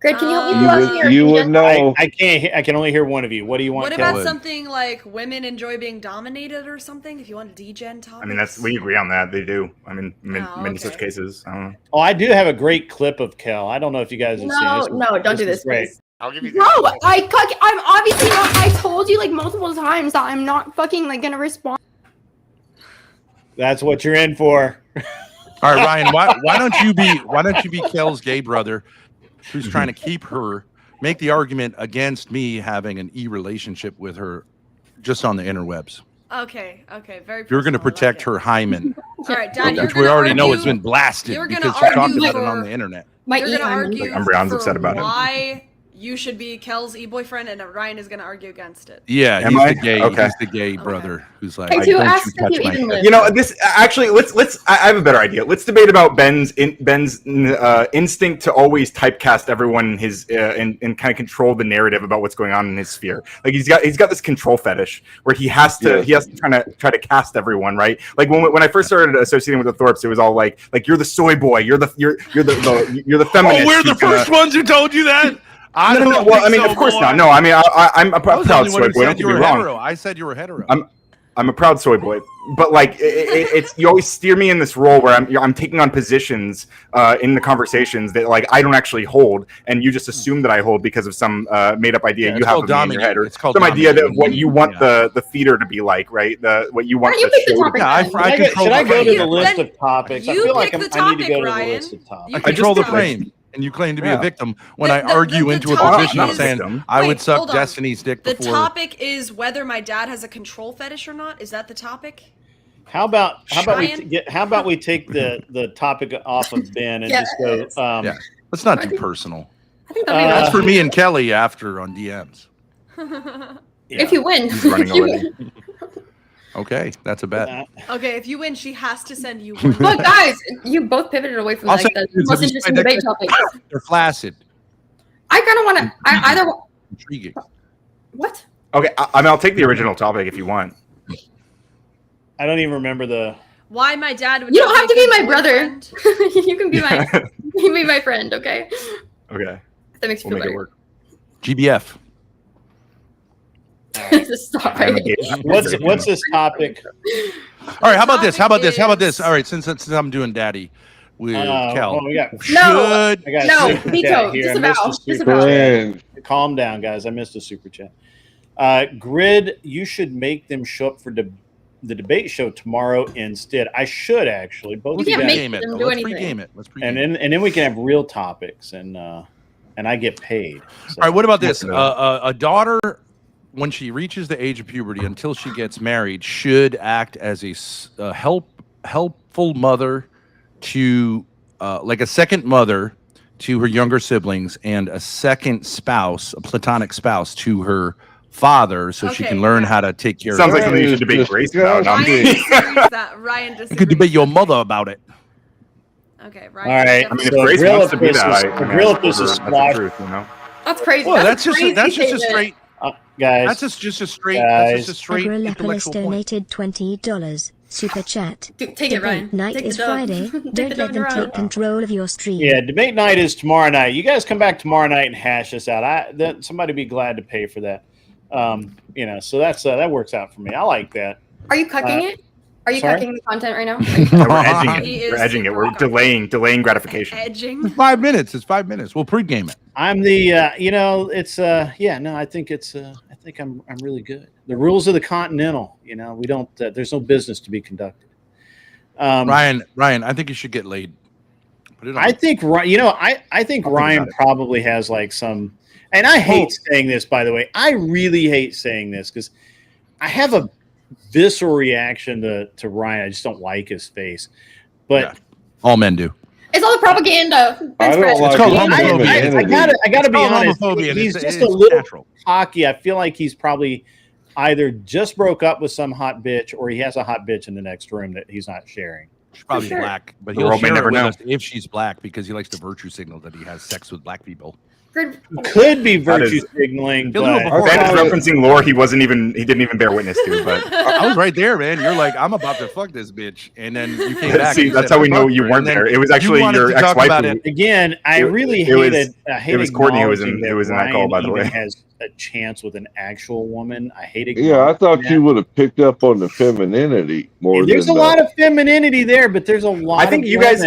Grid, can you help me pull out some of your You would DGen know. I can't. I can only hear one of you. What do you want? What Kelly? about something like women enjoy being dominated or something? If you want a DGen topic. I mean, we agree on that. They do. I mean, many okay. such cases. I don't know. Oh, I do have a great clip of Kel. I don't know if you guys have seen this. No, don't do this, Great. please. I'll give you. Bro, I'm obviously not. I told you like multiple times that I'm not fucking like gonna respond. That's what you're in for. All right, Ryan. Why don't you be Kel's gay brother, who's trying to keep her? Make the argument against me having an relationship with her, just on the interwebs. Okay, very. You're going to protect her hymen, All right, Dad. which we already know has been blasted because she talked about it on the internet. You're going to argue Brown's upset about it. why you should be Kel's e-boyfriend, and Ryan is going to argue against it. Yeah, Am he's I? the gay. Okay. He's the gay brother who's like, Hey, don't who you asked if touch you my even head. live? This actually. Let's. I have a better idea. Let's debate about Ben's instinct to always typecast everyone in his and kind of control the narrative about what's going on in his sphere. Like he's got this control fetish where he has to try to cast everyone, right? Like when I first started associating with the Thorpes, it was all like you're the soy boy, you're the feminist. Oh, we're the first ones who told you that. No. Well, I mean, of course not. No, I mean, I'm a proud soy boy. Don't get me wrong. I said you were hetero. I'm a proud soy boy, but like it's you always steer me in this role where I'm taking on positions in the conversations that like I don't actually hold, and you just assume that I hold because of some made up idea you have of me in your head, or some idea that what you want the feeder to be like, right? What you want the show to be. Should I go to the list of topics? I feel like I need to go to the list of topics. I control the frame. And you claim to be a victim when I argue into a position of saying I would suck Destiny's dick before. The topic is whether my dad has a control fetish or not. Is that the topic? How about we take the topic off of Ben and just go? Let's not do personal. I think That's for me and Kelly after on DMs. If you win, He's running already. Okay, that's a bet. Okay, if you win, she has to send you one. Look, guys, you both pivoted away from like the most interesting debate topics. They're flaccid. I kind of want to. I either. Intriguing. What? Okay, I mean, I'll take the original topic if you want. I don't even remember the. Why my dad would. You don't have to be my brother. You can be my. You can be my friend. Okay. Okay. If that makes you feel better. Work. GBF. Stop it. What's this topic? All right, how about this? How about this? All right, since I'm doing daddy with Kel. We got veto. Disavow. Calm down, guys. I missed a super chat. Grid, you should make them show up for the debate show tomorrow instead. I should actually. Both you of can't you make guys. them do anything. Let's pregame it. And then we can have real topics and I get paid. So. All right, what about this? A daughter, when she reaches the age of puberty until she gets married, should act as a helpful mother to like a second mother to her younger siblings and a second spouse, a platonic spouse to her father, so she can learn how to take care of. Sounds like something you should debate Grace about. Ryan disagrees. You could debate your mother about it. Okay, Ryan. All right. I mean, if Grace wants to be that, Grillipus is the truth, you know. That's crazy. Well, that's just a straight. Guys, that's just a straight. Guys. That's just a straight Agrilapolis donated $20 super chat. Take it, Ryan. Night take is Friday. Don't let them take control of your stream. Yeah, debate night is tomorrow night. You guys come back tomorrow night and hash this out. Somebody be glad to pay for that. So that's that works out for me. I like that. Are you cucking it? Are you cucking the content right now? We're edging it. We're delaying gratification. Edging. It's 5 minutes. It's 5 minutes. We'll pregame it. I'm the I think it's I think I'm really good. The rules of the Continental, we don't there's no business to be conducted. Ryan, I think you should get laid. Put it on. I think I think Ryan probably has like some, and I hate saying this, by the way. I really hate saying this because I have a visceral reaction to Ryan. I just don't like his face. But all men do. It's all the propaganda. I don't like it's called homophobia. I gotta be honest. He's just a little cocky. I feel like he's probably either just broke up with some hot bitch or he has a hot bitch in the next room that he's not sharing. She's probably black, but he'll share it with us if she's black because he likes to virtue signal that he has sex with black people. Could be virtue signaling, but Ben is referencing lore he didn't even bear witness to. But I was right there, man. You're like, I'm about to fuck this bitch, and then you came back. See, that's how we know you weren't there. It was actually your ex-wife. Again, I really hated. It was Courtney who was in that call, by the way. Has a chance with an actual woman. I hate it. Yeah, I thought you would have picked up on the femininity more. There's a lot of femininity there, but there's a lot. I think you guys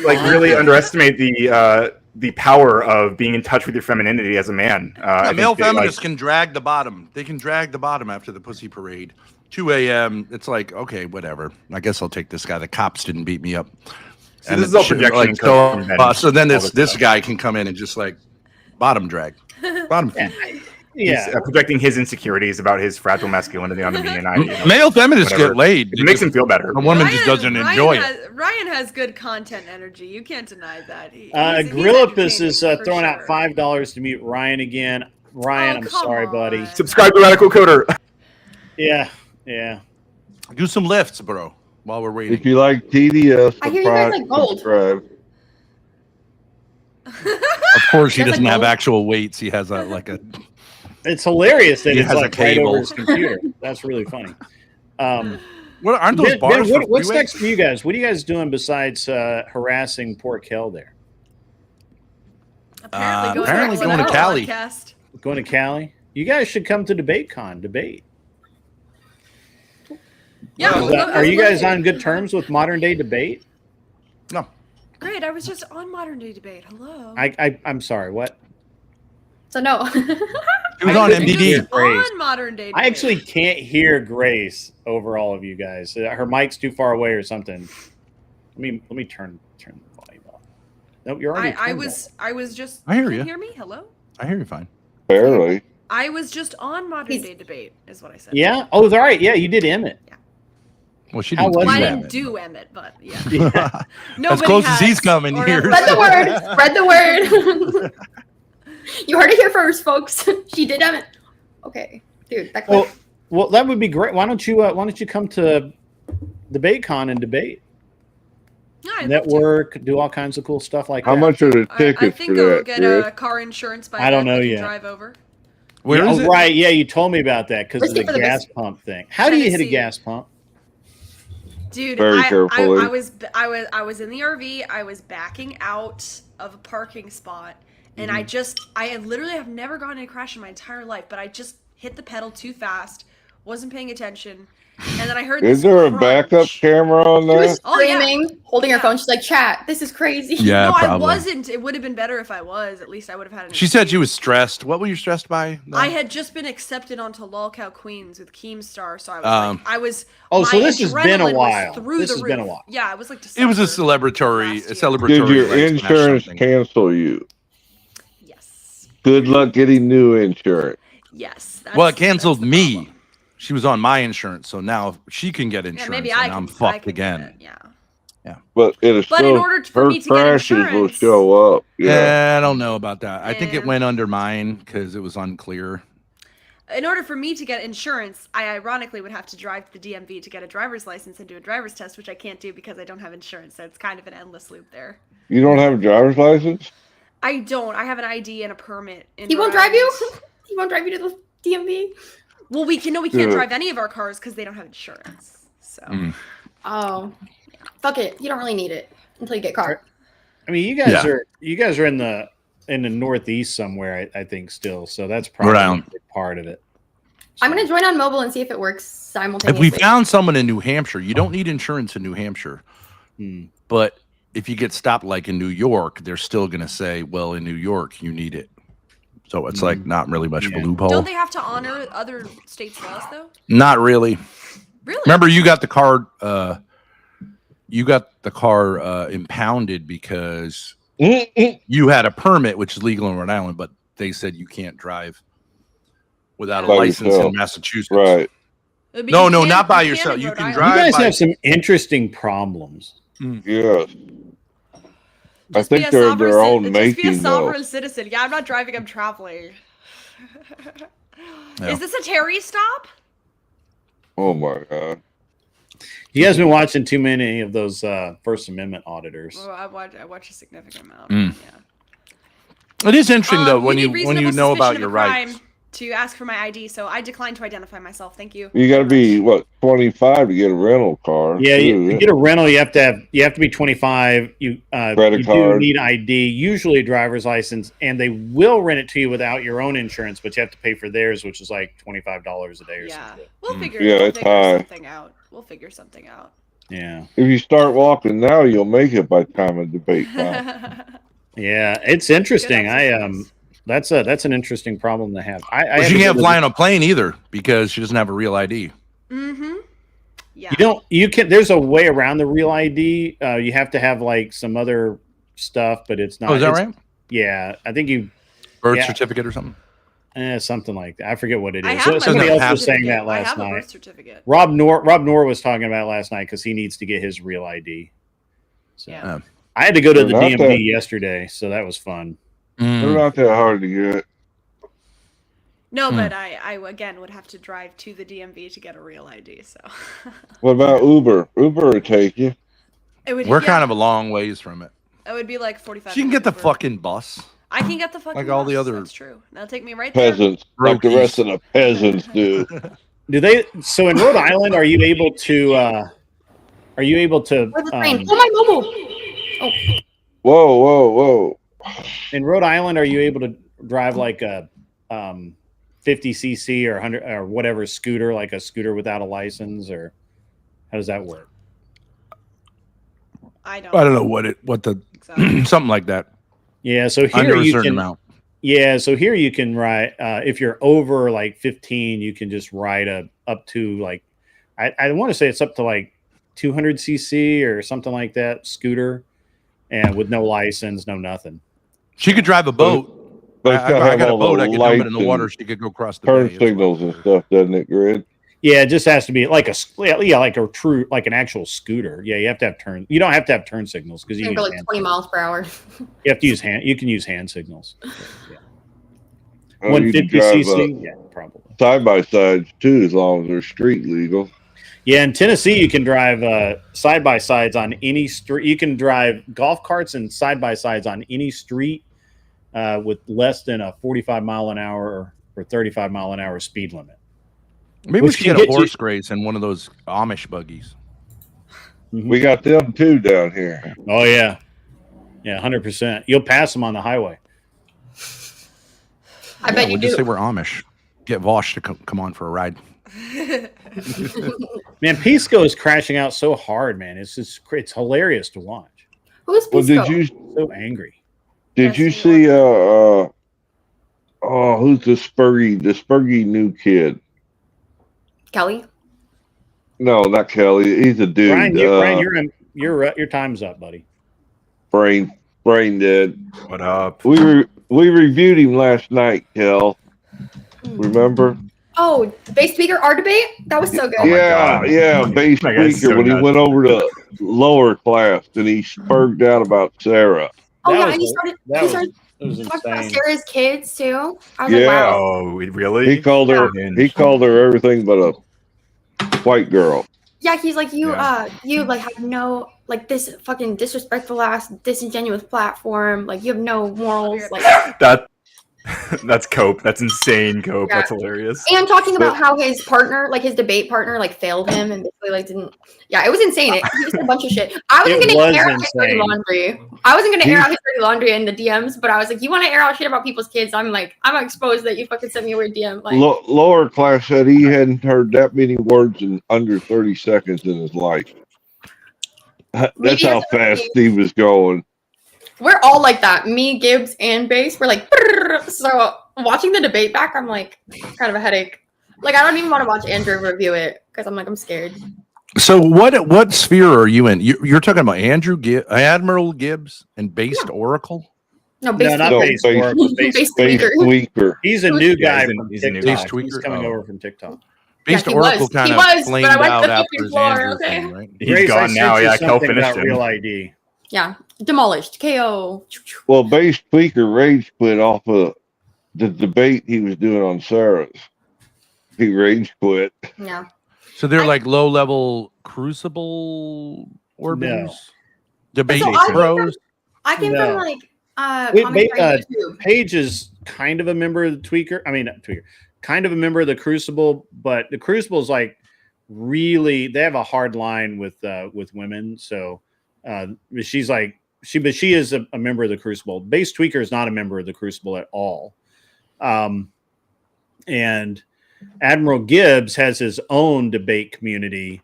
like really underestimate the power of being in touch with your femininity as a man. Male feminists can drag the bottom. They can drag the bottom after the pussy parade. 2 a.m. It's like, okay, whatever. I guess I'll take this guy. The cops didn't beat me up. See, this is all projection. So then this guy can come in and just like bottom drag. Bottom feed. He's projecting his insecurities about his fragile masculinity onto me, and male feminists get laid. It makes him feel better. A woman just doesn't enjoy it. Ryan has good content energy. You can't deny that. Grillipus is throwing out $5 to mute Ryan again. Ryan, I'm sorry, buddy. Subscribe to Radical Coder. Yeah. Do some lifts, bro, while we're waiting. If you like TDS, I hear you guys like gold. Of course, he doesn't have actual weights. He has like a. It's hilarious that He it's has a like right cable. over his computer. That's really funny. What aren't those bars? What's next for you guys? What are you guys doing besides harassing poor Kel there? Apparently going to Cali. Podcast. Going to Cali. You guys should come to DebateCon. Debate. Yeah. Are you guys on good terms with modern day debate? No. Great. I was just on Modern Day Debate. Hello. I'm sorry. What? So no. It was on MDD. On Modern Day Debate. I actually can't hear Grace over all of you guys. Her mic's too far away or something. Let me turn the volume off. Nope, you're already. I was just. I hear can you. Hear me? Hello. I hear you fine. Barely. I was just on Modern Day Debate, is what I said. Yeah. Oh, all right. Yeah, you did Emmett. Yeah. Well, she didn't. I didn't do Emmett, but yeah. As close as he's coming here. Spread the word. Spread the word. You heard it here first, folks. She did Emmett. Okay, dude. That well, that would be great. Why don't you come to DebateCon and debate? Yeah, Network, do all kinds of cool stuff like How that. much are the tickets I think for I'll that, get Chris? a car insurance by I don't then. know I can yet. Drive over. Where is it? Right, yeah, you told me about that because of the Let's see for the gas best- pump thing. How do you hit a Tennessee. gas pump? Dude, Very I carefully. was in the RV. I was backing out of a parking spot, and I literally have never gotten in a crash in my entire life. But I just hit the pedal too fast, wasn't paying attention, and then I heard. Is this there a crunch. backup camera on She was that? screaming, holding her phone. She's like, "Chat, this is crazy." Yeah, no, I probably. wasn't. It would have been better if I was. At least I would have had an. She said she was stressed. What were you stressed by? I had just been accepted onto Lolcow Queens with Keemstar, so I was Oh, so my this has been a adrenaline was while. through This the has been a roof. while. Yeah, it was like It was a celebratory. Celebratory. Did your like, smash insurance something. cancel you? Yes. Good luck getting new insurance. Yes. Well, it canceled me. She was on my insurance, so now she can get insurance, maybe and I I'm can- I fucked can get again. Yeah. But it is But in still order for her me to get crashes will insurance- show up. Yeah. I don't know about that. I think it went under mine because it was unclear. In order for me to get insurance, I ironically would have to drive to the DMV to get a driver's license and do a driver's test, which I can't do because I don't have insurance. So it's kind of an endless loop there. You don't have a driver's license? I don't. I have an ID and a permit. He won't drive you. He won't drive you to the DMV. Well, we can't Yeah. drive any of our cars because they don't have insurance. So. Oh, fuck it. You don't really need it until you get caught. I mean, you guys are in the Northeast somewhere, I think, still. So that's probably Around. a big part of it. I'm gonna join on mobile and see if it works If simultaneously. we found someone in New Hampshire, you don't need insurance in New Hampshire. But if you get stopped like in New York, they're still going to say, well, in New York, you need it. So it's like not really much of a loophole. Don't they have to honor other states' laws though? Not really. Really? Remember, you got the car. Impounded because you had a permit, which is legal in Rhode Island, but they said you can't drive without a By license yourself. in Massachusetts. Right. No, not by yourself. You can drive. You guys by have some interesting problems. Yes. I Just be think a they're sovereign their own just be a making, though. sovereign citizen. Yeah, I'm not driving. I'm traveling. Yeah. Is this a Terry stop? Oh my god. You guys been watching too many of those First Amendment auditors. Well, I watch a significant amount. Mm. Yeah. It is interesting though when need you reasonable know about suspicion of your a crime rights. to ask for my ID, so I declined to identify myself. Thank you. You got to be what 25 to get a rental car. Yeah, too. to get a rental, you have to be 25. You Credit do card. need ID, usually a driver's license, and they will rent it to you without your own insurance, but you have to pay for theirs, which is like $25 a day or something. We'll figure, Yeah, we'll it's figure high. something out. We'll figure something out. Yeah. If you start walking now, you'll make it by the time of debate time. Yeah, it's interesting. That's an interesting problem to have. I She can't fly on a plane either because she doesn't have a real ID. Mm-hmm. You can. There's a way around the real ID. You have to have like some other stuff, but it's not. Oh, is that it's- right? Yeah, I think you Birth certificate or something. Something like that. I forget what it I is. have my Somebody birth else was saying certificate. that I last have a night. birth certificate. Rob Noor was talking about it last night because he needs to get his real ID. So I had to go to the They're not DMV that- yesterday, so that was fun. They're not that hard to get. No, but I again would have to drive to the DMV to get a real ID. So What about Uber? Uber would take you. it would. We're kind of a long ways from it. It would be like 45. She can get the minutes. fucking bus. I can get the fucking Like all the bus, other That's true. That'll take me right there. Peasants, like the rest of the peasants do. Do they? So in Rhode Island, are you able to? Where's the train? Oh, my mobile. Oh. Whoa. In Rhode Island, are you able to drive like a 50cc or 100 or whatever scooter, like a scooter without a license, or how does that work? I don't know what the something like that. Yeah, so here Under a you certain can. amount. Yeah, so here you can ride. If you're over like 15, you can just ride up to like I want to say it's up to like 200cc or something like that scooter, and with no license, no nothing. She could drive a boat. But it's gotta I have got a all the boat. I could dump it in the lights water. and She could go across the turn bay. signals and stuff, doesn't it, Grid? Yeah, it just has to be like like a true like an actual scooter. Yeah, you have to have turn. You don't have to have turn signals because You you can can go like 20 miles per hour. You have to use hand. You can use hand signals. Oh, you can 150cc. Yeah, probably. Side by sides too, as long as they're street legal. Yeah, in Tennessee, you can drive side by sides on any street. You can drive golf carts and side by sides on any street with less than a 45 mile an hour or 35 mile an hour speed limit. Maybe we should get a horse grace in one of those Amish buggies. We got them too down here. Oh yeah, 100%. You'll pass them on the highway. I bet you we'll do. just say we're Amish. Get Vosh to come on for a ride. Man, Pisco is crashing out so hard, man. It's hilarious to watch. Who is Well, Pisco? did you So angry. you see who's the Spurgy new kid? Kelly? No, not Kelly. He's a dude. Brian, your time's up, buddy. Brain dead. What up? We reviewed him last night, Kel. Remember? Oh, the bass speaker, our debate? That was so good. Bass That guy's speaker so when he nuts. went over to lower class and he spurged out about Sarah. Oh, That yeah, was and he a- started that he was- started it was talking about insane. Sarah's kids, too. I was like, Yeah. wow. Oh, really? He called her everything but a white girl. Yeah, he's like, you like have no, like this fucking disrespectful ass, disingenuous platform. Like, you have no morals. Like, That's cope. That's insane cope. Yeah. That's hilarious. and talking about how his partner, like his debate partner, like failed him and basically like didn't. Yeah, it was insane. He just said a bunch of shit. I wasn't It gonna was air out his dirty insane. laundry. I wasn't gonna air out his dirty laundry in the DMs, but I was like, you want to air out shit about people's kids? I'm like, I'm gonna expose that you fucking sent me a weird DM. Like, Lower class said he hadn't heard that many words in under 30 seconds in his life. That's how fast he was going. we're all like that. Me, Gibbs, and Bass. We're like, brrr. So watching the debate back, I'm like, kind of a headache. Like, I don't even want to watch Andrew review it because I'm like, I'm scared. So what sphere are you in? You're talking about Admiral Gibbs and Based Oracle? No, Bass. not Based Oracle. Bass Bass Tweaker. Tweaker. He's a new guy he's a- from he's a new TikTok. guy. He's coming over from TikTok. Based he Oracle was. kind He of was, but flamed I went out to the after fucking his floor, Andrew okay. thing, right? He's Grace, I gone sent now. you Yeah, Kel something finished about him. Real ID. Yeah, demolished. KO. Well, Bass Tweaker rage quit off of the debate he was doing on Sarah's. He rage quit. Yeah. So they're like low-level Crucible orbiters? Debate So I came pros? I came No. from like commentary on YouTube. Paige is kind of a member of the Tweaker. I mean, not Tweaker, kind of a member of the Crucible, but the Crucible is like really, they have a hard line with women. So she's like, she is a member of the Crucible. Base Tweaker is not a member of the Crucible at all. And Admiral Gibbs has his own debate community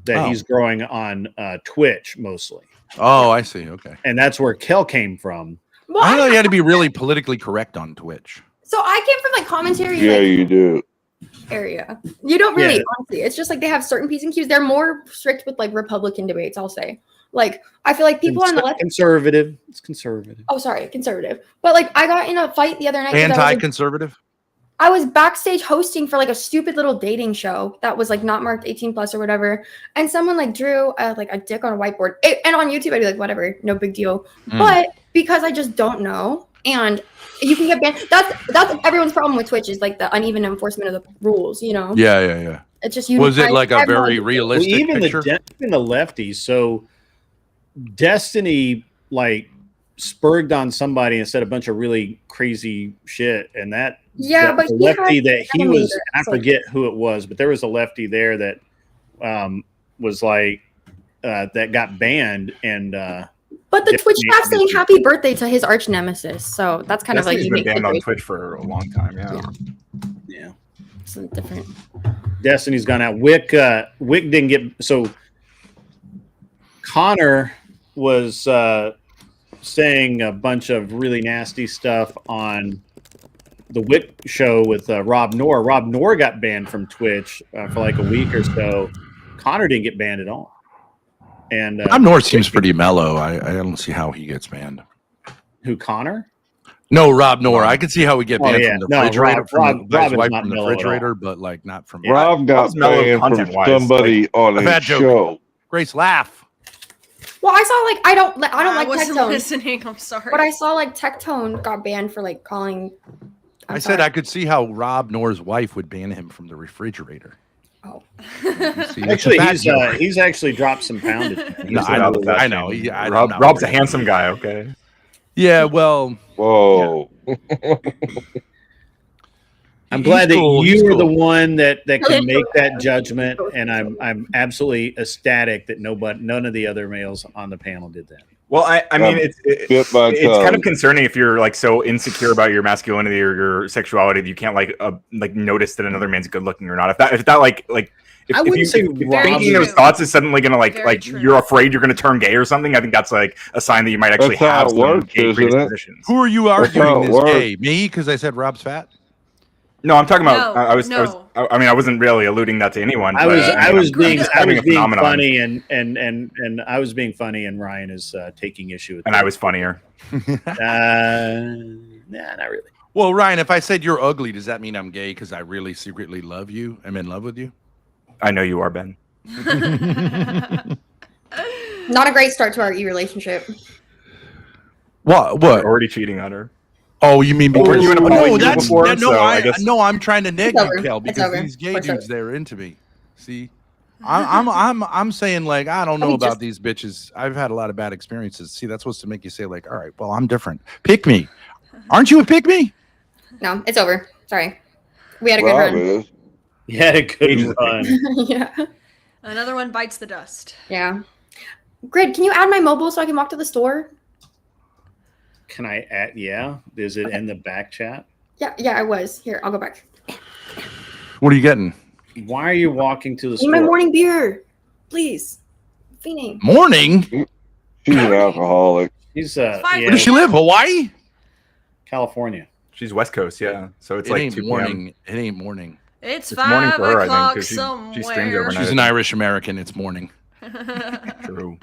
that he's growing on Twitch mostly. Oh, I see. Okay. And that's where Kel came from. Well, I thought you had to be really politically correct on Twitch. So I came from like commentary. Yeah, you do. Area. You don't really, honestly. It's just like they have certain P's and Q's. They're more strict with like Republican debates, I'll say. Like, I feel like people on the left. Conservative. It's conservative. Oh, sorry, conservative. But like, I got in a fight the other night. Anti-conservative? I was backstage hosting for like a stupid little dating show that was like not marked 18 plus or whatever. And someone like drew like a dick on a whiteboard. And on YouTube, I'd be like, whatever, no big deal. But because I just don't know, and you can get banned. That's everyone's problem with Twitch is like the uneven enforcement of the rules, you know? Yeah. It's just Was it like a very realistic even picture? Even the lefties. So Destiny like spurred on somebody and said a bunch of really crazy shit, and that but the lefty that he was, I forget who it was, but there was a lefty there that was like that got banned, and but the Twitch staff saying happy birthday to his arch nemesis, so that's kind of like been banned on Twitch for a long time. Yeah. It's different. Destiny's gone out. Wick didn't get, so Connor was saying a bunch of really nasty stuff on the Wick show with Rob Noor. Rob Noor got banned from Twitch for like a week or so. Connor didn't get banned at all. And Rob Noor seems pretty mellow. I don't see how he gets banned. Who, Connor? No, Rob Noor. I could see how we get banned from the refrigerator, Rob his is wife not from the mellow at refrigerator, but like not from Rob got banned from somebody on a a bad joke. show. Grace, laugh. Well, I saw like I don't like wasn't Tectone. listening. I'm sorry. But I saw like Tectone got banned for like calling. I said I could see how Rob Noor's wife would ban him from the refrigerator. Oh. See, Actually, he's actually dropped some poundage. No, I know. Yeah, Rob's a handsome guy. Okay. Yeah. Well. Whoa. I'm glad that you were the one that can make that judgment, and I'm absolutely ecstatic that none of the other males on the panel did that. Well, I mean, it's kind of concerning if you're like so insecure about your masculinity or your sexuality that you can't like notice that another man's good looking or not. If thinking those thoughts is suddenly gonna like you're afraid you're gonna turn gay or something, I think that's like a sign that you might actually have some gay predispositions. Who are you arguing is gay? Me, because I said Rob's fat. No, I'm talking about. I wasn't really alluding that to anyone. I was being funny, and I was being funny, and Ryan is taking issue with. And I was funnier. Nah, not really. Well, Ryan, if I said you're ugly, does that mean I'm gay because I really secretly love you? I'm in love with you. I know you are, Ben. Not a great start to our relationship. What? You're already cheating on her. Oh, you mean because no, I'm trying to neg you, Kel, because these gay dudes they're into me. See, I'm saying like I don't know about these bitches. I've had a lot of bad experiences. See, that's supposed to make you say like, all right, well, I'm different. Pick me. Aren't you a pick me? No, it's over. Sorry, we had a good run. You had a good run. Yeah. Another one bites the dust. Yeah. Grid, can you add my mobile so I can walk to the store? Can I add? Yeah. Is it in the back chat? Yeah, I was. Here, I'll go back. What are you getting? Why are you walking to the store? Need my morning beer, please. Fiending. Morning? She's an alcoholic. She's Where does she live? Hawaii? California. She's West Coast, yeah. So it's it like ain't 2 morning. It ain't morning. It's morning 5 for her, o'clock I think, somewhere. she streams overnight. She's an Irish American. It's morning. True.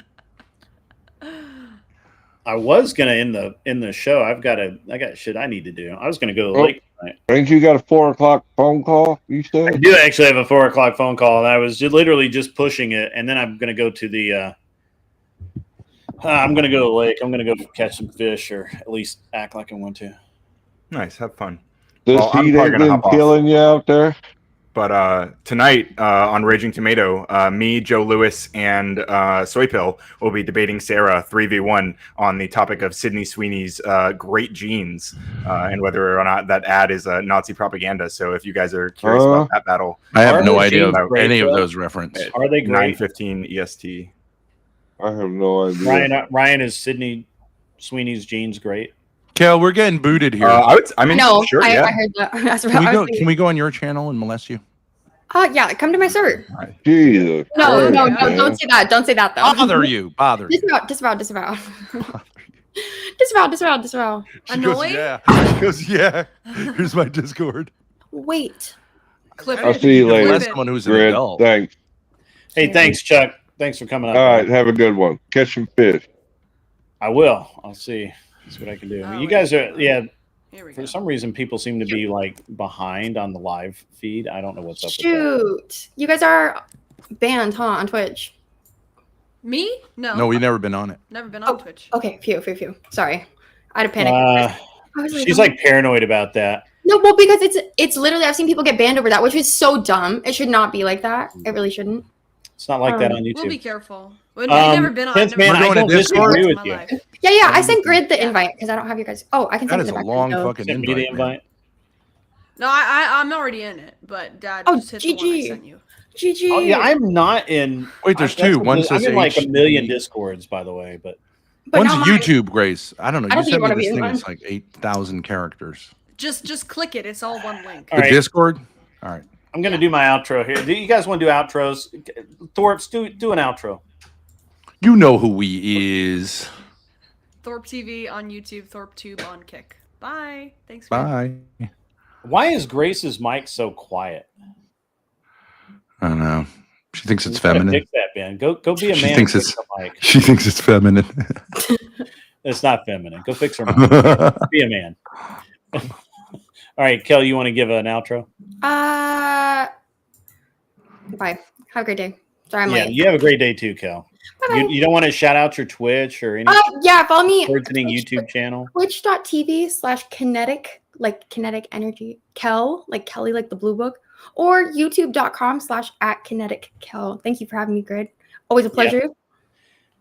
I was gonna in the show. I got shit I need to do. I was gonna go to the lake tonight. Ain't you got a 4 o'clock phone call? You said I do actually have a 4 o'clock phone call, and I was literally just pushing it. And then I'm gonna go to the. I'm gonna go to the lake. I'm gonna go catch some fish, or at least act like I want to. Nice, have fun. This heat ain't been killing you out there. But tonight on Raging Tomato, me, Joe Lewis, and Soy Pill will be debating Sarah 3v1 on the topic of Sydney Sweeney's great genes and whether or not that ad is Nazi propaganda. So if you guys are curious about that battle, I have no idea of any of those references. Are they great? 9:15 EST. I have no idea. Ryan, is Sydney Sweeney's genes great? Kel, we're getting booted here. I heard that. That's what I was Can we go on your channel and molest you? Yeah, come to my server. Jesus. No, don't say that. Don't say that though. Bother you. Disavow. Disavow. She goes, yeah. She goes, yeah. Here's my Discord. Wait. Clip I'll see you later. Someone who's an Grid, adult. thanks. Hey, thanks, Chuck. Thanks for coming up. All right, have a good one. Catch some fish. I will. I'll see. That's what I can do. You guys are, for some reason, people seem to be like behind on the live feed. I don't know what's up with Shoot. You guys are banned, huh, on Twitch? Me? No. No, we've never been on it. Never been on Twitch. Okay, phew. Sorry. I had a panic. She's like paranoid about that. No, well, because it's literally, I've seen people get banned over that, which is so dumb. It should not be like that. It really shouldn't. It's not like that on YouTube. We'll be careful. We've never been on. I don't disagree with you. Yeah. I sent Grid the invite because I don't have you guys. Oh, I can send That is it a back. long fucking invite. No, I'm already in it, but Dad just hit the one I sent you. GG. Oh, yeah, I'm not in. Wait, there's two. One says I'm in like a HD. million Discords, by the way, but one's YouTube, Grace. I don't know. I don't You think sent you me wanna this be in thing one. that's like 8,000 characters. Just click it. It's all one link. The Discord? All right. I'm gonna do my outro here. Do you guys want to do outros? Thorpe's do an outro. You know who he is. Thorpe TV on YouTube, ThorpeTube on Kick. Bye. Thanks. Bye. Why is Grace's mic so quiet? I don't know. She thinks it's You gotta feminine. Fix that, man. Go be a She man. thinks and it's. fix the mic. She thinks it's feminine. It's not feminine. Go fix her mic. Be a man. All right, Kel, you want to give an outro? Bye. Have a great day. Sorry, I'm late. You have a great day too, Kel. You don't want to shout out your Twitch or any Yeah, follow me. burgeoning YouTube channel? Twitch.tv/kinetic, like kinetic energy. Kel, like Kelly, like the blue book. Or youtube.com/@kinetic-kel. Thank you for having me, Grid. Always a pleasure. Yeah.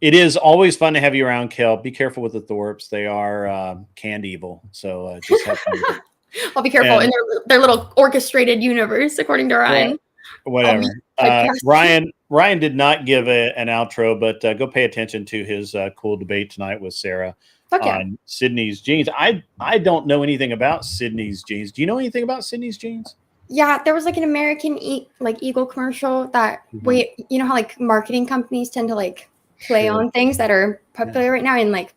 It is always fun to have you around, Kel. Be careful with the Thorpes. They are canned evil. So just have fun. I'll be careful in their little orchestrated universe, according to Ryan. Whatever. Ryan did not give an outro, but go pay attention to his cool debate tonight with Sarah on Sydney's genes. I don't know anything about Sydney's genes. Do you know anything about Sydney's genes? Yeah, there was like an American Eagle commercial that you know how like marketing companies tend to like play on things that are popular right now, and like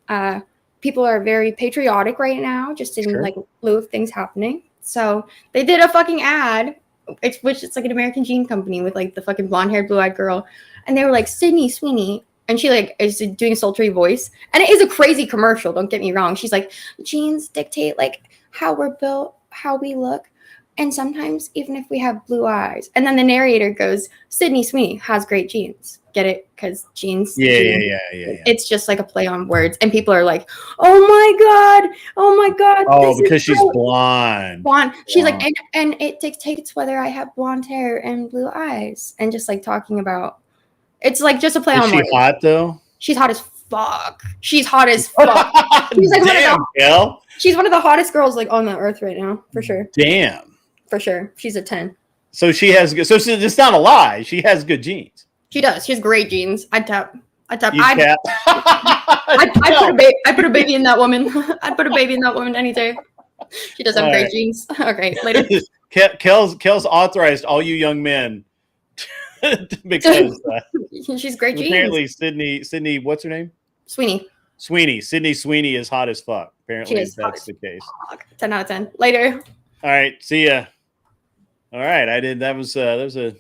people are very patriotic right now, just in like lieu of things happening. So they did a fucking ad, it's like an American gene company with like the fucking blonde-haired, blue-eyed girl, and they were like Sydney Sweeney, and she like is doing a sultry voice, and it is a crazy commercial. Don't get me wrong. She's like, genes dictate like how we're built, how we look. And sometimes even if we have blue eyes. And then the narrator goes, Sydney Sweeney has great genes. Get it? Because genes. Yeah. It's just like a play on words. And people are like, oh my God. Oh, because she's blonde. She's like, and it dictates whether I have blonde hair and blue eyes. And just like talking about, it's like just a play on words. Is she hot though? She's hot as fuck. She's hot as fuck. She's like she's one of the hottest girls like on the earth right now, for sure. Damn. For sure. She's a 10. So she has good. So it's not a lie. She has good genes. She does. She has great genes. I'd tap. I'd put a baby in that woman. I'd put a baby in that woman any day. She does have great genes. Okay, later. Kel's authorized all you young men because she's great genes. Apparently, Sydney, what's her name? Sweeney. Sydney Sweeney is hot as fuck. Apparently, that's the case. 10 out of 10. Later. All right. See ya. All right. That was a.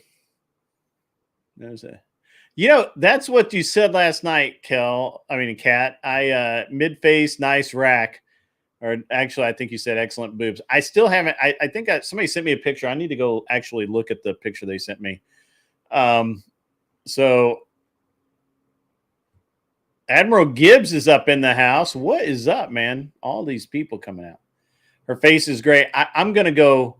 You know, that's what you said last night, Kat. Mid-face, nice rack. Or actually, I think you said excellent boobs. I still haven't. I think somebody sent me a picture. I need to go actually look at the picture they sent me. So Admiral Gibbs is up in the house. What is up, man? All these people coming out. Her face is great. I'm going to go.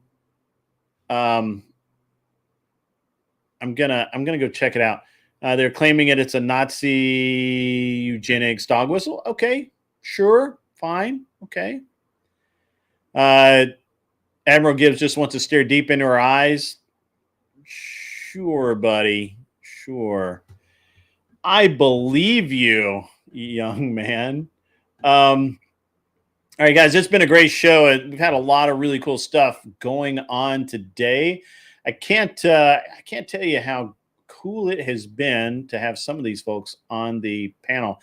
I'm gonna go check it out. They're claiming it's a Nazi eugenics dog whistle. Okay, sure, fine, okay. Admiral Gibbs just wants to stare deep into her eyes. Sure, buddy. Sure. I believe you, young man. All right, guys, it's been a great show. We've had a lot of really cool stuff going on today. I can't tell you how cool it has been to have some of these folks on the panel.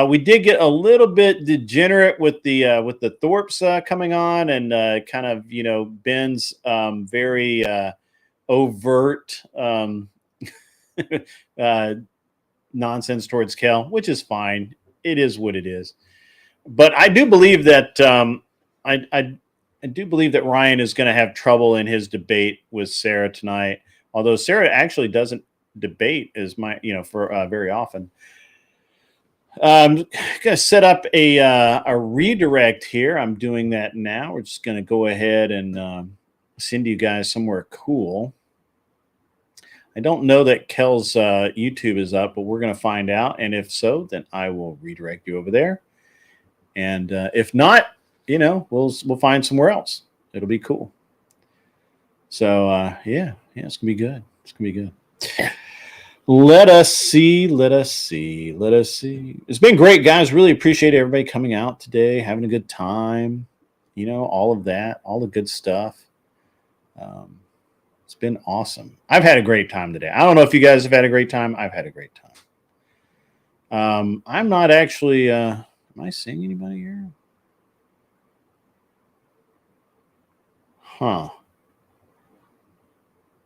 We did get a little bit degenerate with the Thorpes coming on and kind of, Ben's very overt nonsense towards Kel, which is fine. It is what it is. But I do believe that I do believe that Ryan is going to have trouble in his debate with Sarah tonight. Although Sarah actually doesn't debate for very often. I'm going to set up a redirect here. I'm doing that now. We're just going to go ahead and send you guys somewhere cool. I don't know that Kel's YouTube is up, but we're going to find out. And if so, then I will redirect you over there. And if not, we'll find somewhere else. It'll be cool. So yeah, it's gonna be good. It's gonna be good. Let us see. It's been great, guys. Really appreciate everybody coming out today, having a good time. All of that, all the good stuff. It's been awesome. I've had a great time today. I don't know if you guys have had a great time. I've had a great time. I'm not actually. Am I seeing anybody here? Huh.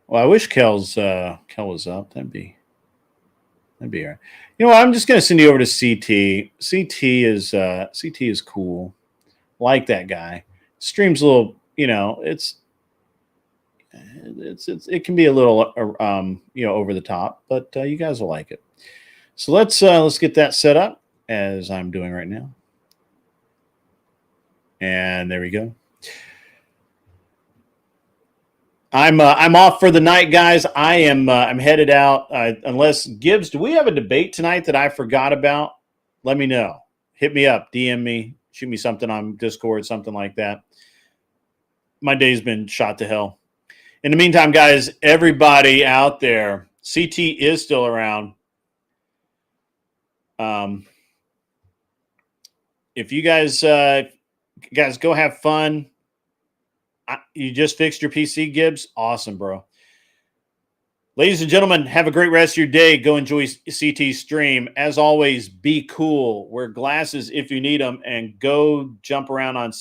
Well, I wish Kel was up. That'd be all right. You know what? I'm just gonna send you over to CT. CT is cool. Like that guy. Streams a little. It can be a little over the top, but you guys will like it. So let's get that set up as I'm doing right now. And there we go. I'm off for the night, guys. I'm headed out. Unless Gibbs, do we have a debate tonight that I forgot about? Let me know. Hit me up, DM me, shoot me something on Discord, something like that. My day's been shot to hell. In the meantime, guys, everybody out there, CT is still around. If you guys go have fun. You just fixed your PC, Gibbs? Awesome, bro. Ladies and gentlemen, have a great rest of your day. Go enjoy CT's stream. As always, be cool. Wear glasses if you need them, and go jump around on